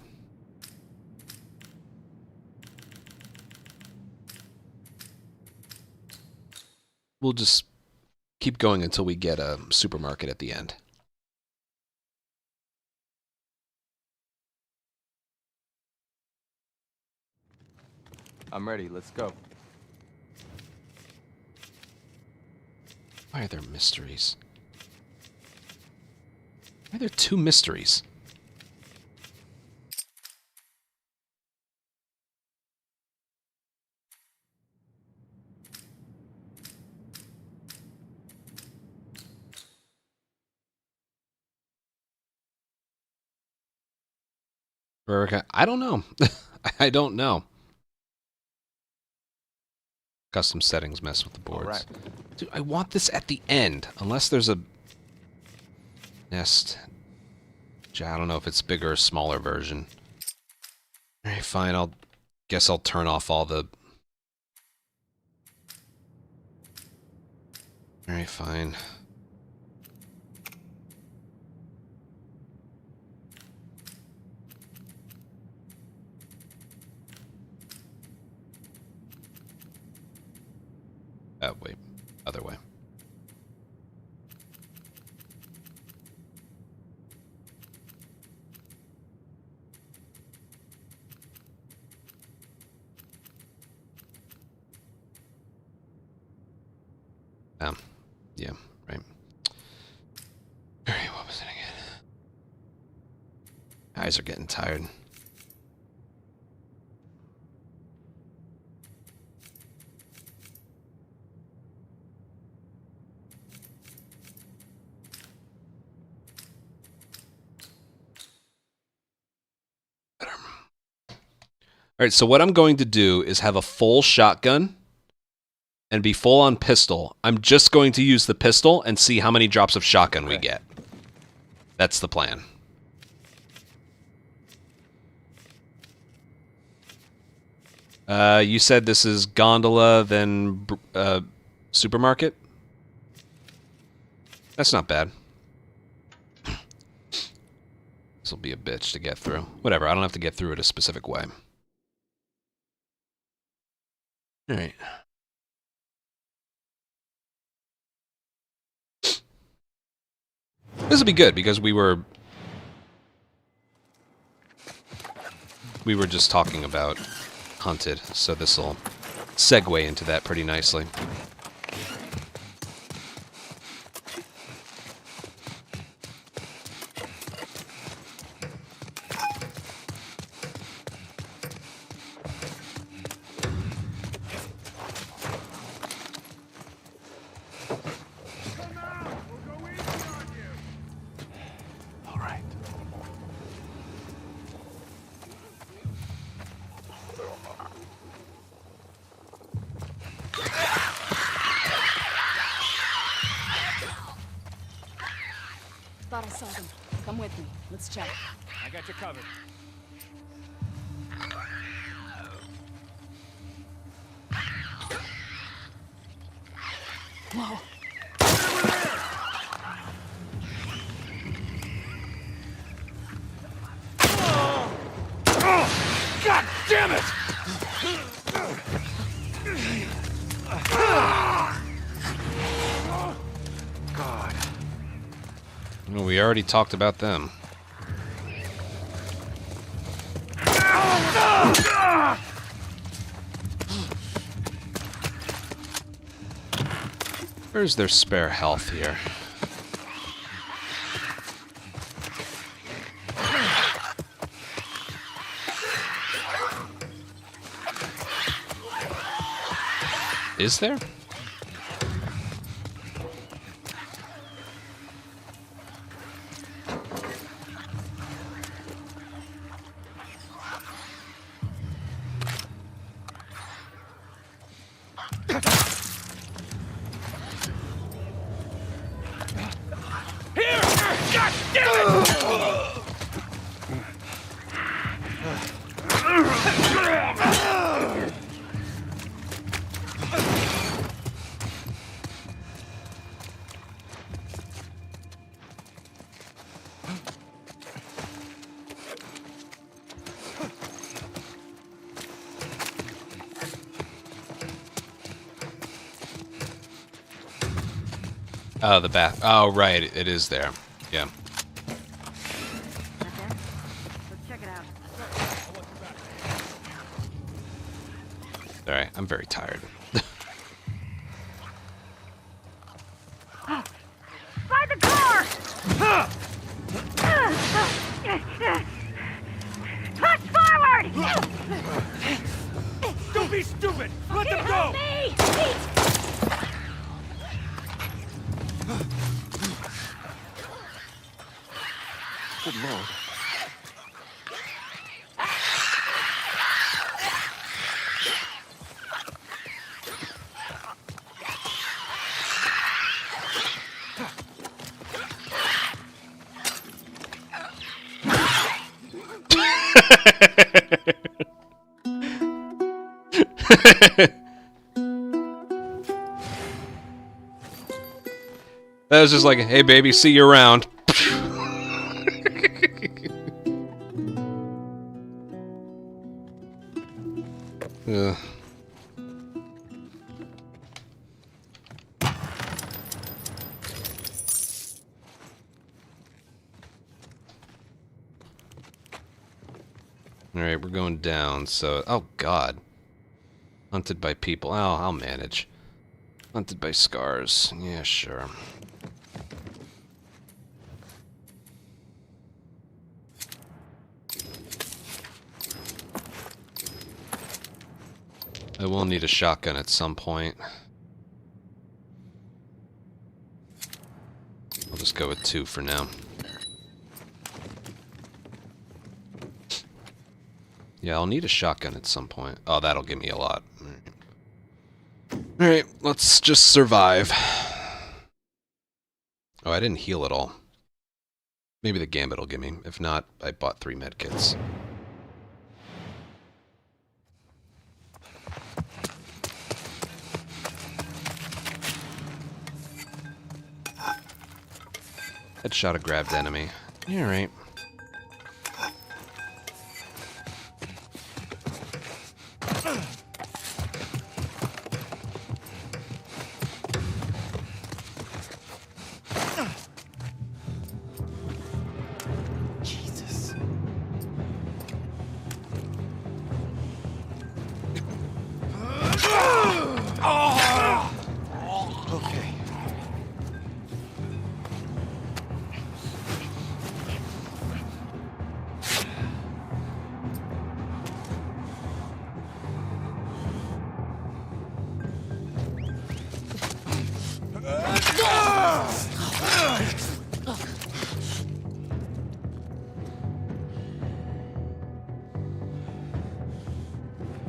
We'll just keep going until we get a supermarket at the end. I'm ready. Let's go. Why are there mysteries? Why are there two mysteries? I don't know. I don't know. Custom settings mess with the boards. All right. Dude, I want this at the end. Unless there's a nest. I don't know if it's bigger or smaller version. Alright, fine. Guess I'll turn off all the... Alright, fine. Wait. Other way. Yeah, right. Alright, what was it again? Eyes are getting tired. Alright, so what I'm going to do is have a full shotgun and be full on pistol. I'm just going to use the pistol and see how many drops of shotgun we get. That's the plan. You said this is gondola, then supermarket? That's not bad. This will be a bitch to get through. Whatever, I don't have to get through it a specific way. Alright. This will be good because we were just talking about Hunted, so this will segue into that pretty nicely. thought I saw them. Come with me. Let's check. I got you covered. Whoa. God damn it! God. Well, we already talked about them. Where's their spare health here? Is there? Here! God damn it! Oh, the bath. Oh, right. It is there. Yeah. Let's check it out. Alright, I'm very tired. By the car! Push forward! Don't be stupid! Let them go! Me! Good lord. That was just like, hey baby, see you around. Ugh. Alright, we're going down, so... Oh, God. Hunted by people. Oh, I'll manage. Hunted by scars. Yeah, sure. I will need a shotgun at some point. I'll just go with 2 for now. Yeah, I'll need a shotgun at some point. Oh, that'll give me a lot. Alright, let's just survive. Oh, I didn't heal at all. Maybe the gambit will give me. If not, I bought 3 medkits. Headshot a grabbed enemy. Alright. Jesus. Okay.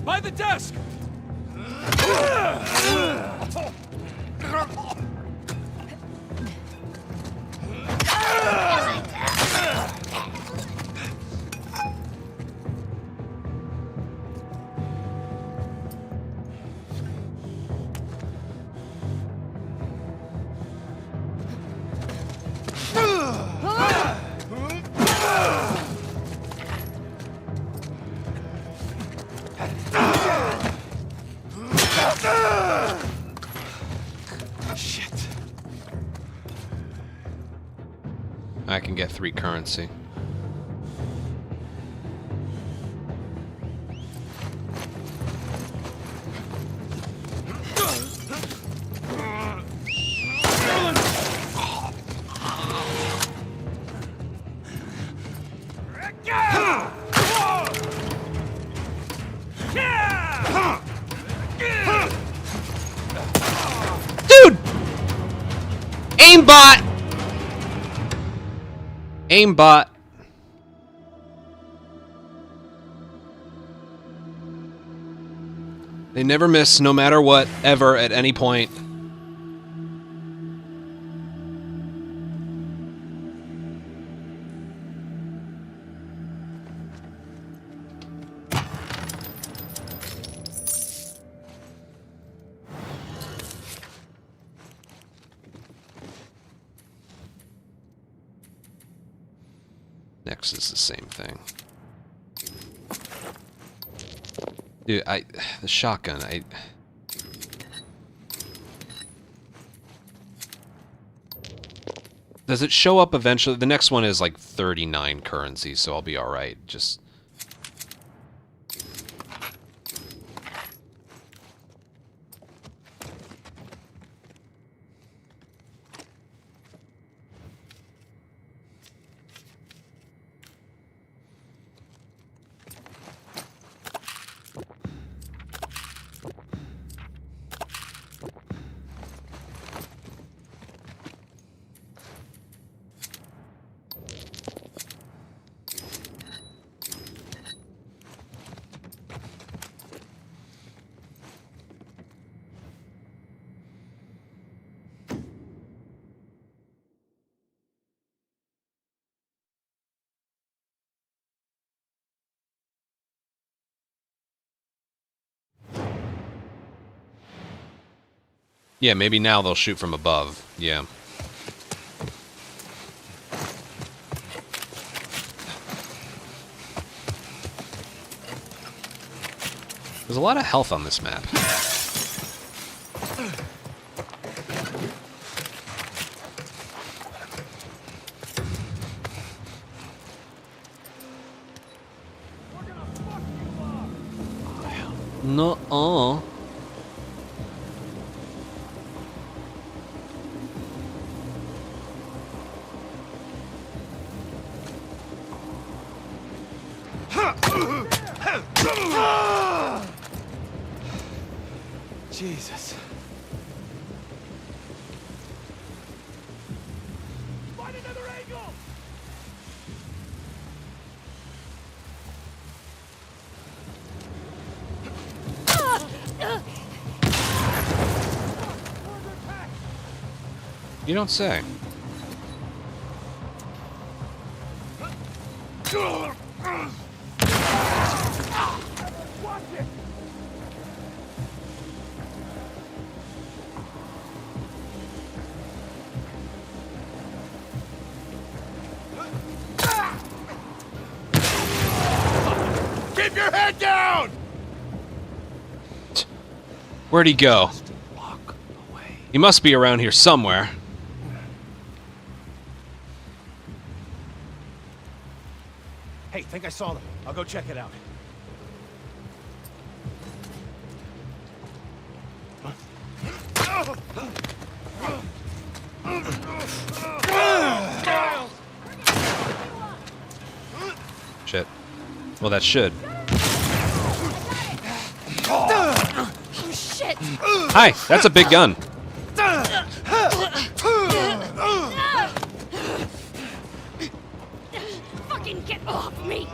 By the desk! Shit. I can get 3 currency. Dude! Aimbot! Aimbot. They never miss, no matter what, ever, at any point. Next is the same thing. Dude, the shotgun, does it show up eventually? The next one is like 39 currency, so I'll be alright. Just... yeah, maybe now they'll shoot from above. Yeah. There's a lot of health on this map. Nuh-uh. Jesus. Find another angle! You don't say. Watch it! Keep your head down! Where'd he go? Walk away. He must be around here somewhere. Hey, think I saw them. I'll go check it out. Shit. Well, that should. Oh, shit! Hi, that's a big gun. Fucking get off me!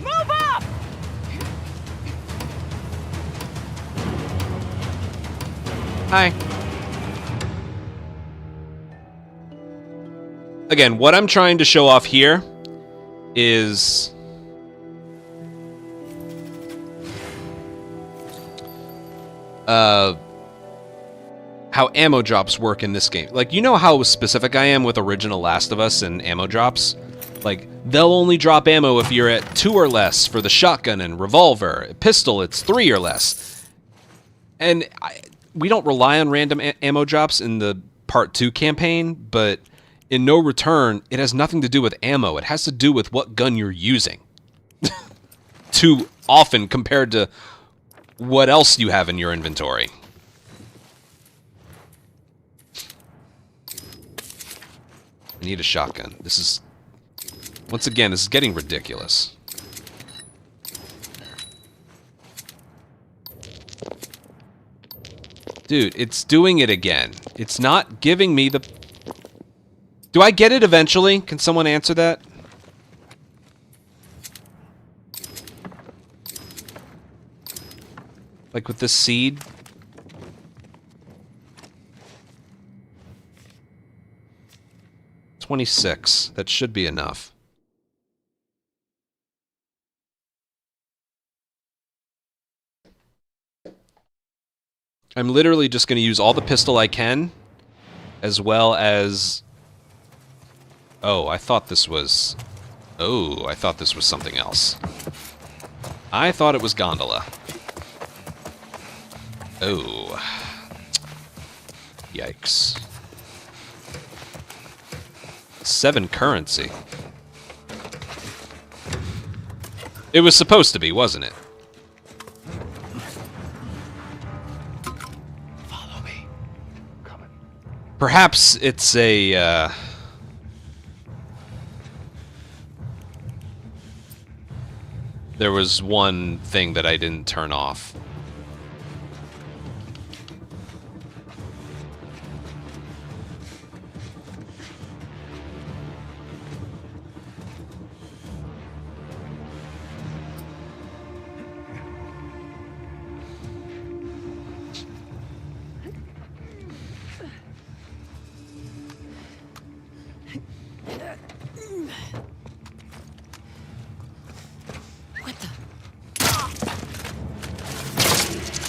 Move up! Hi. Again, what I'm trying to show off here is how ammo drops work in this game. Like, you know how specific I am with original Last of Us and ammo drops? Like, they'll only drop ammo if you're at 2 or less for the shotgun and revolver. Pistol, it's 3 or less. And we don't rely on random ammo drops in the Part 2 campaign, but in No Return, it has nothing to do with ammo. It has to do with what gun you're using. Too often compared to what else you have in your inventory. I need a shotgun. This is... Once again, this is getting ridiculous. Dude, it's doing it again. It's not giving me the... Do I get it eventually? Can someone answer that? Like with this seed? $26. That should be enough. I'm literally just going to use all the pistol I can, as well as... Oh, I thought this was... Oh, I thought this was something else. I thought it was gondola. Oh. Yikes. 7 currency. It was supposed to be, wasn't it? Follow me. Coming. Perhaps it's a, There was one thing that I didn't turn off.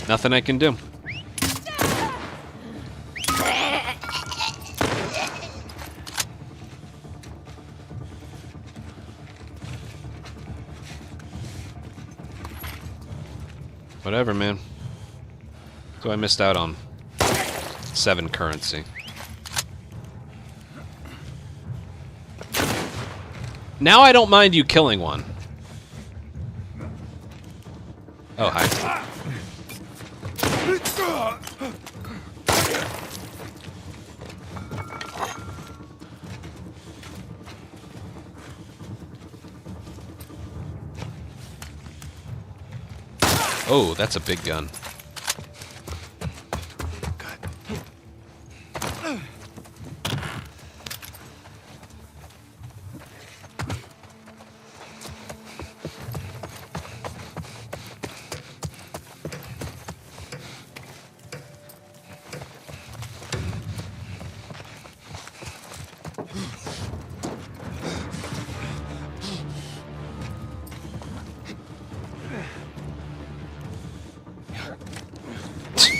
Nothing I can do. Whatever, man. So I missed out on 7 currency. Now I don't mind you killing one. Oh, hi. Oh, that's a big gun.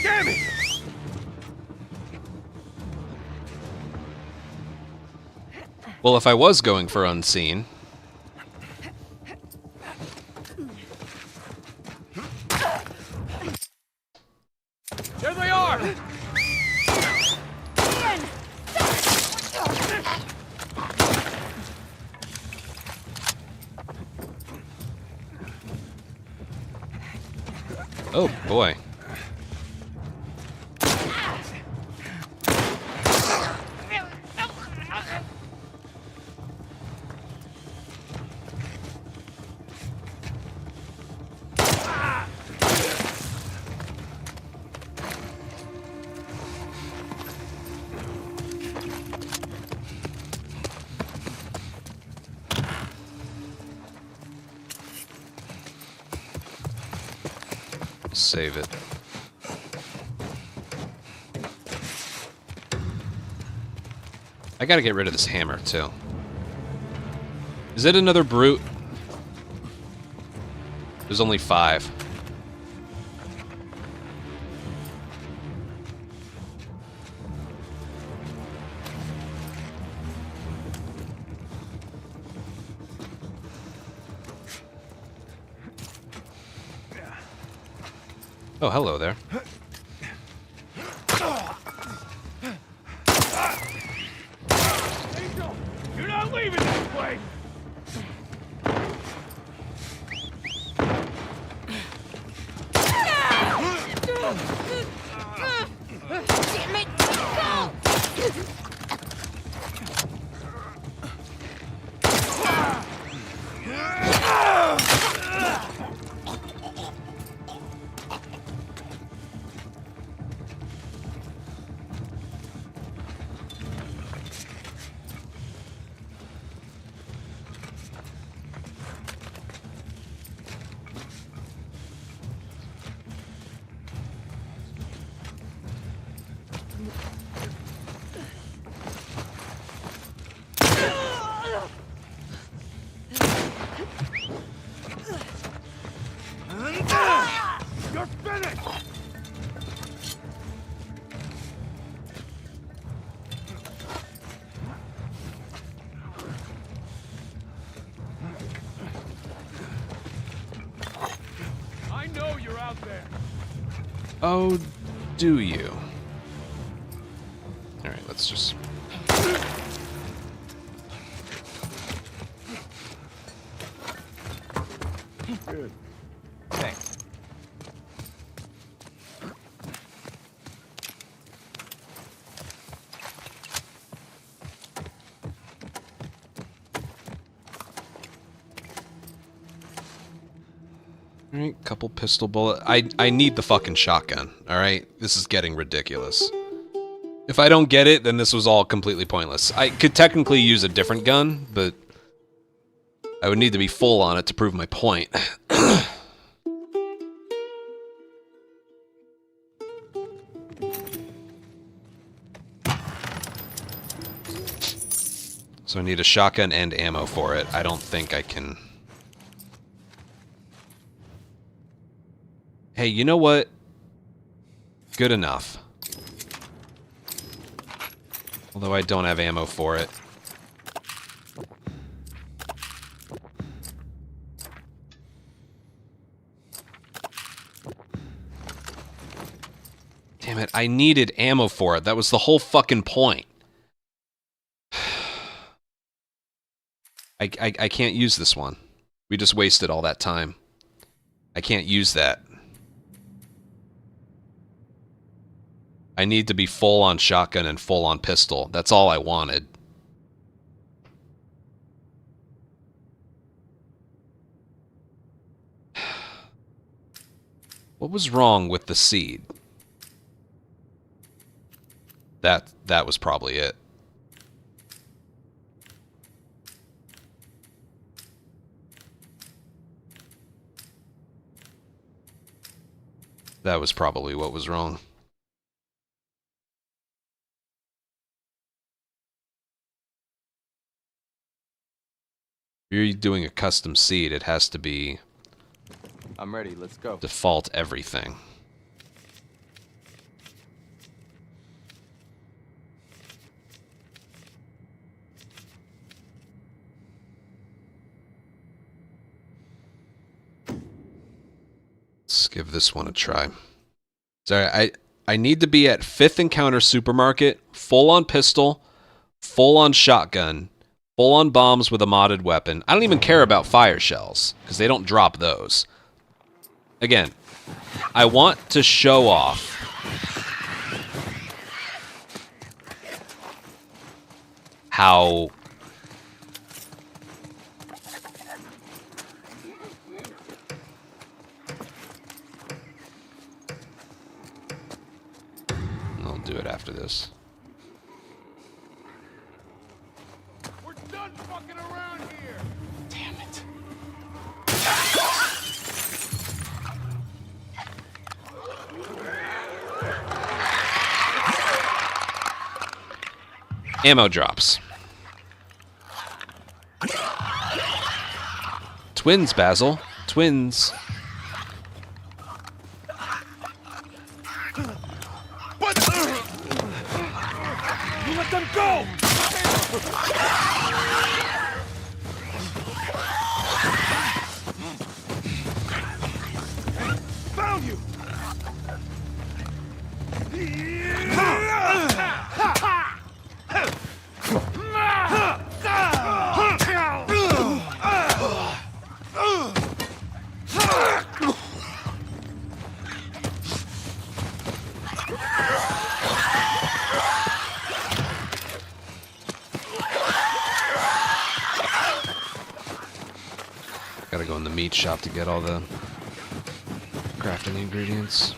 Damn it! Well, if I was going for unseen... There they are! Oh, boy. Save it. I gotta get rid of this hammer, too. Is it another brute? There's only 5. Oh, hello there. Angel, you're not leaving this place! Damn it! Go! You're finished! I know you're out there. Oh, do you? Alright, let's just... Good. Thanks. Alright, couple pistol bullet. I need the fucking shotgun, alright? This is getting ridiculous. If I don't get it, then this was all completely pointless. I could technically use a different gun, but I would need to be full on it to prove my point. So I need a shotgun and ammo for it. I don't think I can... Hey, you know what? Good enough. Although I don't have ammo for it. Damn it, I needed ammo for it. That was the whole fucking point. I can't use this one. We just wasted all that time. I can't use that. I need to be full on shotgun and full on pistol. That's all I wanted. What was wrong with the seed? That was probably it. That was probably what was wrong. If you're doing a custom seed, it has to be... I'm ready, let's go. Default everything. Let's give this one a try. Sorry, I need to be at 5th Encounter Supermarket, full on pistol, full on shotgun, full on bombs with a modded weapon. I don't even care about fire shells, because they don't drop those. Again, I want to show off how... I'll do it after this. We're done fucking around here. Damn it. Ammo drops. Twins, Basil. Twins. You let them go! Found you! meat shop to get all the crafting ingredients.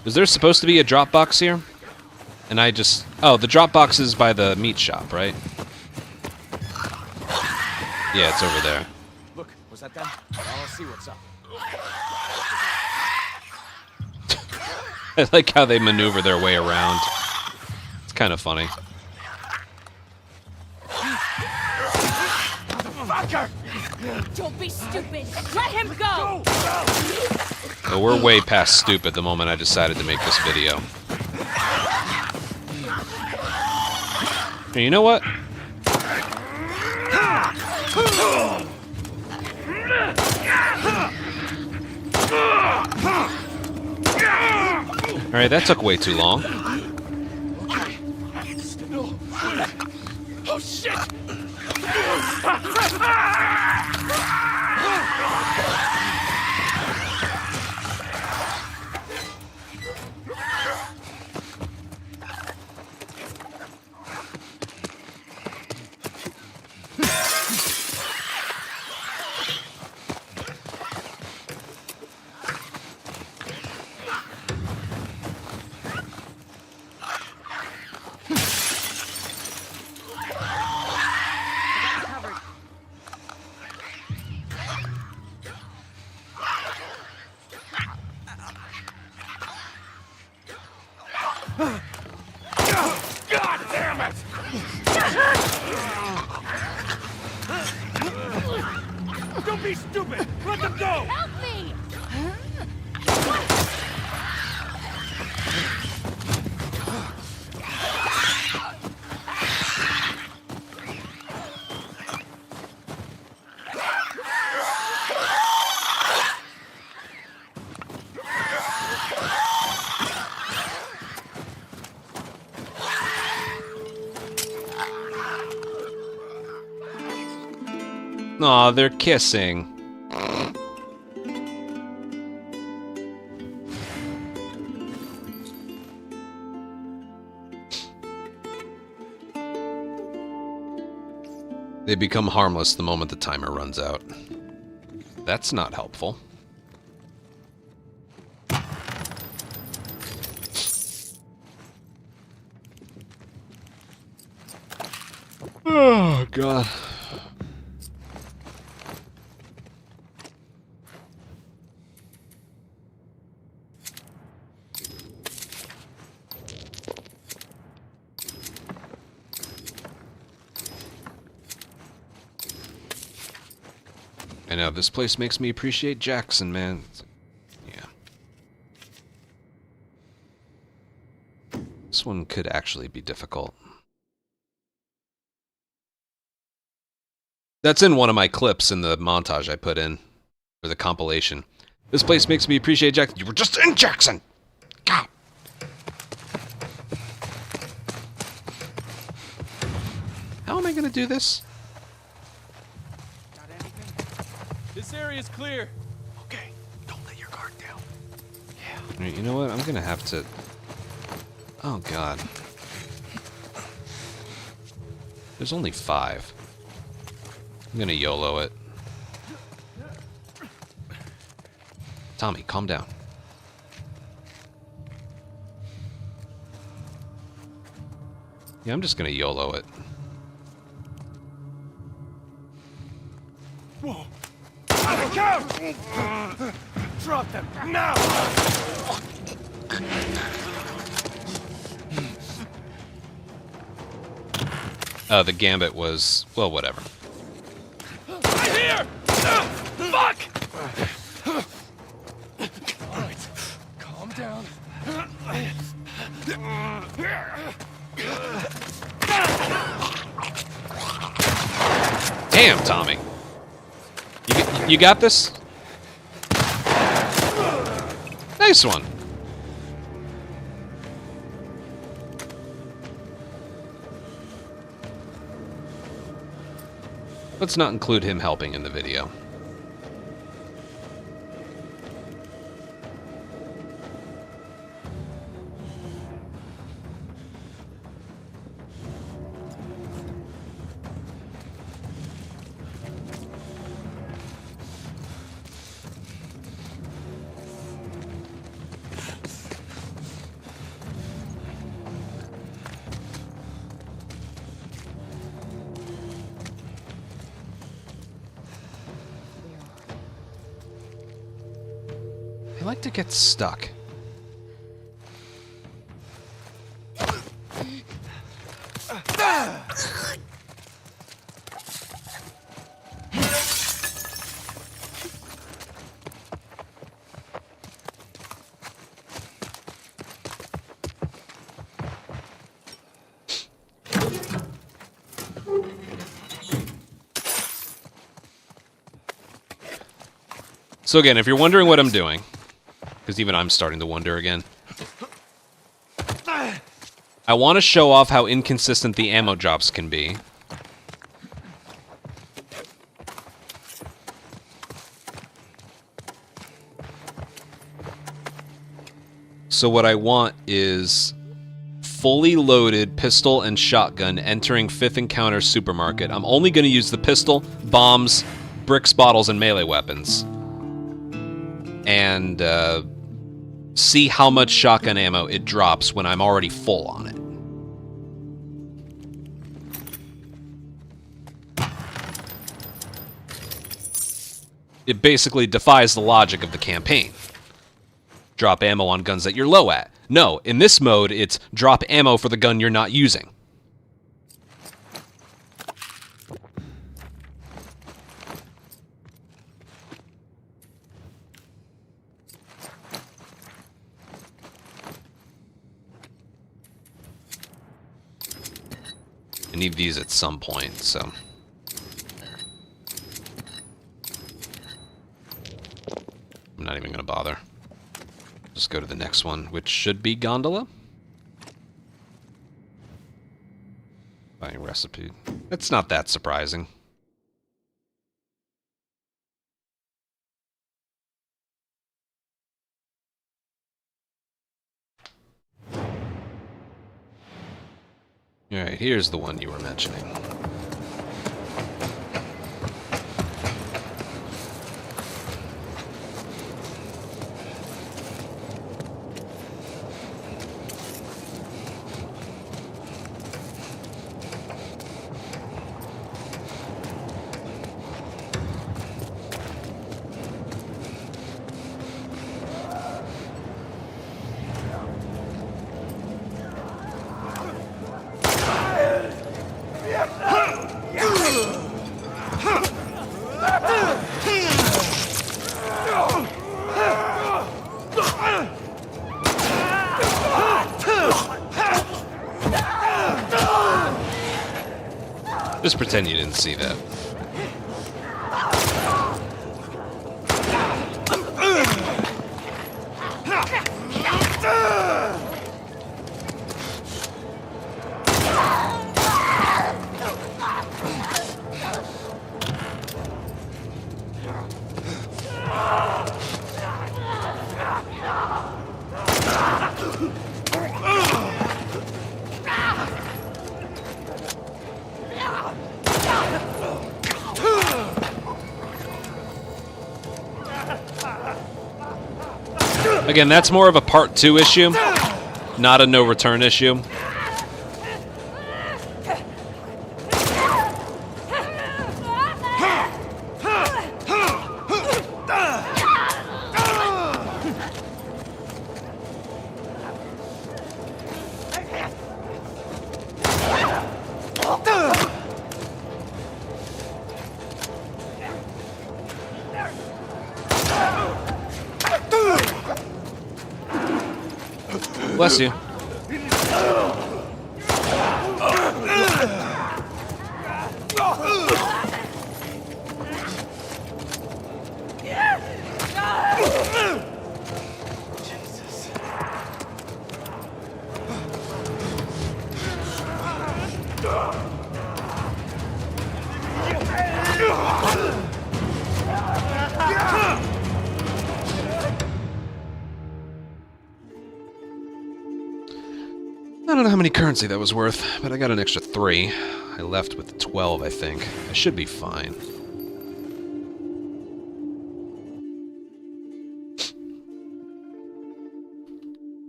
Is there supposed to be a drop box here? And I just... Oh, the drop box is by the meat shop, right? Yeah, it's over there. Look, was that them? I'll see what's up. I like how they maneuver their way around. It's kind of funny. Don't be stupid. Let him go. But we're way past stupid the moment I decided to make this video. And you know what? Alright, that took way too long. Oh shit! God damn it! Don't be stupid! Let them go! Help me. Aw, they're kissing. They become harmless the moment the timer runs out. That's not helpful. Oh, God. I know, this place makes me appreciate Jackson, man. Yeah. This one could actually be difficult. That's in one of my clips in the montage I put in, for the compilation. This place makes me appreciate Jackson. You were just in Jackson! God! How am I gonna do this? This area's clear. Okay, don't let your guard down. You know what? I'm gonna have to... Oh, God. There's only 5. I'm gonna YOLO it. Tommy, calm down. Yeah, I'm just gonna YOLO it. Whoa! Go! Drop them now! The gambit was... well, whatever. Right here! Fuck! Alright, calm down. Damn, Tommy. You got this? Nice one. Let's not include him helping in the video. like to get stuck. So again, if you're wondering what I'm doing, because even I'm starting to wonder again, I want to show off how inconsistent the ammo drops can be. So what I want is fully loaded pistol and shotgun entering 5th Encounter Supermarket. I'm only going to use the pistol, bombs, bricks, bottles, and melee weapons. And see how much shotgun ammo it drops when I'm already full on it. It basically defies the logic of the campaign. Drop ammo on guns that you're low at. No, in this mode, it's drop ammo for the gun you're not using. I need these at some point, so... I'm not even going to bother. Just go to the next one, which should be Gondola. Buying recipe. It's not that surprising. Alright, here's the one you were mentioning. Just pretend you didn't see that. Again, that's more of a part 2 issue, not a no return issue. Bless you. I don't know how many currency that was worth, but I got an extra 3. I left with 12, I think. I should be fine.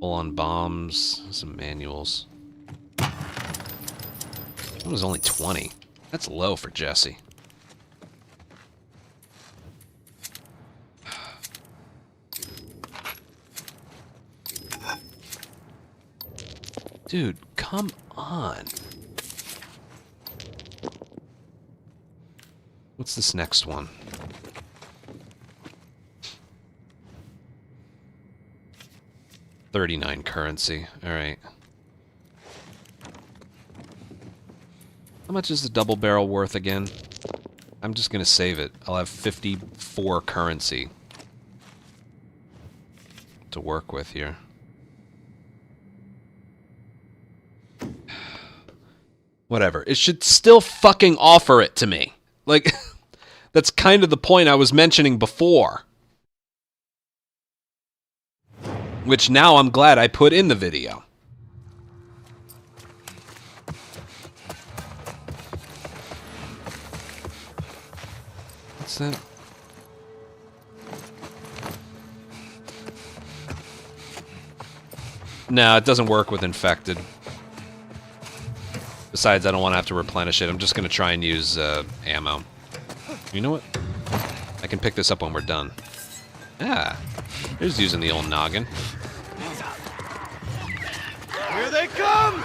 Full-on bombs, some manuals. That was only 20. That's low for Jesse. Dude, come on. What's this next one? $39 currency. Alright. How much is the double barrel worth again? I'm just gonna save it. I'll have 54 currency to work with here. Whatever. It should still fucking offer it to me. Like, that's kind of the point I was mentioning before. Which now I'm glad I put in the video. What's that? No, it doesn't work with infected. Besides, I don't want to have to replenish it. I'm just going to try and use ammo. You know what? I can pick this up when we're done. Ah, there's using the old noggin. Here they come!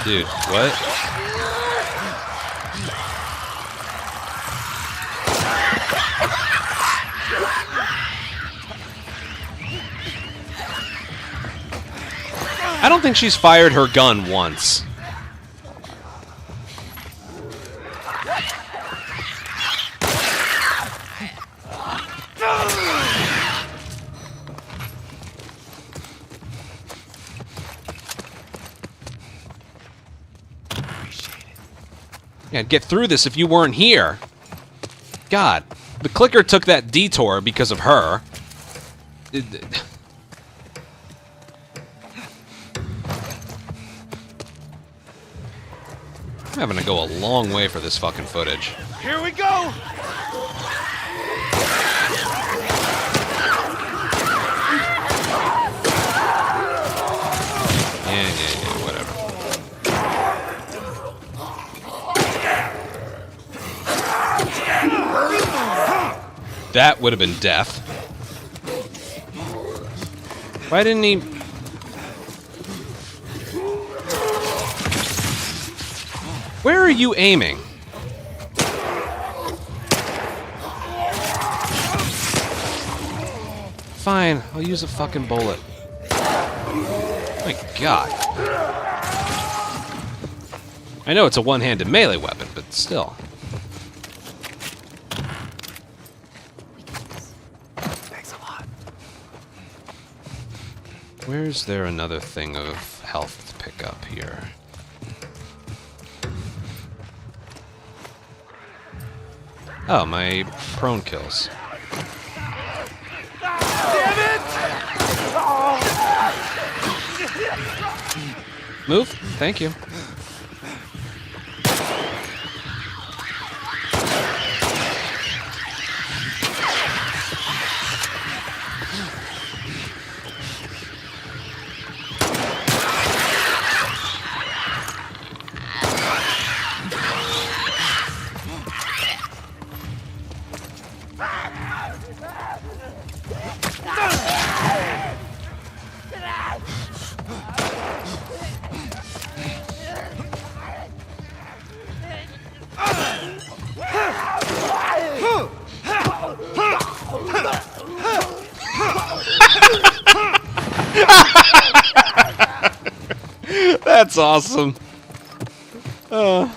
Dude, what? I don't think she's fired her gun once. Yeah, I'd get through this if you weren't here. God, the clicker took that detour because of her. I'm having to go a long way for this fucking footage. Here we go! Yeah, whatever. That would have been death. Why didn't he... Where are you aiming? Fine, I'll use a fucking bullet. My God. I know it's a one-handed melee weapon, but still. Thanks a lot. Where's there another thing of health to pick up here? Oh, my prone kills. Damn it! Move. Thank you. That's awesome. I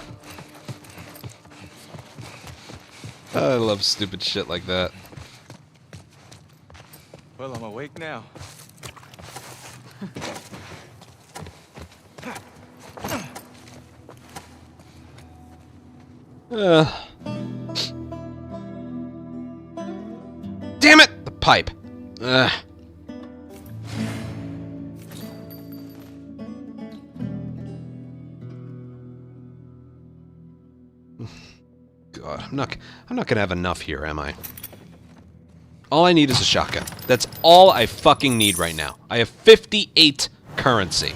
love stupid shit like that. Well, I'm awake now. Damn it! The pipe. God, I'm not gonna have enough here, am I? All I need is a shotgun. That's all I fucking need right now. I have 58 currency.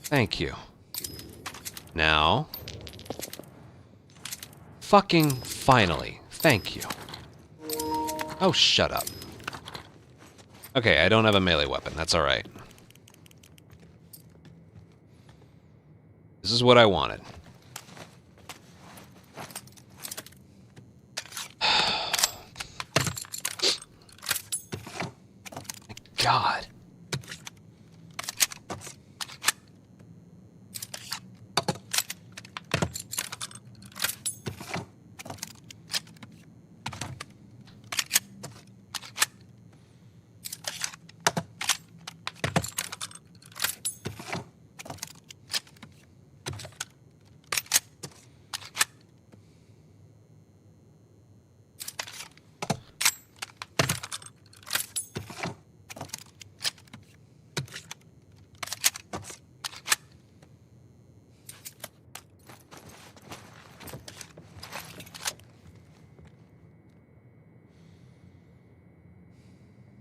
Thank you. Now... Fucking finally. Thank you. Oh, shut up. Okay, I don't have a melee weapon. That's alright. This is what I wanted. God.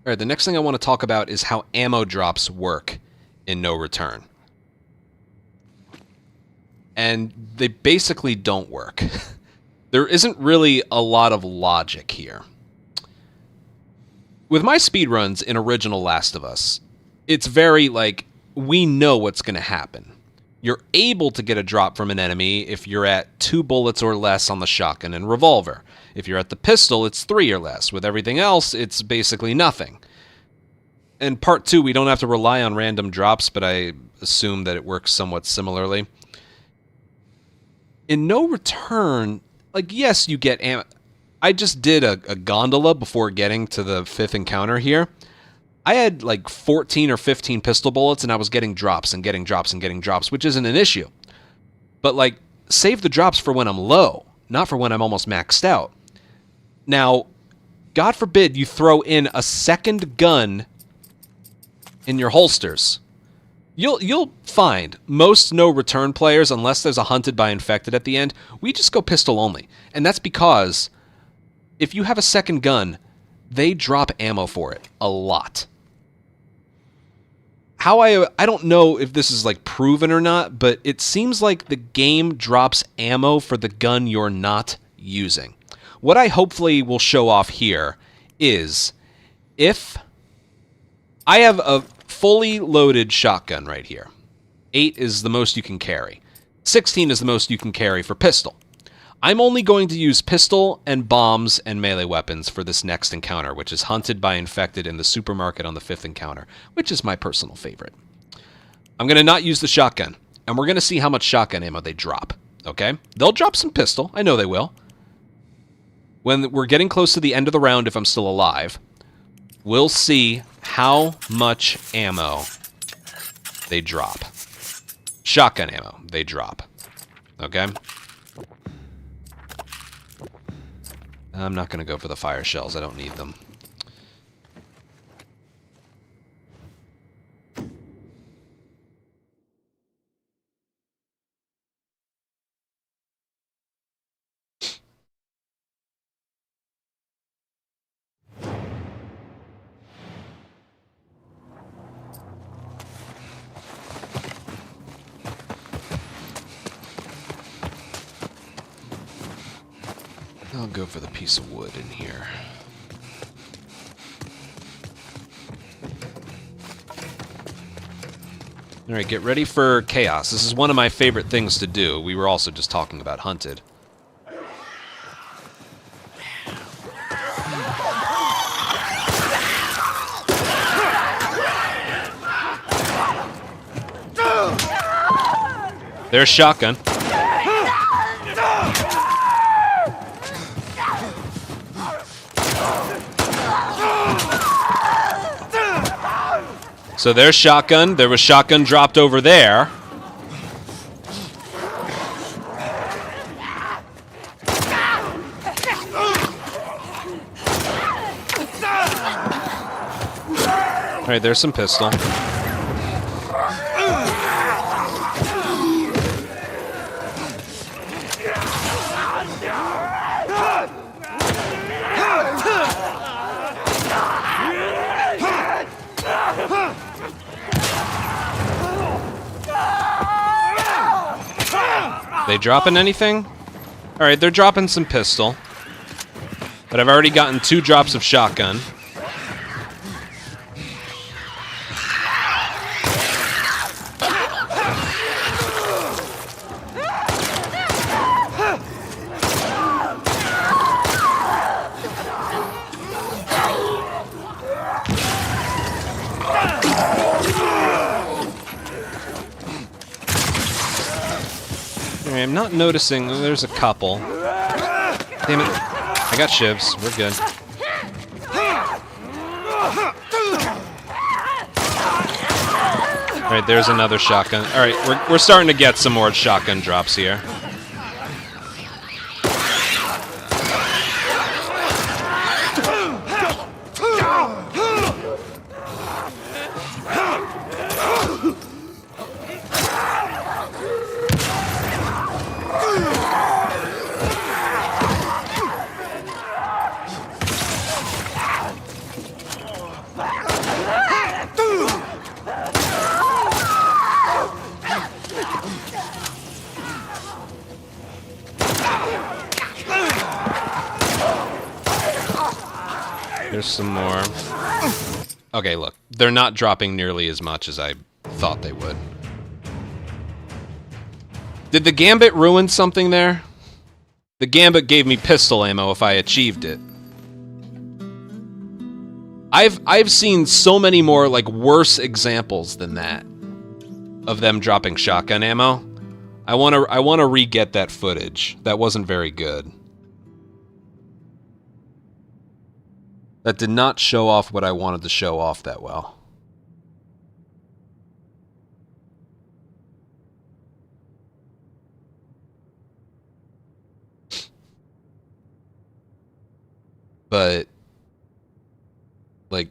Alright, the next thing I want to talk about is how ammo drops work in No Return. And they basically don't work. There isn't really a lot of logic here. With my speedruns in original Last of Us, it's very, like, we know what's going to happen. You're able to get a drop from an enemy if you're at 2 bullets or less on the shotgun and revolver. If you're at the pistol, it's 3 or less. With everything else, it's basically nothing. In part 2, we don't have to rely on random drops, but I assume that it works somewhat similarly. In No Return, like, yes, you get ammo. I just did a gondola before getting to the 5th encounter here. I had like 14 or 15 pistol bullets, and I was getting drops and getting drops and getting drops, which isn't an issue. But, like, save the drops for when I'm low, not for when I'm almost maxed out. Now, God forbid you throw in a second gun in your holsters. You'll find most No Return players, unless there's a hunted by infected at the end, we just go pistol only. And that's because if you have a second gun, they drop ammo for it a lot. I don't know if this is like proven or not, but it seems like the game drops ammo for the gun you're not using. What I hopefully will show off here is if I have a fully loaded shotgun right here. 8 is the most you can carry. 16 is the most you can carry for pistol. I'm only going to use pistol and bombs and melee weapons for this next encounter, which is hunted by infected in the supermarket on the 5th encounter, which is my personal favorite. I'm going to not use the shotgun, and we're going to see how much shotgun ammo they drop, okay? They'll drop some pistol. I know they will. When we're getting close to the end of the round, if I'm still alive, we'll see how much ammo they drop. Shotgun ammo they drop, okay? I'm not going to go for the fire shells. I don't need them. I'll go for the piece of wood in here. Alright, get ready for chaos. This is one of my favorite things to do. We were also just talking about hunted. There's shotgun. So there's shotgun. There was shotgun dropped over there. Alright, there's some pistol. They dropping anything? Alright, they're dropping some pistol. But I've already gotten 2 drops of shotgun. I'm not noticing. There's a couple. Damn it. I got shivs. We're good. Alright, there's another shotgun. Alright, we're starting to get some more shotgun drops here. There's some more. Okay, look. They're not dropping nearly as much as I thought they would. Did the Gambit ruin something there? The Gambit gave me pistol ammo if I achieved it. I've seen so many more, like, worse examples than that of them dropping shotgun ammo. I want to re-get that footage. That wasn't very good. That did not show off what I wanted to show off that well. But, like,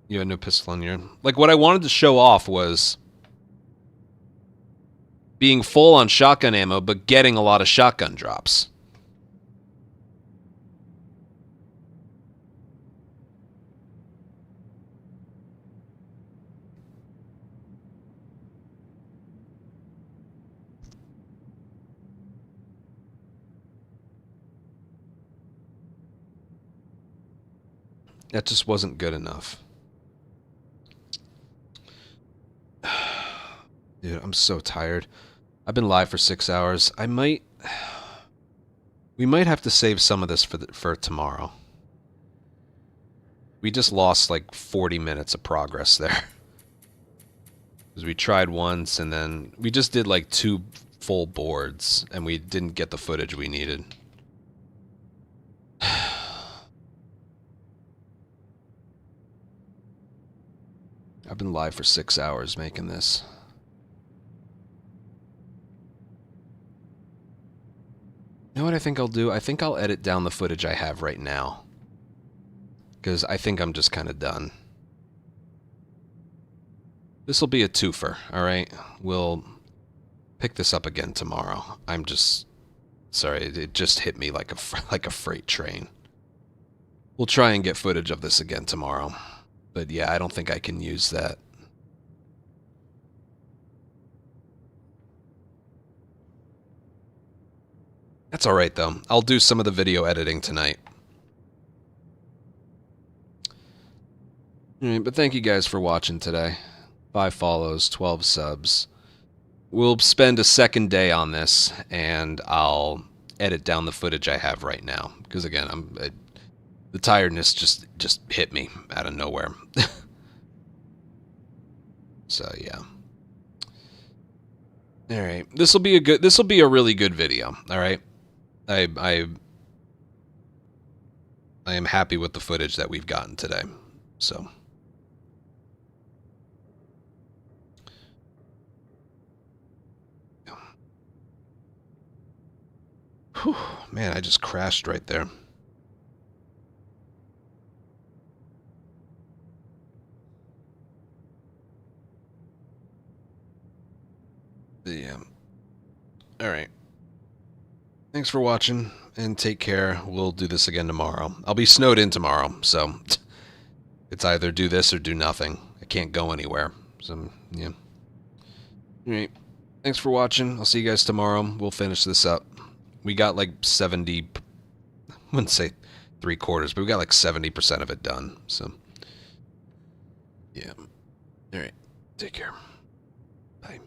you had no pistol on your... Like, what I wanted to show off was being full on shotgun ammo, but getting a lot of shotgun drops. That just wasn't good enough. Dude, I'm so tired. I've been live for 6 hours. We might have to save some of this for tomorrow. We just lost like 40 minutes of progress there. Because we tried once and then we just did like 2 full boards and we didn't get the footage we needed. I've been live for 6 hours making this. You know what I think I'll do? I think I'll edit down the footage I have right now. Because I think I'm just kind of done. This will be a twofer, alright? We'll pick this up again tomorrow. I'm just... Sorry, it just hit me like a freight train. We'll try and get footage of this again tomorrow. But yeah, I don't think I can use that. That's alright though. I'll do some of the video editing tonight. Alright, but thank you guys for watching today. 5 follows, 12 subs. We'll spend a second day on this, and I'll edit down the footage I have right now. Because again, the tiredness just hit me out of nowhere. So yeah. All right, this will be a really good video. All right, I am happy with the footage that we've gotten today. So. Whew, man, I just crashed right there. Yeah. All right. Thanks for watching. and take care. We'll do this again tomorrow. I'll be snowed in tomorrow, so it's either do this or do nothing. I can't go anywhere. So, yeah. Alright. Thanks for watching. I'll see you guys tomorrow. We'll finish this up. We got like 70... I wouldn't say 3/4, but we got like 70% of it done. So, yeah. Alright. Take care. Bye.